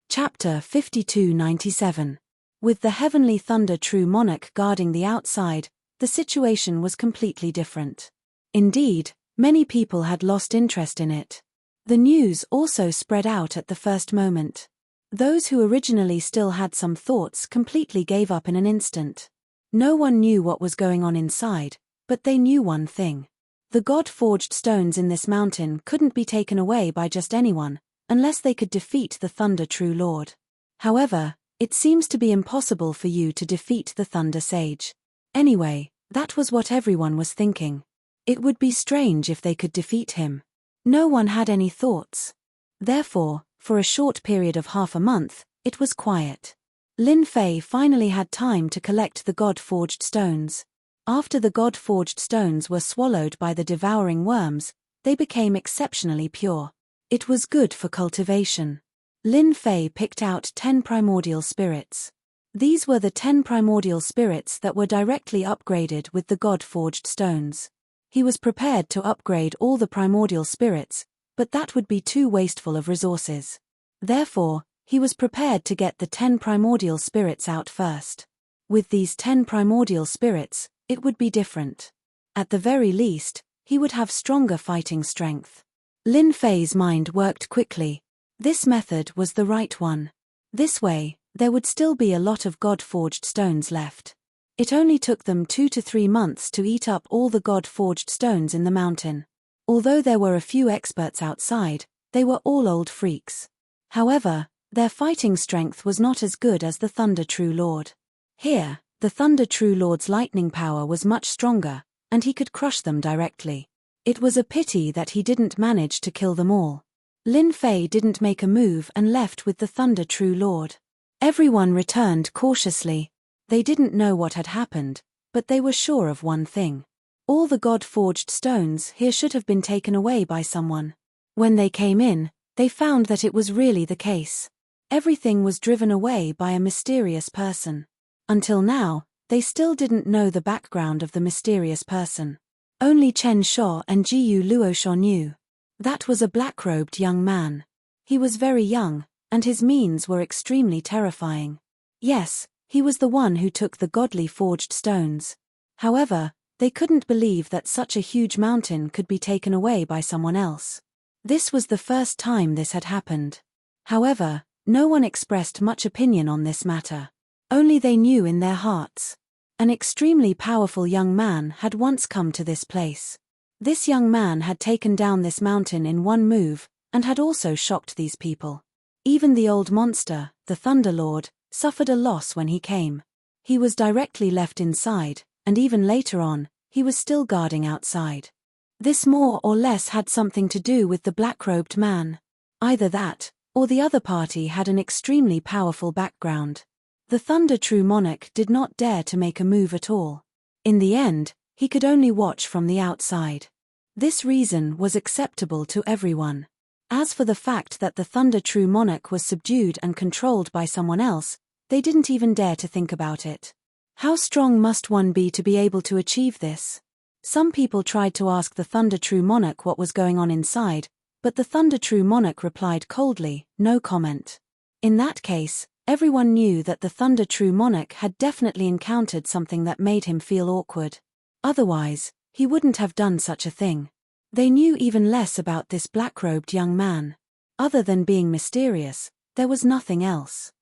Chapter 5297. With the Heavenly Thunder True Monarch guarding the outside, the situation was completely different. Indeed, many people had lost interest in it. The news also spread out at the first moment. Those who originally still had some thoughts completely gave up in an instant. No one knew what was going on inside, but they knew one thing. The God-forged stones in this mountain couldn't be taken away by just anyone, unless they could defeat the Thunder True Lord. However, it seems to be impossible for you to defeat the Thunder Sage. Anyway, that was what everyone was thinking. It would be strange if they could defeat him. No one had any thoughts. Therefore, for a short period of half a month, it was quiet. Lin Fei finally had time to collect the God-forged stones. After the God-forged stones were swallowed by the devouring worms, they became exceptionally pure. It was good for cultivation. Lin Fei picked out 10 primordial spirits. These were the 10 primordial spirits that were directly upgraded with the God-forged stones. He was prepared to upgrade all the primordial spirits, but that would be too wasteful of resources. Therefore, he was prepared to get the 10 primordial spirits out first. With these 10 primordial spirits, it would be different. At the very least, he would have stronger fighting strength. Lin Fei's mind worked quickly. This method was the right one. This way, there would still be a lot of God-forged stones left. It only took them 2 to 3 months to eat up all the God-forged stones in the mountain. Although there were a few experts outside, they were all old freaks. However, their fighting strength was not as good as the Thunder True Lord. Here, the Thunder True Lord's lightning power was much stronger, and he could crush them directly. It was a pity that he didn't manage to kill them all. Lin Fei didn't make a move and left with the Thunder True Lord. Everyone returned cautiously. They didn't know what had happened, but they were sure of one thing. All the God-forged stones here should have been taken away by someone. When they came in, they found that it was really the case. Everything was driven away by a mysterious person. Until now, they still didn't know the background of the mysterious person. Only Chen Sho and Jiyu Luosho knew. That was a black-robed young man. He was very young, and his means were extremely terrifying. Yes, he was the one who took the godly forged stones. However, they couldn't believe that such a huge mountain could be taken away by someone else. This was the first time this had happened. However, no one expressed much opinion on this matter. Only they knew in their hearts. An extremely powerful young man had once come to this place. This young man had taken down this mountain in one move, and had also shocked these people. Even the old monster, the Thunder Lord, suffered a loss when he came. He was directly left inside, and even later on, he was still guarding outside. This more or less had something to do with the black-robed man. Either that, or the other party had an extremely powerful background. The Thunder True Monarch did not dare to make a move at all. In the end, he could only watch from the outside. This reason was acceptable to everyone. As for the fact that the Thunder True Monarch was subdued and controlled by someone else, they didn't even dare to think about it. How strong must one be to be able to achieve this? Some people tried to ask the Thunder True Monarch what was going on inside, but the Thunder True Monarch replied coldly, no comment. In that case, everyone knew that the Thunder True Monarch had definitely encountered something that made him feel awkward. Otherwise, he wouldn't have done such a thing. They knew even less about this black-robed young man. Other than being mysterious, there was nothing else.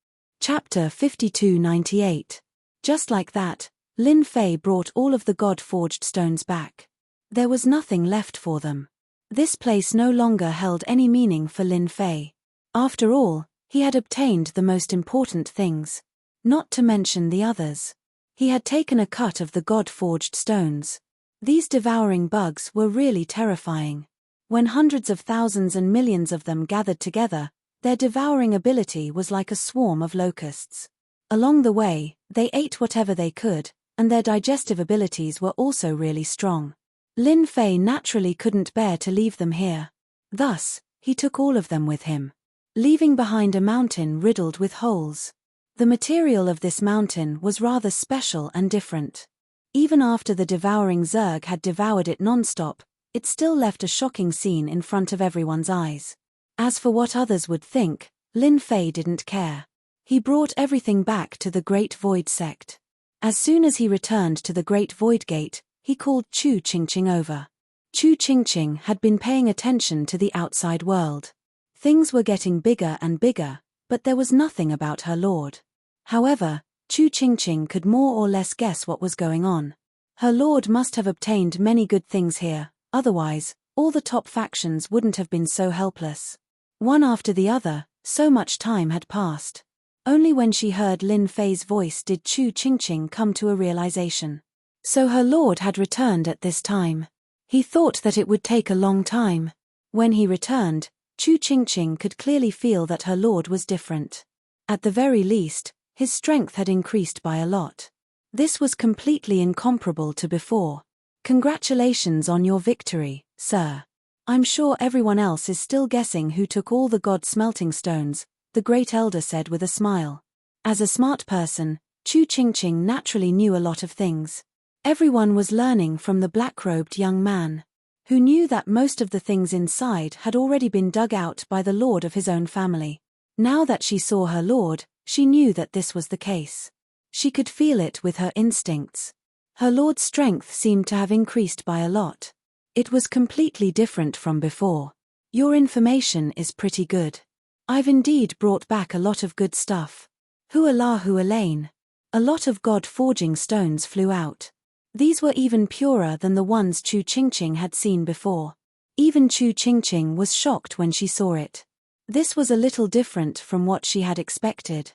Chapter 5298. Just like that, Lin Fei brought all of the God-forged stones back. There was nothing left for them. This place no longer held any meaning for Lin Fei. After all, he had obtained the most important things. Not to mention the others. He had taken a cut of the God-forged stones. These devouring bugs were really terrifying. When hundreds of thousands and millions of them gathered together, their devouring ability was like a swarm of locusts. Along the way, they ate whatever they could, and their digestive abilities were also really strong. Lin Fei naturally couldn't bear to leave them here. Thus, he took all of them with him, leaving behind a mountain riddled with holes. The material of this mountain was rather special and different. Even after the devouring Zerg had devoured it non-stop, it still left a shocking scene in front of everyone's eyes. As for what others would think, Lin Fei didn't care. He brought everything back to the Great Void Sect. As soon as he returned to the Great Void Gate, he called Chu Qingqing over. Chu Qingqing had been paying attention to the outside world. Things were getting bigger and bigger, but there was nothing about her lord. However, Chu Qingqing could more or less guess what was going on. Her lord must have obtained many good things here, otherwise, all the top factions wouldn't have been so helpless. One after the other, so much time had passed. Only when she heard Lin Fei's voice did Chu Qingqing come to a realization. So her lord had returned at this time. He thought that it would take a long time. When he returned, Chu Qingqing could clearly feel that her lord was different. At the very least, his strength had increased by a lot. This was completely incomparable to before. Congratulations on your victory, sir. I'm sure everyone else is still guessing who took all the god smelting stones, the great elder said with a smile. As a smart person, Chu Qingqing naturally knew a lot of things. Everyone was learning from the black-robed young man, who knew that most of the things inside had already been dug out by the lord of his own family. Now that she saw her lord, she knew that this was the case. She could feel it with her instincts. Her lord's strength seemed to have increased by a lot. It was completely different from before. Your information is pretty good. I've indeed brought back a lot of good stuff. Hualahu Elaine. A lot of god-forging stones flew out. These were even purer than the ones Chu Qingqing had seen before. Even Chu Qingqing was shocked when she saw it. This was a little different from what she had expected.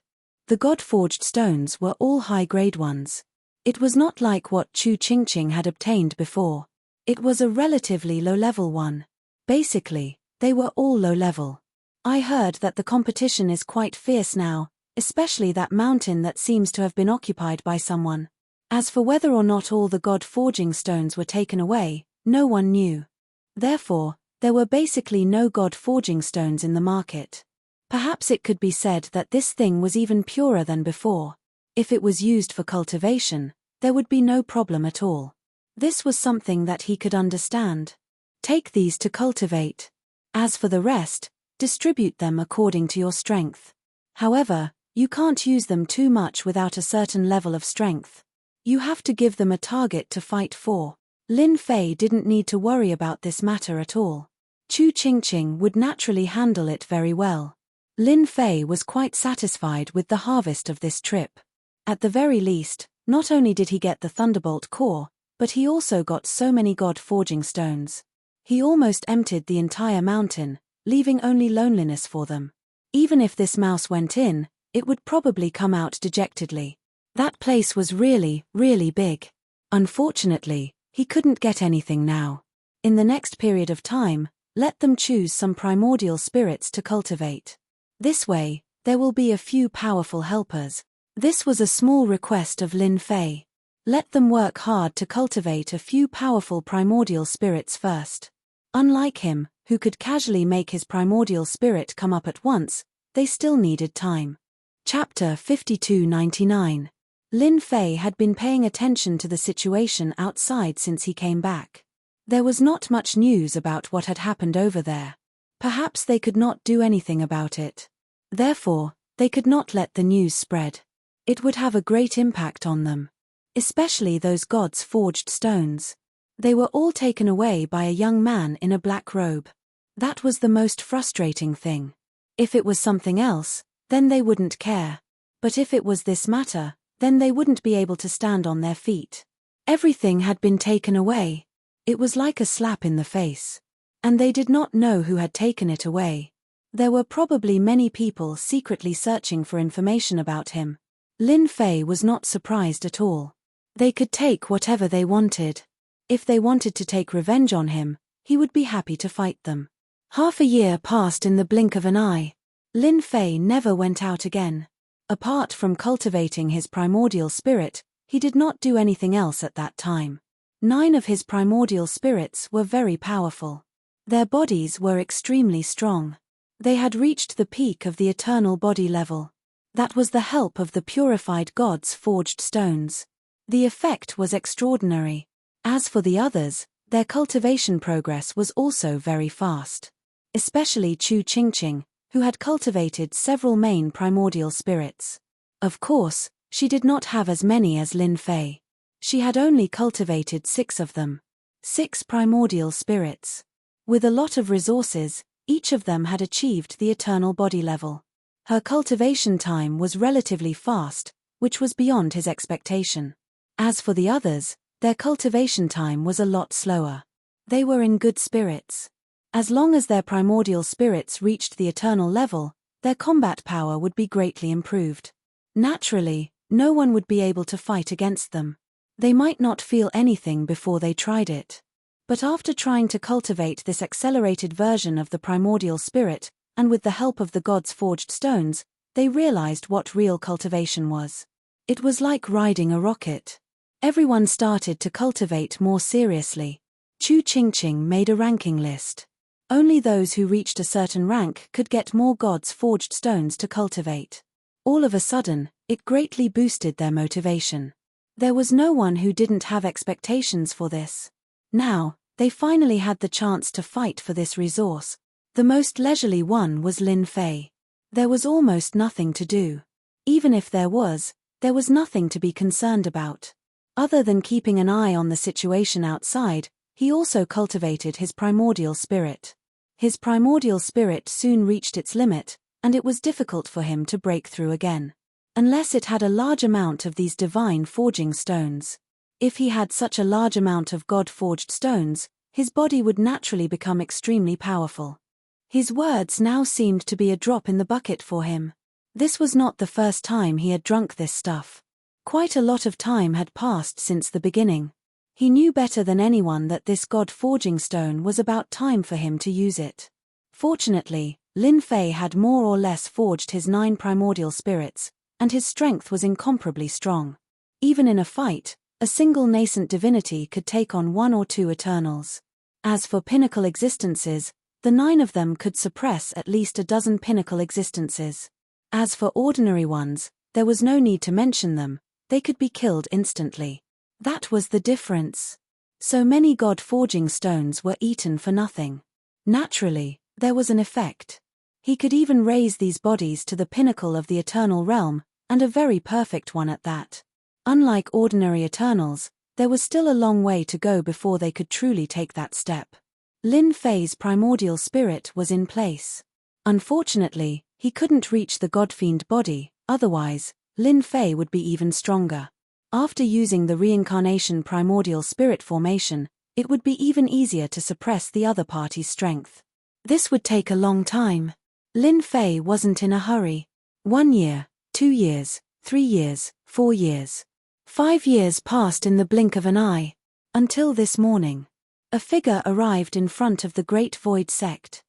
The god-forged stones were all high-grade ones. It was not like what Chu Qingqing had obtained before. It was a relatively low-level one. Basically, they were all low-level. I heard that the competition is quite fierce now, especially that mountain that seems to have been occupied by someone. As for whether or not all the God-forging stones were taken away, no one knew. Therefore, there were basically no God-forging stones in the market. Perhaps it could be said that this thing was even purer than before. If it was used for cultivation, there would be no problem at all. This was something that he could understand. Take these to cultivate. As for the rest, distribute them according to your strength. However, you can't use them too much without a certain level of strength. You have to give them a target to fight for. Lin Fei didn't need to worry about this matter at all. Chu Qingqing would naturally handle it very well. Lin Fei was quite satisfied with the harvest of this trip. At the very least, not only did he get the Thunderbolt core, but he also got so many God-forging stones. He almost emptied the entire mountain, leaving only loneliness for them. Even if this mouse went in, it would probably come out dejectedly. That place was really, really big. Unfortunately, he couldn't get anything now. In the next period of time, let them choose some primordial spirits to cultivate. This way, there will be a few powerful helpers. This was a small request of Lin Fei. Let them work hard to cultivate a few powerful primordial spirits first. Unlike him, who could casually make his primordial spirit come up at once, they still needed time. Chapter 5299. Lin Fei had been paying attention to the situation outside since he came back. There was not much news about what had happened over there. Perhaps they could not do anything about it. Therefore, they could not let the news spread. It would have a great impact on them. Especially those gods' forged stones. They were all taken away by a young man in a black robe. That was the most frustrating thing. If it was something else, then they wouldn't care. But if it was this matter, then they wouldn't be able to stand on their feet. Everything had been taken away. It was like a slap in the face. And they did not know who had taken it away. There were probably many people secretly searching for information about him. Lin Fei was not surprised at all. They could take whatever they wanted. If they wanted to take revenge on him, he would be happy to fight them. Half a year passed in the blink of an eye. Lin Fei never went out again. Apart from cultivating his primordial spirit, he did not do anything else at that time. 9 of his primordial spirits were very powerful. Their bodies were extremely strong. They had reached the peak of the eternal body level. That was the help of the purified gods' forged stones. The effect was extraordinary. As for the others, their cultivation progress was also very fast. Especially Chu Qingqing, who had cultivated several main primordial spirits. Of course, she did not have as many as Lin Fei. She had only cultivated 6 of them. 6 primordial spirits. With a lot of resources, each of them had achieved the eternal body level. Her cultivation time was relatively fast, which was beyond his expectation. As for the others, their cultivation time was a lot slower. They were in good spirits. As long as their primordial spirits reached the eternal level, their combat power would be greatly improved. Naturally, no one would be able to fight against them. They might not feel anything before they tried it. But after trying to cultivate this accelerated version of the primordial spirit, and with the help of the gods' forged stones, they realized what real cultivation was. It was like riding a rocket. Everyone started to cultivate more seriously. Chu Qingqing made a ranking list. Only those who reached a certain rank could get more gods' forged stones to cultivate. All of a sudden, it greatly boosted their motivation. There was no one who didn't have expectations for this. Now, they finally had the chance to fight for this resource. The most leisurely one was Lin Fei. There was almost nothing to do. Even if there was nothing to be concerned about. Other than keeping an eye on the situation outside, he also cultivated his primordial spirit. His primordial spirit soon reached its limit, and it was difficult for him to break through again. Unless it had a large amount of these divine forging stones. If he had such a large amount of God-forged stones, his body would naturally become extremely powerful. His words now seemed to be a drop in the bucket for him. This was not the first time he had drunk this stuff. Quite a lot of time had passed since the beginning. He knew better than anyone that this God-forging stone was about time for him to use it. Fortunately, Lin Fei had more or less forged his 9 primordial spirits, and his strength was incomparably strong. Even in a fight, a single nascent divinity could take on 1 or 2 Eternals. As for pinnacle existences, the 9 of them could suppress at least a dozen pinnacle existences. As for ordinary ones, there was no need to mention them, they could be killed instantly. That was the difference. So many god-forging stones were eaten for nothing. Naturally, there was an effect. He could even raise these bodies to the pinnacle of the eternal realm, and a very perfect one at that. Unlike ordinary Eternals, there was still a long way to go before they could truly take that step. Lin Fei's primordial spirit was in place. Unfortunately, he couldn't reach the Godfiend body, otherwise, Lin Fei would be even stronger. After using the reincarnation primordial spirit formation, it would be even easier to suppress the other party's strength. This would take a long time. Lin Fei wasn't in a hurry. 1 year, 2 years, 3 years, 4 years. 5 years passed in the blink of an eye. Until this morning. A figure arrived in front of the Great Void Sect.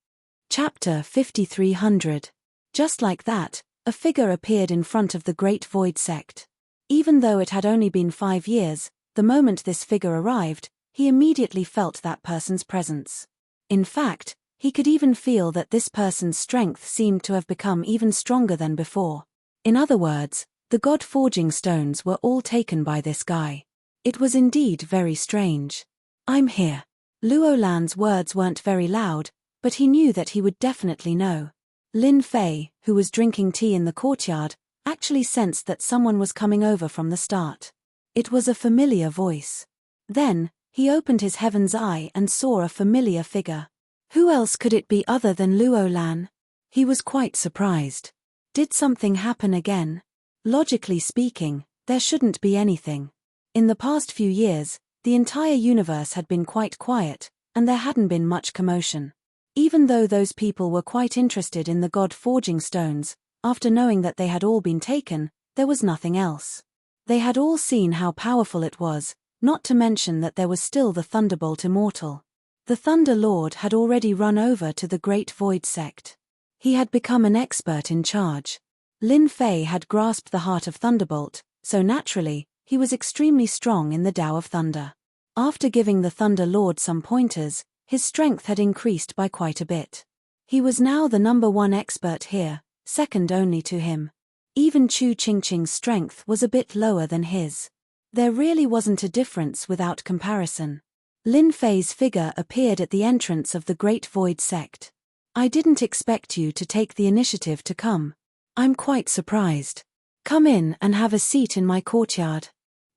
Chapter 5300. Just like that, a figure appeared in front of the Great Void Sect. Even though it had only been 5 years, the moment this figure arrived, he immediately felt that person's presence. In fact, he could even feel that this person's strength seemed to have become even stronger than before. In other words, the god-forging stones were all taken by this guy. It was indeed very strange. "I'm here." Luo Lan's words weren't very loud, but he knew that he would definitely know. Lin Fei, who was drinking tea in the courtyard, actually sensed that someone was coming over from the start. It was a familiar voice. Then, he opened his heaven's eye and saw a familiar figure. Who else could it be other than Luo Lan? He was quite surprised. Did something happen again? Logically speaking, there shouldn't be anything. In the past few years, the entire universe had been quite quiet, and there hadn't been much commotion. Even though those people were quite interested in the god-forging stones, after knowing that they had all been taken, there was nothing else. They had all seen how powerful it was, not to mention that there was still the Thunderbolt Immortal. The Thunder Lord had already run over to the Great Void Sect. He had become an expert in charge. Lin Fei had grasped the heart of Thunderbolt, so naturally, he was extremely strong in the Tao of Thunder. After giving the Thunder Lord some pointers, his strength had increased by quite a bit. He was now the #1 expert here, second only to him. Even Chu Qingqing's strength was a bit lower than his. There really wasn't a difference without comparison. Lin Fei's figure appeared at the entrance of the Great Void Sect. "I didn't expect you to take the initiative to come. I'm quite surprised. Come in and have a seat in my courtyard."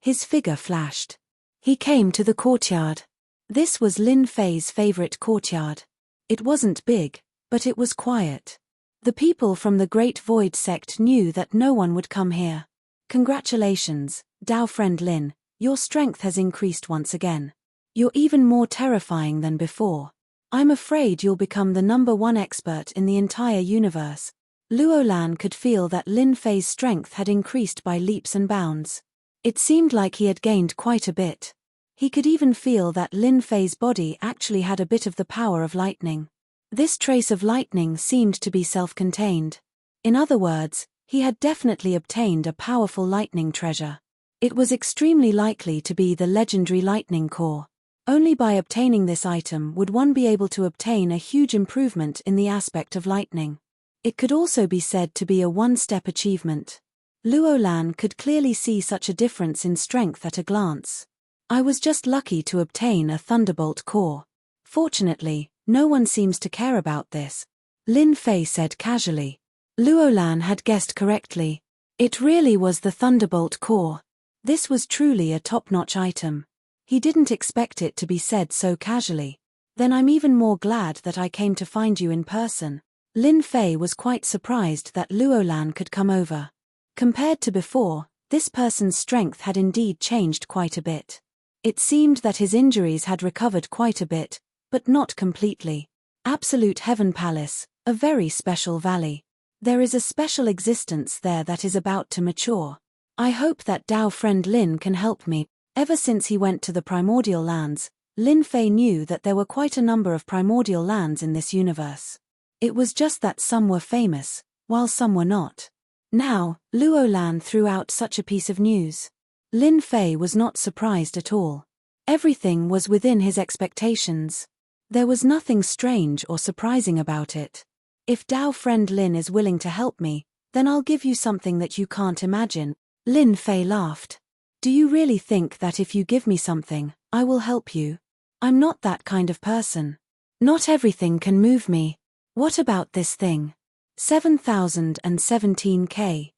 His figure flashed. He came to the courtyard. This was Lin Fei's favorite courtyard. It wasn't big, but it was quiet. The people from the Great Void Sect knew that no one would come here. "Congratulations, Dao friend Lin, your strength has increased once again. You're even more terrifying than before. I'm afraid you'll become the #1 expert in the entire universe." Luo Lan could feel that Lin Fei's strength had increased by leaps and bounds. It seemed like he had gained quite a bit. He could even feel that Lin Fei's body actually had a bit of the power of lightning. This trace of lightning seemed to be self-contained. In other words, he had definitely obtained a powerful lightning treasure. It was extremely likely to be the legendary lightning core. Only by obtaining this item would one be able to obtain a huge improvement in the aspect of lightning. It could also be said to be a one-step achievement. Luo Lan could clearly see such a difference in strength at a glance. "I was just lucky to obtain a Thunderbolt core. Fortunately, no one seems to care about this," Lin Fei said casually. Luo Lan had guessed correctly. It really was the Thunderbolt core. This was truly a top-notch item. He didn't expect it to be said so casually. "Then I'm even more glad that I came to find you in person." Lin Fei was quite surprised that Luo Lan could come over. Compared to before, this person's strength had indeed changed quite a bit. It seemed that his injuries had recovered quite a bit, but not completely. Absolute Heaven Palace, a very special valley. There is a special existence there that is about to mature. I hope that Dao friend Lin can help me. Ever since he went to the primordial lands, Lin Fei knew that there were quite a number of primordial lands in this universe. It was just that some were famous, while some were not. Now, Luo Lan threw out such a piece of news. Lin Fei was not surprised at all. Everything was within his expectations. There was nothing strange or surprising about it. If Dao friend Lin is willing to help me, then I'll give you something that you can't imagine. Lin Fei laughed. Do you really think that if you give me something, I will help you? I'm not that kind of person. Not everything can move me. What about this thing? 7017K.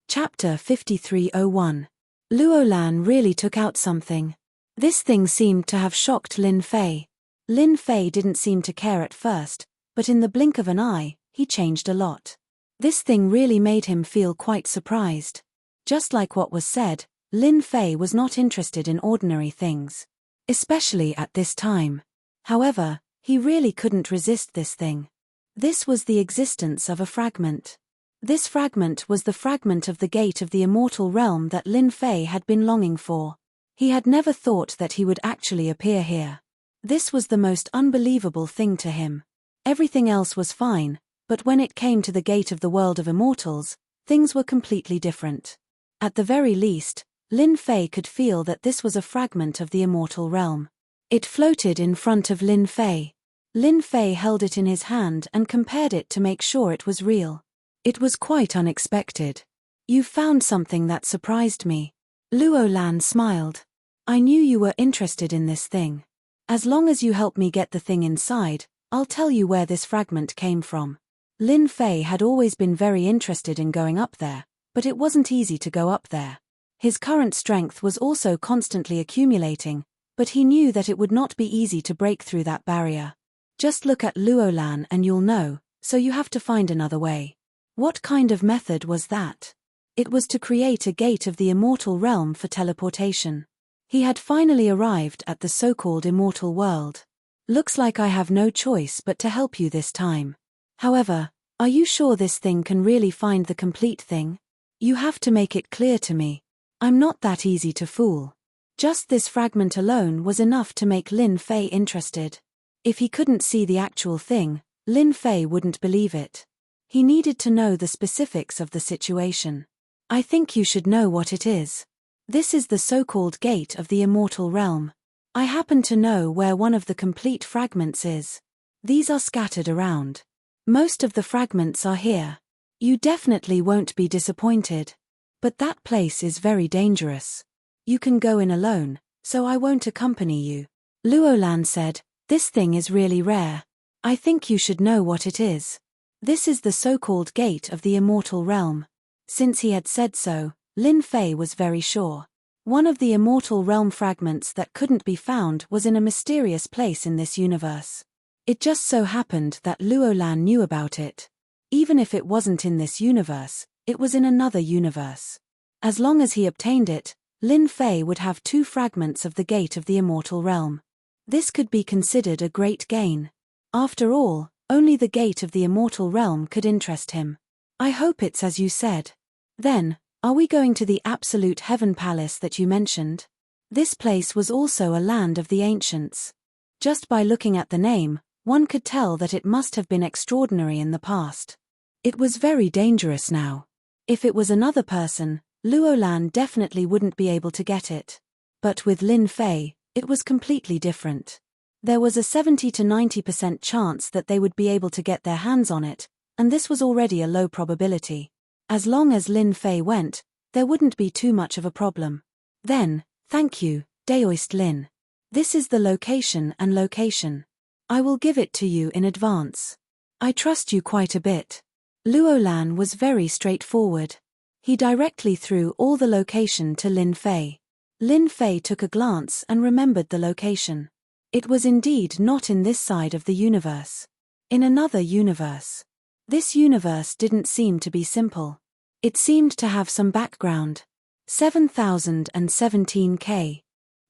Chapter 5301. Luo Lan really took out something. This thing seemed to have shocked Lin Fei. Lin Fei didn't seem to care at first, but in the blink of an eye, he changed a lot. This thing really made him feel quite surprised. Just like what was said, Lin Fei was not interested in ordinary things. Especially at this time. However, he really couldn't resist this thing. This was the existence of a fragment. This fragment was the fragment of the gate of the immortal realm that Lin Fei had been longing for. He had never thought that he would actually appear here. This was the most unbelievable thing to him. Everything else was fine, but when it came to the gate of the world of immortals, things were completely different. At the very least, Lin Fei could feel that this was a fragment of the immortal realm. It floated in front of Lin Fei. Lin Fei held it in his hand and compared it to make sure it was real. It was quite unexpected. You found something that surprised me. Luo Lan smiled. I knew you were interested in this thing. As long as you help me get the thing inside, I'll tell you where this fragment came from. Lin Fei had always been very interested in going up there, but it wasn't easy to go up there. His current strength was also constantly accumulating, but he knew that it would not be easy to break through that barrier. Just look at Luo Lan and you'll know, so you have to find another way. What kind of method was that? It was to create a gate of the immortal realm for teleportation. He had finally arrived at the so-called immortal world. Looks like I have no choice but to help you this time. However, are you sure this thing can really find the complete thing? You have to make it clear to me. I'm not that easy to fool. Just this fragment alone was enough to make Lin Fei interested. If he couldn't see the actual thing, Lin Fei wouldn't believe it. He needed to know the specifics of the situation. I think you should know what it is. This is the so-called gate of the immortal realm. I happen to know where one of the complete fragments is. These are scattered around. Most of the fragments are here. You definitely won't be disappointed. But that place is very dangerous. You can go in alone, so I won't accompany you. Luo Lan said, this thing is really rare. I think you should know what it is. This is the so-called gate of the immortal realm. Since he had said so, Lin Fei was very sure. One of the immortal realm fragments that couldn't be found was in a mysterious place in this universe. It just so happened that Luo Lan knew about it. Even if it wasn't in this universe, it was in another universe. As long as he obtained it, Lin Fei would have 2 fragments of the gate of the immortal realm. This could be considered a great gain. After all, only the gate of the immortal realm could interest him. I hope it's as you said. Then, are we going to the Absolute Heaven Palace that you mentioned? This place was also a land of the ancients. Just by looking at the name, one could tell that it must have been extraordinary in the past. It was very dangerous now. If it was another person, Luo Lan definitely wouldn't be able to get it. But with Lin Fei, it was completely different. There was a 70 to 90% chance that they would be able to get their hands on it, and this was already a low probability. As long as Lin Fei went, there wouldn't be too much of a problem. Then, thank you, Daoist Lin. This is the location and location. I will give it to you in advance. I trust you quite a bit. Luo Lan was very straightforward. He directly threw all the location to Lin Fei. Lin Fei took a glance and remembered the location. It was indeed not in this side of the universe. In another universe. This universe didn't seem to be simple. It seemed to have some background. 7017K.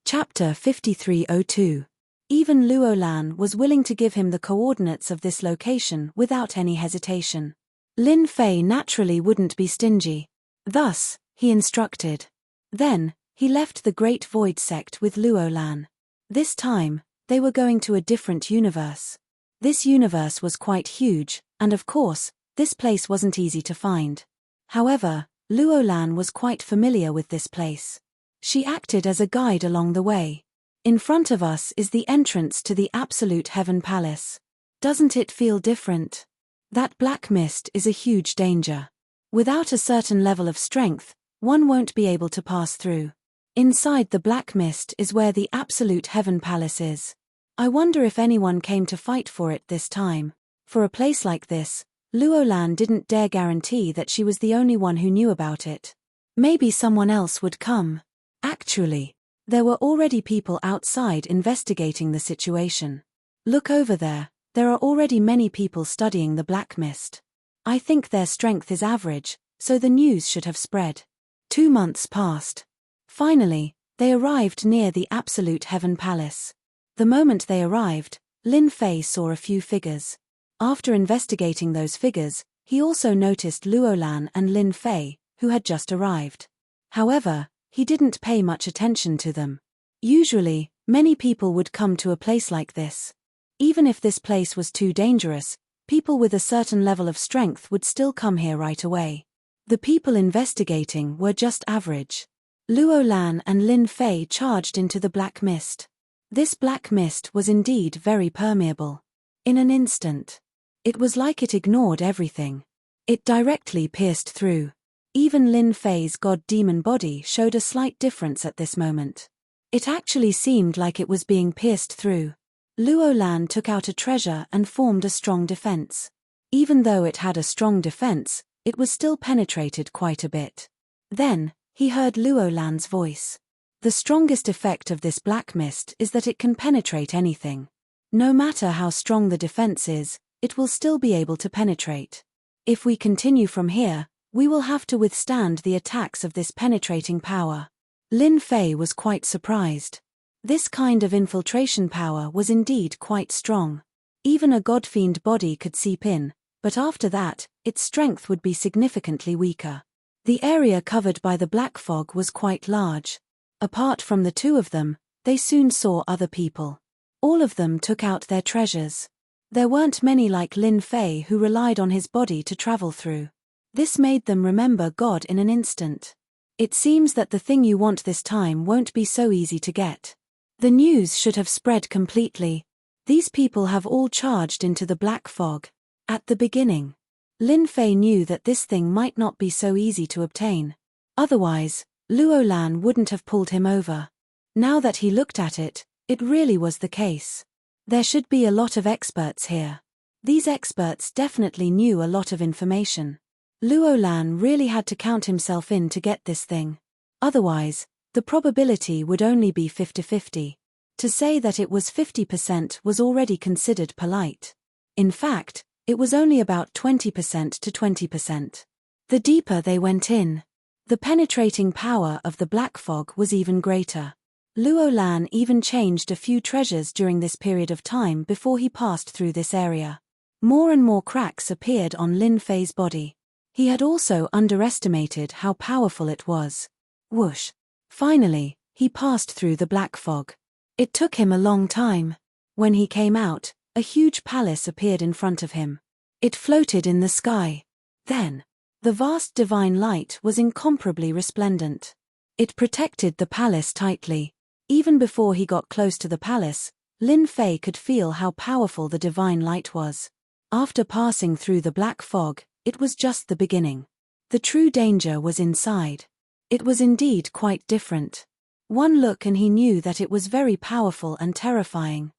Chapter 5302. Even Luo Lan was willing to give him the coordinates of this location without any hesitation. Lin Fei naturally wouldn't be stingy. Thus, he instructed. Then, he left the Great Void Sect with Luo Lan. This time, they were going to a different universe. This universe was quite huge, and of course, this place wasn't easy to find. However, Luolan was quite familiar with this place. She acted as a guide along the way. In front of us is the entrance to the Absolute Heaven Palace. Doesn't it feel different? That black mist is a huge danger. Without a certain level of strength, one won't be able to pass through. Inside the black mist is where the Absolute Heaven Palace is. I wonder if anyone came to fight for it this time. For a place like this, Luolan didn't dare guarantee that she was the only one who knew about it. Maybe someone else would come. Actually, there were already people outside investigating the situation. Look over there, there are already many people studying the black mist. I think their strength is average, so the news should have spread. 2 months passed. Finally, they arrived near the Absolute Heaven Palace. The moment they arrived, Lin Fei saw a few figures. After investigating those figures, he also noticed Luolan and Lin Fei, who had just arrived. However, he didn't pay much attention to them. Usually, many people would come to a place like this. Even if this place was too dangerous, people with a certain level of strength would still come here right away. The people investigating were just average. Luolan and Lin Fei charged into the black mist. This black mist was indeed very permeable. In an instant, it was like it ignored everything. It directly pierced through. Even Lin Fei's god-demon body showed a slight difference at this moment. It actually seemed like it was being pierced through. Luolan took out a treasure and formed a strong defense. Even though it had a strong defense, it was still penetrated quite a bit. Then, he heard Luolan's voice. The strongest effect of this black mist is that it can penetrate anything. No matter how strong the defense is, it will still be able to penetrate. If we continue from here, we will have to withstand the attacks of this penetrating power. Lin Fei was quite surprised. This kind of infiltration power was indeed quite strong. Even a god-fiend body could seep in, but after that, its strength would be significantly weaker. The area covered by the black fog was quite large. Apart from the two of them, they soon saw other people. All of them took out their treasures. There weren't many like Lin Fei who relied on his body to travel through. This made them remember God in an instant. It seems that the thing you want this time won't be so easy to get. The news should have spread completely. These people have all charged into the black fog. At the beginning, Lin Fei knew that this thing might not be so easy to obtain. Otherwise, Luolan wouldn't have pulled him over. Now that he looked at it, it really was the case. There should be a lot of experts here. These experts definitely knew a lot of information. Luolan really had to count himself in to get this thing. Otherwise, the probability would only be 50-50. To say that it was 50% was already considered polite. In fact, it was only about 20% to 20%. The deeper they went in, the penetrating power of the black fog was even greater. Luolan even changed a few treasures during this period of time before he passed through this area. More and more cracks appeared on Lin Fei's body. He had also underestimated how powerful it was. Whoosh! Finally, he passed through the black fog. It took him a long time. When he came out, a huge palace appeared in front of him. It floated in the sky. Then, the vast divine light was incomparably resplendent. It protected the palace tightly. Even before he got close to the palace, Lin Fei could feel how powerful the divine light was. After passing through the black fog, it was just the beginning. The true danger was inside. It was indeed quite different. One look and he knew that it was very powerful and terrifying.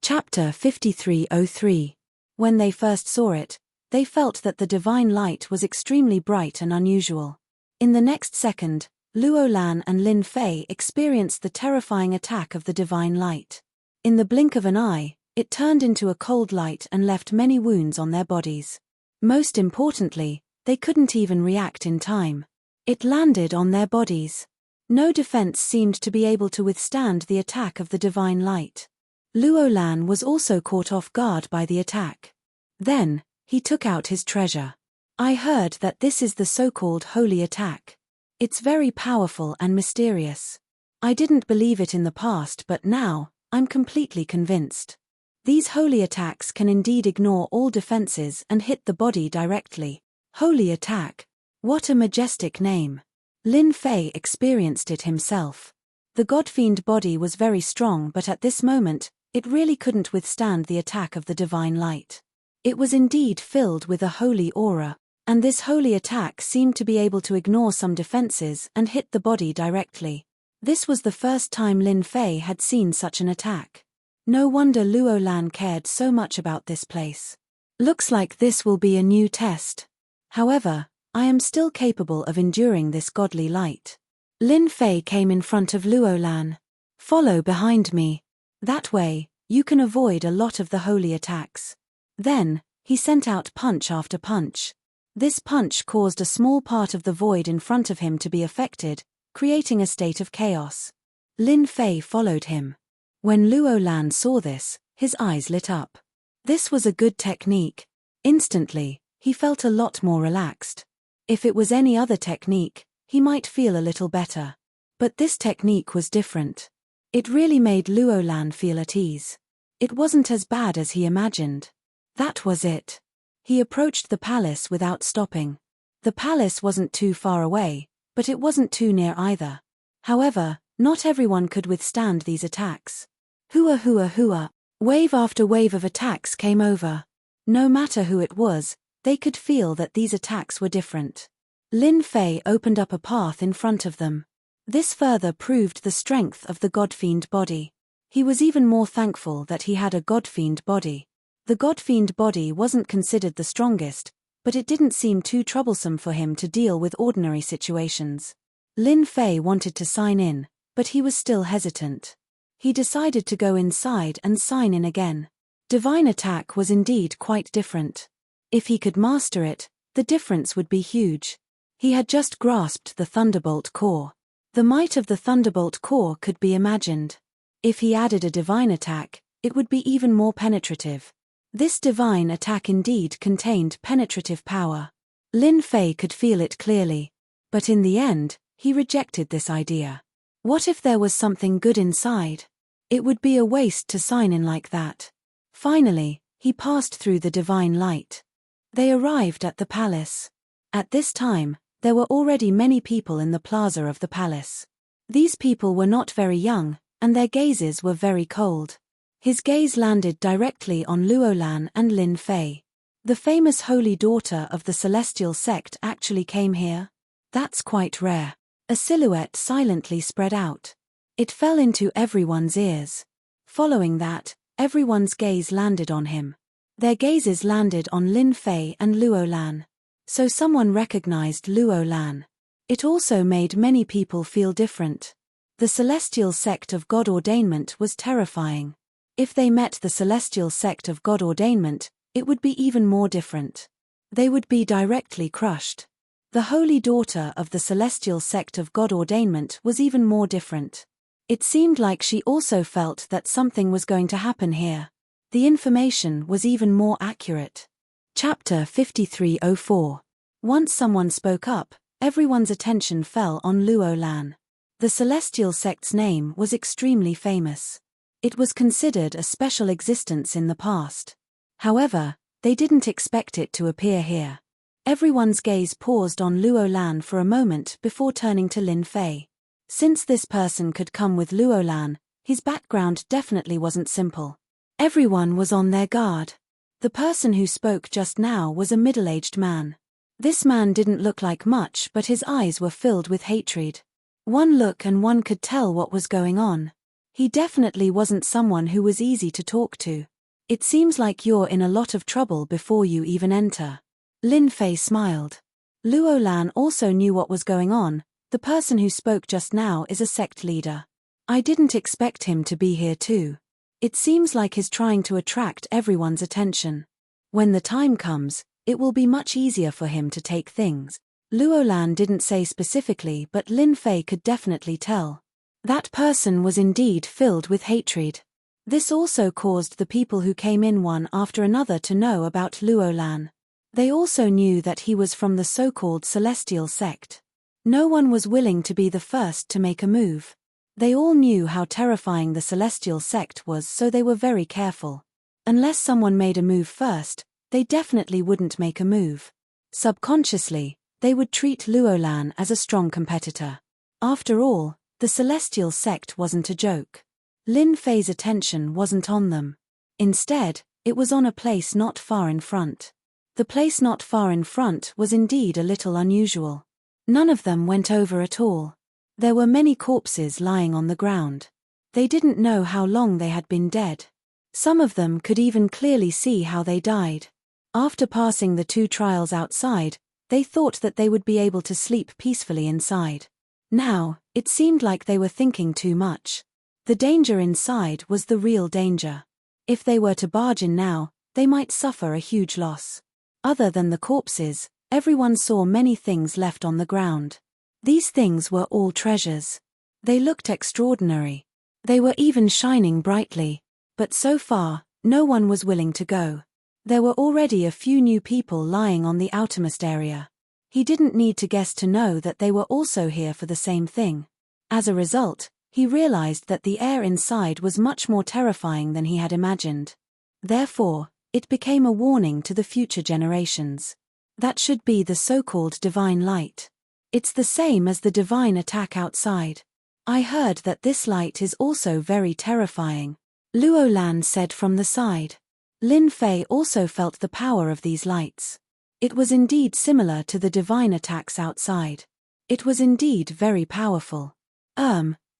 Chapter 5303. When they first saw it, they felt that the divine light was extremely bright and unusual. In the next second, Luolan and Lin Fei experienced the terrifying attack of the divine light. In the blink of an eye, it turned into a cold light and left many wounds on their bodies. Most importantly, they couldn't even react in time. It landed on their bodies. No defense seemed to be able to withstand the attack of the divine light. Luolan was also caught off guard by the attack. Then, he took out his treasure. I heard that this is the so-called holy attack. It's very powerful and mysterious. I didn't believe it in the past, but now, I'm completely convinced. These holy attacks can indeed ignore all defenses and hit the body directly. Holy attack. What a majestic name. Lin Fei experienced it himself. The godfiend body was very strong, but at this moment, it really couldn't withstand the attack of the divine light. It was indeed filled with a holy aura, and this holy attack seemed to be able to ignore some defenses and hit the body directly. This was the first time Lin Fei had seen such an attack. No wonder Luo Lan cared so much about this place. Looks like this will be a new test. However, I am still capable of enduring this godly light. Lin Fei came in front of Luo Lan. Follow behind me. That way, you can avoid a lot of the holy attacks. Then, he sent out punch after punch. This punch caused a small part of the void in front of him to be affected, creating a state of chaos. Lin Fei followed him. When Luo Lan saw this, his eyes lit up. This was a good technique. Instantly, he felt a lot more relaxed. If it was any other technique, he might feel a little better. But this technique was different. It really made Luo Lan feel at ease. It wasn't as bad as he imagined. That was it. He approached the palace without stopping. The palace wasn't too far away, but it wasn't too near either. However, not everyone could withstand these attacks. Hua hua hua. Wave after wave of attacks came over. No matter who it was, they could feel that these attacks were different. Lin Fei opened up a path in front of them. This further proved the strength of the godfiend body. He was even more thankful that he had a godfiend body. The godfiend body wasn't considered the strongest, but it didn't seem too troublesome for him to deal with ordinary situations. Lin Fei wanted to sign in, but he was still hesitant. He decided to go inside and sign in again. Divine attack was indeed quite different. If he could master it, the difference would be huge. He had just grasped the Thunderbolt core. The might of the Thunderbolt core could be imagined. If he added a divine attack, it would be even more penetrative. This divine attack indeed contained penetrative power. Lin Fei could feel it clearly. But in the end, he rejected this idea. What if there was something good inside? It would be a waste to sign in like that. Finally, he passed through the divine light. They arrived at the palace. At this time, there were already many people in the plaza of the palace. These people were not very young, and their gazes were very cold. His gaze landed directly on Luo Lan and Lin Fei. The famous holy daughter of the celestial sect actually came here? That's quite rare. A silhouette silently spread out. It fell into everyone's ears. Following that, everyone's gaze landed on him. Their gazes landed on Lin Fei and Luo Lan. So someone recognized Luo Lan. It also made many people feel different. The celestial sect of God ordainment was terrifying. If they met the celestial sect of God ordainment, it would be even more different. They would be directly crushed. The holy daughter of the celestial sect of God ordainment was even more different. It seemed like she also felt that something was going to happen here. The information was even more accurate. Chapter 5304. Once someone spoke up, everyone's attention fell on Luo Lan. The celestial sect's name was extremely famous. It was considered a special existence in the past. However, they didn't expect it to appear here. Everyone's gaze paused on Luo Lan for a moment before turning to Lin Fei. Since this person could come with Luo Lan, his background definitely wasn't simple. Everyone was on their guard. The person who spoke just now was a middle-aged man. This man didn't look like much, but his eyes were filled with hatred. One look and one could tell what was going on. He definitely wasn't someone who was easy to talk to. It seems like you're in a lot of trouble before you even enter. Lin Fei smiled. Luo Lan also knew what was going on. The person who spoke just now is a sect leader. I didn't expect him to be here too. It seems like he's trying to attract everyone's attention. When the time comes, it will be much easier for him to take things. Luo Lan didn't say specifically, but Lin Fei could definitely tell. That person was indeed filled with hatred. This also caused the people who came in one after another to know about Luo Lan. They also knew that he was from the so-called celestial sect. No one was willing to be the first to make a move. They all knew how terrifying the celestial sect was, so they were very careful. Unless someone made a move first, they definitely wouldn't make a move. Subconsciously, they would treat Luolan as a strong competitor. After all, the celestial sect wasn't a joke. Lin Fei's attention wasn't on them. Instead, it was on a place not far in front. The place not far in front was indeed a little unusual. None of them went over at all. There were many corpses lying on the ground. They didn't know how long they had been dead. Some of them could even clearly see how they died. After passing the 2 trials outside, they thought that they would be able to sleep peacefully inside. Now, it seemed like they were thinking too much. The danger inside was the real danger. If they were to barge in now, they might suffer a huge loss. Other than the corpses, everyone saw many things left on the ground. These things were all treasures. They looked extraordinary. They were even shining brightly. But so far, no one was willing to go. There were already a few new people lying on the outermost area. He didn't need to guess to know that they were also here for the same thing. As a result, he realized that the air inside was much more terrifying than he had imagined. Therefore, it became a warning to the future generations. That should be the so-called divine light. It's the same as the divine attack outside. I heard that this light is also very terrifying, Luolan said from the side. Lin Fei also felt the power of these lights. It was indeed similar to the divine attacks outside. It was indeed very powerful.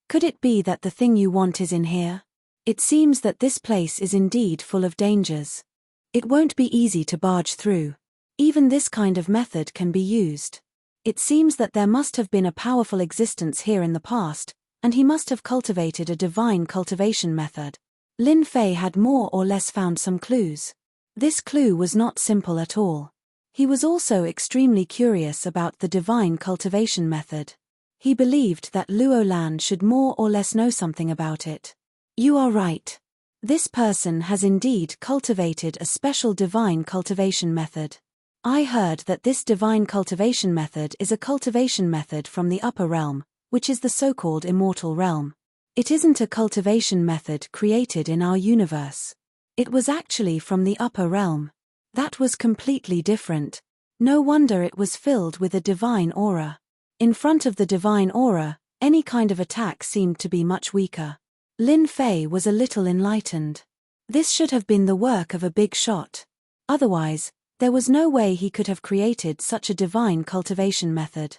Could it be that the thing you want is in here? It seems that this place is indeed full of dangers. It won't be easy to barge through. Even this kind of method can be used. It seems that there must have been a powerful existence here in the past, and he must have cultivated a divine cultivation method. Lin Fei had more or less found some clues. This clue was not simple at all. He was also extremely curious about the divine cultivation method. He believed that Luolan should more or less know something about it. You are right. This person has indeed cultivated a special divine cultivation method. I heard that this divine cultivation method is a cultivation method from the upper realm, which is the so-called immortal realm. It isn't a cultivation method created in our universe. It was actually from the upper realm. That was completely different. No wonder it was filled with a divine aura. In front of the divine aura, any kind of attack seemed to be much weaker. Lin Fei was a little enlightened. This should have been the work of a big shot. Otherwise, there was no way he could have created such a divine cultivation method.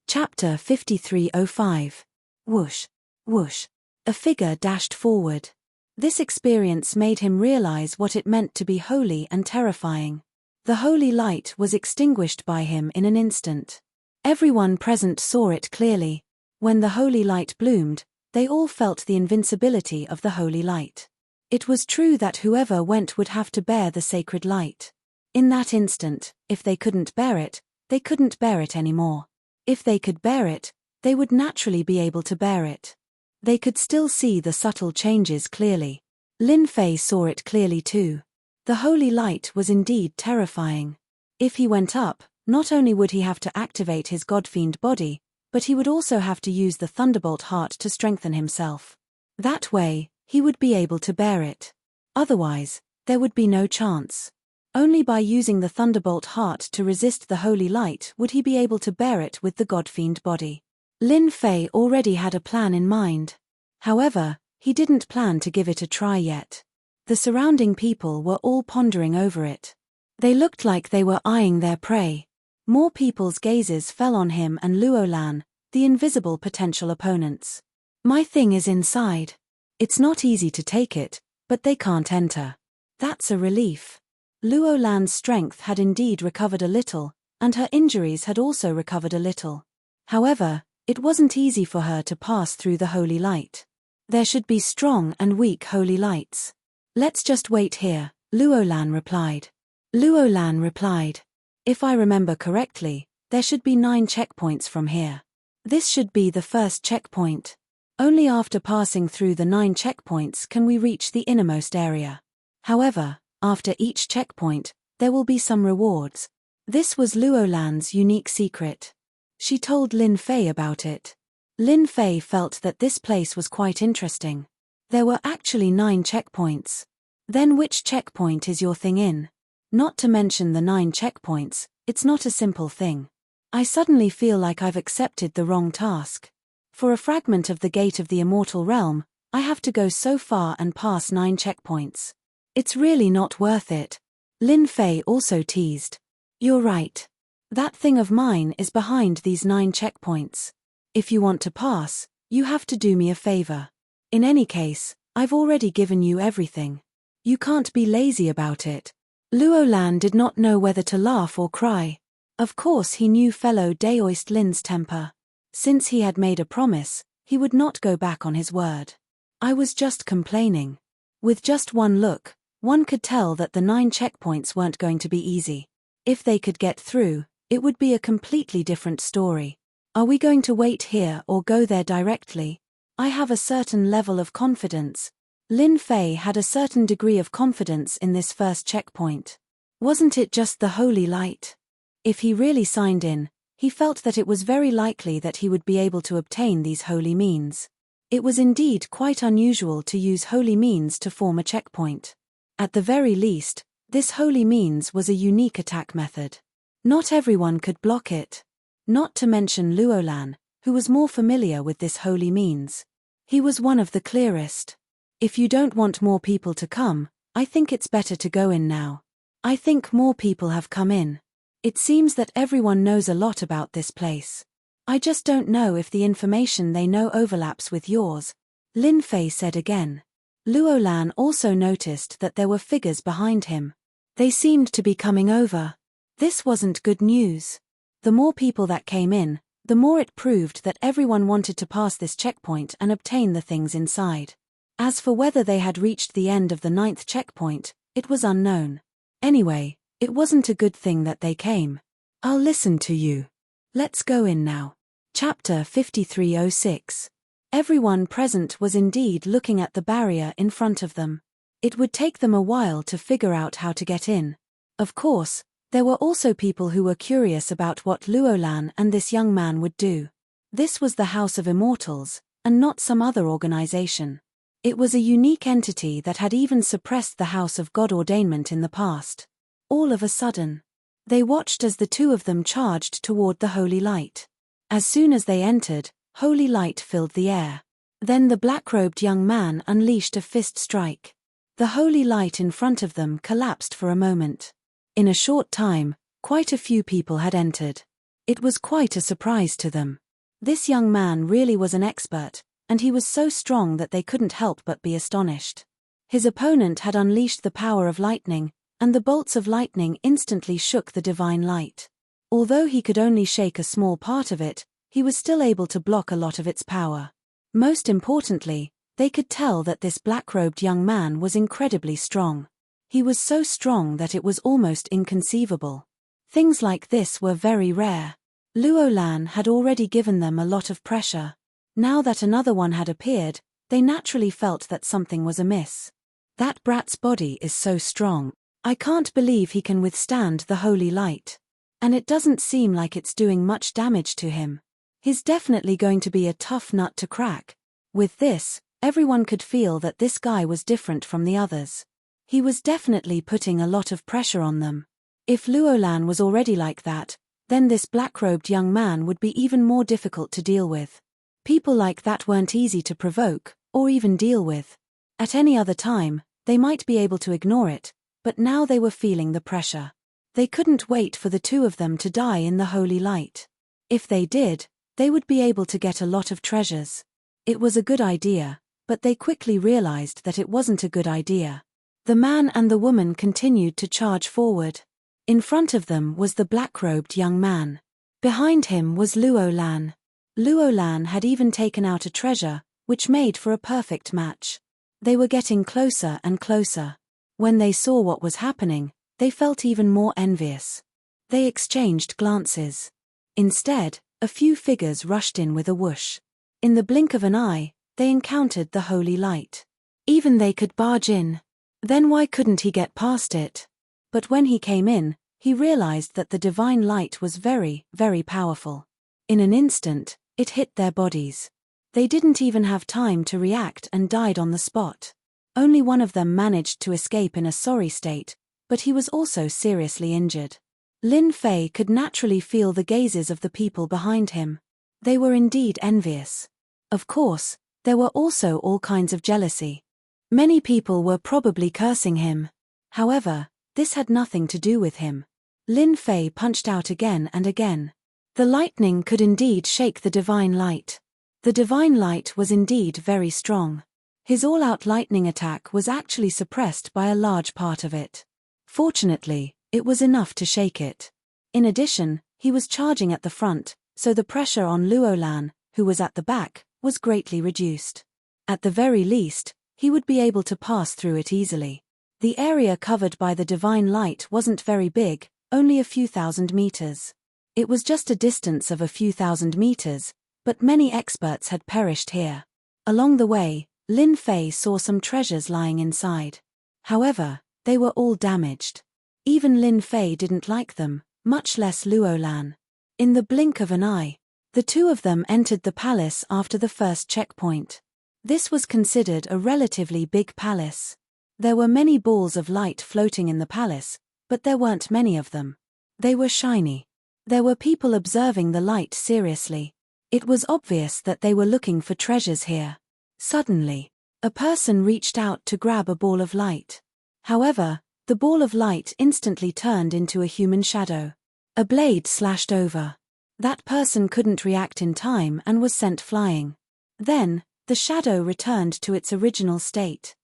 Chapter 5305. Whoosh. Whoosh. A figure dashed forward. This experience made him realize what it meant to be holy and terrifying. The holy light was extinguished by him in an instant. Everyone present saw it clearly. When the holy light bloomed, they all felt the invincibility of the holy light. It was true that whoever went would have to bear the sacred light. In that instant, if they couldn't bear it, they couldn't bear it anymore. If they could bear it, they would naturally be able to bear it. They could still see the subtle changes clearly. Lin Fei saw it clearly too. The holy light was indeed terrifying. If he went up, not only would he have to activate his godfiend body, but he would also have to use the Thunderbolt heart to strengthen himself. That way, he would be able to bear it. Otherwise, there would be no chance. Only by using the Thunderbolt heart to resist the holy light would he be able to bear it with the godfiend body. Lin Fei already had a plan in mind. However, he didn't plan to give it a try yet. The surrounding people were all pondering over it. They looked like they were eyeing their prey. More people's gazes fell on him and Luolan, the invisible potential opponents. My thing is inside. It's not easy to take it, but they can't enter. That's a relief. Luolan's strength had indeed recovered a little, and her injuries had also recovered a little. However, it wasn't easy for her to pass through the holy light. There should be strong and weak holy lights. Let's just wait here, Luolan replied. Luolan replied. If I remember correctly, there should be 9 checkpoints from here. This should be the first checkpoint. Only after passing through the 9 checkpoints can we reach the innermost area. However, after each checkpoint, there will be some rewards. This was Luolan's unique secret. She told Lin Fei about it. Lin Fei felt that this place was quite interesting. There were actually 9 checkpoints. Then which checkpoint is your thing in? Not to mention the 9 checkpoints, it's not a simple thing. I suddenly feel like I've accepted the wrong task. For a fragment of the gate of the immortal realm, I have to go so far and pass 9 checkpoints. It's really not worth it. Lin Fei also teased. You're right. That thing of mine is behind these 9 checkpoints. If you want to pass, you have to do me a favor. In any case, I've already given you everything. You can't be lazy about it. Luo Lan did not know whether to laugh or cry. Of course he knew fellow Daoist Lin's temper. Since he had made a promise, he would not go back on his word. I was just complaining. With just one look, one could tell that the 9 checkpoints weren't going to be easy. If they could get through, it would be a completely different story. Are we going to wait here or go there directly? I have a certain level of confidence. Lin Fei had a certain degree of confidence in this first checkpoint. Wasn't it just the holy light? If he really signed in, he felt that it was very likely that he would be able to obtain these holy means. It was indeed quite unusual to use holy means to form a checkpoint. At the very least, this holy means was a unique attack method. Not everyone could block it. Not to mention Luo Lan, who was more familiar with this holy means. He was one of the clearest. If you don't want more people to come, I think it's better to go in now. I think more people have come in. It seems that everyone knows a lot about this place. I just don't know if the information they know overlaps with yours, Lin Fei said again. Luo Lan also noticed that there were figures behind him. They seemed to be coming over. This wasn't good news. The more people that came in, the more it proved that everyone wanted to pass this checkpoint and obtain the things inside. As for whether they had reached the end of the 9th checkpoint, it was unknown. Anyway, it wasn't a good thing that they came. I'll listen to you. Let's go in now. Chapter 5306. Everyone present was indeed looking at the barrier in front of them. It would take them a while to figure out how to get in. Of course, there were also people who were curious about what Luo Lan and this young man would do. This was the House of Immortals, and not some other organization. It was a unique entity that had even suppressed the House of God Ordainment in the past. All of a sudden, they watched as the two of them charged toward the holy light. As soon as they entered, holy light filled the air. Then the black-robed young man unleashed a fist strike. The holy light in front of them collapsed for a moment. In a short time, quite a few people had entered. It was quite a surprise to them. This young man really was an expert, and he was so strong that they couldn't help but be astonished. His opponent had unleashed the power of lightning, and the bolts of lightning instantly shook the divine light. Although he could only shake a small part of it, he was still able to block a lot of its power. Most importantly, they could tell that this black-robed young man was incredibly strong. He was so strong that it was almost inconceivable. Things like this were very rare. Luo Lan had already given them a lot of pressure. Now that another one had appeared, they naturally felt that something was amiss. That brat's body is so strong. I can't believe he can withstand the holy light. And it doesn't seem like it's doing much damage to him. He's definitely going to be a tough nut to crack. With this, everyone could feel that this guy was different from the others. He was definitely putting a lot of pressure on them. If Luo Lan was already like that, then this black-robed young man would be even more difficult to deal with. People like that weren't easy to provoke, or even deal with. At any other time, they might be able to ignore it, but now they were feeling the pressure. They couldn't wait for the two of them to die in the holy light. If they did, they would be able to get a lot of treasures. It was a good idea, but they quickly realized that it wasn't a good idea. The man and the woman continued to charge forward. In front of them was the black-robed young man. Behind him was Luo Lan. Luo Lan had even taken out a treasure, which made for a perfect match. They were getting closer and closer. When they saw what was happening, they felt even more envious. They exchanged glances. Instead, a few figures rushed in with a whoosh. In the blink of an eye, they encountered the holy light. Even they could barge in. Then why couldn't he get past it? But when he came in, he realized that the divine light was very, very powerful. In an instant, it hit their bodies. They didn't even have time to react and died on the spot. Only one of them managed to escape in a sorry state, but he was also seriously injured. Lin Fei could naturally feel the gazes of the people behind him. They were indeed envious. Of course, there were also all kinds of jealousy. Many people were probably cursing him. However, this had nothing to do with him. Lin Fei punched out again and again. The lightning could indeed shake the divine light. The divine light was indeed very strong. His all-out lightning attack was actually suppressed by a large part of it. Fortunately, it was enough to shake it. In addition, he was charging at the front, so the pressure on Luolan, who was at the back, was greatly reduced. At the very least, he would be able to pass through it easily. The area covered by the divine light wasn't very big, only a few thousand meters. It was just a distance of a few thousand meters, but many experts had perished here. Along the way, Lin Fei saw some treasures lying inside. However, they were all damaged. Even Lin Fei didn't like them, much less Luolan. In the blink of an eye, the two of them entered the palace after the first checkpoint. This was considered a relatively big palace. There were many balls of light floating in the palace, but there weren't many of them. They were shiny. There were people observing the light seriously. It was obvious that they were looking for treasures here. Suddenly, a person reached out to grab a ball of light. However, the ball of light instantly turned into a human shadow. A blade slashed over. That person couldn't react in time and was sent flying. Then, the shadow returned to its original state.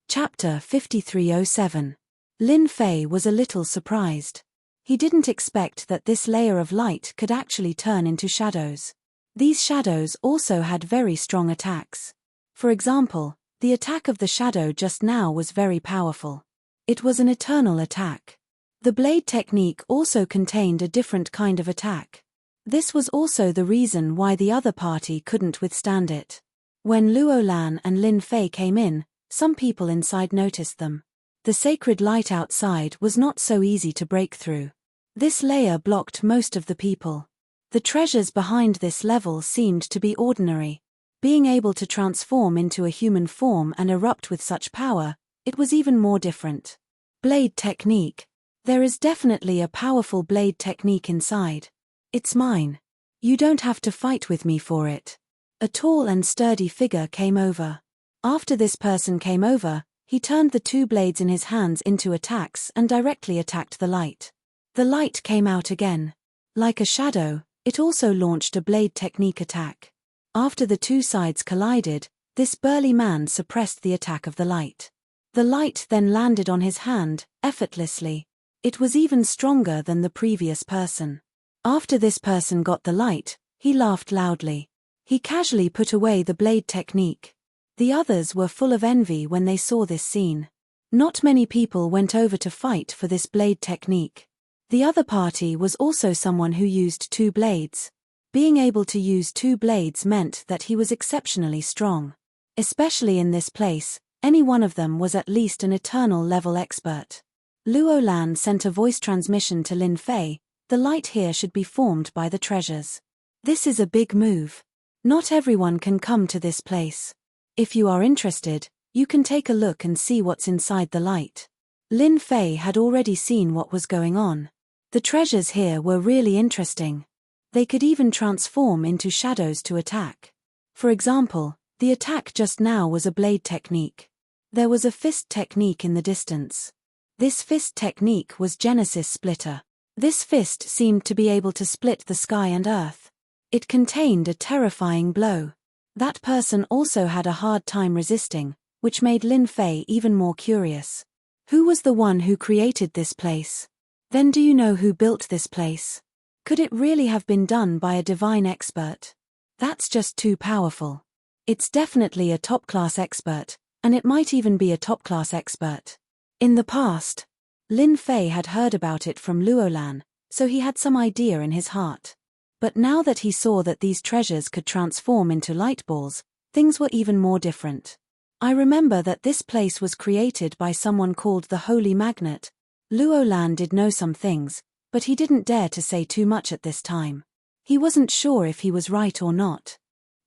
Chapter 5307. Lin Fei was a little surprised. He didn't expect that this layer of light could actually turn into shadows. These shadows also had very strong attacks. For example, the attack of the shadow just now was very powerful. It was an eternal attack. The blade technique also contained a different kind of attack. This was also the reason why the other party couldn't withstand it. When Luolan and Lin Fei came in, some people inside noticed them. The sacred light outside was not so easy to break through. This layer blocked most of the people. The treasures behind this level seemed to be ordinary. Being able to transform into a human form and erupt with such power, it was even more different. Blade technique. There is definitely a powerful blade technique inside. It's mine. You don't have to fight with me for it. A tall and sturdy figure came over. After this person came over, he turned the two blades in his hands into attacks and directly attacked the light. The light came out again. Like a shadow, it also launched a blade technique attack. After the two sides collided, this burly man suppressed the attack of the light. The light then landed on his hand, effortlessly. It was even stronger than the previous person. After this person got the light, he laughed loudly. He casually put away the blade technique. The others were full of envy when they saw this scene. Not many people went over to fight for this blade technique. The other party was also someone who used two blades. Being able to use two blades meant that he was exceptionally strong. Especially in this place, any one of them was at least an eternal level expert. Luolan sent a voice transmission to Lin Fei. The light here should be formed by the treasures. This is a big move. Not everyone can come to this place. If you are interested, you can take a look and see what's inside the light. Lin Fei had already seen what was going on. The treasures here were really interesting. They could even transform into shadows to attack. For example, the attack just now was a blade technique. There was a fist technique in the distance. This fist technique was Genesis Splitter. This fist seemed to be able to split the sky and earth. It contained a terrifying blow. That person also had a hard time resisting, which made Lin Fei even more curious. Who was the one who created this place? Then do you know who built this place? Could it really have been done by a divine expert? That's just too powerful. It's definitely a top-class expert, and it might even be a top-class expert. In the past, Lin Fei had heard about it from Luolan, so he had some idea in his heart. But now that he saw that these treasures could transform into light balls, things were even more different. I remember that this place was created by someone called the Holy Magnet. Luolan did know some things, but he didn't dare to say too much at this time. He wasn't sure if he was right or not.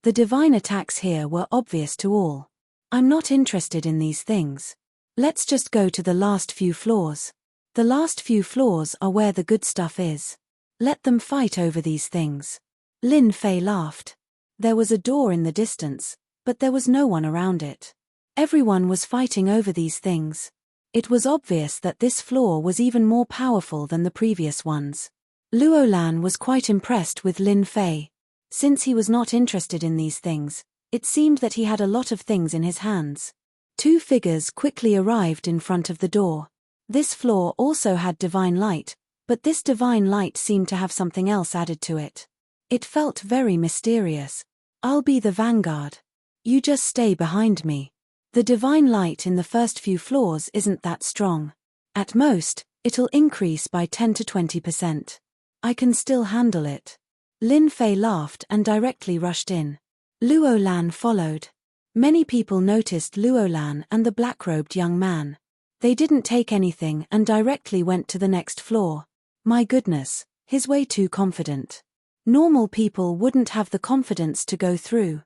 The divine attacks here were obvious to all. I'm not interested in these things. Let's just go to the last few floors. The last few floors are where the good stuff is. Let them fight over these things. Lin Fei laughed. There was a door in the distance, but there was no one around it. Everyone was fighting over these things. It was obvious that this floor was even more powerful than the previous ones. Luolan was quite impressed with Lin Fei. Since he was not interested in these things, it seemed that he had a lot of things in his hands. Two figures quickly arrived in front of the door. This floor also had divine light, but this divine light seemed to have something else added to it. It felt very mysterious. I'll be the vanguard. You just stay behind me. The divine light in the first few floors isn't that strong. At most, it'll increase by 10 to 20%. I can still handle it. Lin Fei laughed and directly rushed in. Luolan followed. Many people noticed Luolan and the black-robed young man. They didn't take anything and directly went to the next floor. My goodness, he's way too confident. Normal people wouldn't have the confidence to go through.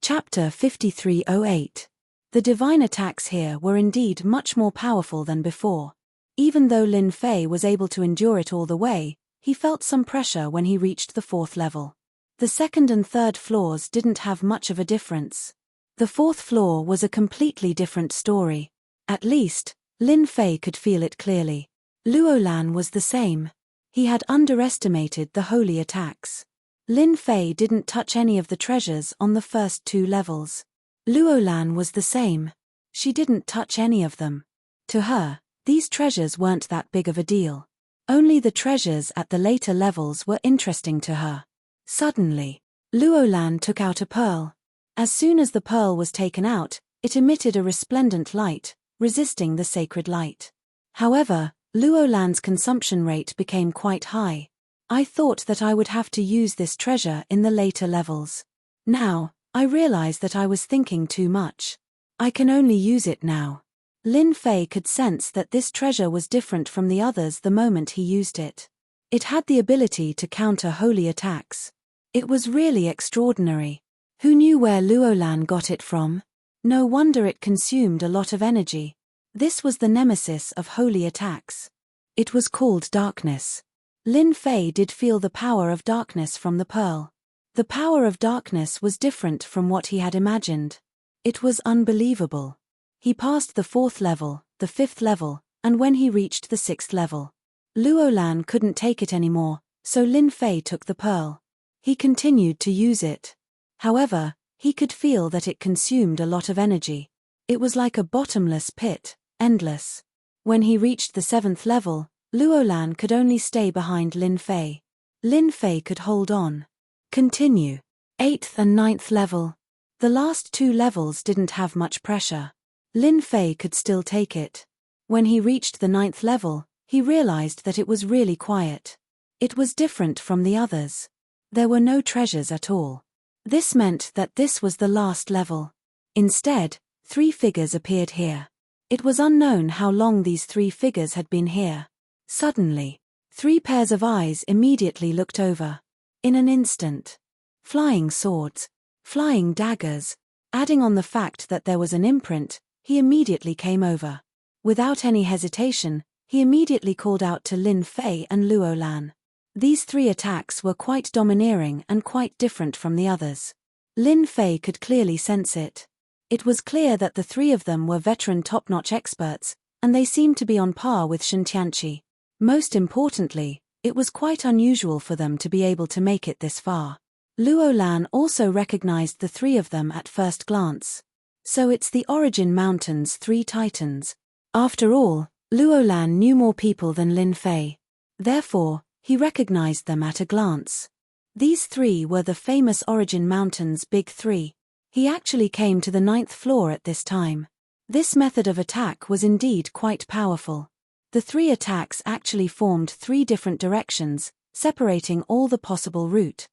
Chapter 5308. The divine attacks here were indeed much more powerful than before. Even though Lin Fei was able to endure it all the way, he felt some pressure when he reached the fourth level. The second and third floors didn't have much of a difference. The fourth floor was a completely different story. At least, Lin Fei could feel it clearly. Luolan was the same. He had underestimated the holy attacks. Lin Fei didn't touch any of the treasures on the first two levels. Luolan was the same. She didn't touch any of them. To her, these treasures weren't that big of a deal. Only the treasures at the later levels were interesting to her. Suddenly, Luolan took out a pearl. As soon as the pearl was taken out, it emitted a resplendent light, resisting the sacred light. However, Luolan's consumption rate became quite high. I thought that I would have to use this treasure in the later levels. Now, I realize that I was thinking too much. I can only use it now. Lin Fei could sense that this treasure was different from the others the moment he used it. It had the ability to counter holy attacks. It was really extraordinary. Who knew where Luolan got it from? No wonder it consumed a lot of energy. This was the nemesis of holy attacks. It was called darkness. Lin Fei did feel the power of darkness from the pearl. The power of darkness was different from what he had imagined. It was unbelievable. He passed the fourth level, the fifth level, and when he reached the sixth level, Luolan couldn't take it anymore, so Lin Fei took the pearl. He continued to use it. However, he could feel that it consumed a lot of energy. It was like a bottomless pit, endless. When he reached the seventh level, Luolan could only stay behind Lin Fei. Lin Fei could hold on. Continue. Eighth and ninth level. The last two levels didn't have much pressure. Lin Fei could still take it. When he reached the ninth level, he realized that it was really quiet. It was different from the others. There were no treasures at all. This meant that this was the last level. Instead, three figures appeared here. It was unknown how long these three figures had been here. Suddenly, three pairs of eyes immediately looked over. In an instant. Flying swords, flying daggers. Adding on the fact that there was an imprint, he immediately came over. Without any hesitation, he immediately called out to Lin Fei and Luolan. These three attacks were quite domineering and quite different from the others. Lin Fei could clearly sense it. It was clear that the three of them were veteran top-notch experts, and they seemed to be on par with Shen Tianqi. Most importantly, it was quite unusual for them to be able to make it this far. Luolan also recognized the three of them at first glance. So it's the Origin Mountain's three titans. After all, Luolan knew more people than Lin Fei. Therefore, he recognized them at a glance. These three were the famous Origin Mountain's Big Three. He actually came to the ninth floor at this time. This method of attack was indeed quite powerful. The three attacks actually formed three different directions, separating all the possible route.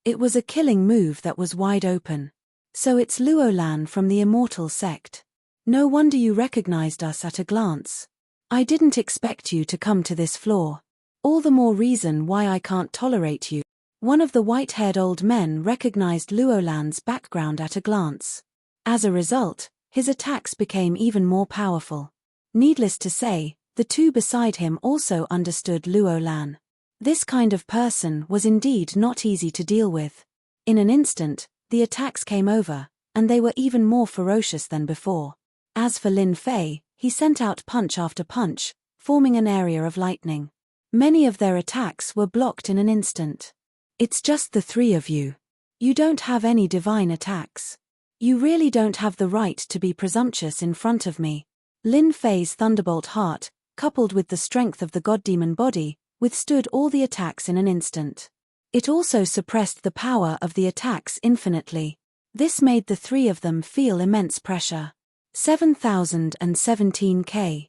It was a killing move that was wide open. So it's Luolan from the Immortal Sect. No wonder you recognized us at a glance. I didn't expect you to come to this floor. All the more reason why I can't tolerate you. One of the white-haired old men recognized Luolan's background at a glance. As a result, His attacks became even more powerful. Needless to say, the two beside him also understood Luo Lan. This kind of person was indeed not easy to deal with. In an instant, the attacks came over, and they were even more ferocious than before. As for Lin Fei, he sent out punch after punch, forming an area of lightning. Many of their attacks were blocked in an instant. It's just the three of you. You don't have any divine attacks. You really don't have the right to be presumptuous in front of me. Lin Fei's thunderbolt heart, coupled with the strength of the god-demon body, withstood all the attacks in an instant. It also suppressed the power of the attacks infinitely. This made the three of them feel immense pressure. 7017K.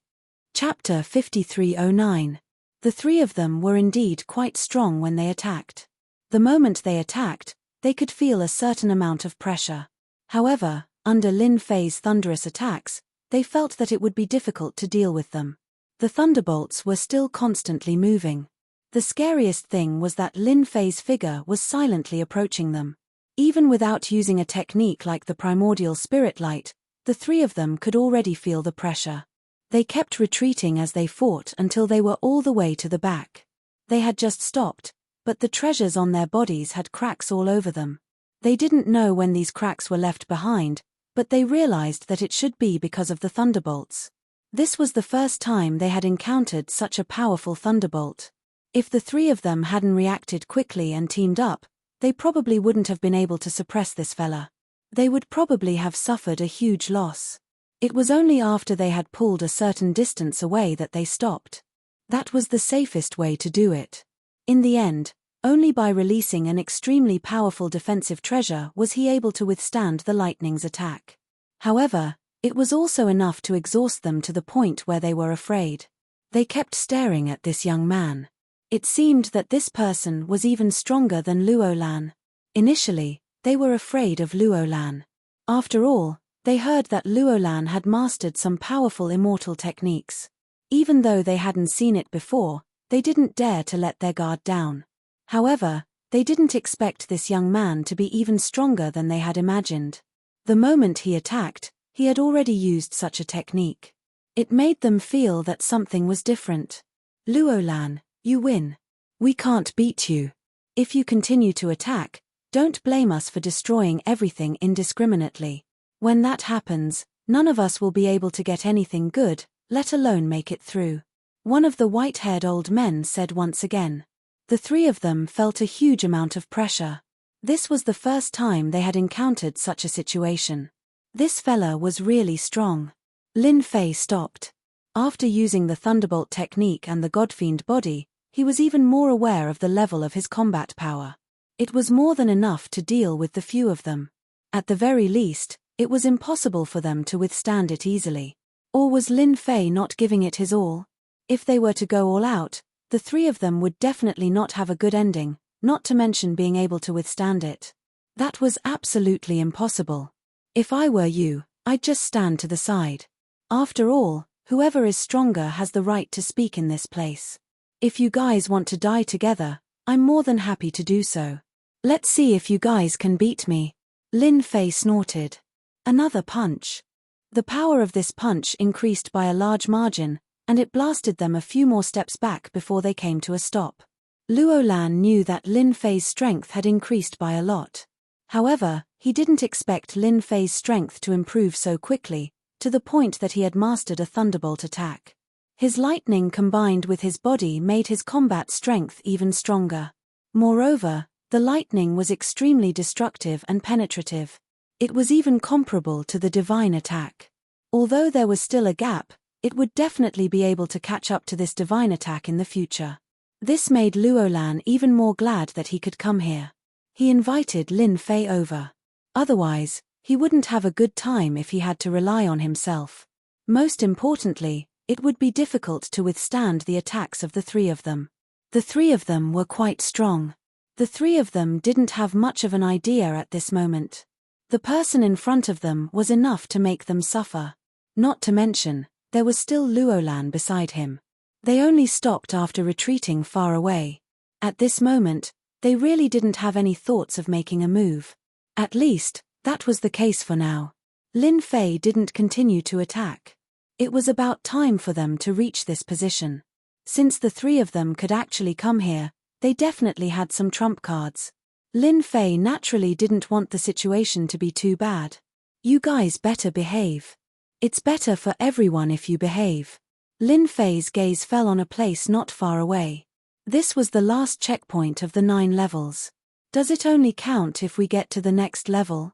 Chapter 5309. The three of them were indeed quite strong when they attacked. The moment they attacked, they could feel a certain amount of pressure. However, under Lin Fei's thunderous attacks, they felt that it would be difficult to deal with them. The thunderbolts were still constantly moving. The scariest thing was that Lin Fei's figure was silently approaching them. Even without using a technique like the primordial spirit light, the three of them could already feel the pressure. They kept retreating as they fought until they were all the way to the back. They had just stopped, but the treasures on their bodies had cracks all over them. They didn't know when these cracks were left behind, but they realized that it should be because of the thunderbolts. This was the first time they had encountered such a powerful thunderbolt. If the three of them hadn't reacted quickly and teamed up, they probably wouldn't have been able to suppress this fella. They would probably have suffered a huge loss. It was only after they had pulled a certain distance away that they stopped. That was the safest way to do it. In the end, only by releasing an extremely powerful defensive treasure was he able to withstand the lightning's attack. However, it was also enough to exhaust them to the point where they were afraid. They kept staring at this young man. It seemed that this person was even stronger than Luo Lan. Initially, they were afraid of Luo Lan. After all, they heard that Luo Lan had mastered some powerful immortal techniques. Even though they hadn't seen it before, they didn't dare to let their guard down. However, they didn't expect this young man to be even stronger than they had imagined. The moment he attacked, he had already used such a technique. It made them feel that something was different. Luo Lan, you win. We can't beat you. If you continue to attack, don't blame us for destroying everything indiscriminately. When that happens, none of us will be able to get anything good, let alone make it through. One of the white-haired old men said once again. The three of them felt a huge amount of pressure. This was the first time they had encountered such a situation. This fella was really strong. Lin Fei stopped. After using the thunderbolt technique and the godfiend body, he was even more aware of the level of his combat power. It was more than enough to deal with the few of them. At the very least, it was impossible for them to withstand it easily. Or was Lin Fei not giving it his all? If they were to go all out, the three of them would definitely not have a good ending, not to mention being able to withstand it. That was absolutely impossible. If I were you, I'd just stand to the side. After all, whoever is stronger has the right to speak in this place. If you guys want to die together, I'm more than happy to do so. Let's see if you guys can beat me. Lin Fei snorted. Another punch. The power of this punch increased by a large margin, and it blasted them a few more steps back before they came to a stop. Luo Lan knew that Lin Fei's strength had increased by a lot. However, he didn't expect Lin Fei's strength to improve so quickly, to the point that he had mastered a thunderbolt attack. His lightning combined with his body made his combat strength even stronger. Moreover, the lightning was extremely destructive and penetrative. It was even comparable to the divine attack. Although there was still a gap, it would definitely be able to catch up to this divine attack in the future. This made Luo Lan even more glad that he could come here. He invited Lin Fei over. Otherwise, he wouldn't have a good time if he had to rely on himself. Most importantly, it would be difficult to withstand the attacks of the three of them. The three of them were quite strong. The three of them didn't have much of an idea at this moment. The person in front of them was enough to make them suffer. Not to mention, there was still Luo Lan beside him. They only stopped after retreating far away. At this moment, they really didn't have any thoughts of making a move. At least, that was the case for now. Lin Fei didn't continue to attack. It was about time for them to reach this position. Since the three of them could actually come here, they definitely had some trump cards. Lin Fei naturally didn't want the situation to be too bad. You guys better behave. It's better for everyone if you behave. Lin Fei's gaze fell on a place not far away. This was the last checkpoint of the 9 levels. Does it only count if we get to the next level?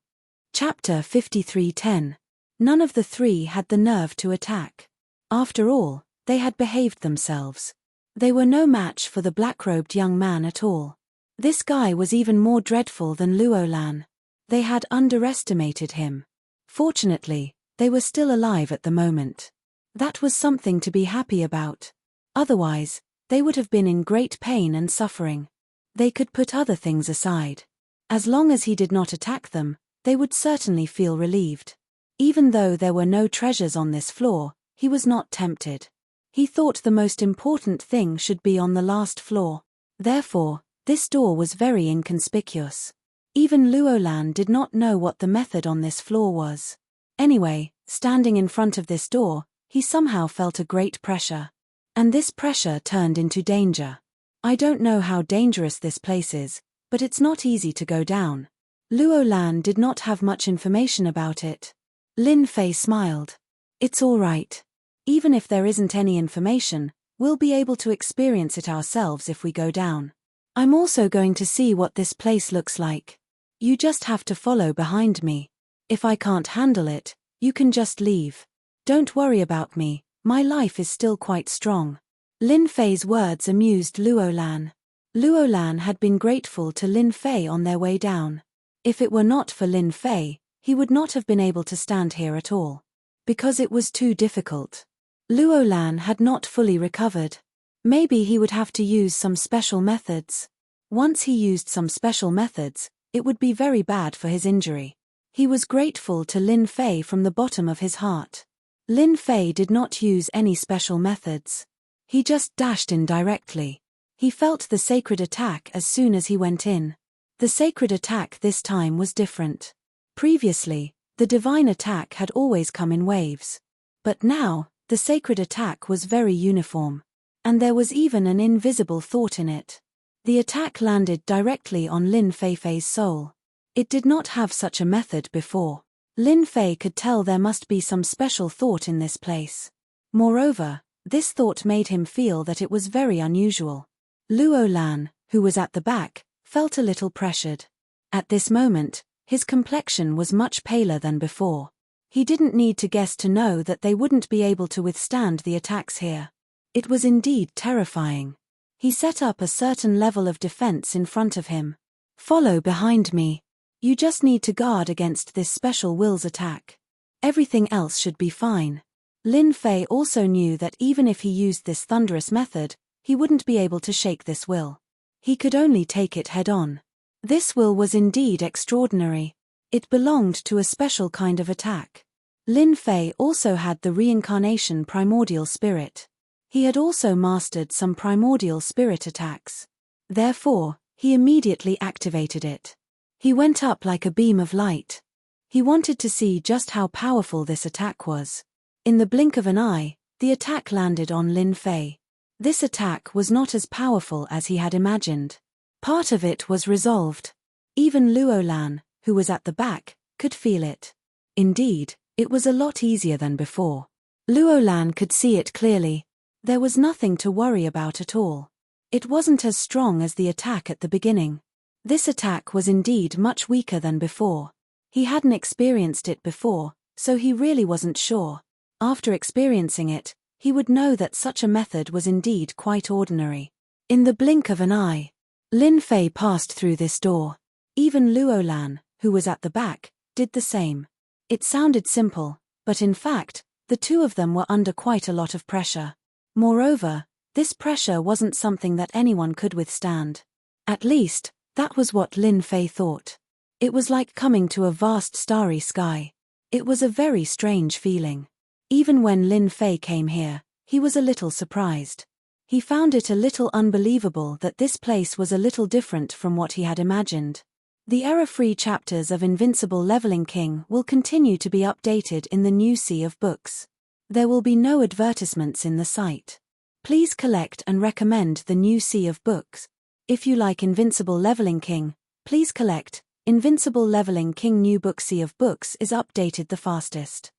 Chapter 53:10. None of the three had the nerve to attack. After all, they had behaved themselves. They were no match for the black-robed young man at all. This guy was even more dreadful than Luo Lan. They had underestimated him. Fortunately, they were still alive at the moment. That was something to be happy about. Otherwise, they would have been in great pain and suffering. They could put other things aside. As long as he did not attack them, they would certainly feel relieved. Even though there were no treasures on this floor, he was not tempted. He thought the most important thing should be on the last floor. Therefore, this door was very inconspicuous. Even Luo Lan did not know what the method on this floor was. Anyway, standing in front of this door, he somehow felt a great pressure. And this pressure turned into danger. I don't know how dangerous this place is, but it's not easy to go down. Luo Lan did not have much information about it. Lin Fei smiled. It's all right. Even if there isn't any information, we'll be able to experience it ourselves if we go down. I'm also going to see what this place looks like. You just have to follow behind me. If I can't handle it, you can just leave. Don't worry about me, my life is still quite strong. Lin Fei's words amused Luo Lan. Luo Lan had been grateful to Lin Fei on their way down. If it were not for Lin Fei, he would not have been able to stand here at all. Because it was too difficult. Luo Lan had not fully recovered. Maybe he would have to use some special methods. Once he used some special methods, it would be very bad for his injury. He was grateful to Lin Fei from the bottom of his heart. Lin Fei did not use any special methods. He just dashed in directly. He felt the sacred attack as soon as he went in. The sacred attack this time was different. Previously, the divine attack had always come in waves. But now, the sacred attack was very uniform. And there was even an invisible thought in it. The attack landed directly on Lin Fei's soul. It did not have such a method before. Lin Fei could tell there must be some special thought in this place. Moreover, this thought made him feel that it was very unusual. Luo Lan, who was at the back, felt a little pressured. At this moment, his complexion was much paler than before. He didn't need to guess to know that they wouldn't be able to withstand the attacks here. It was indeed terrifying. He set up a certain level of defense in front of him. Follow behind me. You just need to guard against this special will's attack. Everything else should be fine. Lin Fei also knew that even if he used this thunderous method, he wouldn't be able to shake this will. He could only take it head-on. This will was indeed extraordinary. It belonged to a special kind of attack. Lin Fei also had the reincarnation primordial spirit. He had also mastered some primordial spirit attacks. Therefore, he immediately activated it. He went up like a beam of light. He wanted to see just how powerful this attack was. In the blink of an eye, the attack landed on Lin Fei. This attack was not as powerful as he had imagined. Part of it was resolved. Even Luo Lan, who was at the back, could feel it. Indeed, it was a lot easier than before. Luo Lan could see it clearly. There was nothing to worry about at all. It wasn't as strong as the attack at the beginning. This attack was indeed much weaker than before. He hadn't experienced it before, so he really wasn't sure. After experiencing it, he would know that such a method was indeed quite ordinary. In the blink of an eye, Lin Fei passed through this door. Even Luo Lan, who was at the back, did the same. It sounded simple, but in fact, the two of them were under quite a lot of pressure. Moreover, this pressure wasn't something that anyone could withstand. At least, that was what Lin Fei thought. It was like coming to a vast starry sky. It was a very strange feeling. Even when Lin Fei came here, he was a little surprised. He found it a little unbelievable that this place was a little different from what he had imagined. The error-free chapters of Invincible Leveling King will continue to be updated in the new sea of books. There will be no advertisements in the site. Please collect and recommend the new sea of books. If you like Invincible Leveling King, please collect. Invincible Leveling King New Book Sea of Books is updated the fastest.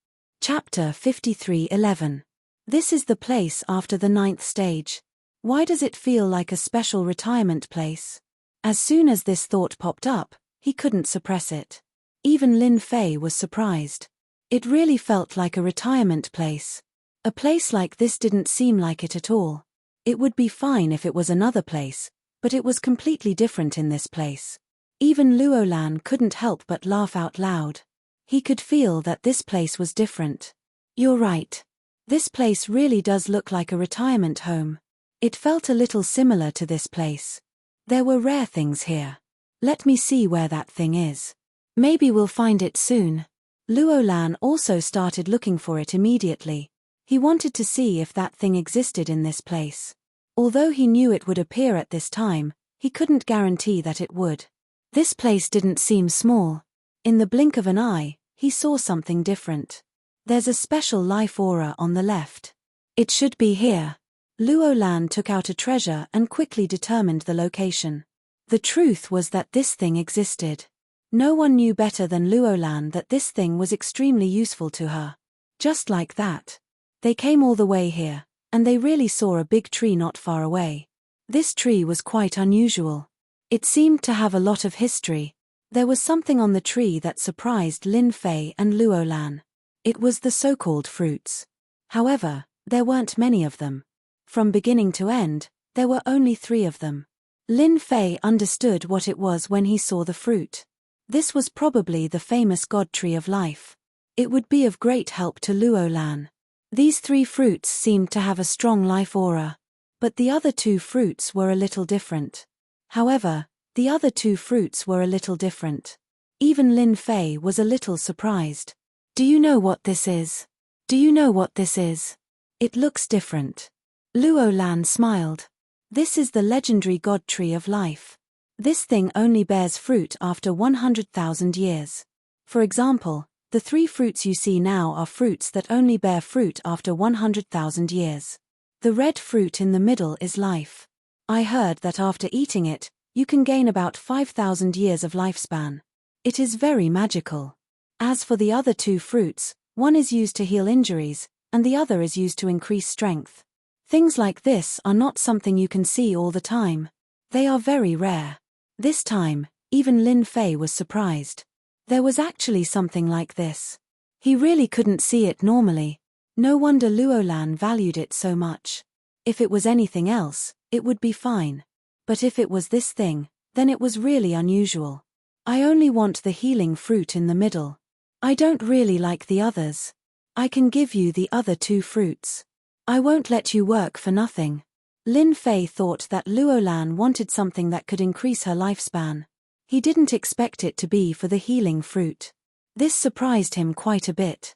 Chapter 53:11. This is the place after the 9th stage. Why does it feel like a special retirement place? As soon as this thought popped up, he couldn't suppress it. Even Lin Fei was surprised. It really felt like a retirement place. A place like this didn't seem like it at all. It would be fine if it was another place, but it was completely different in this place. Even Luo Lan couldn't help but laugh out loud. He could feel that this place was different. You're right. This place really does look like a retirement home. It felt a little similar to this place. There were rare things here. Let me see where that thing is. Maybe we'll find it soon. Luo Lan also started looking for it immediately. He wanted to see if that thing existed in this place. Although he knew it would appear at this time, he couldn't guarantee that it would. This place didn't seem small. In the blink of an eye, he saw something different. There's a special life aura on the left. It should be here. Luo Lan took out a treasure and quickly determined the location. The truth was that this thing existed. No one knew better than Luo Lan that this thing was extremely useful to her. Just like that. They came all the way here, and they really saw a big tree not far away. This tree was quite unusual. It seemed to have a lot of history. There was something on the tree that surprised Lin Fei and Luo Lan. It was the so-called fruits. However, there weren't many of them. From beginning to end, there were only 3 of them. Lin Fei understood what it was when he saw the fruit. This was probably the famous God Tree of Life. It would be of great help to Luo Lan. These 3 fruits seemed to have a strong life aura. But the other 2 fruits were a little different. However, the other 2 fruits were a little different. Even Lin Fei was a little surprised. Do you know what this is? Do you know what this is? It looks different. Luo Lan smiled. This is the legendary God Tree of Life. This thing only bears fruit after 100,000 years. For example, the 3 fruits you see now are fruits that only bear fruit after 100,000 years. The red fruit in the middle is life. I heard that after eating it, you can gain about 5,000 years of lifespan. It is very magical. As for the other 2 fruits, one is used to heal injuries, and the other is used to increase strength. Things like this are not something you can see all the time. They are very rare. This time, even Lin Fei was surprised. There was actually something like this. He really couldn't see it normally. No wonder Luo Lan valued it so much. If it was anything else, it would be fine. But if it was this thing, then it was really unusual. I only want the healing fruit in the middle. I don't really like the others. I can give you the other 2 fruits. I won't let you work for nothing. Lin Fei thought that Luo Lan wanted something that could increase her lifespan. He didn't expect it to be for the healing fruit. This surprised him quite a bit.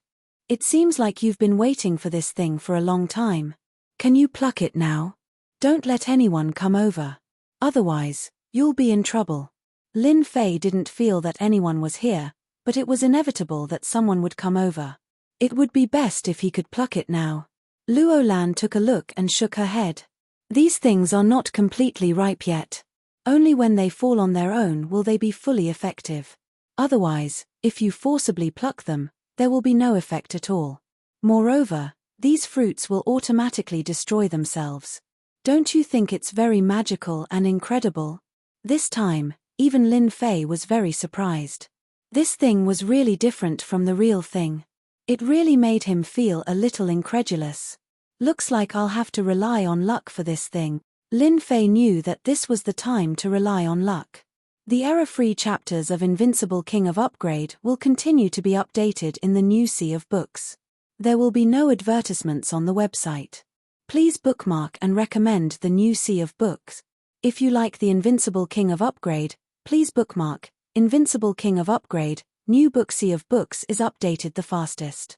It seems like you've been waiting for this thing for a long time. Can you pluck it now? Don't let anyone come over. Otherwise, you'll be in trouble. Lin Fei didn't feel that anyone was here, but it was inevitable that someone would come over. It would be best if he could pluck it now. Luo Lan took a look and shook her head. These things are not completely ripe yet. Only when they fall on their own will they be fully effective. Otherwise, if you forcibly pluck them, there will be no effect at all. Moreover, these fruits will automatically destroy themselves. Don't you think it's very magical and incredible? This time, even Lin Fei was very surprised. This thing was really different from the real thing. It really made him feel a little incredulous. Looks like I'll have to rely on luck for this thing. Lin Fei knew that this was the time to rely on luck. The error-free chapters of Invincible King of Upgrade will continue to be updated in the new sea of books. There will be no advertisements on the website. Please bookmark and recommend the new sea of books. If you like the Invincible King of Upgrade, please bookmark. Invincible King of Upgrade, new book sea of books is updated the fastest.